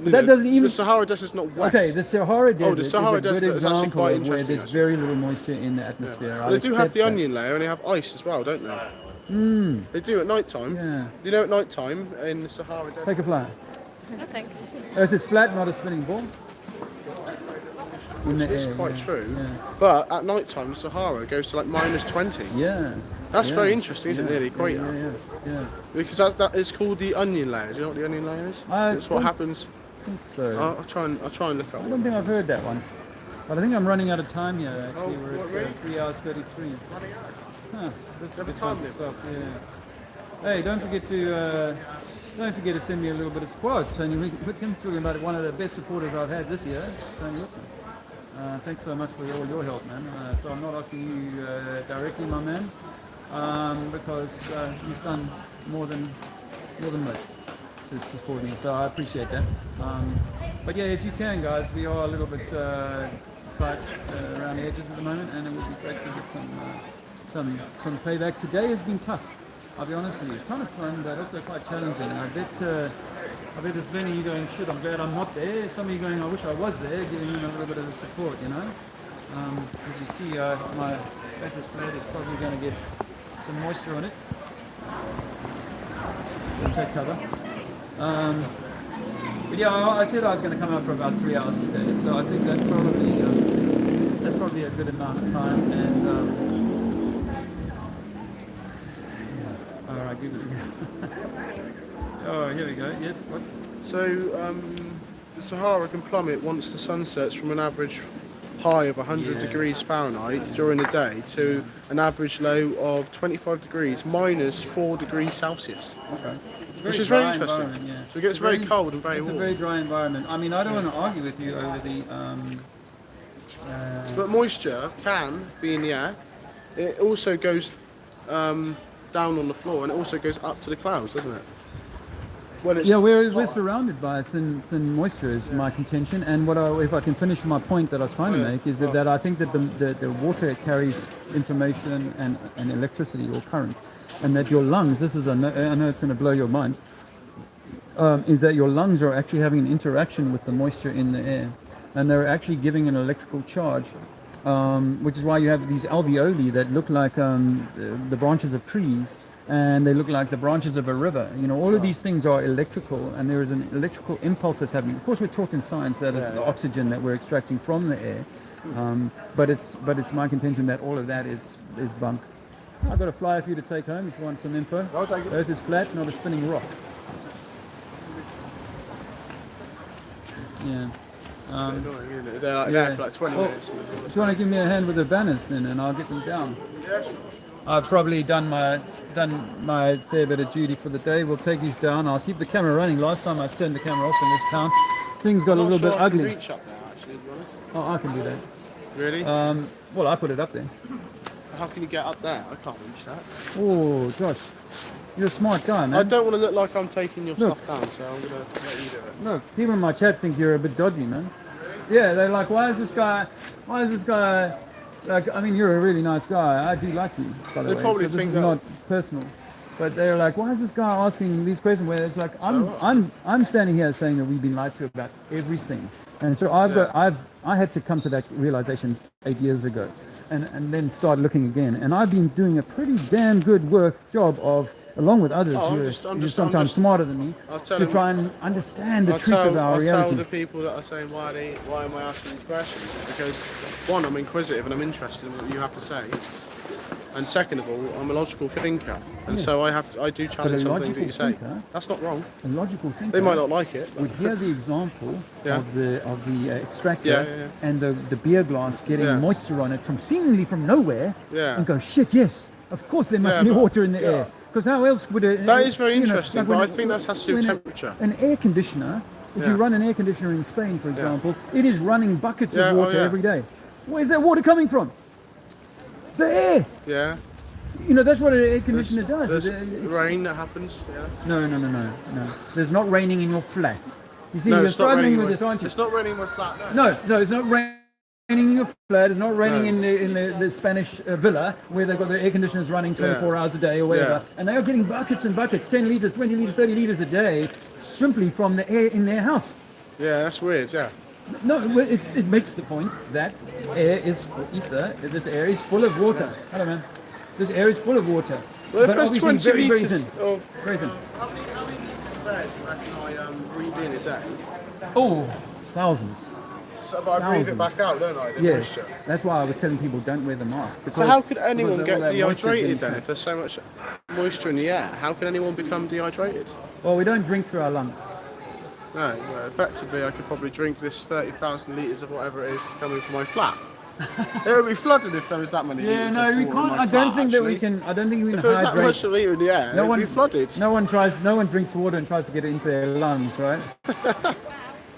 But that doesn't even... The Sahara Desert is not wet. Okay, the Sahara Desert the Sahara is a good Desert is actually example quite of where interesting, there's very little moisture in the atmosphere. But they do have the onion layer and they have ice as well, don't they? They do at night time. Yeah. You know, at night time in the Sahara Desert. Take a flight. No thanks. Earth is flat, not a spinning ball. It's quite true. But at night time, the Sahara goes to like -20. Yeah. That's very interesting, isn't it? The equator. Yeah. Because that is called the onion layer. Do you know what the onion layer is? It's what happens. think so. I'll try and look up. I don't think I've heard that one. But I think I'm running out of time here, actually. Oh, We're what, at really? 3 hours 33. Huh, that's a Have a good time time to limit? stop, yeah. Hey, don't forget to send me a little bit of support. Tony Whitcomb, talking about one of the best supporters I've had this year, Tony Whitcomb. Thanks so much for all your help, man. So I'm not asking you directly, my man, because you've done more than most to support me. So I appreciate that. But yeah, if you can, guys, we are a little bit tight around the edges at the moment, and it would be great to get some payback. Today has been tough. I'll be honest with you. It's kind of fun, but also quite challenging. I bet there's plenty of you going, shit, I'm glad I'm not there. Some of you going, I wish I was there, giving you a little bit of the support, you know. As you see, my battery flat is probably going to get some moisture on it. We'll take cover. But yeah, I said I was going to come out for about 3 hours today, so I think that's probably a good amount of time. And all right, give it a go. Oh, here we go. Yes, what? So the Sahara can plummet once the sun sets from an average high of 100 degrees Fahrenheit during the day to an average low of 25 degrees minus 4 degrees Celsius. Okay. Which is very interesting. Yeah. So it gets very cold and very warm. warm. It's a very dry environment. I mean, I don't want to argue with you over the... but moisture can be in the air. It also goes down on the floor, and it also goes up to the clouds, doesn't it? Well, it's we're surrounded by thin moisture is my contention, and if I can finish my point that I was trying to make is that I think that the water carries information and electricity or current, and that your lungs, I know it's going to blow your mind, is that your lungs are actually having an interaction with the moisture in the air, and they're actually giving an electrical charge, which is why you have these alveoli that look like the branches of trees, and they look like the branches of a river. You know, all of these things are electrical, and there is an electrical impulse that's happening. Of course, we're taught in science that it's oxygen that we're extracting from the air, but it's my contention that all of that is bunk. I've got a flyer for you to take home if you want some info. Earth is flat, not a spinning rock. Yeah. They're like that for like 20 minutes. Do you want to give me a hand with the banners then, and I'll get them down? Yeah, sure. I've probably done my fair bit of duty for the day. We'll take these down. I'll keep the camera running. Last time I turned the camera off in this town, things got a little bit ugly. I can reach up there, actually, to be honest. Oh, I can do that. Really? Well, I put it up there. How can you get up there? I can't reach that. Oh, gosh. You're a smart guy, man. I don't want to look like I'm taking your stuff down, so I'm going to let you do it. Look, people in my chat think you're a bit dodgy, man. Yeah, they're like, why is this guy, like, I mean, you're a really nice guy. I do like you, by the way, so this is not personal. But they're like, why is this guy asking these questions where it's like, I'm standing here saying that we've been lied to about everything. And so I had to come to that realization 8 years ago and then start looking again. And I've been doing a pretty damn good job of, along with others who are sometimes smarter than me, to try and understand the truth of our reality. I tell the people that are saying, why am I asking these questions? Because one, I'm inquisitive and I'm interested in what you have to say. And second of all, I'm a logical thinker, and so I do challenge something that you say. That's not wrong. A logical thinker. They might not like it. Would hear the example of the extractor and the beer glass getting moisture on it from seemingly from nowhere, and go, shit, yes, of course there must be water in the air. Because how else would it? That is very interesting, but I think that has to do with temperature. An air conditioner. If you run an air conditioner in Spain, for example, it is running buckets of water every day. Where's that water coming from? The air. Yeah. You know, that's what an air conditioner does. There's rain that happens. Yeah. No. There's not raining in your flat. You see, you're struggling with this, aren't you? It's not raining in my flat. No, it's not raining in your flat. It's not raining in the Spanish villa where they've got their air conditioners running 24 hours a day or whatever. And they are getting buckets and buckets, 10 litres, 20 litres, 30 litres a day, simply from the air in their house. Yeah, that's weird, yeah. No, it makes the point that air is ether. This air is full of water. Hello, man. This air is full of water. Well, but if there's 20 litres of... Very thin. How many litres of air do you reckon I breathe in a day? Oh, thousands. So, but I breathe it back out, don't I? Yes. Moisture. That's why I was telling people don't wear the mask. So how could anyone get dehydrated then if there's so much moisture in the air? How can anyone become dehydrated? Well, we don't drink through our lungs. No, well, effectively I could probably drink this 30,000 litres of whatever it is coming from my flat. It would be flooded if there was that many litres no, of we water in can't. my I don't flat, think that we actually. can. I don't think we can If there was that hydrate. much litre in the air, it would be flooded. No one drinks water and tries to get it into their lungs, right?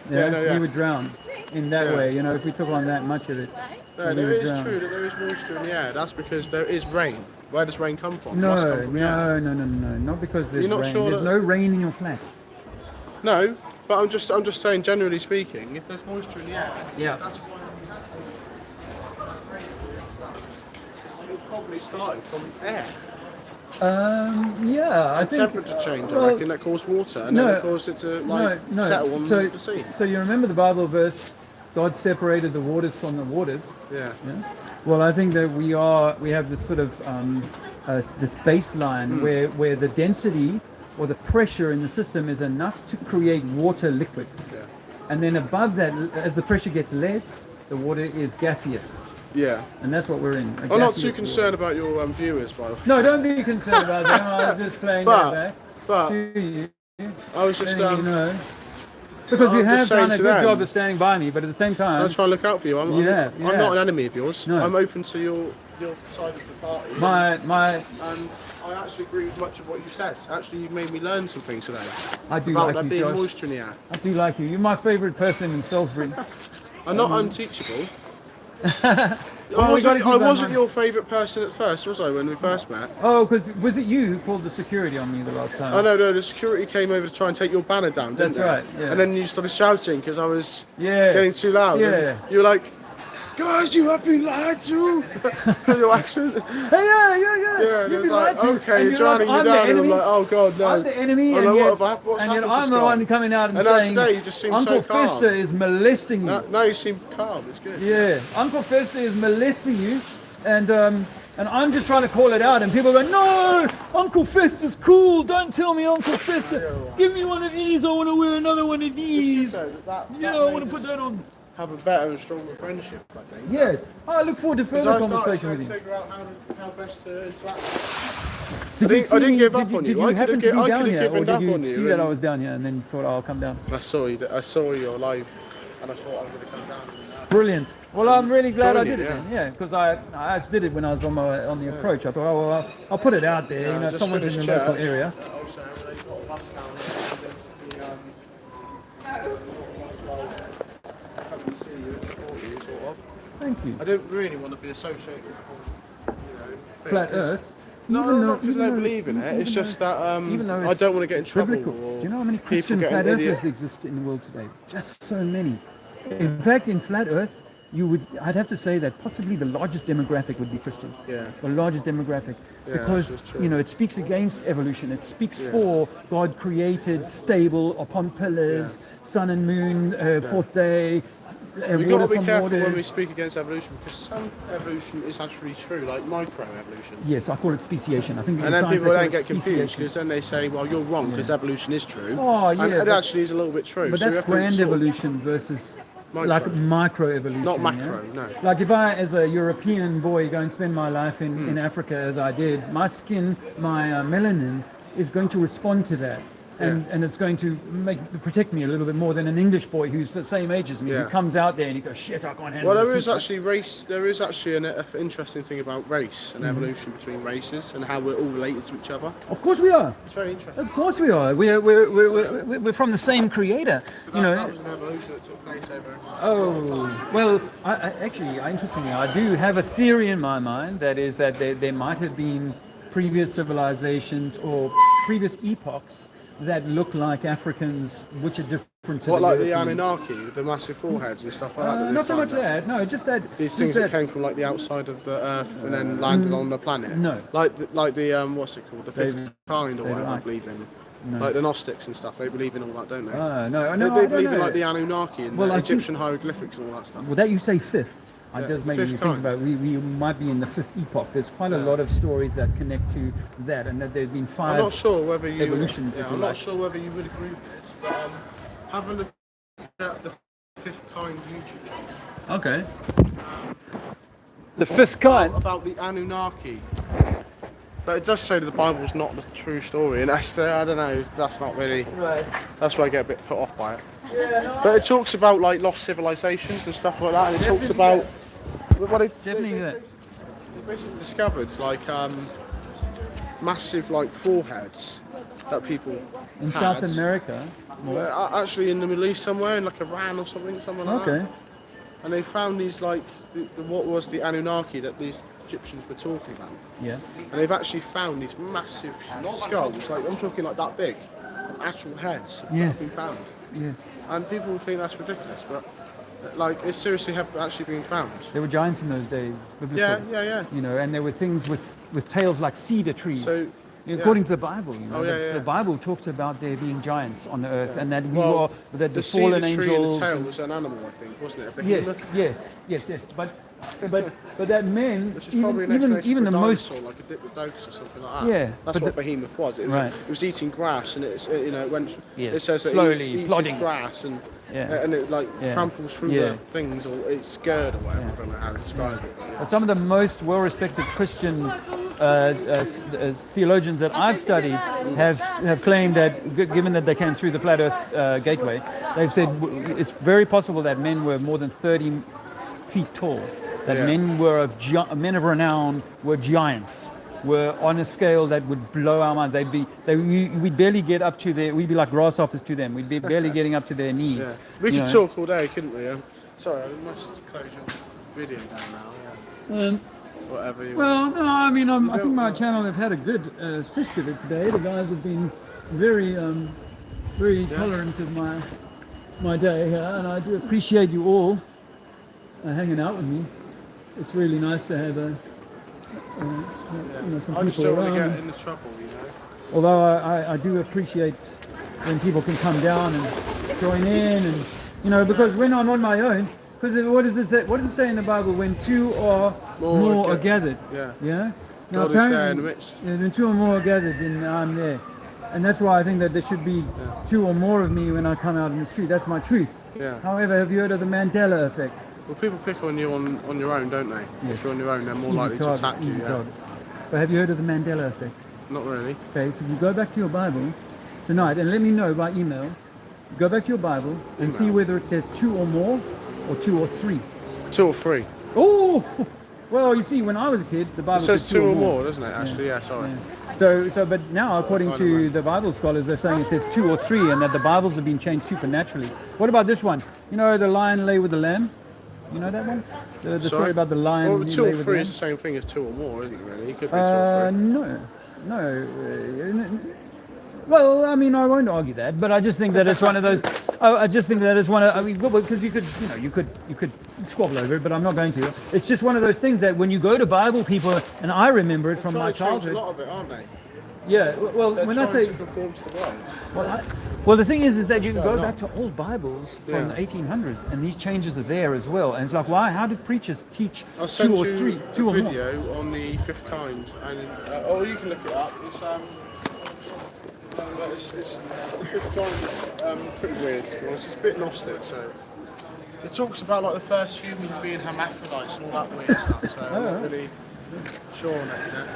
Yeah. We would drown in that way. You know, if we took on that much of it. No, we it would is drown. true that there is moisture in the air. That's because there is rain. Where does rain come from? It No, must come from the air. no. Not because there's You're not rain. sure There's that- no rain in your flat. No, but I'm just saying, generally speaking, if there's moisture in the air, Yeah. that's why it probably started from air. Yeah, I think Temperature change, I well, reckon, that caused water, and then it caused it to settle on the sea. So you remember the Bible verse, God separated the waters from the waters. Yeah. Well, I think that we have this sort of this baseline where the density or the pressure in the system is enough to create water liquid. Yeah. And then above that, as the pressure gets less, the water is gaseous. Yeah. And that's what we're in. I'm not too concerned about your viewers, by the way. No, don't be concerned about them. I was just playing that back to you. I was just, you know, because you I'm have just saying done a to good them, job of standing by me, but at the same time, I'm trying to look out for you. I'm not an enemy of yours. No. I'm open to your side of the party. And I actually agree with much of what you said. Actually, you've made me learn some things today. I do about like there you, being Josh. moisture in the air. I do like you. You're my favourite person in Salisbury. I'm not unteachable. Well, I wasn't your favourite person at first, was I, when we first met? Oh, because was it you who called the security on me the last time? Oh no, the security came over to try and take your banner down, didn't That's they? right, yeah. And then you started shouting because I was getting too loud. Yeah. And you were like, guys, you have been lied to. With your accent. Hey, yeah. Yeah, and You've it was been like, lied to. okay, And you're drowning like, me I'm down. the And I'm enemy. like, oh god, no. I'm the enemy, I'm and like, yet, what's and yet happened to I'm the Scott? one coming out and now saying, today you just seem Uncle so calm. Fester is molesting you. Now you seem calm, it's good. Yeah, Uncle Fester is molesting you, and I'm just trying to call it out, and people go, no, Uncle Fester's cool, don't tell me Uncle Fester, give me one of these, I want to wear another one of these. I want to put that on. Have a better and stronger friendship, I think. Yes, I look forward to further conversation with you. Figure out how best to interact. Did I didn't give up on you. Did you I happen could've to be gi- I down could've here, or given did up you on see you that I and- was down here and then thought I'll come down? I saw your live, and I thought I was going to come down. Brilliant. Well, I'm really glad I did it Brilliant, then. Yeah, because I did it when I was on the approach. I thought, oh well, I'll put it out there. You know, if just someone's in the finished local church. area. Thank you. I don't really want to be associated with Flat Earth. No, not because even I though- believe in it. It's even just though- that even though I don't want to get in it's trouble. biblical. or Do you know how many people Christian getting flat idiot. earthers exist in the world today? Just so many. In fact, in flat Earth, I'd have to say that possibly the largest demographic would be Christian. Yeah. The largest demographic, Yeah, because that's true. it speaks against evolution. It speaks Yeah. for God created stable upon pillars, sun and moon, fourth day. We've Water got to be from careful when we waters. speak against evolution, because some evolution is actually true, like micro-evolution. Yes, I call it speciation. I think in And then science people they call don't it get confused, speciation. because then they say, well, you're wrong, because evolution is true. Oh, yeah, And it but- actually is a little bit true. But so we that's have to grand sort of- evolution versus Micro. like micro evolution. Not macro, no. Like if I, as a European boy, go and spend my life in Africa as I did, my skin, my melanin is going to respond to that. And it's going to protect me a little bit more than an English boy who's the same age as me, who comes out there and he goes, shit, I can't handle Well, this. there is actually race. There is actually an interesting thing about race and evolution between races and how we're all related to each other. Of course we are. It's very interesting. Of course we are. We're from the same creator. That was an evolution that took place over. Oh, well, interestingly, I do have a theory in my mind that is that there might have been previous civilizations or previous epochs that look like Africans, which are different to What, the like the Europeans. Anunnaki, with the massive foreheads and stuff like that? Not so much that, no, just that... These just things that that- came from like the outside of the Earth and then landed on the planet. No. Like the what's it called? The fifth kind or they whatever I like- believe in. No. Like the Gnostics and stuff. They believe in all that, don't they? No, They I believe don't in know. like the Anunnaki and Well, the I think- Egyptian hieroglyphics and all that stuff. Well, that you say fifth. It Yeah, does the make me fifth think kind. about we might be in the fifth epoch. There's quite a lot of stories that connect to that, and that there's been five I'm not sure whether you evolutions, if you I'm like. not sure whether you would agree with this, but have a look at the fifth kind YouTube channel. Okay. The fifth kind? About the Anunnaki. But it does say that the Bible's not the true story, and that's I don't know. That's not really. Right. That's why I get a bit put off by it. But it talks about like lost civilizations and stuff like that, and it talks about what it's definitely that. They basically discovered like massive like foreheads that people in had. South America. Actually, in the Middle East somewhere, in like Iran or something like that. Okay. And they found these like what was the Anunnaki that these Egyptians were talking about. Yeah. And they've actually found these massive skulls, like I'm talking like that big, of actual heads that have been found. Yes. And people think that's ridiculous, but like it seriously have actually been found. There were giants in those days. It's biblical. Yeah. You know, and there were things with tails like cedar trees. So, according to the Bible, you know, the Bible talks about there being giants on the earth, and that that the the fallen cedar tree angels. and the tail was an animal, I think, wasn't it? A Yes, behemoth? yes. But that men, Which is probably an even explanation the for a most, dinosaur, like a diplodocus or something like that. Yeah, that's but what behemoth was. It was eating grass, and it's it went. Yes, it says that slowly it's plodding grass, and it like tramples through the things, or it's scared or whatever. I don't know how to describe it. but some of the most well-respected Christian theologians that I've studied have claimed that, given that they came through the flat Earth gateway, they've said it's very possible that men were more than 30 feet tall. That men of renown were giants, were on a scale that would blow our minds. We'd barely get up to we'd be like grasshoppers to them. We'd be barely getting up to their knees. We could talk all day, couldn't we? Sorry, I must close your video down now. Whatever you want. No, I mean, I think my channel have had a good festival today. The guys have been very tolerant of my day here, and I do appreciate you all hanging out with me. It's really nice to have some I just people don't want to around. get into trouble, you know. Although I do appreciate when people can come down and join in, and because when I'm on my own, because what does it say? What does it say in the Bible? When two or more are gathered. Yeah. Now, God is there in the midst. When two or more are gathered, then I'm there. And that's why I think that there should be two or more of me when I come out in the street. That's my truth. Yeah. However, have you heard of the Mandela effect? Well, people pick on you on your own, don't they? Yes. If you're on your own, they're more likely to attack you. But have you heard of the Mandela effect? Not really. Okay, so if you go back to your Bible tonight and let me know by email, go back to your Bible and see whether it says two or more or two or three. Two or three. Oh! Well, you see, when I was a kid, the Bible says two or more, doesn't it? Actually, sorry. Yeah. So, but now, according to the Bible scholars, they're saying it says two or three, and that the Bibles have been changed supernaturally. What about this one? You know, the lion lay with the lamb. You know that one? The story about the lion. Well, two or three is the same thing as two or more, isn't it? Really, it could be two or three. No. Well, I mean, I won't argue that, but I just think that it's one of those. I just think that it's one of. I mean, because you could squabble over it, but I'm not going to. It's just one of those things that when you go to Bible people, and I remember it from my childhood. A lot of it, aren't they? Yeah. Well, They're when I trying say to conform to the world. Well, the thing is that you can go back to old Bibles from the 1800s, and these changes are there as well. And it's like, why? How did preachers teach two or three, two or more? I'll send you a video on the fifth kind, and you can look it up. It's the fifth kind is pretty weird. It's a bit Gnostic, so it talks about like the first humans being hermaphrodites and all that weird stuff. So I'm not really sure on it, you know.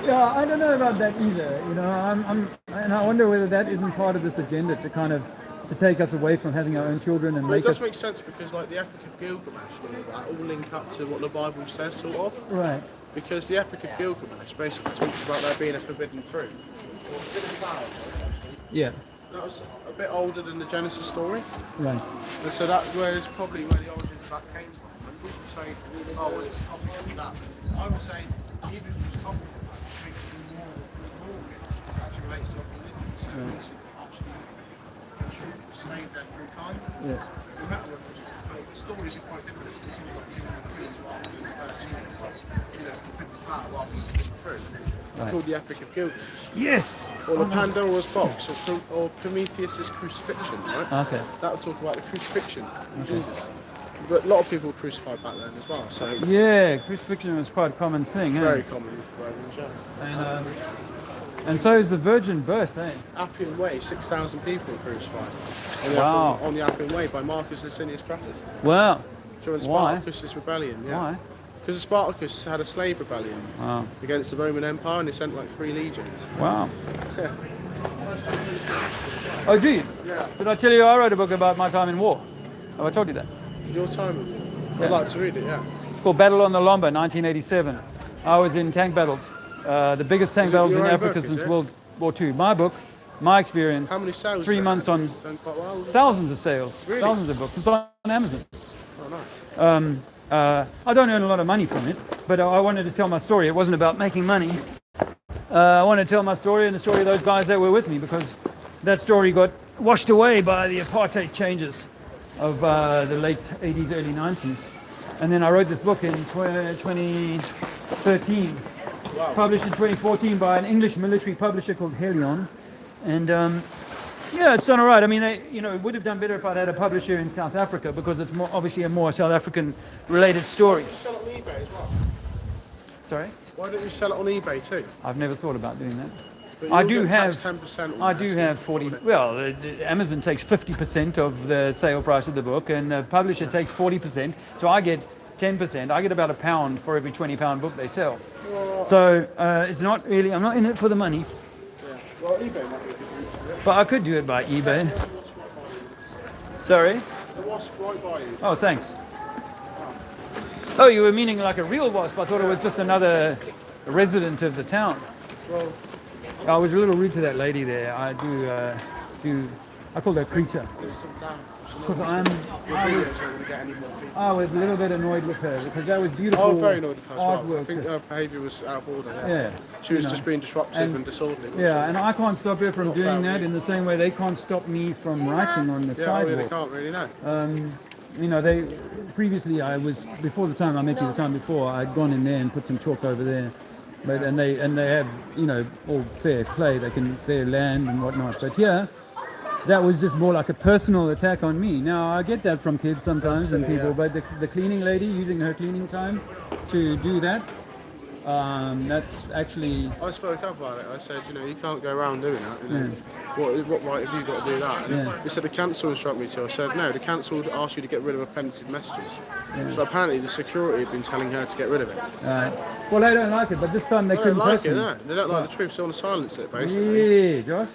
Yeah, I don't know about that either. You know, and I wonder whether that isn't part of this agenda to take us away from having our own children and make us. It does make sense because like the Epic of Gilgamesh and all that all link up to what the Bible says, sort of. Right. Because the Epic of Gilgamesh basically talks about there being a forbidden fruit. Or forbidden flower, actually. Yeah. That was a bit older than the Genesis story. Right. And so that was probably where the origins of that came from. When people say, oh, well, it's a copy from that. I would say, even if it was a copy from that, it makes it more it actually relates to our religion. So it makes it actually the truth of staying there through time. Yeah. No matter what, the stories are quite different. It's all got two and three as well. The flower rather than the fruit. It's called the Epic of Gilgamesh. Yes! Or the Pandora's Box, or Prometheus' crucifixion, right? Okay. That would talk about the crucifixion of Jesus. But a lot of people were crucified back then as well, so... Yeah, crucifixion was quite a common thing, eh? Very common in Romans, yeah. And so is the virgin birth, eh? Appian Way, 6,000 people were crucified. On the Appian Way by Marcus Licinius Crassus. Wow. During Why? Spartacus' rebellion, yeah. Why? Because Spartacus had a slave rebellion against the Roman Empire, and they sent like 3 legions. Wow. Oh, do you? Yeah. Did I tell you I wrote a book about my time in war? Have I told you that? Your time. Yeah. I'd like to read it. Yeah. It's called Battle on the Lomba, 1987. I was in tank battles, the biggest tank battles in Africa since World War II. My book, my experience. How many sales? 3 months on Done quite well. thousands of sales, Really? thousands of books. It's on Amazon. Oh, nice. I don't earn a lot of money from it, but I wanted to tell my story. It wasn't about making money. I wanted to tell my story and the story of those guys that were with me, because that story got washed away by the apartheid changes of the late 80s, early 90s. And then I wrote this book in 2013, published in 2014 by an English military publisher called Helion. And yeah, it's done all right. I mean, it would have done better if I'd had a publisher in South Africa, because it's obviously a more South African related story. Why don't you sell it on eBay as well? Sorry? Why don't you sell it on eBay too? I've never thought about doing that. But I you'll do get have. taxed 10% I do have 40. Well, Amazon takes 50% of the sale price of the book, and the publisher takes 40%. So I get 10%. I get about £1 for every £20 book they sell. So it's not really. I'm not in it for the money. Yeah. Well, eBay might be a good route to do it. But I could do it by eBay. Sorry? The wasp right by you. Oh, thanks. Oh, you were meaning like a real wasp. I thought it was just another resident of the town. Well, I was a little rude to that lady there. I I call her creature. Because I was a little bit annoyed with her, because that was beautiful. I was very annoyed with her as well. I artwork. think her behaviour was out of order. Yeah. She was just being disruptive and disorderly. Yeah, and I can't stop her from Not doing fair. that in the same way they can't stop me from writing on the Yeah, sidewalk. they can't really know. Previously before the time I met you, the time before, I'd gone in there and put some chalk over there. But and they have all fair play. It's their land and whatnot. But here, that was just more like a personal attack on me. Now I get that from kids sometimes and people, but the cleaning lady using her cleaning time to do that, that's actually. I spoke up about it. I said, you can't go around doing that. What right have you got to do that? And they said the council instructed me to. I said, no, the council asked you to get rid of offensive messages. Yeah. But apparently the security had been telling her to get rid of it. Well, they don't like it, but this time they couldn't touch me. No. They don't like the truth, so they want to silence it, basically. Yeah, Josh.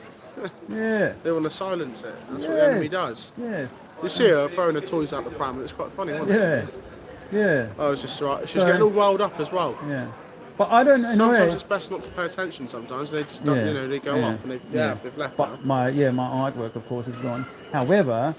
Yeah. They want to silence it. That's what the enemy does. Yes. You see her throwing her toys out the pram, and it's quite funny, wasn't it? Yeah. I was just right. She was getting all riled up as well. Yeah. But I don't annoy. Sometimes it's best not to pay attention. Sometimes they just don't, they go off and they've left. But my artwork, of course, is gone. However,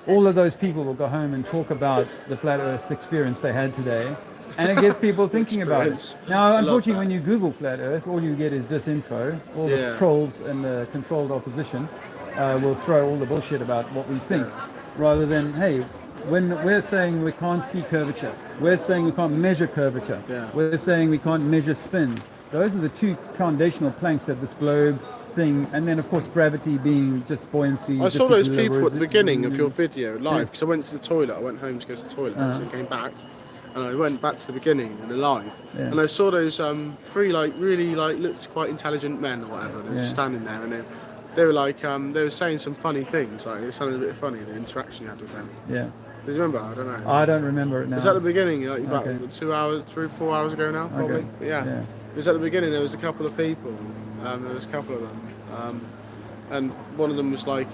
all of those people will go home and talk about the flat Earth experience they had today, and it gets people thinking about it. Now, unfortunately, when you Google flat Earth, all you get is disinfo. All the trolls and the controlled opposition will throw all the bullshit about what we think, rather than, hey, when we're saying we can't see curvature, we're saying we can't measure curvature, we're saying we can't measure spin. Those are the two foundational planks of this globe thing, and then of course gravity being just buoyancy. I saw those people at the beginning of your video live, because I went to the toilet. I went home to go to the toilet, so I came back, and I went back to the beginning and live, and I saw those three really looked quite intelligent men or whatever. They were just standing there, and they were like they were saying some funny things. Like it sounded a bit funny, the interaction you had with them. Yeah. Do you remember? I don't know. I don't remember it now. It was at the beginning, like about 2 hours, 3 or 4 hours ago now, probably. Okay. But yeah, it was at the beginning. There was a couple of people. There was a couple of them, and one of them was like,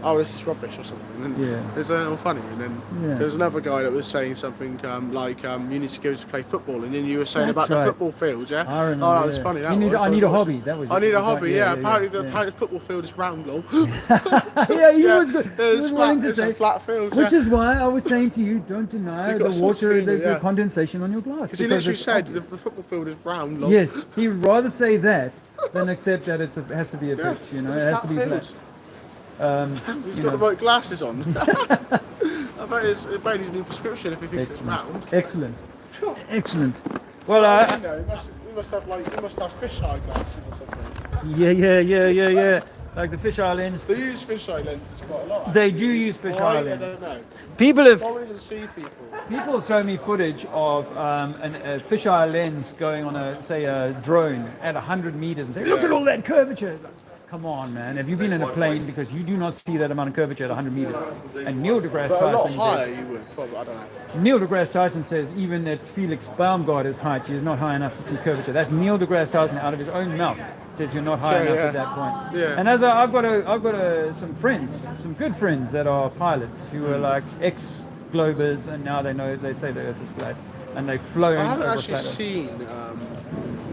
"Oh, this is rubbish" or something. And it was all funny. And then there was another guy that was saying something like, "You need to go to play football," and then you were saying That's about right. the football field. Yeah. I remember. Oh, that was funny. That I need a hobby. That was. I need a hobby. Yeah. Apparently, the football field is round, lol. He was good. He was willing to say. A flat field. Which is why I was saying to you, don't deny the water, the condensation on your glass. Because he literally said the football field is round, lol. Yes, he'd rather say that than accept that it has to be a pitch. It has to be flat. He's got the right glasses on. I bet he's his new prescription if he thinks it's round. Excellent. Well, he must have fisheye glasses or something. Yeah. Like the fisheye lens. They use fisheye lenses quite a lot. They do use fisheye lenses. I don't know. People have. Probably didn't see people. People show me footage of a fisheye lens going on a drone at 100 meters and say, "Look at all that curvature." Come on, man. Have you been in a plane? Because you do not see that amount of curvature at 100 meters. And Neil deGrasse But a lot Tyson higher says, you would, probably, I don't know. Neil deGrasse Tyson says even at Felix Baumgartner's height, he is not high enough to see curvature. That's Neil deGrasse Tyson out of his own mouth says you're not high Sure, enough yeah. at that point. Yeah. And as I've got some friends, some good friends that are pilots who are like ex-globers, and now they say the Earth is flat, and they've flown I haven't over actually flat Earth. seen.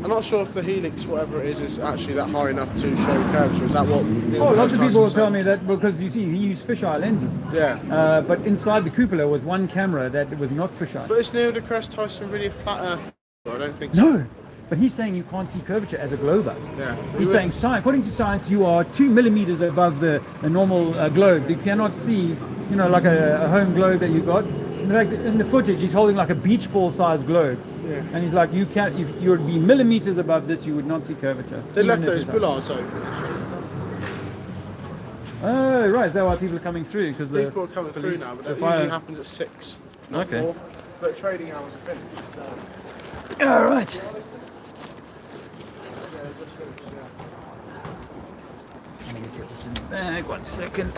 I'm not sure if the helix, whatever it is actually that high enough to show curvature. Is that what? Oh, lots of people will tell me that because you see, he used fisheye lenses. Yeah. But inside the cupola was one camera that was not fisheye. But is Neil deGrasse Tyson really a flat Earth? I don't think so. No, but he's saying you can't see curvature as a globe. Yeah. He's saying, according to science, you are 2 millimeters above the normal globe. You cannot see, like a home globe that you got. In fact, in the footage, he's holding like a beach ball sized globe. Yeah. And he's like, you can't, if you would be millimeters above this, you would not see curvature. They left even if those it's bullards open. Oh, right. Is that why people are coming through? Because People are coming through now, but that usually happens at 6, not 4. But trading hours are finished. All right. Let me get this in the bag. 1 second.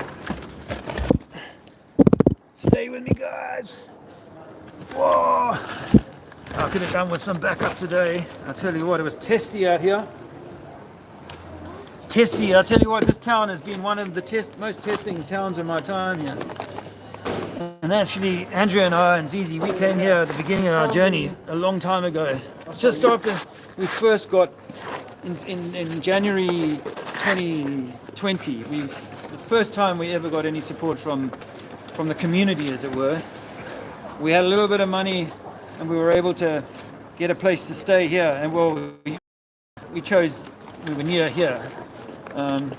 Stay with me, guys. Whoa. I could have done with some backup today. I tell you what, it was testy out here. Testy. I tell you what, this town has been one of the most testing towns of my time here. And actually, Andrea and I and Zizi, we came here at the beginning of our journey a long time ago. Just after we first got in January 2020. The first time we ever got any support from the community, as it were. We had a little bit of money and we were able to get a place to stay here. And well, we were near here. And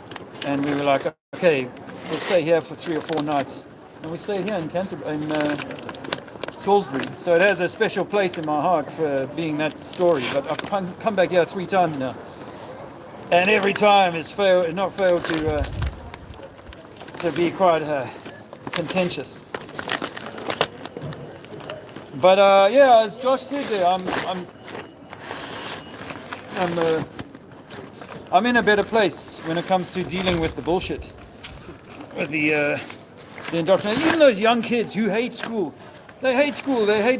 we were like, okay, we'll stay here for 3 or 4 nights. And we stayed here in Salisbury. So it has a special place in my heart for being that story. But I've come back here 3 times now. And every time it's not failed to be quite contentious. But yeah, as Josh said there, I'm in a better place when it comes to dealing with the bullshit, with the indoctrination. Even those young kids who hate school, they hate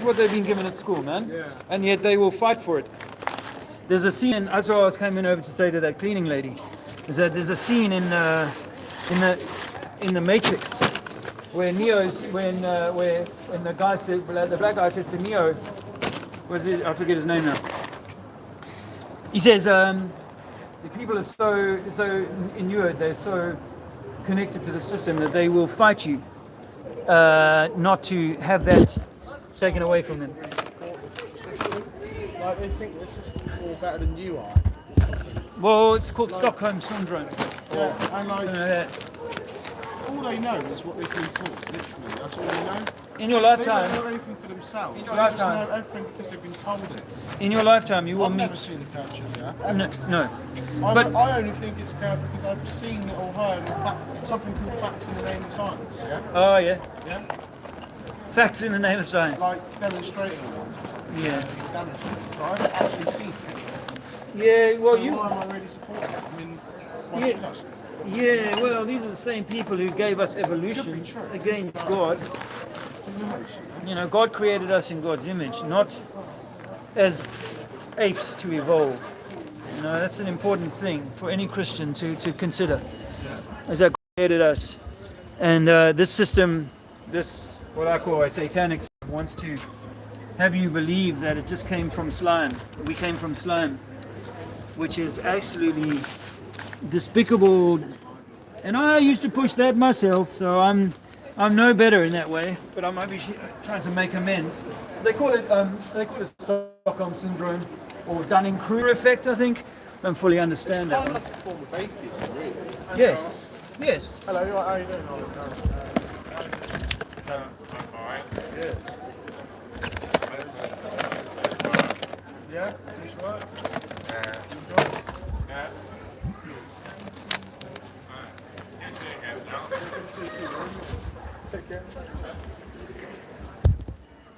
what they've been given at school, man. Yeah. And yet they will fight for it. There's a scene, that's what I was coming over to say to that cleaning lady, is that there's a scene in the Matrix where the guy said, the black guy says to Neo, I forget his name now. He says, the people are so inured, they're so connected to the system that they will fight you not to have that taken away from them. Like they think the system's all better than you are. Well, it's called Stockholm Syndrome. Yeah, and all they know is what they've been taught, literally. That's all they know. In your lifetime. They don't know anything for themselves. In your lifetime. They just know everything because they've been told it. In your lifetime, you will meet. I've never seen a culture, yeah? No. But I only think it's curved because I've seen it or heard something called facts in the name of science, yeah? Oh, yeah. Yeah? Facts in the name of science. Like demonstrating ones. Yeah. Demonstrating. But I haven't actually seen it. Yeah, well, so why am I really supporting it? I mean, why should I support it? Yeah, well, these are the same people who gave us evolution against God. You know, God created us in God's image, not as apes to evolve. You know, that's an important thing for any Christian to consider, as that God created us. And this system, what I call a satanic system, wants to have you believe that it just came from slime. We came from slime, which is absolutely despicable. And I used to push that myself, so I'm no better in that way, but I might be trying to make amends. They call it Stockholm Syndrome or Dunning-Kruger effect, I think. I don't fully understand that one. It's kind of like a form of atheism, really. Yes, yes. Hello, how are you doing? Good. Yeah, finish work? Yeah.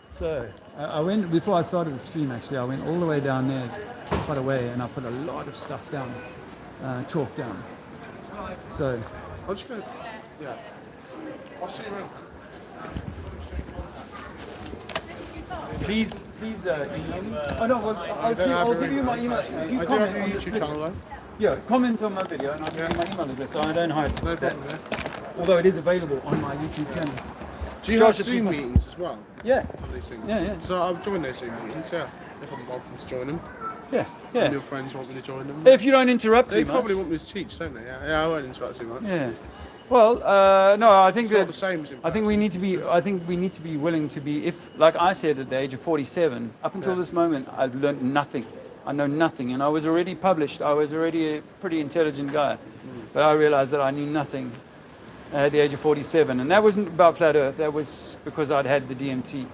So, I went, before I started the stream actually, I went all the way down there, it's quite a way, and I put a lot of stuff down, chalk down. So. I'm just going to, yeah. I'll see you around. Please email me. Oh no, well, I'll give you my email. If you I do comment have a on YouTube this channel though. Yeah, comment on my video and I'll give you my email address, so I don't hide No that. problem, Although it is available on my YouTube channel. Do you Josh, have if Zoom people- meetings as well? Yeah. On these things? Yeah. So I'll join those Zoom meetings, yeah. If I'm welcome to join them. Yeah. And your friends want me to join them. If you don't interrupt They too probably much. want me to teach, don't they? Yeah, I won't interrupt too much. Yeah. Well, no, I think It's not that the same as in I think we need to be. I think we need to be willing to be. If, like I said, at the age of 47, up until this moment, I've learned nothing. I know nothing, and I was already published. I was already a pretty intelligent guy, but I realized that I knew nothing at the age of 47, and that wasn't about flat Earth. That was because I'd had the DMT,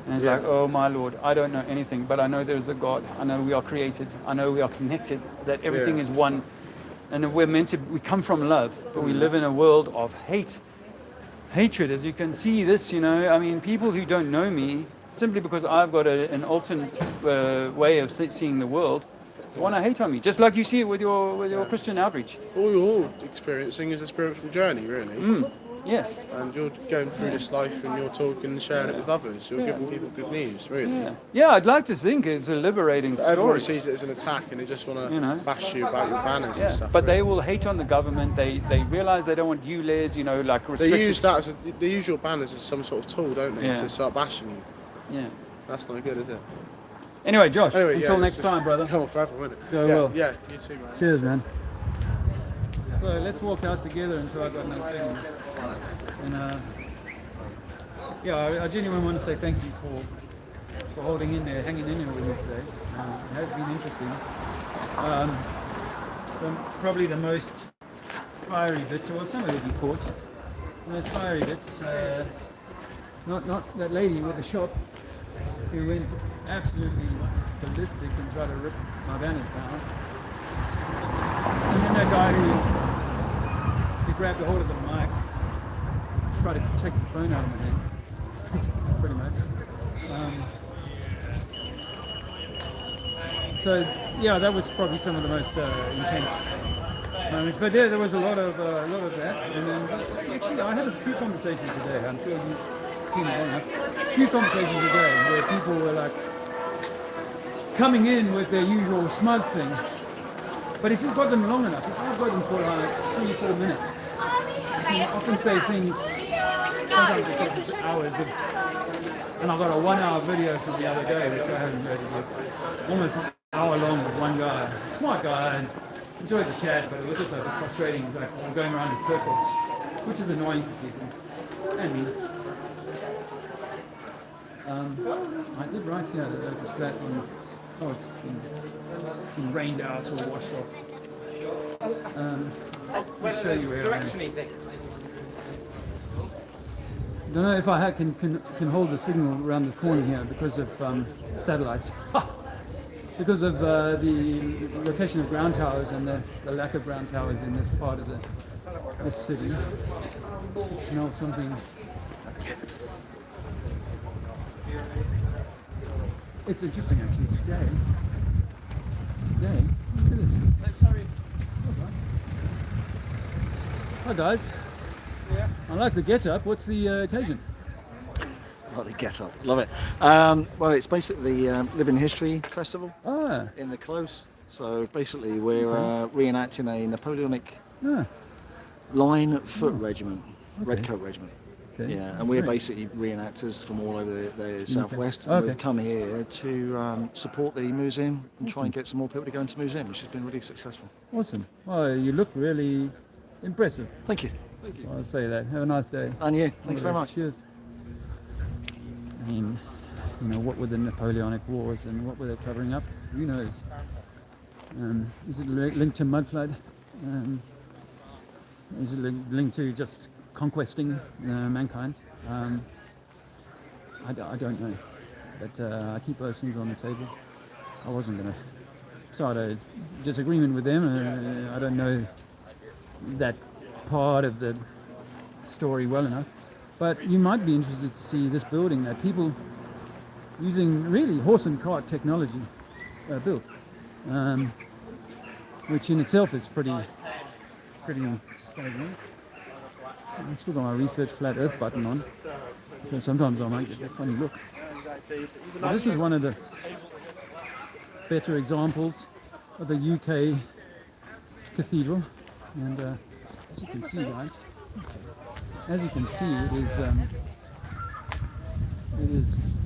and it's like, oh my Lord, I don't know anything, but I know there's a God. I know we are created. I know we are connected. That everything is one. And we're meant to, we come from love, but we live in a world of hatred, as you can see this, I mean, people who don't know me, simply because I've got an alternate way of seeing the world, want to hate on me, just like you see it with your Christian outreach. All you're experiencing is a spiritual journey, really. Yes. And you're going through this life and you're talking and sharing it with others. You're giving people good news, really. Yeah, I'd like to think it's a liberating But everyone story. sees it as an attack and they just want to bash you about your banners and stuff. But they will hate on the government. They realize they don't want ULEZ, like restricted. They use that as they use your banners as some sort of tool, don't they, Yeah. to start bashing you. Yeah. That's not good, is it? Anyway, Josh, Anyway, until yeah, next it's time, brother. Come on, forever, won't it? Go yeah, well. yeah, you too, man. Cheers, man. So let's walk out together until I've got no signal. And I genuinely want to say thank you for holding in there, hanging in there with me today. It has been interesting. Probably the most fiery bits, or some of it you caught. The most fiery bits, not that lady with the shop who went absolutely ballistic and tried to rip my banners down. And then that guy who grabbed a hold of the mic, tried to take the phone out of my hand, pretty much. So yeah, that was probably some of the most intense moments. But there was a lot of that. And then actually, I had a few conversations today. I'm sure you've seen it enough. A few conversations today where people were like coming in with their usual smug thing. But if you've got them long enough, if I've got them for like 3-4 minutes, you can often say things. Sometimes it takes hours of, and I've got a 1-hour video from the other day, which I haven't read yet. Almost an hour long with one guy, smart guy, and enjoyed the chat, but it was also frustrating, like going around in circles, which is annoying for people, and me. I did write here that this flat one, it's been rained out or washed off. I'll show you where I am. I don't know if I can hold the signal around the corner here because of satellites. Because of the location of ground towers and the lack of ground towers in this part of this city. It smells something like cannabis. It's interesting actually today, look at this. Sorry. Hi guys. Yeah. I like the get-up. What's the occasion? Like the get-up. Love it. Well, it's basically the Living History Festival in the Close. So basically we're reenacting a Napoleonic line foot regiment, redcoat regiment. Okay. Yeah, and we're basically reenactors from all over the southwest. Okay. And we've come here to support the museum and try and get some more people to go into the museum, which has been really successful. Awesome. Well, you look really impressive. Thank you. Thank you. I'll say that. Have a nice day. And you. Thanks very much. Cheers. I mean, what were the Napoleonic Wars and what were they covering up? Who knows? Is it linked to mud flood? Is it linked to just conquesting mankind? I don't know. But I keep those things on the table. I wasn't going to start a disagreement with them. I don't know that part of the story well enough. But you might be interested to see this building that people using really horse and cart technology built, which in itself is pretty pretty staggering. I've still got my research flat Earth button on, so sometimes I might get that funny look. But this is one of the better examples of a UK cathedral, and as you can see, guys, it is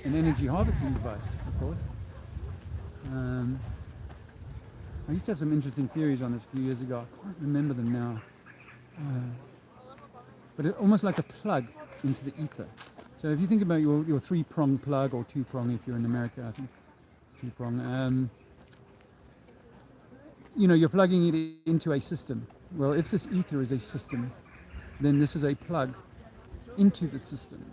an energy harvesting device, of course. I used to have some interesting theories on this a few years ago. I can't remember them now. But it's almost like a plug into the ether. So if you think about your three-prong plug, or two-prong if you're in America, I think it's two-prong. You're plugging it into a system. Well, if this ether is a system, then this is a plug into the system.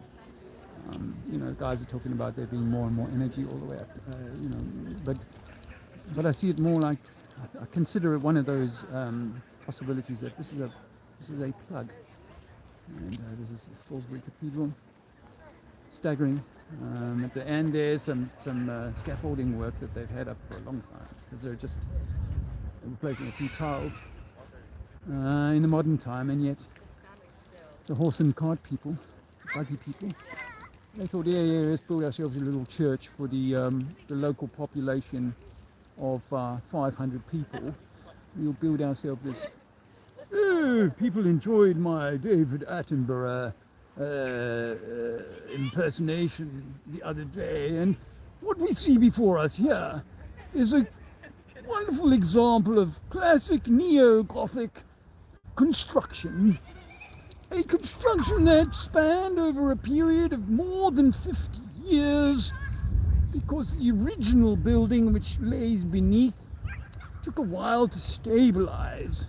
Guys are talking about there being more and more energy all the way up, but I see it more like, I consider it one of those possibilities that this is a plug. And this is the Salisbury Cathedral. Staggering. At the end there's some scaffolding work that they've had up for a long time, because they're just replacing a few tiles in the modern time, and yet the horse and cart people, buggy people, they thought, yeah, let's build ourselves a little church for the local population of 500 people. We'll build ourselves this. People enjoyed my David Attenborough impersonation the other day, and what we see before us here is a wonderful example of classic neo-Gothic construction. A construction that spanned over a period of more than 50 years, because the original building, which lays beneath, took a while to stabilize.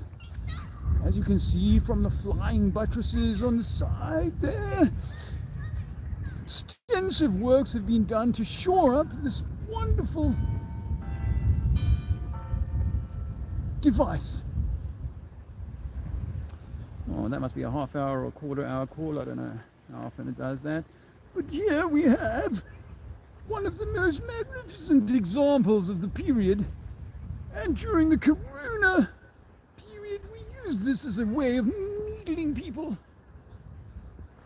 As you can see from the flying buttresses on the side there, extensive works have been done to shore up this wonderful device. Oh, that must be a half-hour or quarter-hour call. I don't know how often it does that. But here we have one of the most magnificent examples of the period. And during the Corona period, we used this as a way of needling people.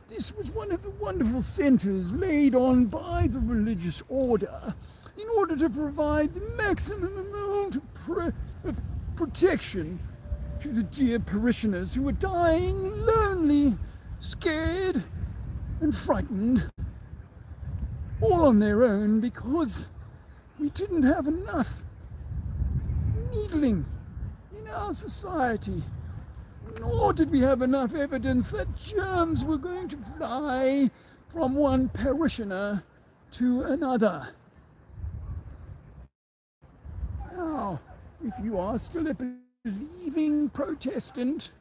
This was one of the wonderful centers laid on by the religious order in order to provide the maximum amount of protection to the dear parishioners who were dying lonely, scared, and frightened, all on their own, because we didn't have enough needling in our society, nor did we have enough evidence that germs were going to fly from one parishioner to another. Now, if you are still a believing Protestant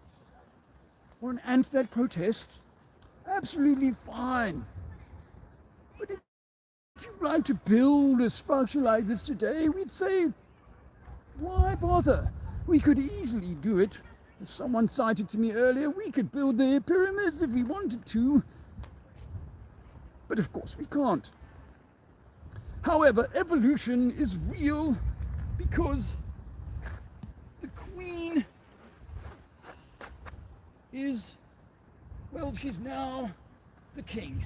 or an anti-protest, absolutely fine. But if you'd like to build a structure like this today, we'd say, why bother? We could easily do it. As someone cited to me earlier, we could build the pyramids if we wanted to. But of course we can't. However, evolution is real, because the Queen is, well, she's now the King.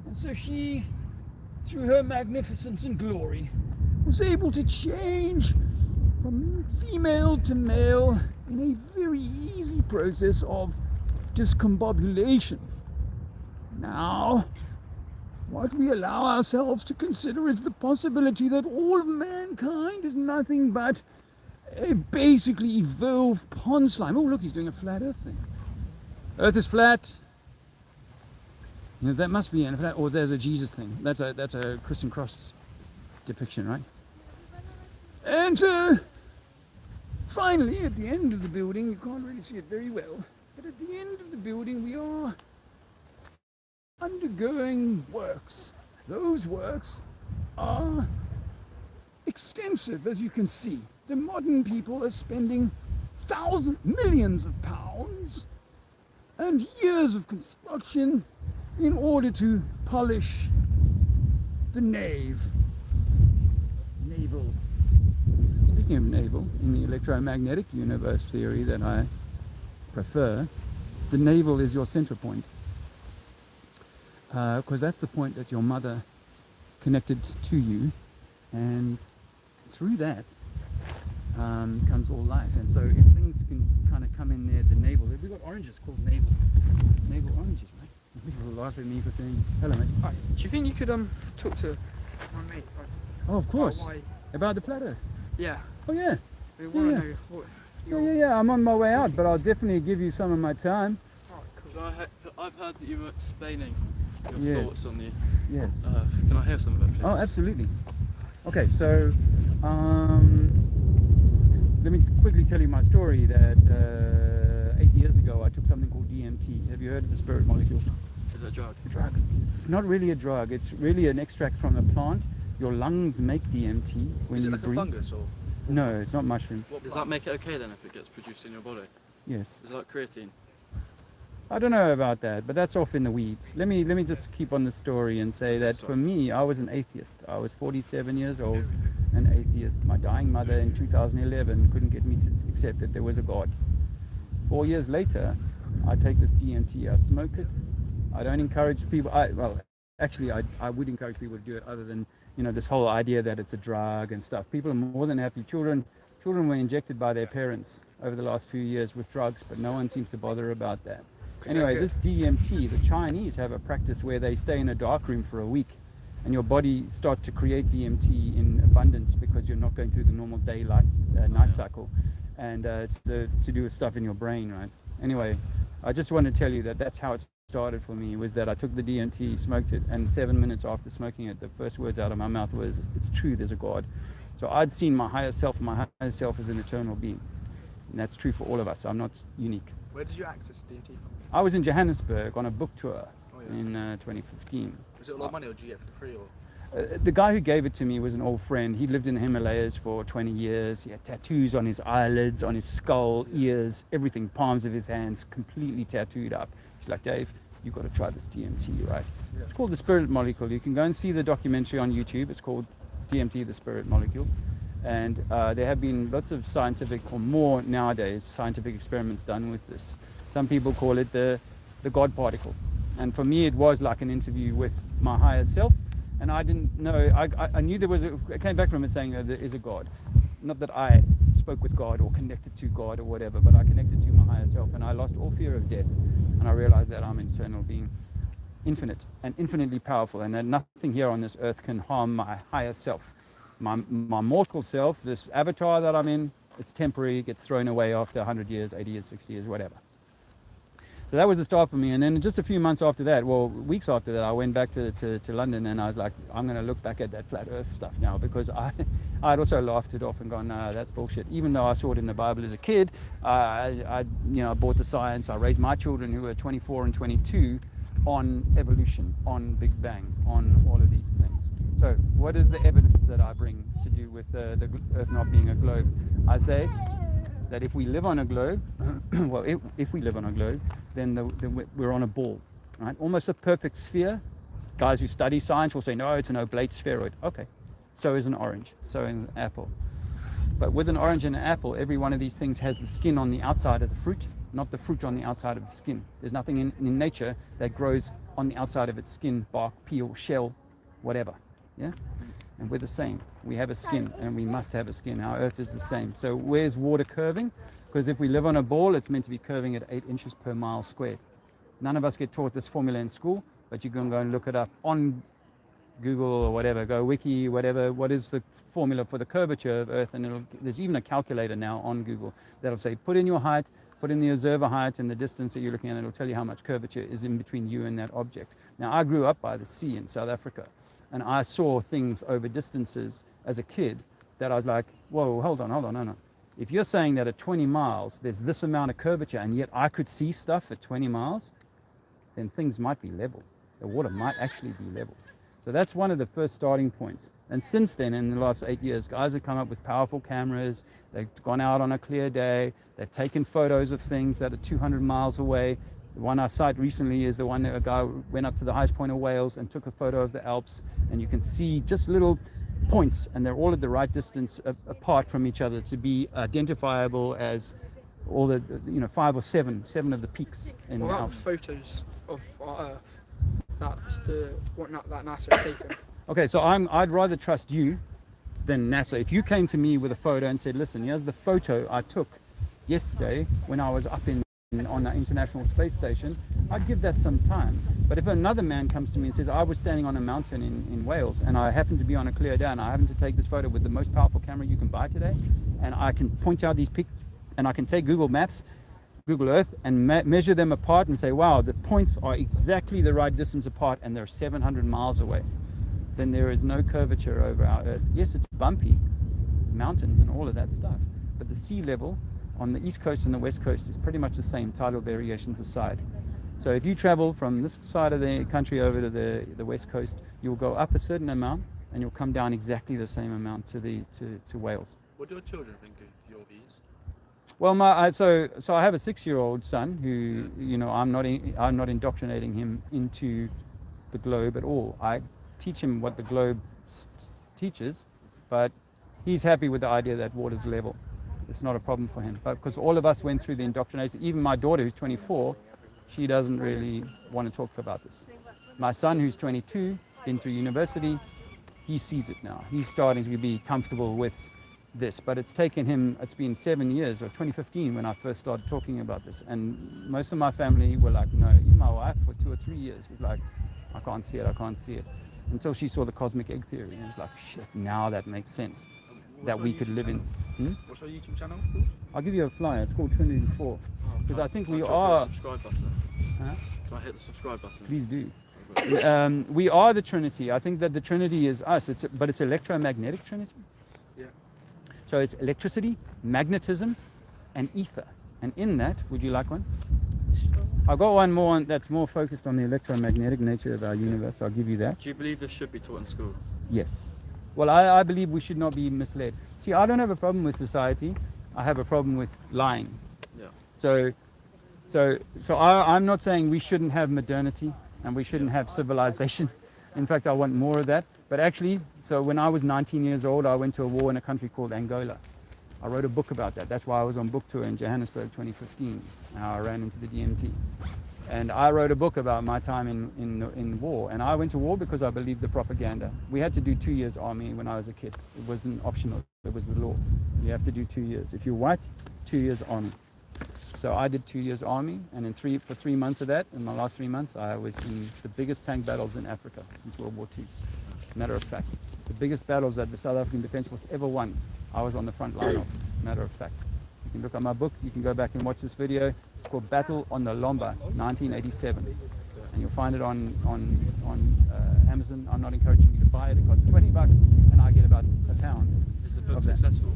And so she, through her magnificence and glory, was able to change from female to male in a very easy process of discombobulation. Now, what we allow ourselves to consider is the possibility that all of mankind is nothing but a basically evolved pond slime. Oh, look, he's doing a flat Earth thing. Earth is flat. You know, that must be a flat, or there's a Jesus thing. That's a Christian cross depiction, right? And so, finally, at the end of the building, you can't really see it very well, but at the end of the building we are undergoing works. Those works are extensive, as you can see. The modern people are spending millions of pounds and years of construction in order to polish the navel. Speaking speaking of navel, in the electromagnetic universe theory that I prefer, the navel is your center point. Because that's the point that your mother connected to you, and through that comes all life. And so if things can kind of come in there, the navel, we've got oranges called navel oranges, right? People laugh at me for saying, hello mate. Hi. Do you think you could talk to my mate? Oh, of course. About the flat Earth? Yeah. Oh yeah. We want to know what Yeah, I'm on my way out, but I'll definitely give you some of my time. Because I've heard that you were explaining your Yes. thoughts on the Yes. Can I hear some of it, please? Oh, absolutely. Okay, so let me quickly tell you my story that 8 years ago I took something called DMT. Have you heard of the spirit molecule? Is it a drug? A drug. It's not really a drug. It's really an extract from a plant. Your lungs make DMT when Is it you like breathe. a fungus or? No, it's not mushrooms. Does that make it okay then if it gets produced in your body? Yes. Is it like creatine? I don't know about that, but that's off in the weeds. Let me just keep on the story and say that for me, I was an atheist. I was 47 years old, an atheist. My dying mother in 2011 couldn't get me to accept that there was a God. 4 years later, I take this DMT, I smoke it. I don't encourage people. I would encourage people to do it, other than this whole idea that it's a drug and stuff. People are more than happy. Children were injected by their parents over the last few years with drugs, but no one seems to bother about that. Anyway, this DMT, the Chinese have a practice where they stay in a dark room for a week and your body starts to create DMT in abundance because you're not going through the normal night cycle. And it's to do with stuff in your brain, right? Anyway, I just want to tell you that that's how it started for me, was that I took the DMT, smoked it, and 7 minutes after smoking it, the first words out of my mouth was, it's true, there's a God. So I'd seen my higher self as an eternal being. And that's true for all of us. I'm not unique. Where did you access DMT from? I was in Johannesburg on a book tour in 2015. Was it a lot of money, or did you get it for free? Or? The guy who gave it to me was an old friend. He lived in the Himalayas for 20 years. He had tattoos on his eyelids, on his skull, ears, everything, palms of his hands, completely tattooed up. He's like, Dave, you've got to try this DMT, right? Yeah. It's called The Spirit Molecule. You can go and see the documentary on YouTube. It's called DMT, The Spirit Molecule. And there have been lots of scientific, or more nowadays, scientific experiments done with this. Some people call it the God particle. And for me, it was like an interview with my higher self. And I didn't know, I knew there was I came back from it saying that there is a God. Not that I spoke with God or connected to God or whatever, but I connected to my higher self, and I lost all fear of death. And I realized that I'm an eternal being, infinite and infinitely powerful, and that nothing here on this earth can harm my higher self. My mortal self, this avatar that I'm in, it's temporary, it gets thrown away after 100 years, 80 years, 60 years, whatever. So that was the start for me. And then just a few months after that, well, weeks after that, I went back to London, and I was like, I'm going to look back at that flat earth stuff now, because I'd also laughed it off and gone, no, that's bullshit. Even though I saw it in the Bible as a kid, I bought the science. I raised my children, who were 24 and 22, on evolution, on Big Bang, on all of these things. So what is the evidence that I bring to do with the earth not being a globe? I say that if we live on a globe, well, if we live on a globe, then we're on a ball, right? Almost a perfect sphere. Guys who study science will say, no, it's an oblate spheroid. Okay, so is an orange, so is an apple. But with an orange and an apple, every one of these things has the skin on the outside of the fruit, not the fruit on the outside of the skin. There's nothing in nature that grows on the outside of its skin, bark, peel, shell, whatever, yeah? And we're the same. We have a skin, and we must have a skin. Our earth is the same. So where's water curving? Because if we live on a ball, it's meant to be curving at 8 inches per mile squared. None of us get taught this formula in school, but you can go and look it up on Google or whatever, go wiki, whatever, what is the formula for the curvature of Earth? And there's even a calculator now on Google that'll say, put in your height, put in the observer height and the distance that you're looking at, and it'll tell you how much curvature is in between you and that object. Now, I grew up by the sea in South Africa, and I saw things over distances as a kid that I was like, whoa, hold on. If you're saying that at 20 miles, there's this amount of curvature, and yet I could see stuff at 20 miles, then things might be level. The water might actually be level. So that's one of the first starting points. And since then, in the last 8 years, guys have come up with powerful cameras. They've gone out on a clear day. They've taken photos of things that are 200 miles away. The one I cite recently is the one that a guy went up to the highest point of Wales and took a photo of the Alps. And you can see just little points, and they're all at the right distance apart from each other to be identifiable as all the 5 or 7 of the peaks in the What about Alps. photos of our Earth? That's the one that NASA has taken. Okay, so I'd rather trust you than NASA. If you came to me with a photo and said, listen, here's the photo I took yesterday when I was up on the International Space Station, I'd give that some time. But if another man comes to me and says, I was standing on a mountain in Wales and I happened to be on a clear day and I happened to take this photo with the most powerful camera you can buy today, and I can point out these peaks, and I can take Google Maps, Google Earth, and measure them apart and say, wow, the points are exactly the right distance apart and they're 700 miles away, then there is no curvature over our Earth. Yes, it's bumpy, with mountains and all of that stuff, but the sea level on the east coast and the west coast is pretty much the same, tidal variations aside. So if you travel from this side of the country over to the west coast, you'll go up a certain amount and you'll come down exactly the same amount to Wales. What do your children think of your views? Well, so I have a 6-year-old son who, I'm not indoctrinating him into the globe at all. I teach him what the globe teaches, but he's happy with the idea that water's level. It's not a problem for him. But because all of us went through the indoctrination, even my daughter who's 24, she doesn't really want to talk about this. My son who's 22, been through university, he sees it now. He's starting to be comfortable with this, but it's taken him, it's been 7 years, or 2015 when I first started talking about this, and most of my family were like, no. Even my wife for 2 or 3 years was like, I can't see it, until she saw the cosmic egg theory, and it was like, shit, now that makes sense, that we could live in. What's your YouTube channel? I'll give you a flyer, it's called Trinity 4, because I think we Can are... I hit the subscribe button? Huh? Can I hit the subscribe button? Please do. We are the Trinity. I think that the Trinity is us, but it's electromagnetic Trinity. Yeah. So it's electricity, magnetism, and ether. And in that, would you like one? I've got one more that's more focused on the electromagnetic nature of our universe. I'll give you that. Do you believe this should be taught in school? Yes. Well, I believe we should not be misled. See, I don't have a problem with society. I have a problem with lying. Yeah. So I'm not saying we shouldn't have modernity and we shouldn't have civilization. In fact, I want more of that. But actually, so when I was 19 years old, I went to a war in a country called Angola. I wrote a book about that. That's why I was on book tour in Johannesburg 2015. I ran into the DMT. And I wrote a book about my time in war. And I went to war because I believed the propaganda. We had to do 2 years army when I was a kid. It wasn't optional. It was the law. You have to do 2 years. If you're white, 2 years army. So I did 2 years army, and for 3 months of that, in my last 3 months, I was in the biggest tank battles in Africa since World War II. Matter of fact, the biggest battles that the South African Defence Force ever won, I was on the front line of. Matter of fact, you can look at my book. You can go back and watch this video. It's called Battle on the Lomba, 1987, and you'll find it on Amazon. I'm not encouraging you to buy it. It costs $20, and I get about £1. Is the book successful?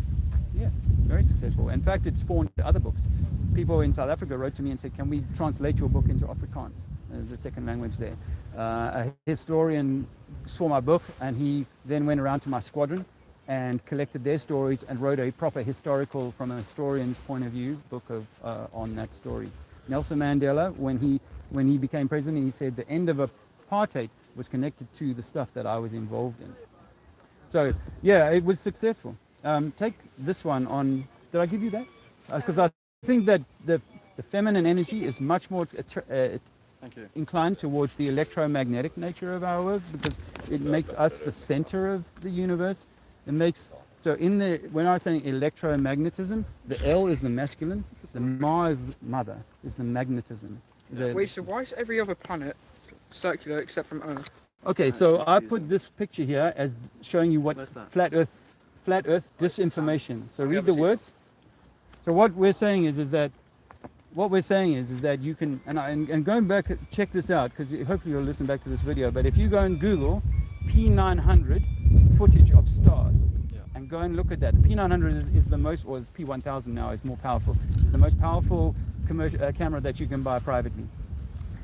Yeah, very successful. In fact, it spawned other books. People in South Africa wrote to me and said, can we translate your book into Afrikaans, the second language there? A historian saw my book, and he then went around to my squadron and collected their stories and wrote a proper historical, from a historian's point of view, book on that story. Nelson Mandela, when he became president, he said the end of apartheid was connected to the stuff that I was involved in. So, yeah, it was successful. Take this one on, did I give you that? Because I think that the feminine energy is much more inclined towards the electromagnetic nature of our work, because it makes us the center of the universe. It makes, so when I was saying electromagnetism, the L is the masculine, the Ma is mother, is the magnetism. Wait, so why is every other planet circular except from Earth? Okay, so I put this picture here as showing you what flat Earth disinformation. So read the words. So what we're saying is that you can, and going back, check this out, because hopefully you'll listen back to this video, but if you go and Google P900 footage of stars, and go and look at that. The P900 is the most, or it's P1000 now, is more powerful. It's the most powerful commercial camera that you can buy privately.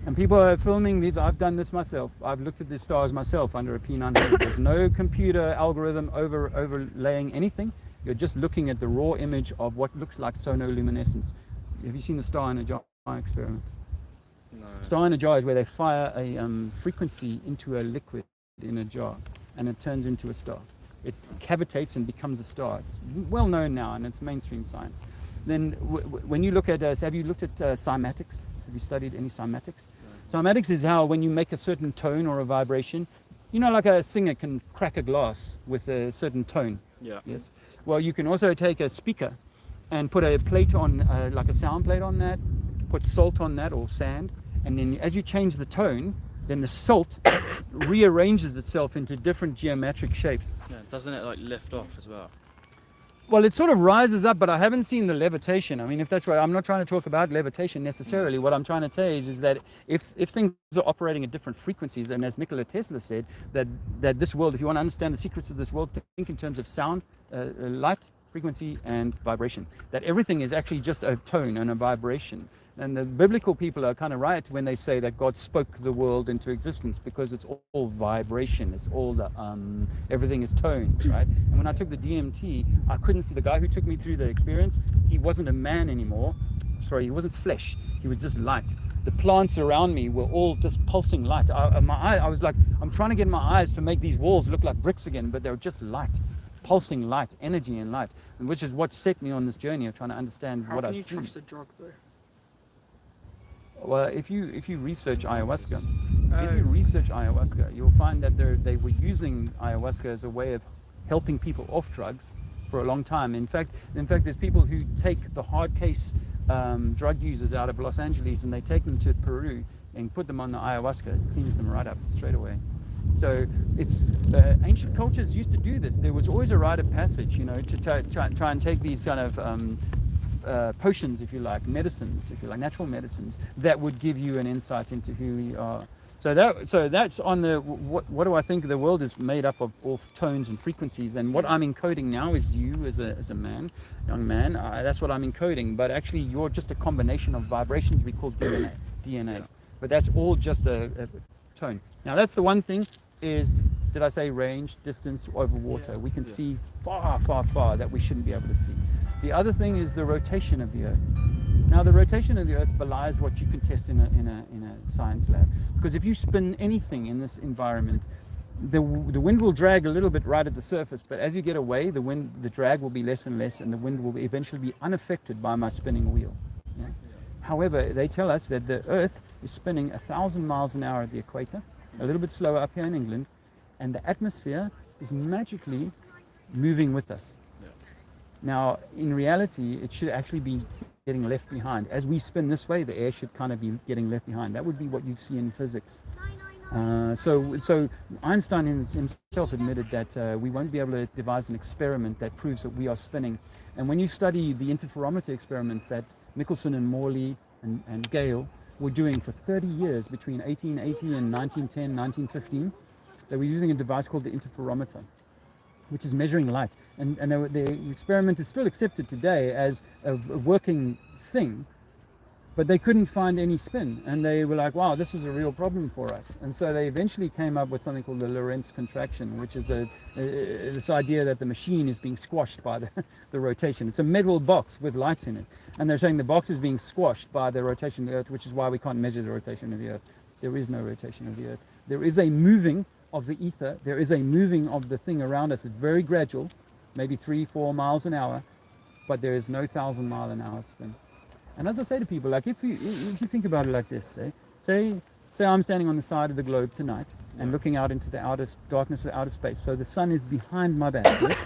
And people are filming these. I've done this myself. I've looked at the stars myself under a P900. There's no computer algorithm overlaying anything. You're just looking at the raw image of what looks like sonoluminescence. Have you seen the star in a jar experiment? No. Star in a jar is where they fire a frequency into a liquid in a jar, and it turns into a star. it cavitates and becomes a star. It's well known now, and it's mainstream science. Then when you look at, have you looked at cymatics? Have you studied any cymatics? No. Cymatics is how when you make a certain tone or a vibration, you know, like a singer can crack a glass with a certain tone. Yeah. Yes. Well, you can also take a speaker and put a plate on, like a sound plate on that, put salt on that or sand, and then as you change the tone, then the salt rearranges itself into different geometric shapes. Yeah, doesn't it like lift off as well? Well, it sort of rises up, but I haven't seen the levitation. I mean, if that's right, I'm not trying to talk about levitation necessarily. What I'm trying to say is that if things are operating at different frequencies, and as Nikola Tesla said, that this world, if you want to understand the secrets of this world, think in terms of sound, light, frequency, and vibration. That everything is actually just a tone and a vibration. And the biblical people are kind of right when they say that God spoke the world into existence, because it's all vibration. It's all everything is tones, right? And when I took the DMT, I couldn't see the guy who took me through the experience. He wasn't a man anymore. Sorry, he wasn't flesh. He was just light. The plants around me were all just pulsing light. I was like, I'm trying to get my eyes to make these walls look like bricks again, but they were just light. Pulsing light, energy and light, and which is what set me on this journey of trying to understand what I'd seen. How can you trust the drug though? Well, if you research ayahuasca, you'll find that they were using ayahuasca as a way of helping people off drugs for a long time. In fact, there's people who take the hard case drug users out of Los Angeles and they take them to Peru and put them on the ayahuasca. It cleans them right up straight away. So it's ancient cultures used to do this. There was always a rite of passage, you know, to try and take these kind of potions, if you like, medicines, if you like, natural medicines that would give you an insight into who we are. So that's on the what do I think the world is made up of all tones and frequencies, and what I'm encoding now is you as a man, young man. That's what I'm encoding, but actually you're just a combination of vibrations we call DNA. But that's all just a tone. Now that's the one thing is, did I say range, distance over water? We can see far, far, far that we shouldn't be able to see. The other thing is the rotation of the Earth. Now the rotation of the Earth belies what you can test in a science lab. Because if you spin anything in this environment, the wind will drag a little bit right at the surface, but as you get away, the drag will be less and less, and the wind will eventually be unaffected by my spinning wheel. Yeah? However, they tell us that the Earth is spinning 1,000 miles an hour at the equator, a little bit slower up here in England, and the atmosphere is magically moving with us. Yeah. Now, in reality, it should actually be getting left behind. As we spin this way, the air should kind of be getting left behind. That would be what you'd see in physics. So Einstein himself admitted that we won't be able to devise an experiment that proves that we are spinning. And when you study the interferometer experiments that Michelson and Morley and Gale were doing for 30 years between 1880 and 1910, 1915, they were using a device called the interferometer, which is measuring light. And the experiment is still accepted today as a working thing, but they couldn't find any spin. And they were like, wow, this is a real problem for us. And so they eventually came up with something called the Lorentz contraction, which is this idea that the machine is being squashed by the rotation. It's a metal box with lights in it. And they're saying the box is being squashed by the rotation of the Earth, which is why we can't measure the rotation of the Earth. There is no rotation of the Earth. There is a moving of the ether. There is a moving of the thing around us. It's very gradual, maybe 3-4 miles an hour, but there is no 1,000-mile-an-hour spin. And as I say to people, like if you think about it like this, say I'm standing on the side of the globe tonight and looking out into the outer darkness of outer space. So the sun is behind my back, yes?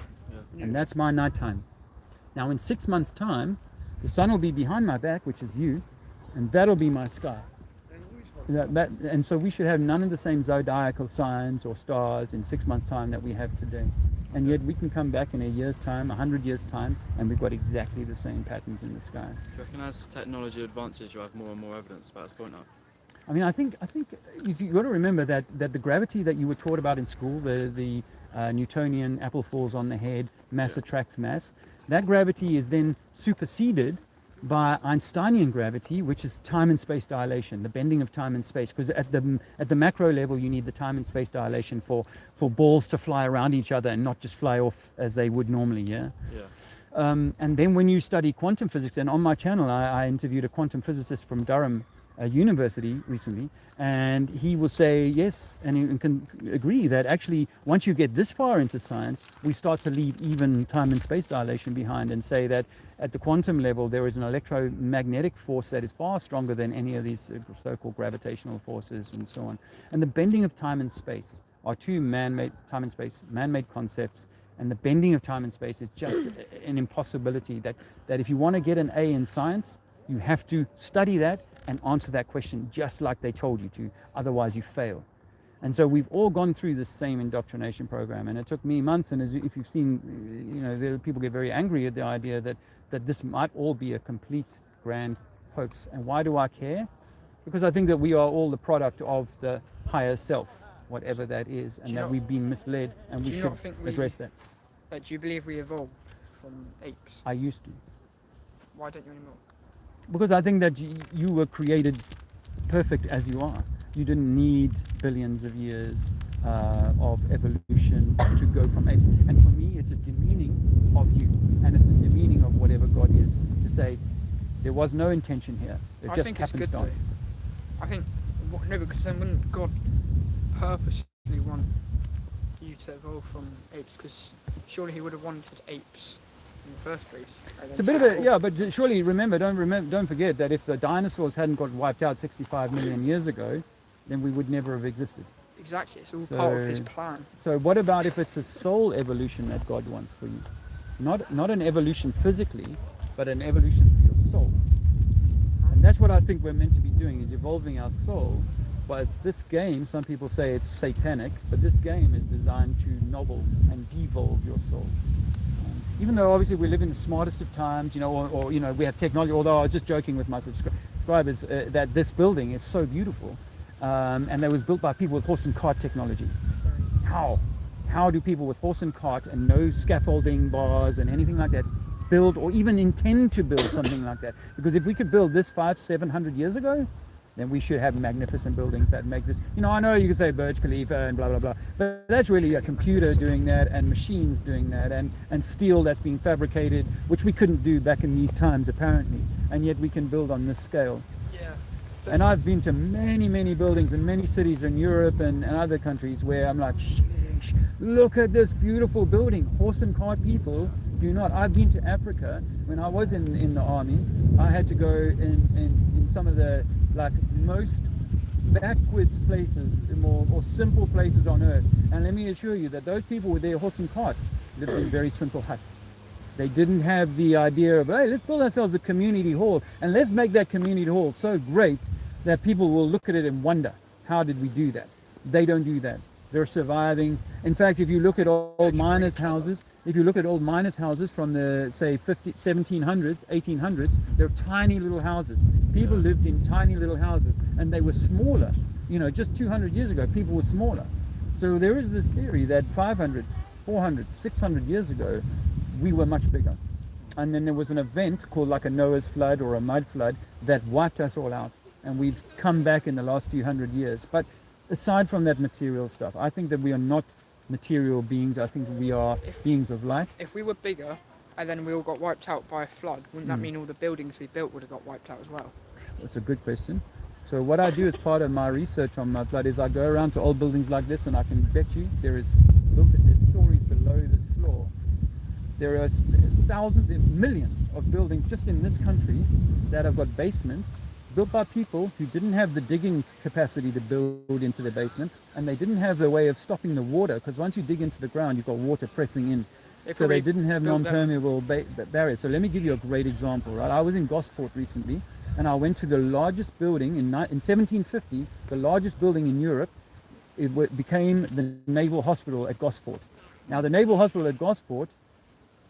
And that's my nighttime. Now in 6 months' time, the sun will be behind my back, which is you, and that'll be my sky. And so we should have none of the same zodiacal signs or stars in 6 months' time that we have today. And yet we can come back in a year's time, 100 years' time, and we've got exactly the same patterns in the sky. Do you reckon as technology advances, you'll have more and more evidence about this point now? I mean, I think you've got to remember that the gravity that you were taught about in school, the Newtonian apple falls on the head, mass attracts mass, that gravity is then superseded by Einsteinian gravity, which is time and space dilation, the bending of time and space. Because at the macro level, you need the time and space dilation for balls to fly around each other and not just fly off as they would normally, yeah? And then when you study quantum physics, and on my channel, I interviewed a quantum physicist from Durham university recently, and he will say yes, and he can agree that actually once you get this far into science, we start to leave even time and space dilation behind, and say that at the quantum level there is an electromagnetic force that is far stronger than any of these so-called gravitational forces and so on. And the bending of time and space are two man-made concepts, and the bending of time and space is just an impossibility that if you want to get an A in science, you have to study that and answer that question just like they told you to, otherwise you fail. And so we've all gone through the same indoctrination program, and it took me months, and if you've seen, people get very angry at the idea that this might all be a complete grand hoax. And why do I care? Because I think that we are all the product of the higher self, whatever that is, and that we've been misled, and we should address that. Do you believe we evolved from apes? I used to. Why don't you anymore? Because I think that you were created perfect as you are. You didn't need billions of years of evolution to go from apes. And for me, it's a demeaning of you, and it's a demeaning of whatever God is, to say there was no intention here. It just happenstance. I think, no, because then wouldn't God purposely want you to evolve from apes? Because surely he would have wanted apes in the first place. It's a bit of a, yeah, but surely don't forget that if the dinosaurs hadn't got wiped out 65 million years ago, then we would never have existed. Exactly, it's all part of his plan. So what about if it's a soul evolution that God wants for you? Not an evolution physically, but an evolution for your soul. And that's what I think we're meant to be doing, is evolving our soul. But this game, some people say it's satanic, but this game is designed to nobble and devolve your soul. Even though obviously we live in the smartest of times, or we have technology, although I was just joking with my subscribers that this building is so beautiful, and that was built by people with horse and cart technology. How do people with horse and cart and no scaffolding bars and anything like that build or even intend to build something like that? Because if we could build this 500-700 years ago, then we should have magnificent buildings that make this. I know you could say Burj Khalifa and blah, blah, blah, but that's really a computer doing that and machines doing that and steel that's being fabricated, which we couldn't do back in these times apparently, and yet we can build on this scale. Yeah. And I've been to many, many buildings in many cities in Europe and other countries where I'm like, sheesh, look at this beautiful building. Horse and cart people do not. I've been to Africa. When I was in the army, I had to go in some of the most backwards places, more simple places on earth. And let me assure you that those people with their horse and carts lived in very simple huts. They didn't have the idea of, hey, let's build ourselves a community hall and let's make that community hall so great that people will look at it and wonder, how did we do that? They don't do that. They're surviving. In fact, if you look at old miners' houses, from the, say, 1700s, 1800s, they're tiny little houses. People lived in tiny little houses, and they were smaller. Just 200 years ago, people were smaller. So there is this theory that 500, 400, 600 years ago, we were much bigger. And then there was an event called like a Noah's flood or a mud flood that wiped us all out. And we've come back in the last few hundred years. But aside from that material stuff, I think that we are not material beings. I think we are beings of light. If we were bigger and then we all got wiped out by a flood, wouldn't that mean all the buildings we built would have got wiped out as well? That's a good question. So what I do as part of my research on my flood is I go around to old buildings like this, and I can bet you there's stories below this floor. There are thousands, millions of buildings just in this country that have got basements built by people who didn't have the digging capacity to build into the basement, and they didn't have the way of stopping the water, because once you dig into the ground, you've got water pressing in. So they didn't have non-permeable barriers. So let me give you a great example, right? I was in Gosport recently, and I went to the largest building in 1750, the largest building in Europe. It became the Naval Hospital at Gosport. Now, the Naval Hospital at Gosport,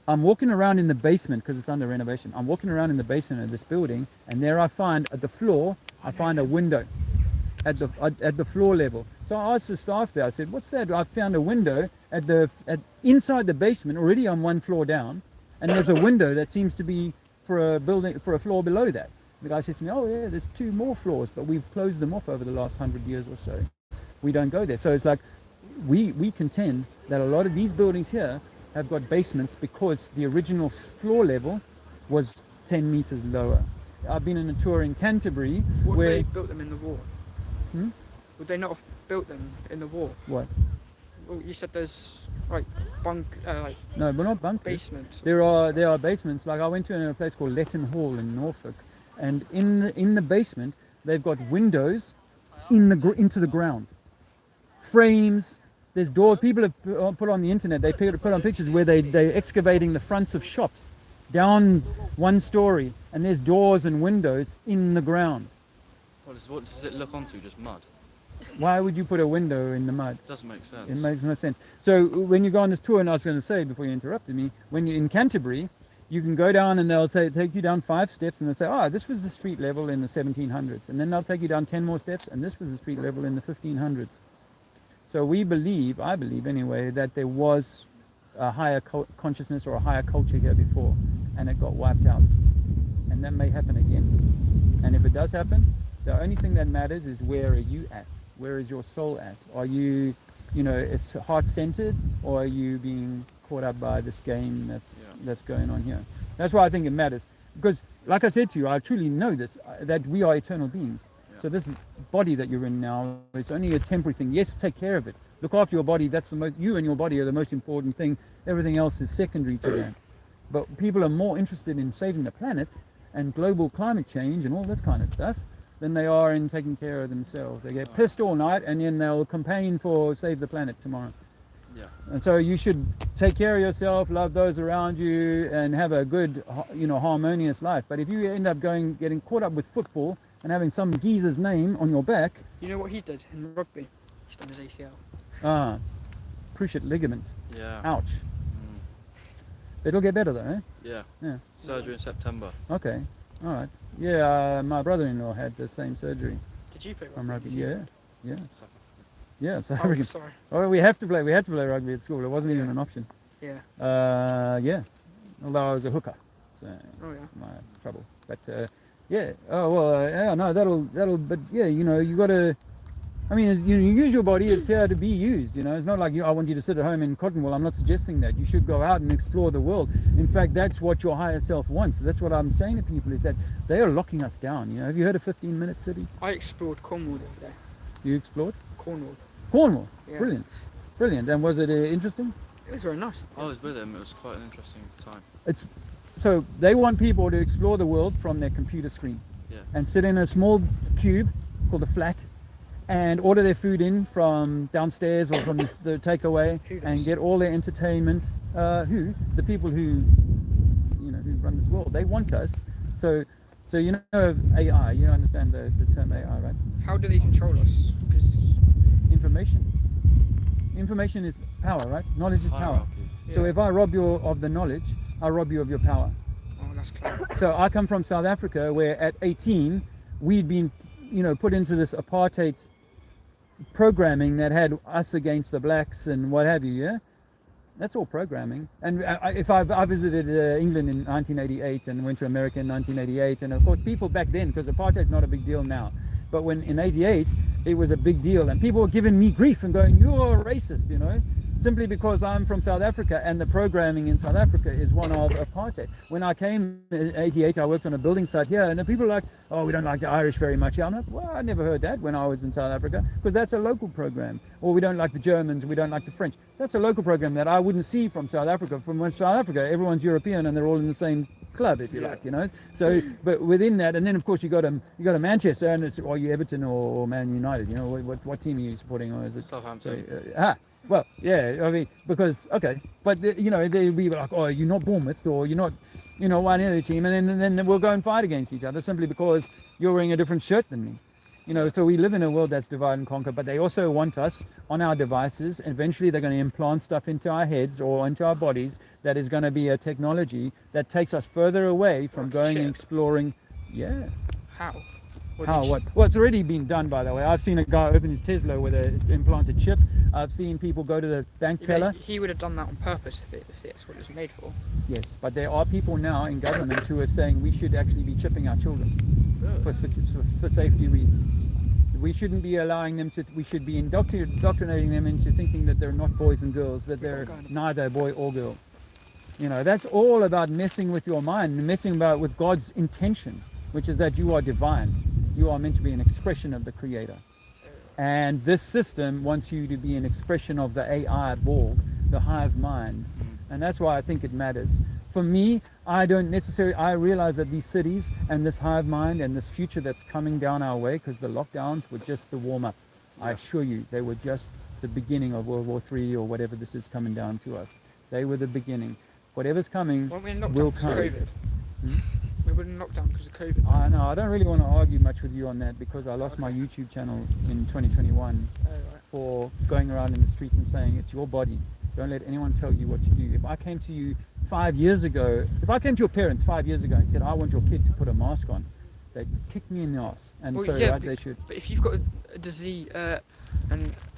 I'm walking around in the basement because it's under renovation. I'm walking around in the basement of this building, and there I find at the floor, I find a window at the floor level. So I asked the staff there, I said, what's that? I found a window inside the basement, already on one floor down, and there's a window that seems to be for a floor below that. The guy says to me, oh yeah, there's 2 more floors, but we've closed them off over the last 100 years or so. We don't go there. So it's like, we contend that a lot of these buildings here have got basements because the original floor level was 10 meters lower. I've been on a tour in Canterbury What where... if they built them in the war? Hmm? Would they not have built them in the war? What? Well, you said there's like No, but not bunkers. basements. There are basements. Like I went to a place called Letton Hall in Norfolk, and in the basement they've got windows into the ground, frames. There's doors. People have put on the internet. They put on pictures where they're excavating the fronts of shops down one story, and there's doors and windows in the ground. What does it look onto? Just mud? Why would you put a window in the mud? Doesn't make sense. It makes no sense. So when you go on this tour, and I was going to say before you interrupted me, when you're in Canterbury, you can go down and they'll take you down 5 steps, and they'll say, oh, this was the street level in the 1700s. And then they'll take you down 10 more steps, and this was the street level in the 1500s. So I believe anyway, that there was a higher consciousness or a higher culture here before, and it got wiped out. And that may happen again. And if it does happen, the only thing that matters is where are you at? Where is your soul at? Are you, it's heart-centered, or are you being caught up by this game that's going on here? That's why I think it matters. Because, like I said to you, I truly know this, that we are eternal beings. Yeah. So this body that you're in now is only a temporary thing. Yes, take care of it. Look after your body. That's you and your body are the most important thing. Everything else is secondary to that. But people are more interested in saving the planet and global climate change and all this kind of stuff than they are in taking care of themselves. They get pissed all night, and then they'll campaign for save the planet tomorrow. Yeah. And so you should take care of yourself, love those around you, and have a good, harmonious life. But if you end up getting caught up with football and having some geezer's name on your back... You know what he did in rugby? He's done his ACL. Cruciate ligament. Yeah. Ouch. It'll get better though, eh? Yeah. Yeah. Surgery in September. Okay. All right. Yeah, my brother-in-law had the same surgery. Did you play rugby? From rugby? Yeah. Yeah. So oh, sorry. Oh, we had to play rugby at school. It wasn't even an option. Yeah. Yeah. Although I was a hooker, so my trouble. But yeah. Oh well. No. That'll. But yeah, you got to. I mean, you use your body. It's here to be used. It's not like I want you to sit at home in cotton wool. I'm not suggesting that. You should go out and explore the world. In fact, that's what your higher self wants. That's what I'm saying to people, is that they are locking us down. Have you heard of 15-minute cities? I explored Cornwall the other day. You explored? Cornwall. Cornwall. Yeah. Brilliant. And was it interesting? It was very nice. I was with him. It was quite an interesting time. So they want people to explore the world from their computer screen. Yeah. And sit in a small cube called a flat, and order their food in from downstairs or from the takeaway, and get all their entertainment. The people who run this world, they want us. So AI. You understand the term AI, right? How do they control us? Because information is power, right? Knowledge is power. Hierarchy. So if I rob you of the knowledge, I rob you of your power. Oh, that's clever. So I come from South Africa, where at 18 we'd been put into this apartheid programming that had us against the blacks and what have you. Yeah, that's all programming. And I visited England in 1988 and went to America in 1988, and of course people back then, because apartheid's not a big deal now, but when in 88 it was a big deal, and people were giving me grief and going, you're a racist, simply because I'm from South Africa and the programming in South Africa is one of apartheid. When I came in 88, I worked on a building site here, and the people are like, oh, we don't like the Irish very much. I'm like, well, I never heard that when I was in South Africa, because that's a local program. Or we don't like the Germans, we don't like the French. That's a local program that I wouldn't see from South Africa. From South Africa, everyone's European and they're all in the same club, if you like, So, but within that, and then of course you go to Manchester, and it's, are you Everton or Man United? What team are you supporting, or is it Southampton? Well, yeah, I mean, because, okay, but, they'll be like, oh, you're not Bournemouth, or you're not, one other team, and then we'll go and fight against each other simply because you're wearing a different shirt than me. So we live in a world that's divide and conquer, but they also want us on our devices. Eventually they're going to implant stuff into our heads or into our bodies that is going to be a technology that takes us further away from going and exploring. Yeah. How? What? Well, it's already been done, by the way. I've seen a guy open his Tesla with an implanted chip. I've seen people go to the bank teller. He would have done that on purpose if it's what it was made for. Yes, but there are people now in government who are saying we should actually be chipping our children for safety reasons. We shouldn't be allowing them to. We should be indoctrinating them into thinking that they're not boys and girls, that they're neither boy or girl. That's all about messing with your mind, messing with God's intention. which is that you are divine. You are meant to be an expression of the Creator. And this system wants you to be an expression of the AI Borg, the hive mind. And that's why I think it matters. For me, I realize that these cities and this hive mind and this future that's coming down our way, because the lockdowns were just the warm-up. I assure you, they were just the beginning of World War III or whatever this is coming down to us. They were the beginning. Whatever's coming will come. We were in lockdown because of COVID. I know. I don't really want to argue much with you on that because I lost my YouTube channel in 2021 for going around in the streets and saying it's your body. Don't let anyone tell you what to do. If I came to you 5 years ago, if I came to your parents 5 years ago and said, I want your kid to put a mask on, they'd kick me in the ass. And they should. But if you've got a disease,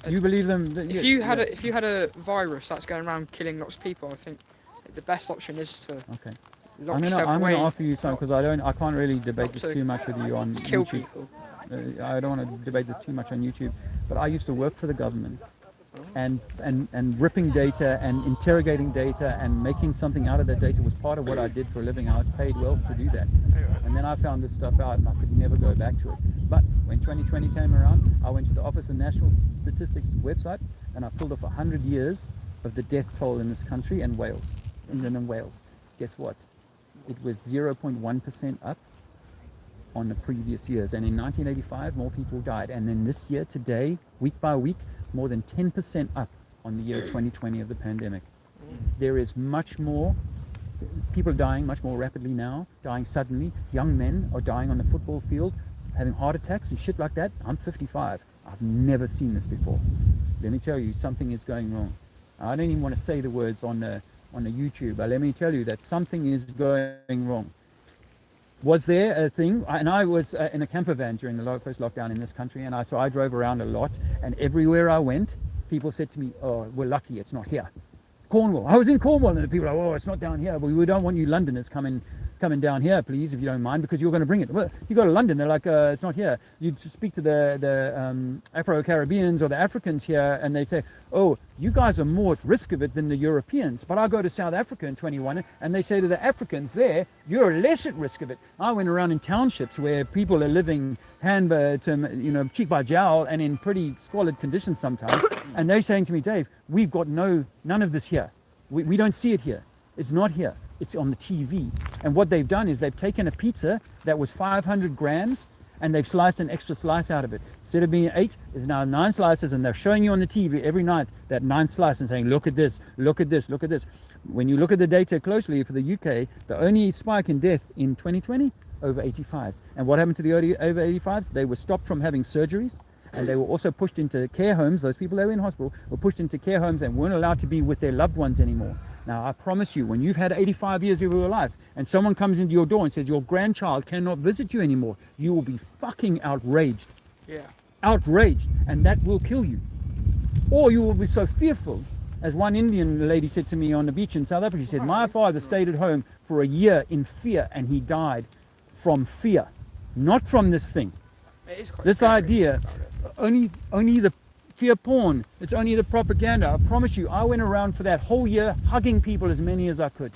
you believe them? If you had a virus that's going around killing lots of people, I think the best option is to lock yourself away. I'm going to offer you something because I can't really debate this too much with you on kill YouTube. People. I don't want to debate this too much on YouTube, but I used to work for the government. And ripping data and interrogating data and making something out of that data was part of what I did for a living. I was paid well to do that. And then I found this stuff out and I could never go back to it. But when 2020 came around, I went to the Office of National Statistics website and I pulled off 100 years of the death toll in this country and Wales, England and Wales. Guess what? It was 0.1% up on the previous years. And in 1985, more people died. And then this year, today, week by week, more than 10% up on the year 2020 of the pandemic. There is much more, people are dying much more rapidly now, dying suddenly. Young men are dying on the football field, having heart attacks and shit like that. I'm 55. I've never seen this before. Let me tell you, something is going wrong. I don't even want to say the words on the YouTube, but let me tell you that something is going wrong. Was there a thing, and I was in a camper van during the first lockdown in this country, and so I drove around a lot, and everywhere I went, people said to me, oh, we're lucky it's not here. Cornwall, I was in Cornwall, and the people were like, oh, it's not down here, but we don't want you Londoners coming down here, please, if you don't mind, because you're going to bring it. Well, you go to London, they're like, it's not here. You speak to the Afro-Caribbeans or the Africans here, and they say, oh, you guys are more at risk of it than the Europeans. But I go to South Africa in 21, and they say to the Africans there, you're less at risk of it. I went around in townships where people are living cheek by jowl and in pretty squalid conditions sometimes, and they're saying to me, Dave, we've got none of this here. We don't see it here. It's not here. It's on the TV. And what they've done is they've taken a pizza that was 500 grams and they've sliced an extra slice out of it. Instead of being 8, it's now 9 slices, and they're showing you on the TV every night that 9 slice and saying, look at this, look at this, look at this. When you look at the data closely for the UK, the only spike in death in 2020, over 85s. And what happened to the over 85s? They were stopped from having surgeries, and they were also pushed into care homes. Those people that were in hospital were pushed into care homes and weren't allowed to be with their loved ones anymore. Now, I promise you, when you've had 85 years of your life and someone comes into your door and says your grandchild cannot visit you anymore, you will be fucking outraged. Yeah. Outraged. And that will kill you. Or you will be so fearful. As one Indian lady said to me on the beach in South Africa, she said, my father stayed at home for a year in fear and he died from fear, not from this thing. It is quite this scary. idea, only the fear porn, it's only the propaganda. I promise you, I went around for that whole year hugging people, as many as I could.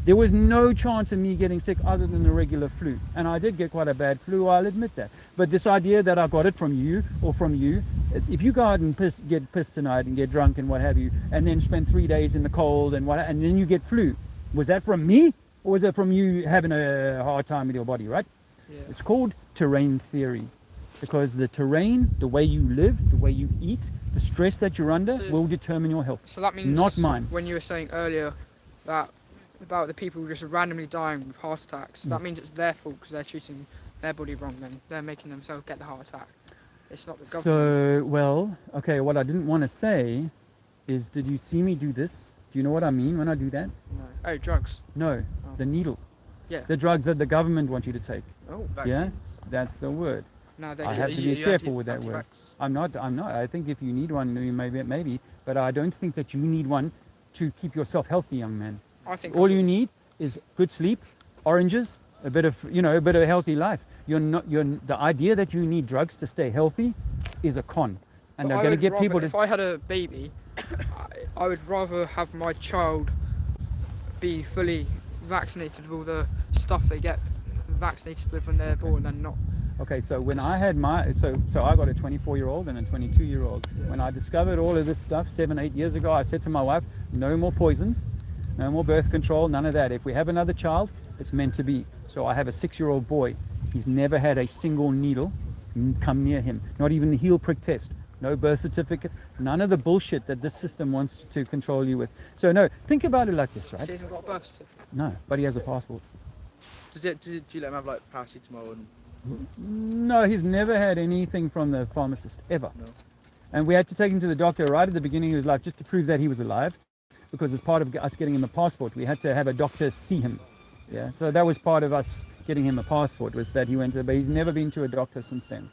There was no chance of me getting sick other than the regular flu. And I did get quite a bad flu, I'll admit that. But this idea that I got it from you or from you, if you go out and get pissed tonight and get drunk and what have you, and then spend 3 days in the cold and then you get flu, was that from me? Or was it from you having a hard time with your body, right? Yeah. It's called terrain theory. Because the terrain, the way you live, the way you eat, the stress that you're under will determine your health. So that means, not mine. When you were saying earlier that about the people just randomly dying with heart attacks, that means it's their fault because they're treating their body wrong. Then they're making themselves get the heart attack. It's not the government. So, well, okay, what I didn't want to say is, did you see me do this? Do you know what I mean when I do that? No. Oh, drugs? No, the needle. Yeah. The drugs that the government wants you to take. Oh, vaccines. Yeah, that's the word. No, I have to be careful with that word. I'm not. I think if you need one, maybe, but I don't think that you need one to keep yourself healthy, young man. I think all you need is good sleep, oranges, a bit of a healthy life. The idea that you need drugs to stay healthy is a con, and they're going to get people to. If I had a baby, I would rather have my child be fully vaccinated with all the stuff they get vaccinated with when they're born and not. Okay, so when I had so I got a 24-year-old and a 22-year-old. Yeah. When I discovered all of this stuff 7-8 years ago, I said to my wife, no more poisons, no more birth control, none of that. If we have another child, it's meant to be. So I have a 6-year-old boy. He's never had a single needle come near him, not even the heel prick test. No birth certificate, none of the bullshit that this system wants to control you with. So no, think about it like this, right? So he hasn't got a birth certificate? No, but he has a passport. Do you let him have like paracetamol and... No, he's never had anything from the pharmacist, ever. No. And we had to take him to the doctor right at the beginning of his life just to prove that he was alive, because as part of us getting him a passport, we had to have a doctor see him. Yeah, so that was part of us getting him a passport, was that he went to, but he's never been to a doctor since then.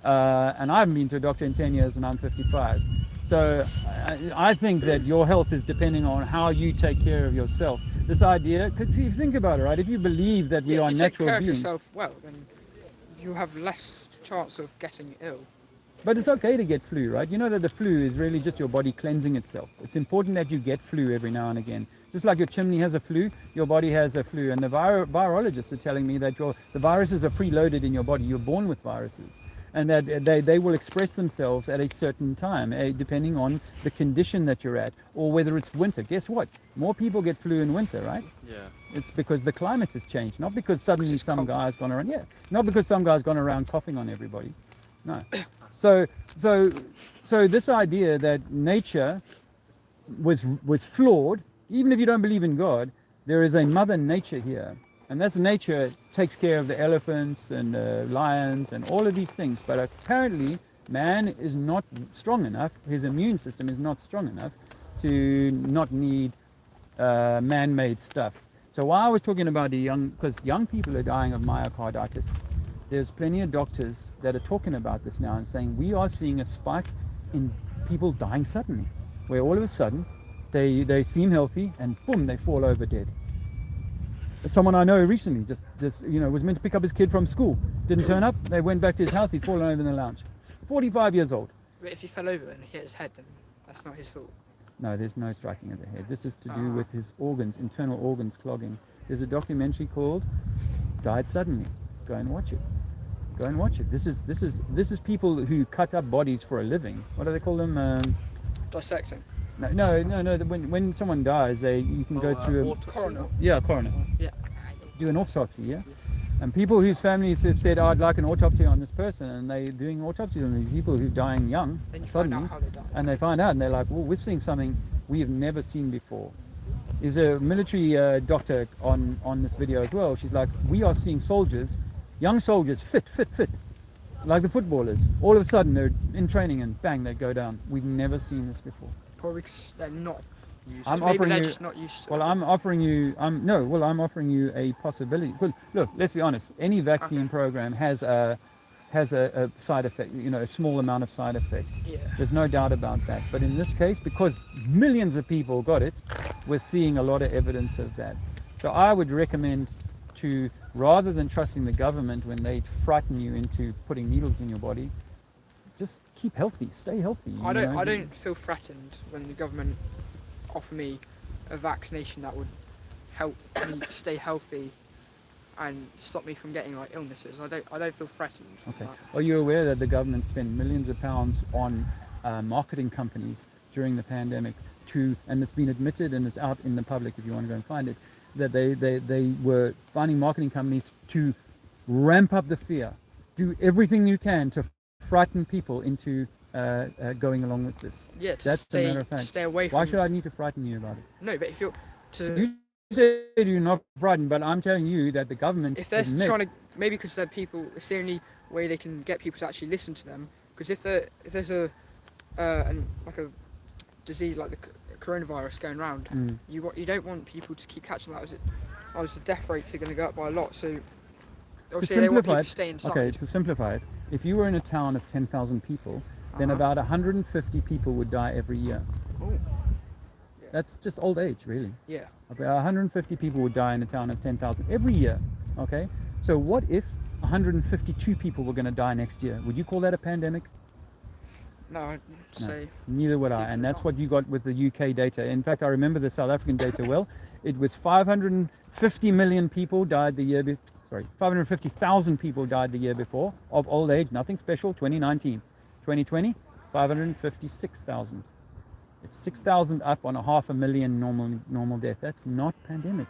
And I haven't been to a doctor in 10 years and I'm 55. So I think that your health is depending on how you take care of yourself. This idea, because if you think about it, right, if you believe that we are natural beings... If you take care of yourself well, then you have less chance of getting ill. But it's okay to get flu, right? You know that the flu is really just your body cleansing itself. It's important that you get flu every now and again. Just like your chimney has a flu, your body has a flu. And the virologists are telling me that the viruses are preloaded in your body. You're born with viruses. And that they will express themselves at a certain time, depending on the condition that you're at, or whether it's winter. Guess what? More people get flu in winter, right? Yeah. It's because the climate has changed, not because suddenly some guy's gone around. Yeah, not because some guy's gone around coughing on everybody. No. So this idea that nature was flawed, even if you don't believe in God, there is a mother nature here. And that's nature takes care of the elephants and lions and all of these things. But apparently, man is not strong enough. His immune system is not strong enough to not need man-made stuff. So while I was talking about because young people are dying of myocarditis, there's plenty of doctors that are talking about this now and saying we are seeing a spike in people dying suddenly, where all of a sudden they seem healthy and boom, they fall over dead. Someone I know recently just was meant to pick up his kid from school, didn't turn up. They went back to his house. He'd fallen over in the lounge. 45 years old. But if he fell over and hit his head, then that's not his fault. No, there's no striking of the head. This is to do with his organs, internal organs clogging. There's a documentary called "Died Suddenly." Go and watch it. Go and watch it. This is people who cut up bodies for a living. What do they call them? Dissecting. No. When someone dies, you can go through a coroner. Yeah, coroner. Yeah. Do an autopsy, yeah. And people whose families have said, "I'd like an autopsy on this person," and they're doing autopsies on these people who are dying young suddenly, and they find out, and they're like, "Well, we're seeing something we have never seen before." There's a military doctor on this video as well. She's like, "We are seeing soldiers, young soldiers, fit, like the footballers. All of a sudden, they're in training, and bang, they go down. We've never seen this before." Probably because they're not used to it. Maybe they're just not used to it. Well, I'm offering you a possibility. Well, look, let's be honest. Any vaccine program has a side effect, a small amount of side effect. Yeah. There's no doubt about that. But in this case, because millions of people got it, we're seeing a lot of evidence of that. So I would recommend to, rather than trusting the government when they frighten you into putting needles in your body, just keep healthy, stay healthy. I don't feel threatened when the government offer me a vaccination that would help me stay healthy and stop me from getting like illnesses. I don't feel threatened. Okay. Are you aware that the government spent millions of pounds on marketing companies during the pandemic and it's been admitted and it's out in the public if you want to go and find it, that they were finding marketing companies to ramp up the fear, do everything you can to frighten people into going along with this. Yeah, that's the matter of fact. Stay away from. Why should I need to frighten you about it? No, but if you're you said you're not frightened, but I'm telling you that the government. If they're trying to, maybe because they're people, it's the only way they can get people to actually listen to them. Because if there's a disease like the coronavirus going around, you don't want people to keep catching that. The death rates are going to go up by a lot. So obviously they want people to stay inside. Okay, to simplify it, if you were in a town of 10,000 people, then about 150 people would die every year. Oh. Yeah. That's just old age, really. Yeah. About 150 people would die in a town of 10,000 every year. Okay, so what if 152 people were going to die next year? Would you call that a pandemic? No, I'd say. Neither would I, and that's what you got with the UK data. In fact, I remember the South African data well. It was 550 million people died the year 550,000 people died the year before of old age, nothing special. 2019. 2020, 556,000. It's 6,000 up on a 500,000 normal death. That's not pandemic.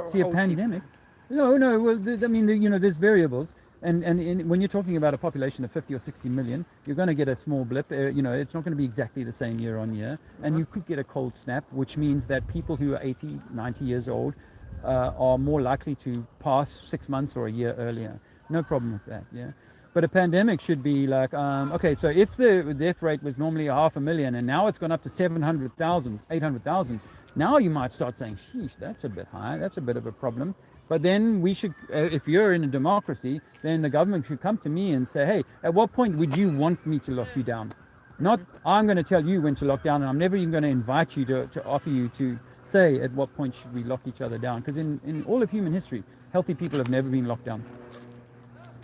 See, a pandemic? No. Well, I mean, there's variables, and when you're talking about a population of 50 or 60 million, you're going to get a small blip. It's not going to be exactly the same year on year, and you could get a cold snap, which means that people who are 80, 90 years old are more likely to pass 6 months or a year earlier. No problem with that. Yeah. But a pandemic should be like, okay, so if the death rate was normally 500,000 and now it's gone up to 700,000, 800,000, now you might start saying, sheesh, that's a bit high, that's a bit of a problem. But then we should, if you're in a democracy, then the government should come to me and say, hey, at what point would you want me to lock you down? Not, I'm going to tell you when to lock down, and I'm never even going to invite you to offer you to say at what point should we lock each other down. Because in all of human history, healthy people have never been locked down.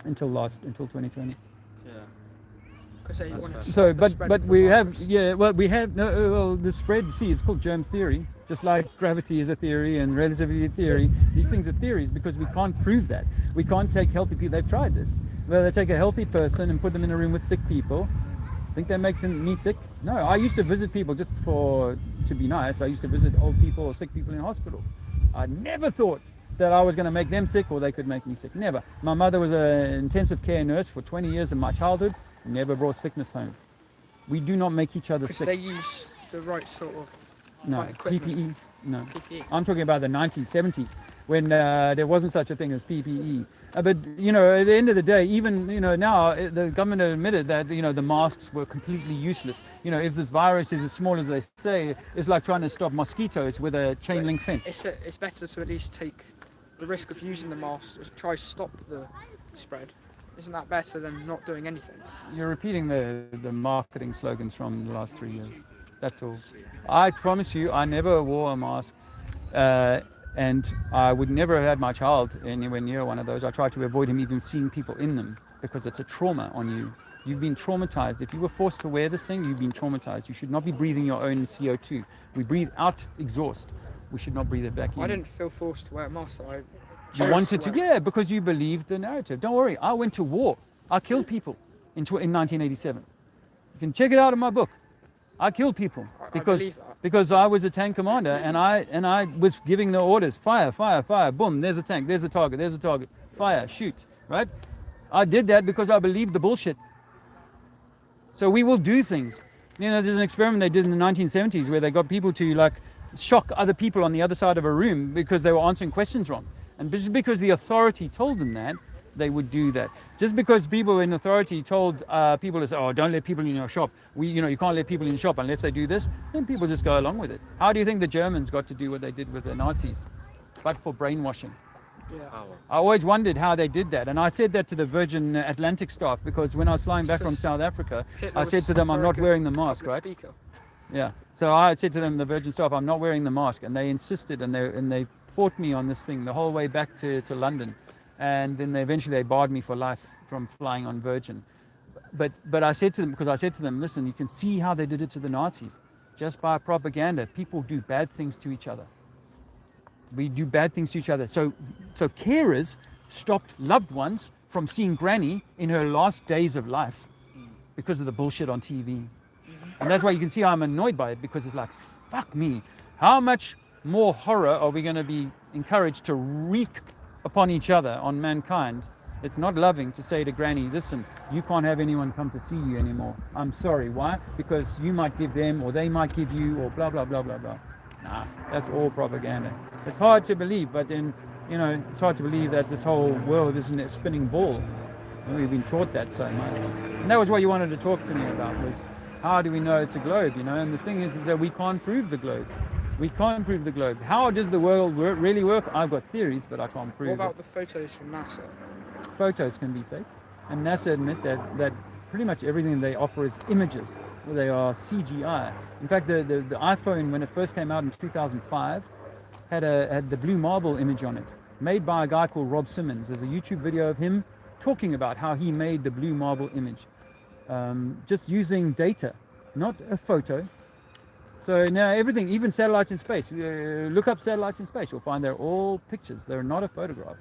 Until 2020. Yeah. So, but we have the spread. See, it's called germ theory. Just like gravity is a theory and relativity theory, these things are theories because we can't prove that. We can't take healthy people. They've tried this. Where they take a healthy person and put them in a room with sick people. Think that makes me sick? No, I used to visit people just to be nice. I used to visit old people or sick people in hospital. I never thought that I was going to make them sick or they could make me sick. Never. My mother was an intensive care nurse for 20 years of my childhood. Never brought sickness home. We do not make each other sick. They use the right sort of PPE. No. PPE. I'm talking about the 1970s when there wasn't such a thing as PPE. But, at the end of the day, even, now the government admitted that, the masks were completely useless. If this virus is as small as they say, it's like trying to stop mosquitoes with a chain link fence. It's better to at least take the risk of using the mask, try to stop the spread. Isn't that better than not doing anything? You're repeating the marketing slogans from the last 3 years. That's all. I promise you, I never wore a mask, and I would never have had my child anywhere near one of those. I try to avoid him even seeing people in them because it's a trauma on you. You've been traumatized. If you were forced to wear this thing, you've been traumatized. You should not be breathing your own CO2. We breathe out exhaust. We should not breathe it back in. I didn't feel forced to wear a mask. You wanted to, yeah, because you believed the narrative. Don't worry, I went to war. I killed people in 1987. You can check it out in my book. I killed people because I was a tank commander and I was giving the orders, fire, fire, fire, boom, there's a tank, there's a target, fire, shoot, right? I did that because I believed the bullshit. So we will do things. There's an experiment they did in the 1970s where they got people to shock other people on the other side of a room because they were answering questions wrong. And just because the authority told them that, they would do that. Just because people in authority told people to say, oh, don't let people in your shop. You can't let people in your shop unless they do this. Then people just go along with it. How do you think the Germans got to do what they did with the Nazis? But for brainwashing. Yeah. I always wondered how they did that. And I said that to the Virgin Atlantic staff because when I was flying back from South Africa, I said to them, I'm not wearing the mask, right? Speaker. Yeah. So I said to them, the Virgin staff, I'm not wearing the mask. And they insisted and they fought me on this thing the whole way back to London. And then eventually they barred me for life from flying on Virgin. But I said to them, listen, you can see how they did it to the Nazis. Just by propaganda, people do bad things to each other. We do bad things to each other. So carers stopped loved ones from seeing Granny in her last days of life because of the bullshit on TV. And that's why you can see I'm annoyed by it, because it's like, fuck me. How much more horror are we going to be encouraged to wreak upon each other, on mankind? It's not loving to say to Granny, listen, you can't have anyone come to see you anymore. I'm sorry. Why? Because you might give them, or they might give you, or blah, blah, blah, blah, blah. Nah, that's all propaganda. It's hard to believe, but then, it's hard to believe that this whole world isn't a spinning ball. We've been taught that so much. And that was what you wanted to talk to me about, was how do we know it's a globe, And the thing is that we can't prove the globe. We can't prove the globe. How does the world really work? I've got theories, but I can't prove it. What about the photos from NASA? Photos can be faked. And NASA admit that pretty much everything they offer is images. They are CGI. In fact, the iPhone, when it first came out in 2005, had the blue marble image on it, made by a guy called Rob Simmons. There's a YouTube video of him talking about how he made the blue marble image. Just using data, not a photo. So now everything, even satellites in space, look up satellites in space, you'll find they're all pictures. They're not a photograph.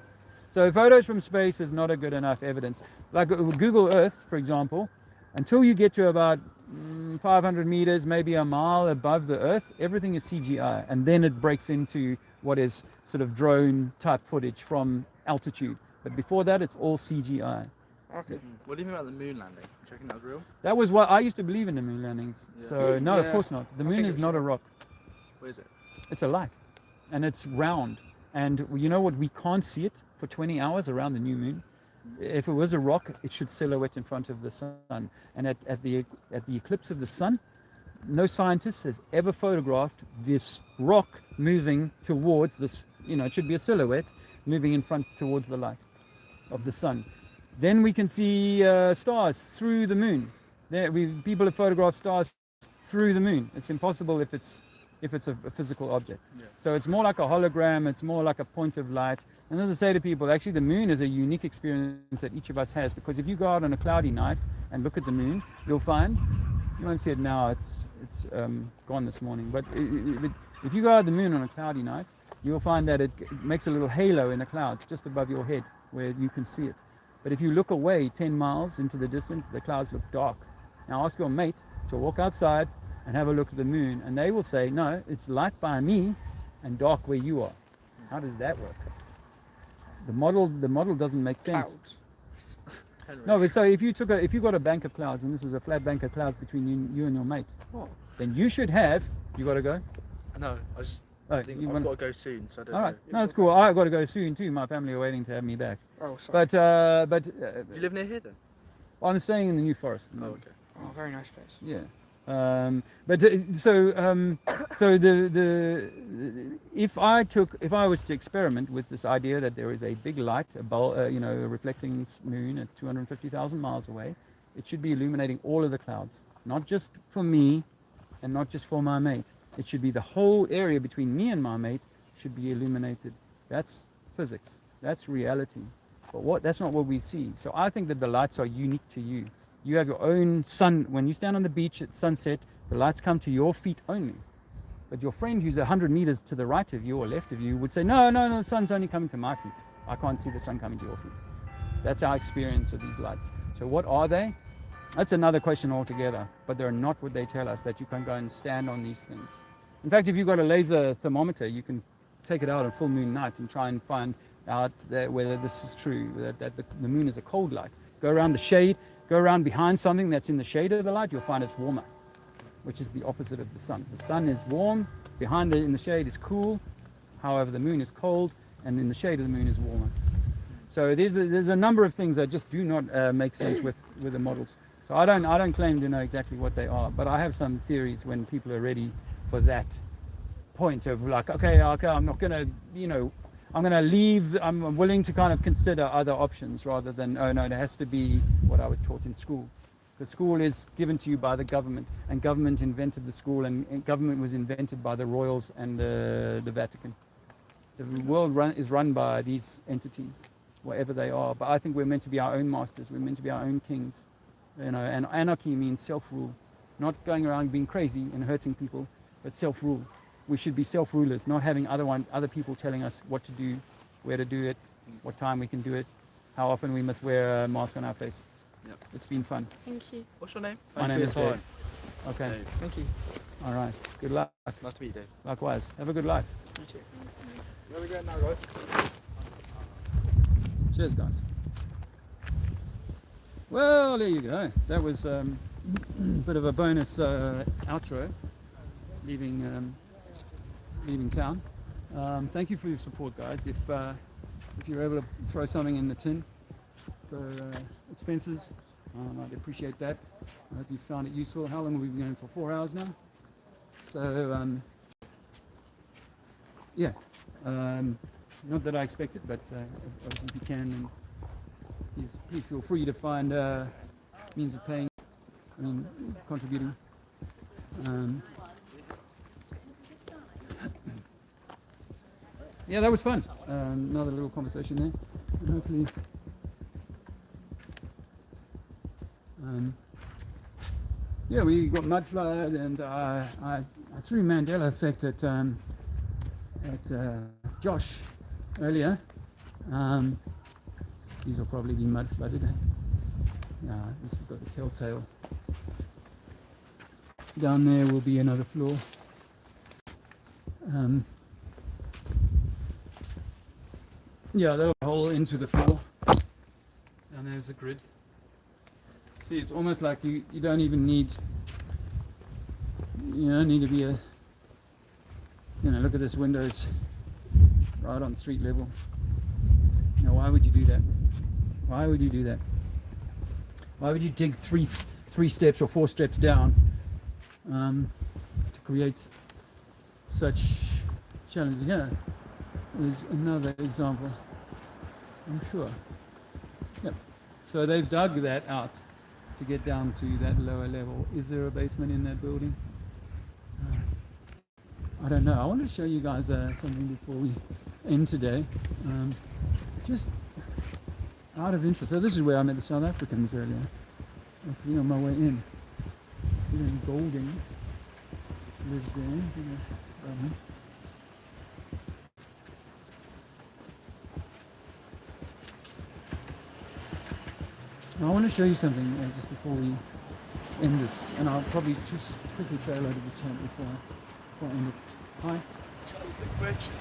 So photos from space is not a good enough evidence. Like Google Earth, for example, until you get to about 500 meters, maybe a mile above the Earth, everything is CGI. And then it breaks into what is sort of drone type footage from altitude. But before that, it's all CGI. Okay. What do you think about the moon landing? Do you reckon that was real? That was what I used to believe in the moon landings. Yeah. So no, of course not. The moon is not a rock. What is it? It's a light, and it's round. And you know what? We can't see it for 20 hours around the new moon. If it was a rock, it should silhouette in front of the sun. And at the eclipse of the sun, no scientist has ever photographed this rock moving towards this. It should be a silhouette moving in front towards the light of the sun. Then we can see stars through the moon. People have photographed stars through the moon. It's impossible if it's a physical object. Yeah. So it's more like a hologram. It's more like a point of light. And as I say to people, actually the moon is a unique experience that each of us has, because if you go out on a cloudy night and look at the moon, you'll find, you won't see it now, it's gone this morning, but if you go out the moon on a cloudy night, you'll find that it makes a little halo in the clouds just above your head where you can see it. But if you look away 10 miles into the distance, the clouds look dark. Now ask your mate to walk outside and have a look at the moon, and they will say, no, it's light by me and dark where you are. How does that work? The model doesn't make sense. Clouds. No, but so if you got a bank of clouds, and this is a flat bank of clouds between you and your mate, then you should have. You got to go? No, I just. Oh, think I've got to go soon, so I don't all right. know. No, that's cool. I've got to go soon too. My family are waiting to have me back. Oh, sorry. But you live near here then? I'm staying in the New Forest. Oh, okay. Oh, very nice place. Yeah. So if I was to experiment with this idea that there is a big light, a reflecting moon at 250,000 miles away, it should be illuminating all of the clouds, not just for me, and not just for my mate. It should be the whole area between me and my mate should be illuminated. That's physics. That's reality. But that's not what we see. So I think that the lights are unique to you. You have your own sun. When you stand on the beach at sunset, the lights come to your feet only. But your friend who's 100 meters to the right of you or left of you would say, no, the sun's only coming to my feet. I can't see the sun coming to your feet. That's our experience of these lights. So what are they? That's another question altogether. But they're not what they tell us, that you can go and stand on these things. In fact, if you've got a laser thermometer, you can take it out on full moon night and try and find out whether this is true, that the moon is a cold light. Go around the shade, go around behind something that's in the shade of the light, you'll find it's warmer, which is the opposite of the sun. The sun is warm, in the shade is cool, however the moon is cold, and in the shade of the moon is warmer. So there's a number of things that just do not make sense with the models. So I don't claim to know exactly what they are, but I have some theories when people are ready for that point of like, okay, I'm not going to, I'm going to leave, I'm willing to kind of consider other options rather than, oh no, it has to be what I was taught in school. The school is given to you by the government, and government invented the school, and government was invented by the royals and the Vatican. The world is run by these entities, whatever they are. But I think we're meant to be our own masters. We're meant to be our own kings. And anarchy means self-rule, not going around being crazy and hurting people, but self-rule. We should be self-rulers, not having other people telling us what to do, where to do it, what time we can do it, how often we must wear a mask on our face. Yep. It's been fun. Thank you. What's your name? My name is Dave. Okay. Dave. Thank you. All right. Good luck. Nice to meet you, Dave. Likewise. Have a good life. You too. Where are we going now, guys? Cheers, guys. Well, there you go. That was a bit of a bonus outro, leaving town. Thank you for your support, guys. If you're able to throw something in the tin for expenses, I'd appreciate that. I hope you found it useful. How long have we been going for? 4 hours now. So yeah, not that I expected, but obviously if you can, and please feel free to find means of paying, contributing. Yeah, that was fun. Another little conversation there, and hopefully yeah, we got mud flood, and I threw Mandela effect at Josh earlier. These will probably be mud flooded. This has got the telltale. Down there will be another floor. That'll hole into the floor. And there's a grid. See, it's almost like you don't even need, you don't need to be a, look at this window, it's right on street level. Why would you do that? Why would you do that? Why would you dig three steps or 4 steps down to create such challenges? Here is another example, I'm sure. Yep. So they've dug that out to get down to that lower level. Is there a basement in that building? I don't know. I want to show you guys something before we end today. Just out of interest. So this is where I met the South Africans earlier. Actually, on my way in. Golding lives there. Now I want to show you something just before we end this, and I'll probably just quickly say hello to the chat before I end it. Hi. Just a question.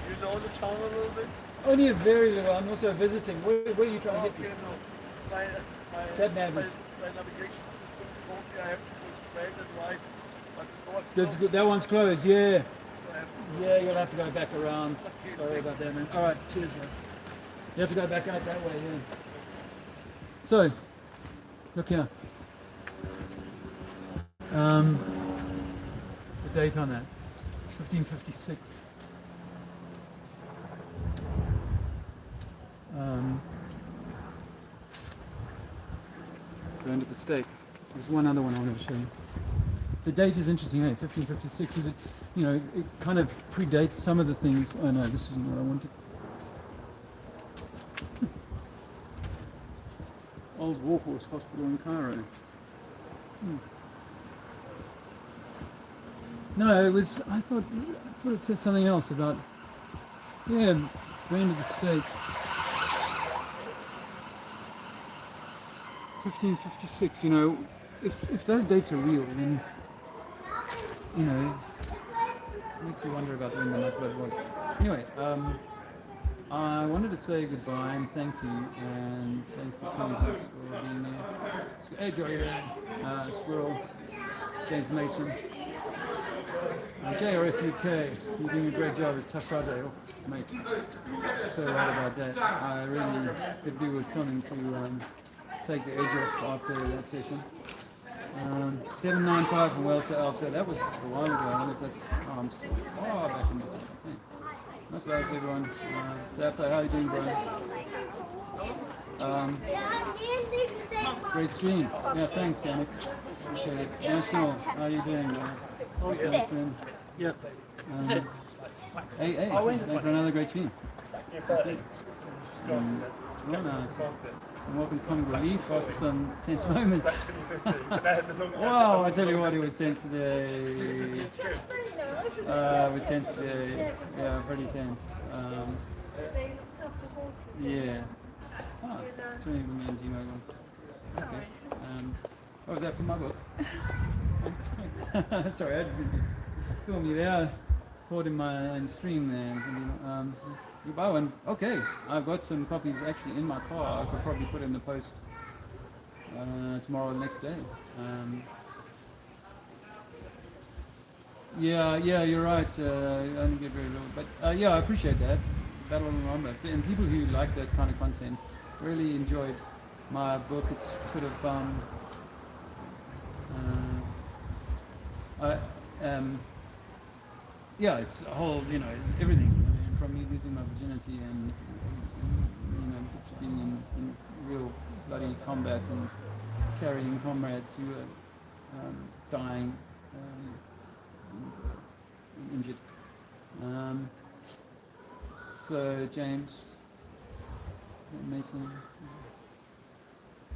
You know the town a little bit? Only a very little. I'm also visiting. Where are you trying to get to? My Sat-nav is... my navigation system told me I have to go straight and right, but the door's closed. Good. That one's closed, yeah. Yeah, you'll have to go back around. Sorry about that, man. Alright, cheers, man. You have to go back out that way, yeah. So, look here. The date on that, 1556. Go into the stake. There's one other one I wanted to show you. The date is interesting, 1556. Is it? It kind of predates some of the things. Oh no, this isn't what I wanted. Old Warhorse Hospital in Cairo. No, it was. I thought it said something else about. Yeah, going to the stake. 1556. If those dates are real, then it makes you wonder about when the mud flood was. Anyway, I wanted to say goodbye and thank you, and thanks to Theological for being there. Hey, Johnny there, Squirrel, James Mason, JRS UK. You're doing a great job. It's tough Friday off, mate. So right about that. I really could do with something to take the edge off after that session. 795 from Wales to Alpha. That was a while ago. I wonder if that's. I'm still far back in the day. Much love, everyone. Zappa, how are you doing, Brian? Great stream. Yeah, thanks, Yannick. Appreciate it. National, how are you doing? Friend? Yep. Hey, thanks for another great stream. Thank you. Well, nice. And welcome comic relief after some tense moments. Wow, I tell you what, it was tense today. It was tense today. Yeah, pretty tense. Yeah. Oh, it's really me and Gino. Okay. What was that from my book? Sorry, I didn't film you there. Caught in my own stream there. You buy one? Okay, I've got some copies actually in my car. I could probably put in the post tomorrow or the next day. Yeah, you're right. I only get very little, but yeah, I appreciate that. Battle and Rumba, and people who like that kind of content really enjoyed my book. It's sort of yeah, it's a whole, it's everything. From me losing my virginity and being in real bloody combat and carrying comrades who are dying and injured. So James, Mason.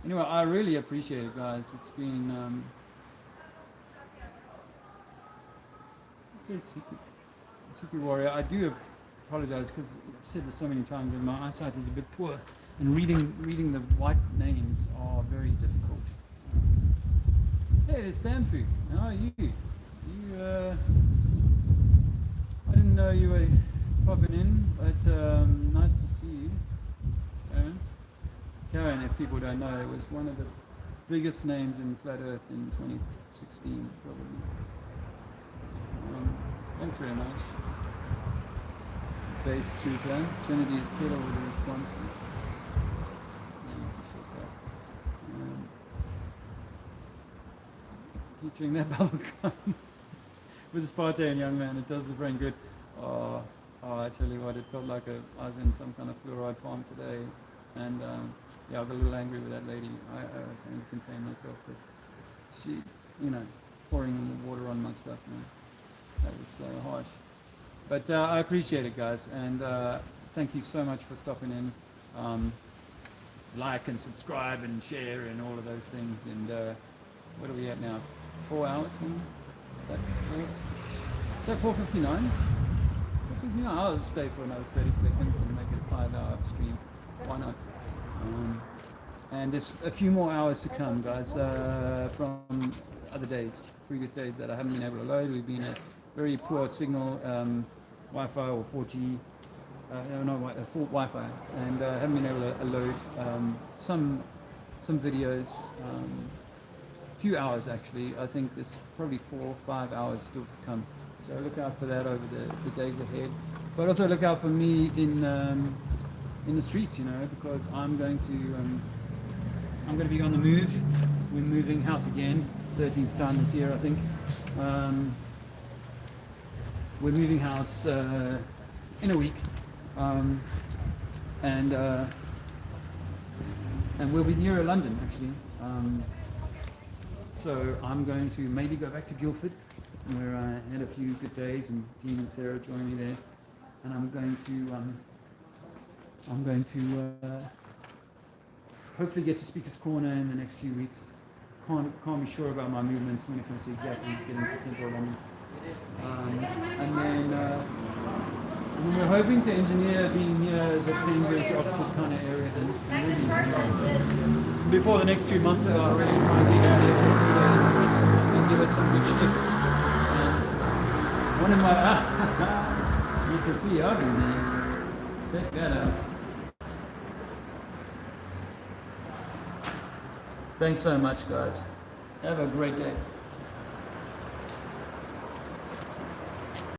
Anyway, I really appreciate it, guys. It's been Secret Warrior. I do apologize because I've said this so many times and my eyesight is a bit poor. and reading the white names are very difficult. Hey, there's Samfu. How are you? I didn't know you were popping in, but nice to see you. Karen, if people don't know, was one of the biggest names in Flat Earth in 2016, probably. Thanks very much. Base truther. Trinity is killer with the responses. Yeah, appreciate that. Keep chewing that bubble gum. With a Spartan young man, it does the brain good. Oh, I tell you what, it felt like I was in some kind of fluoride farm today. And yeah, I got a little angry with that lady. I was having to contain myself because she, pouring the water on my stuff. That was so harsh. But I appreciate it, guys. And thank you so much for stopping in. Like and subscribe and share and all of those things. And what are we at now? 4 hours? Is that 4:59? 4:59? I'll stay for another 30 seconds and make it a 5-hour stream. Why not? And there's a few more hours to come, guys, from other days, previous days that I haven't been able to load. We've been at very poor signal, Wi-Fi or 4G, full Wi-Fi, and haven't been able to load some videos. A few hours actually. I think there's probably 4 or 5 hours still to come. So look out for that over the days ahead. But also look out for me in the streets, because I'm going to be on the move. We're moving house again, 13th time this year, I think. We're moving house in a week, and we'll be nearer London actually. So I'm going to maybe go back to Guildford, where I had a few good days, and Dean and Sarah joined me there, and I'm going to hopefully get to Speaker's Corner in the next few weeks. Can't be sure about my movements when it comes to exactly getting to Central London. And then we're hoping to engineer being near the Cambridge, Oxford kind of area then. Before the next 2 months, I'll really try and get in there for a few days and give it some good shtick. One of my, you can see I've been there. Check that out. Thanks so much, guys. Have a great day.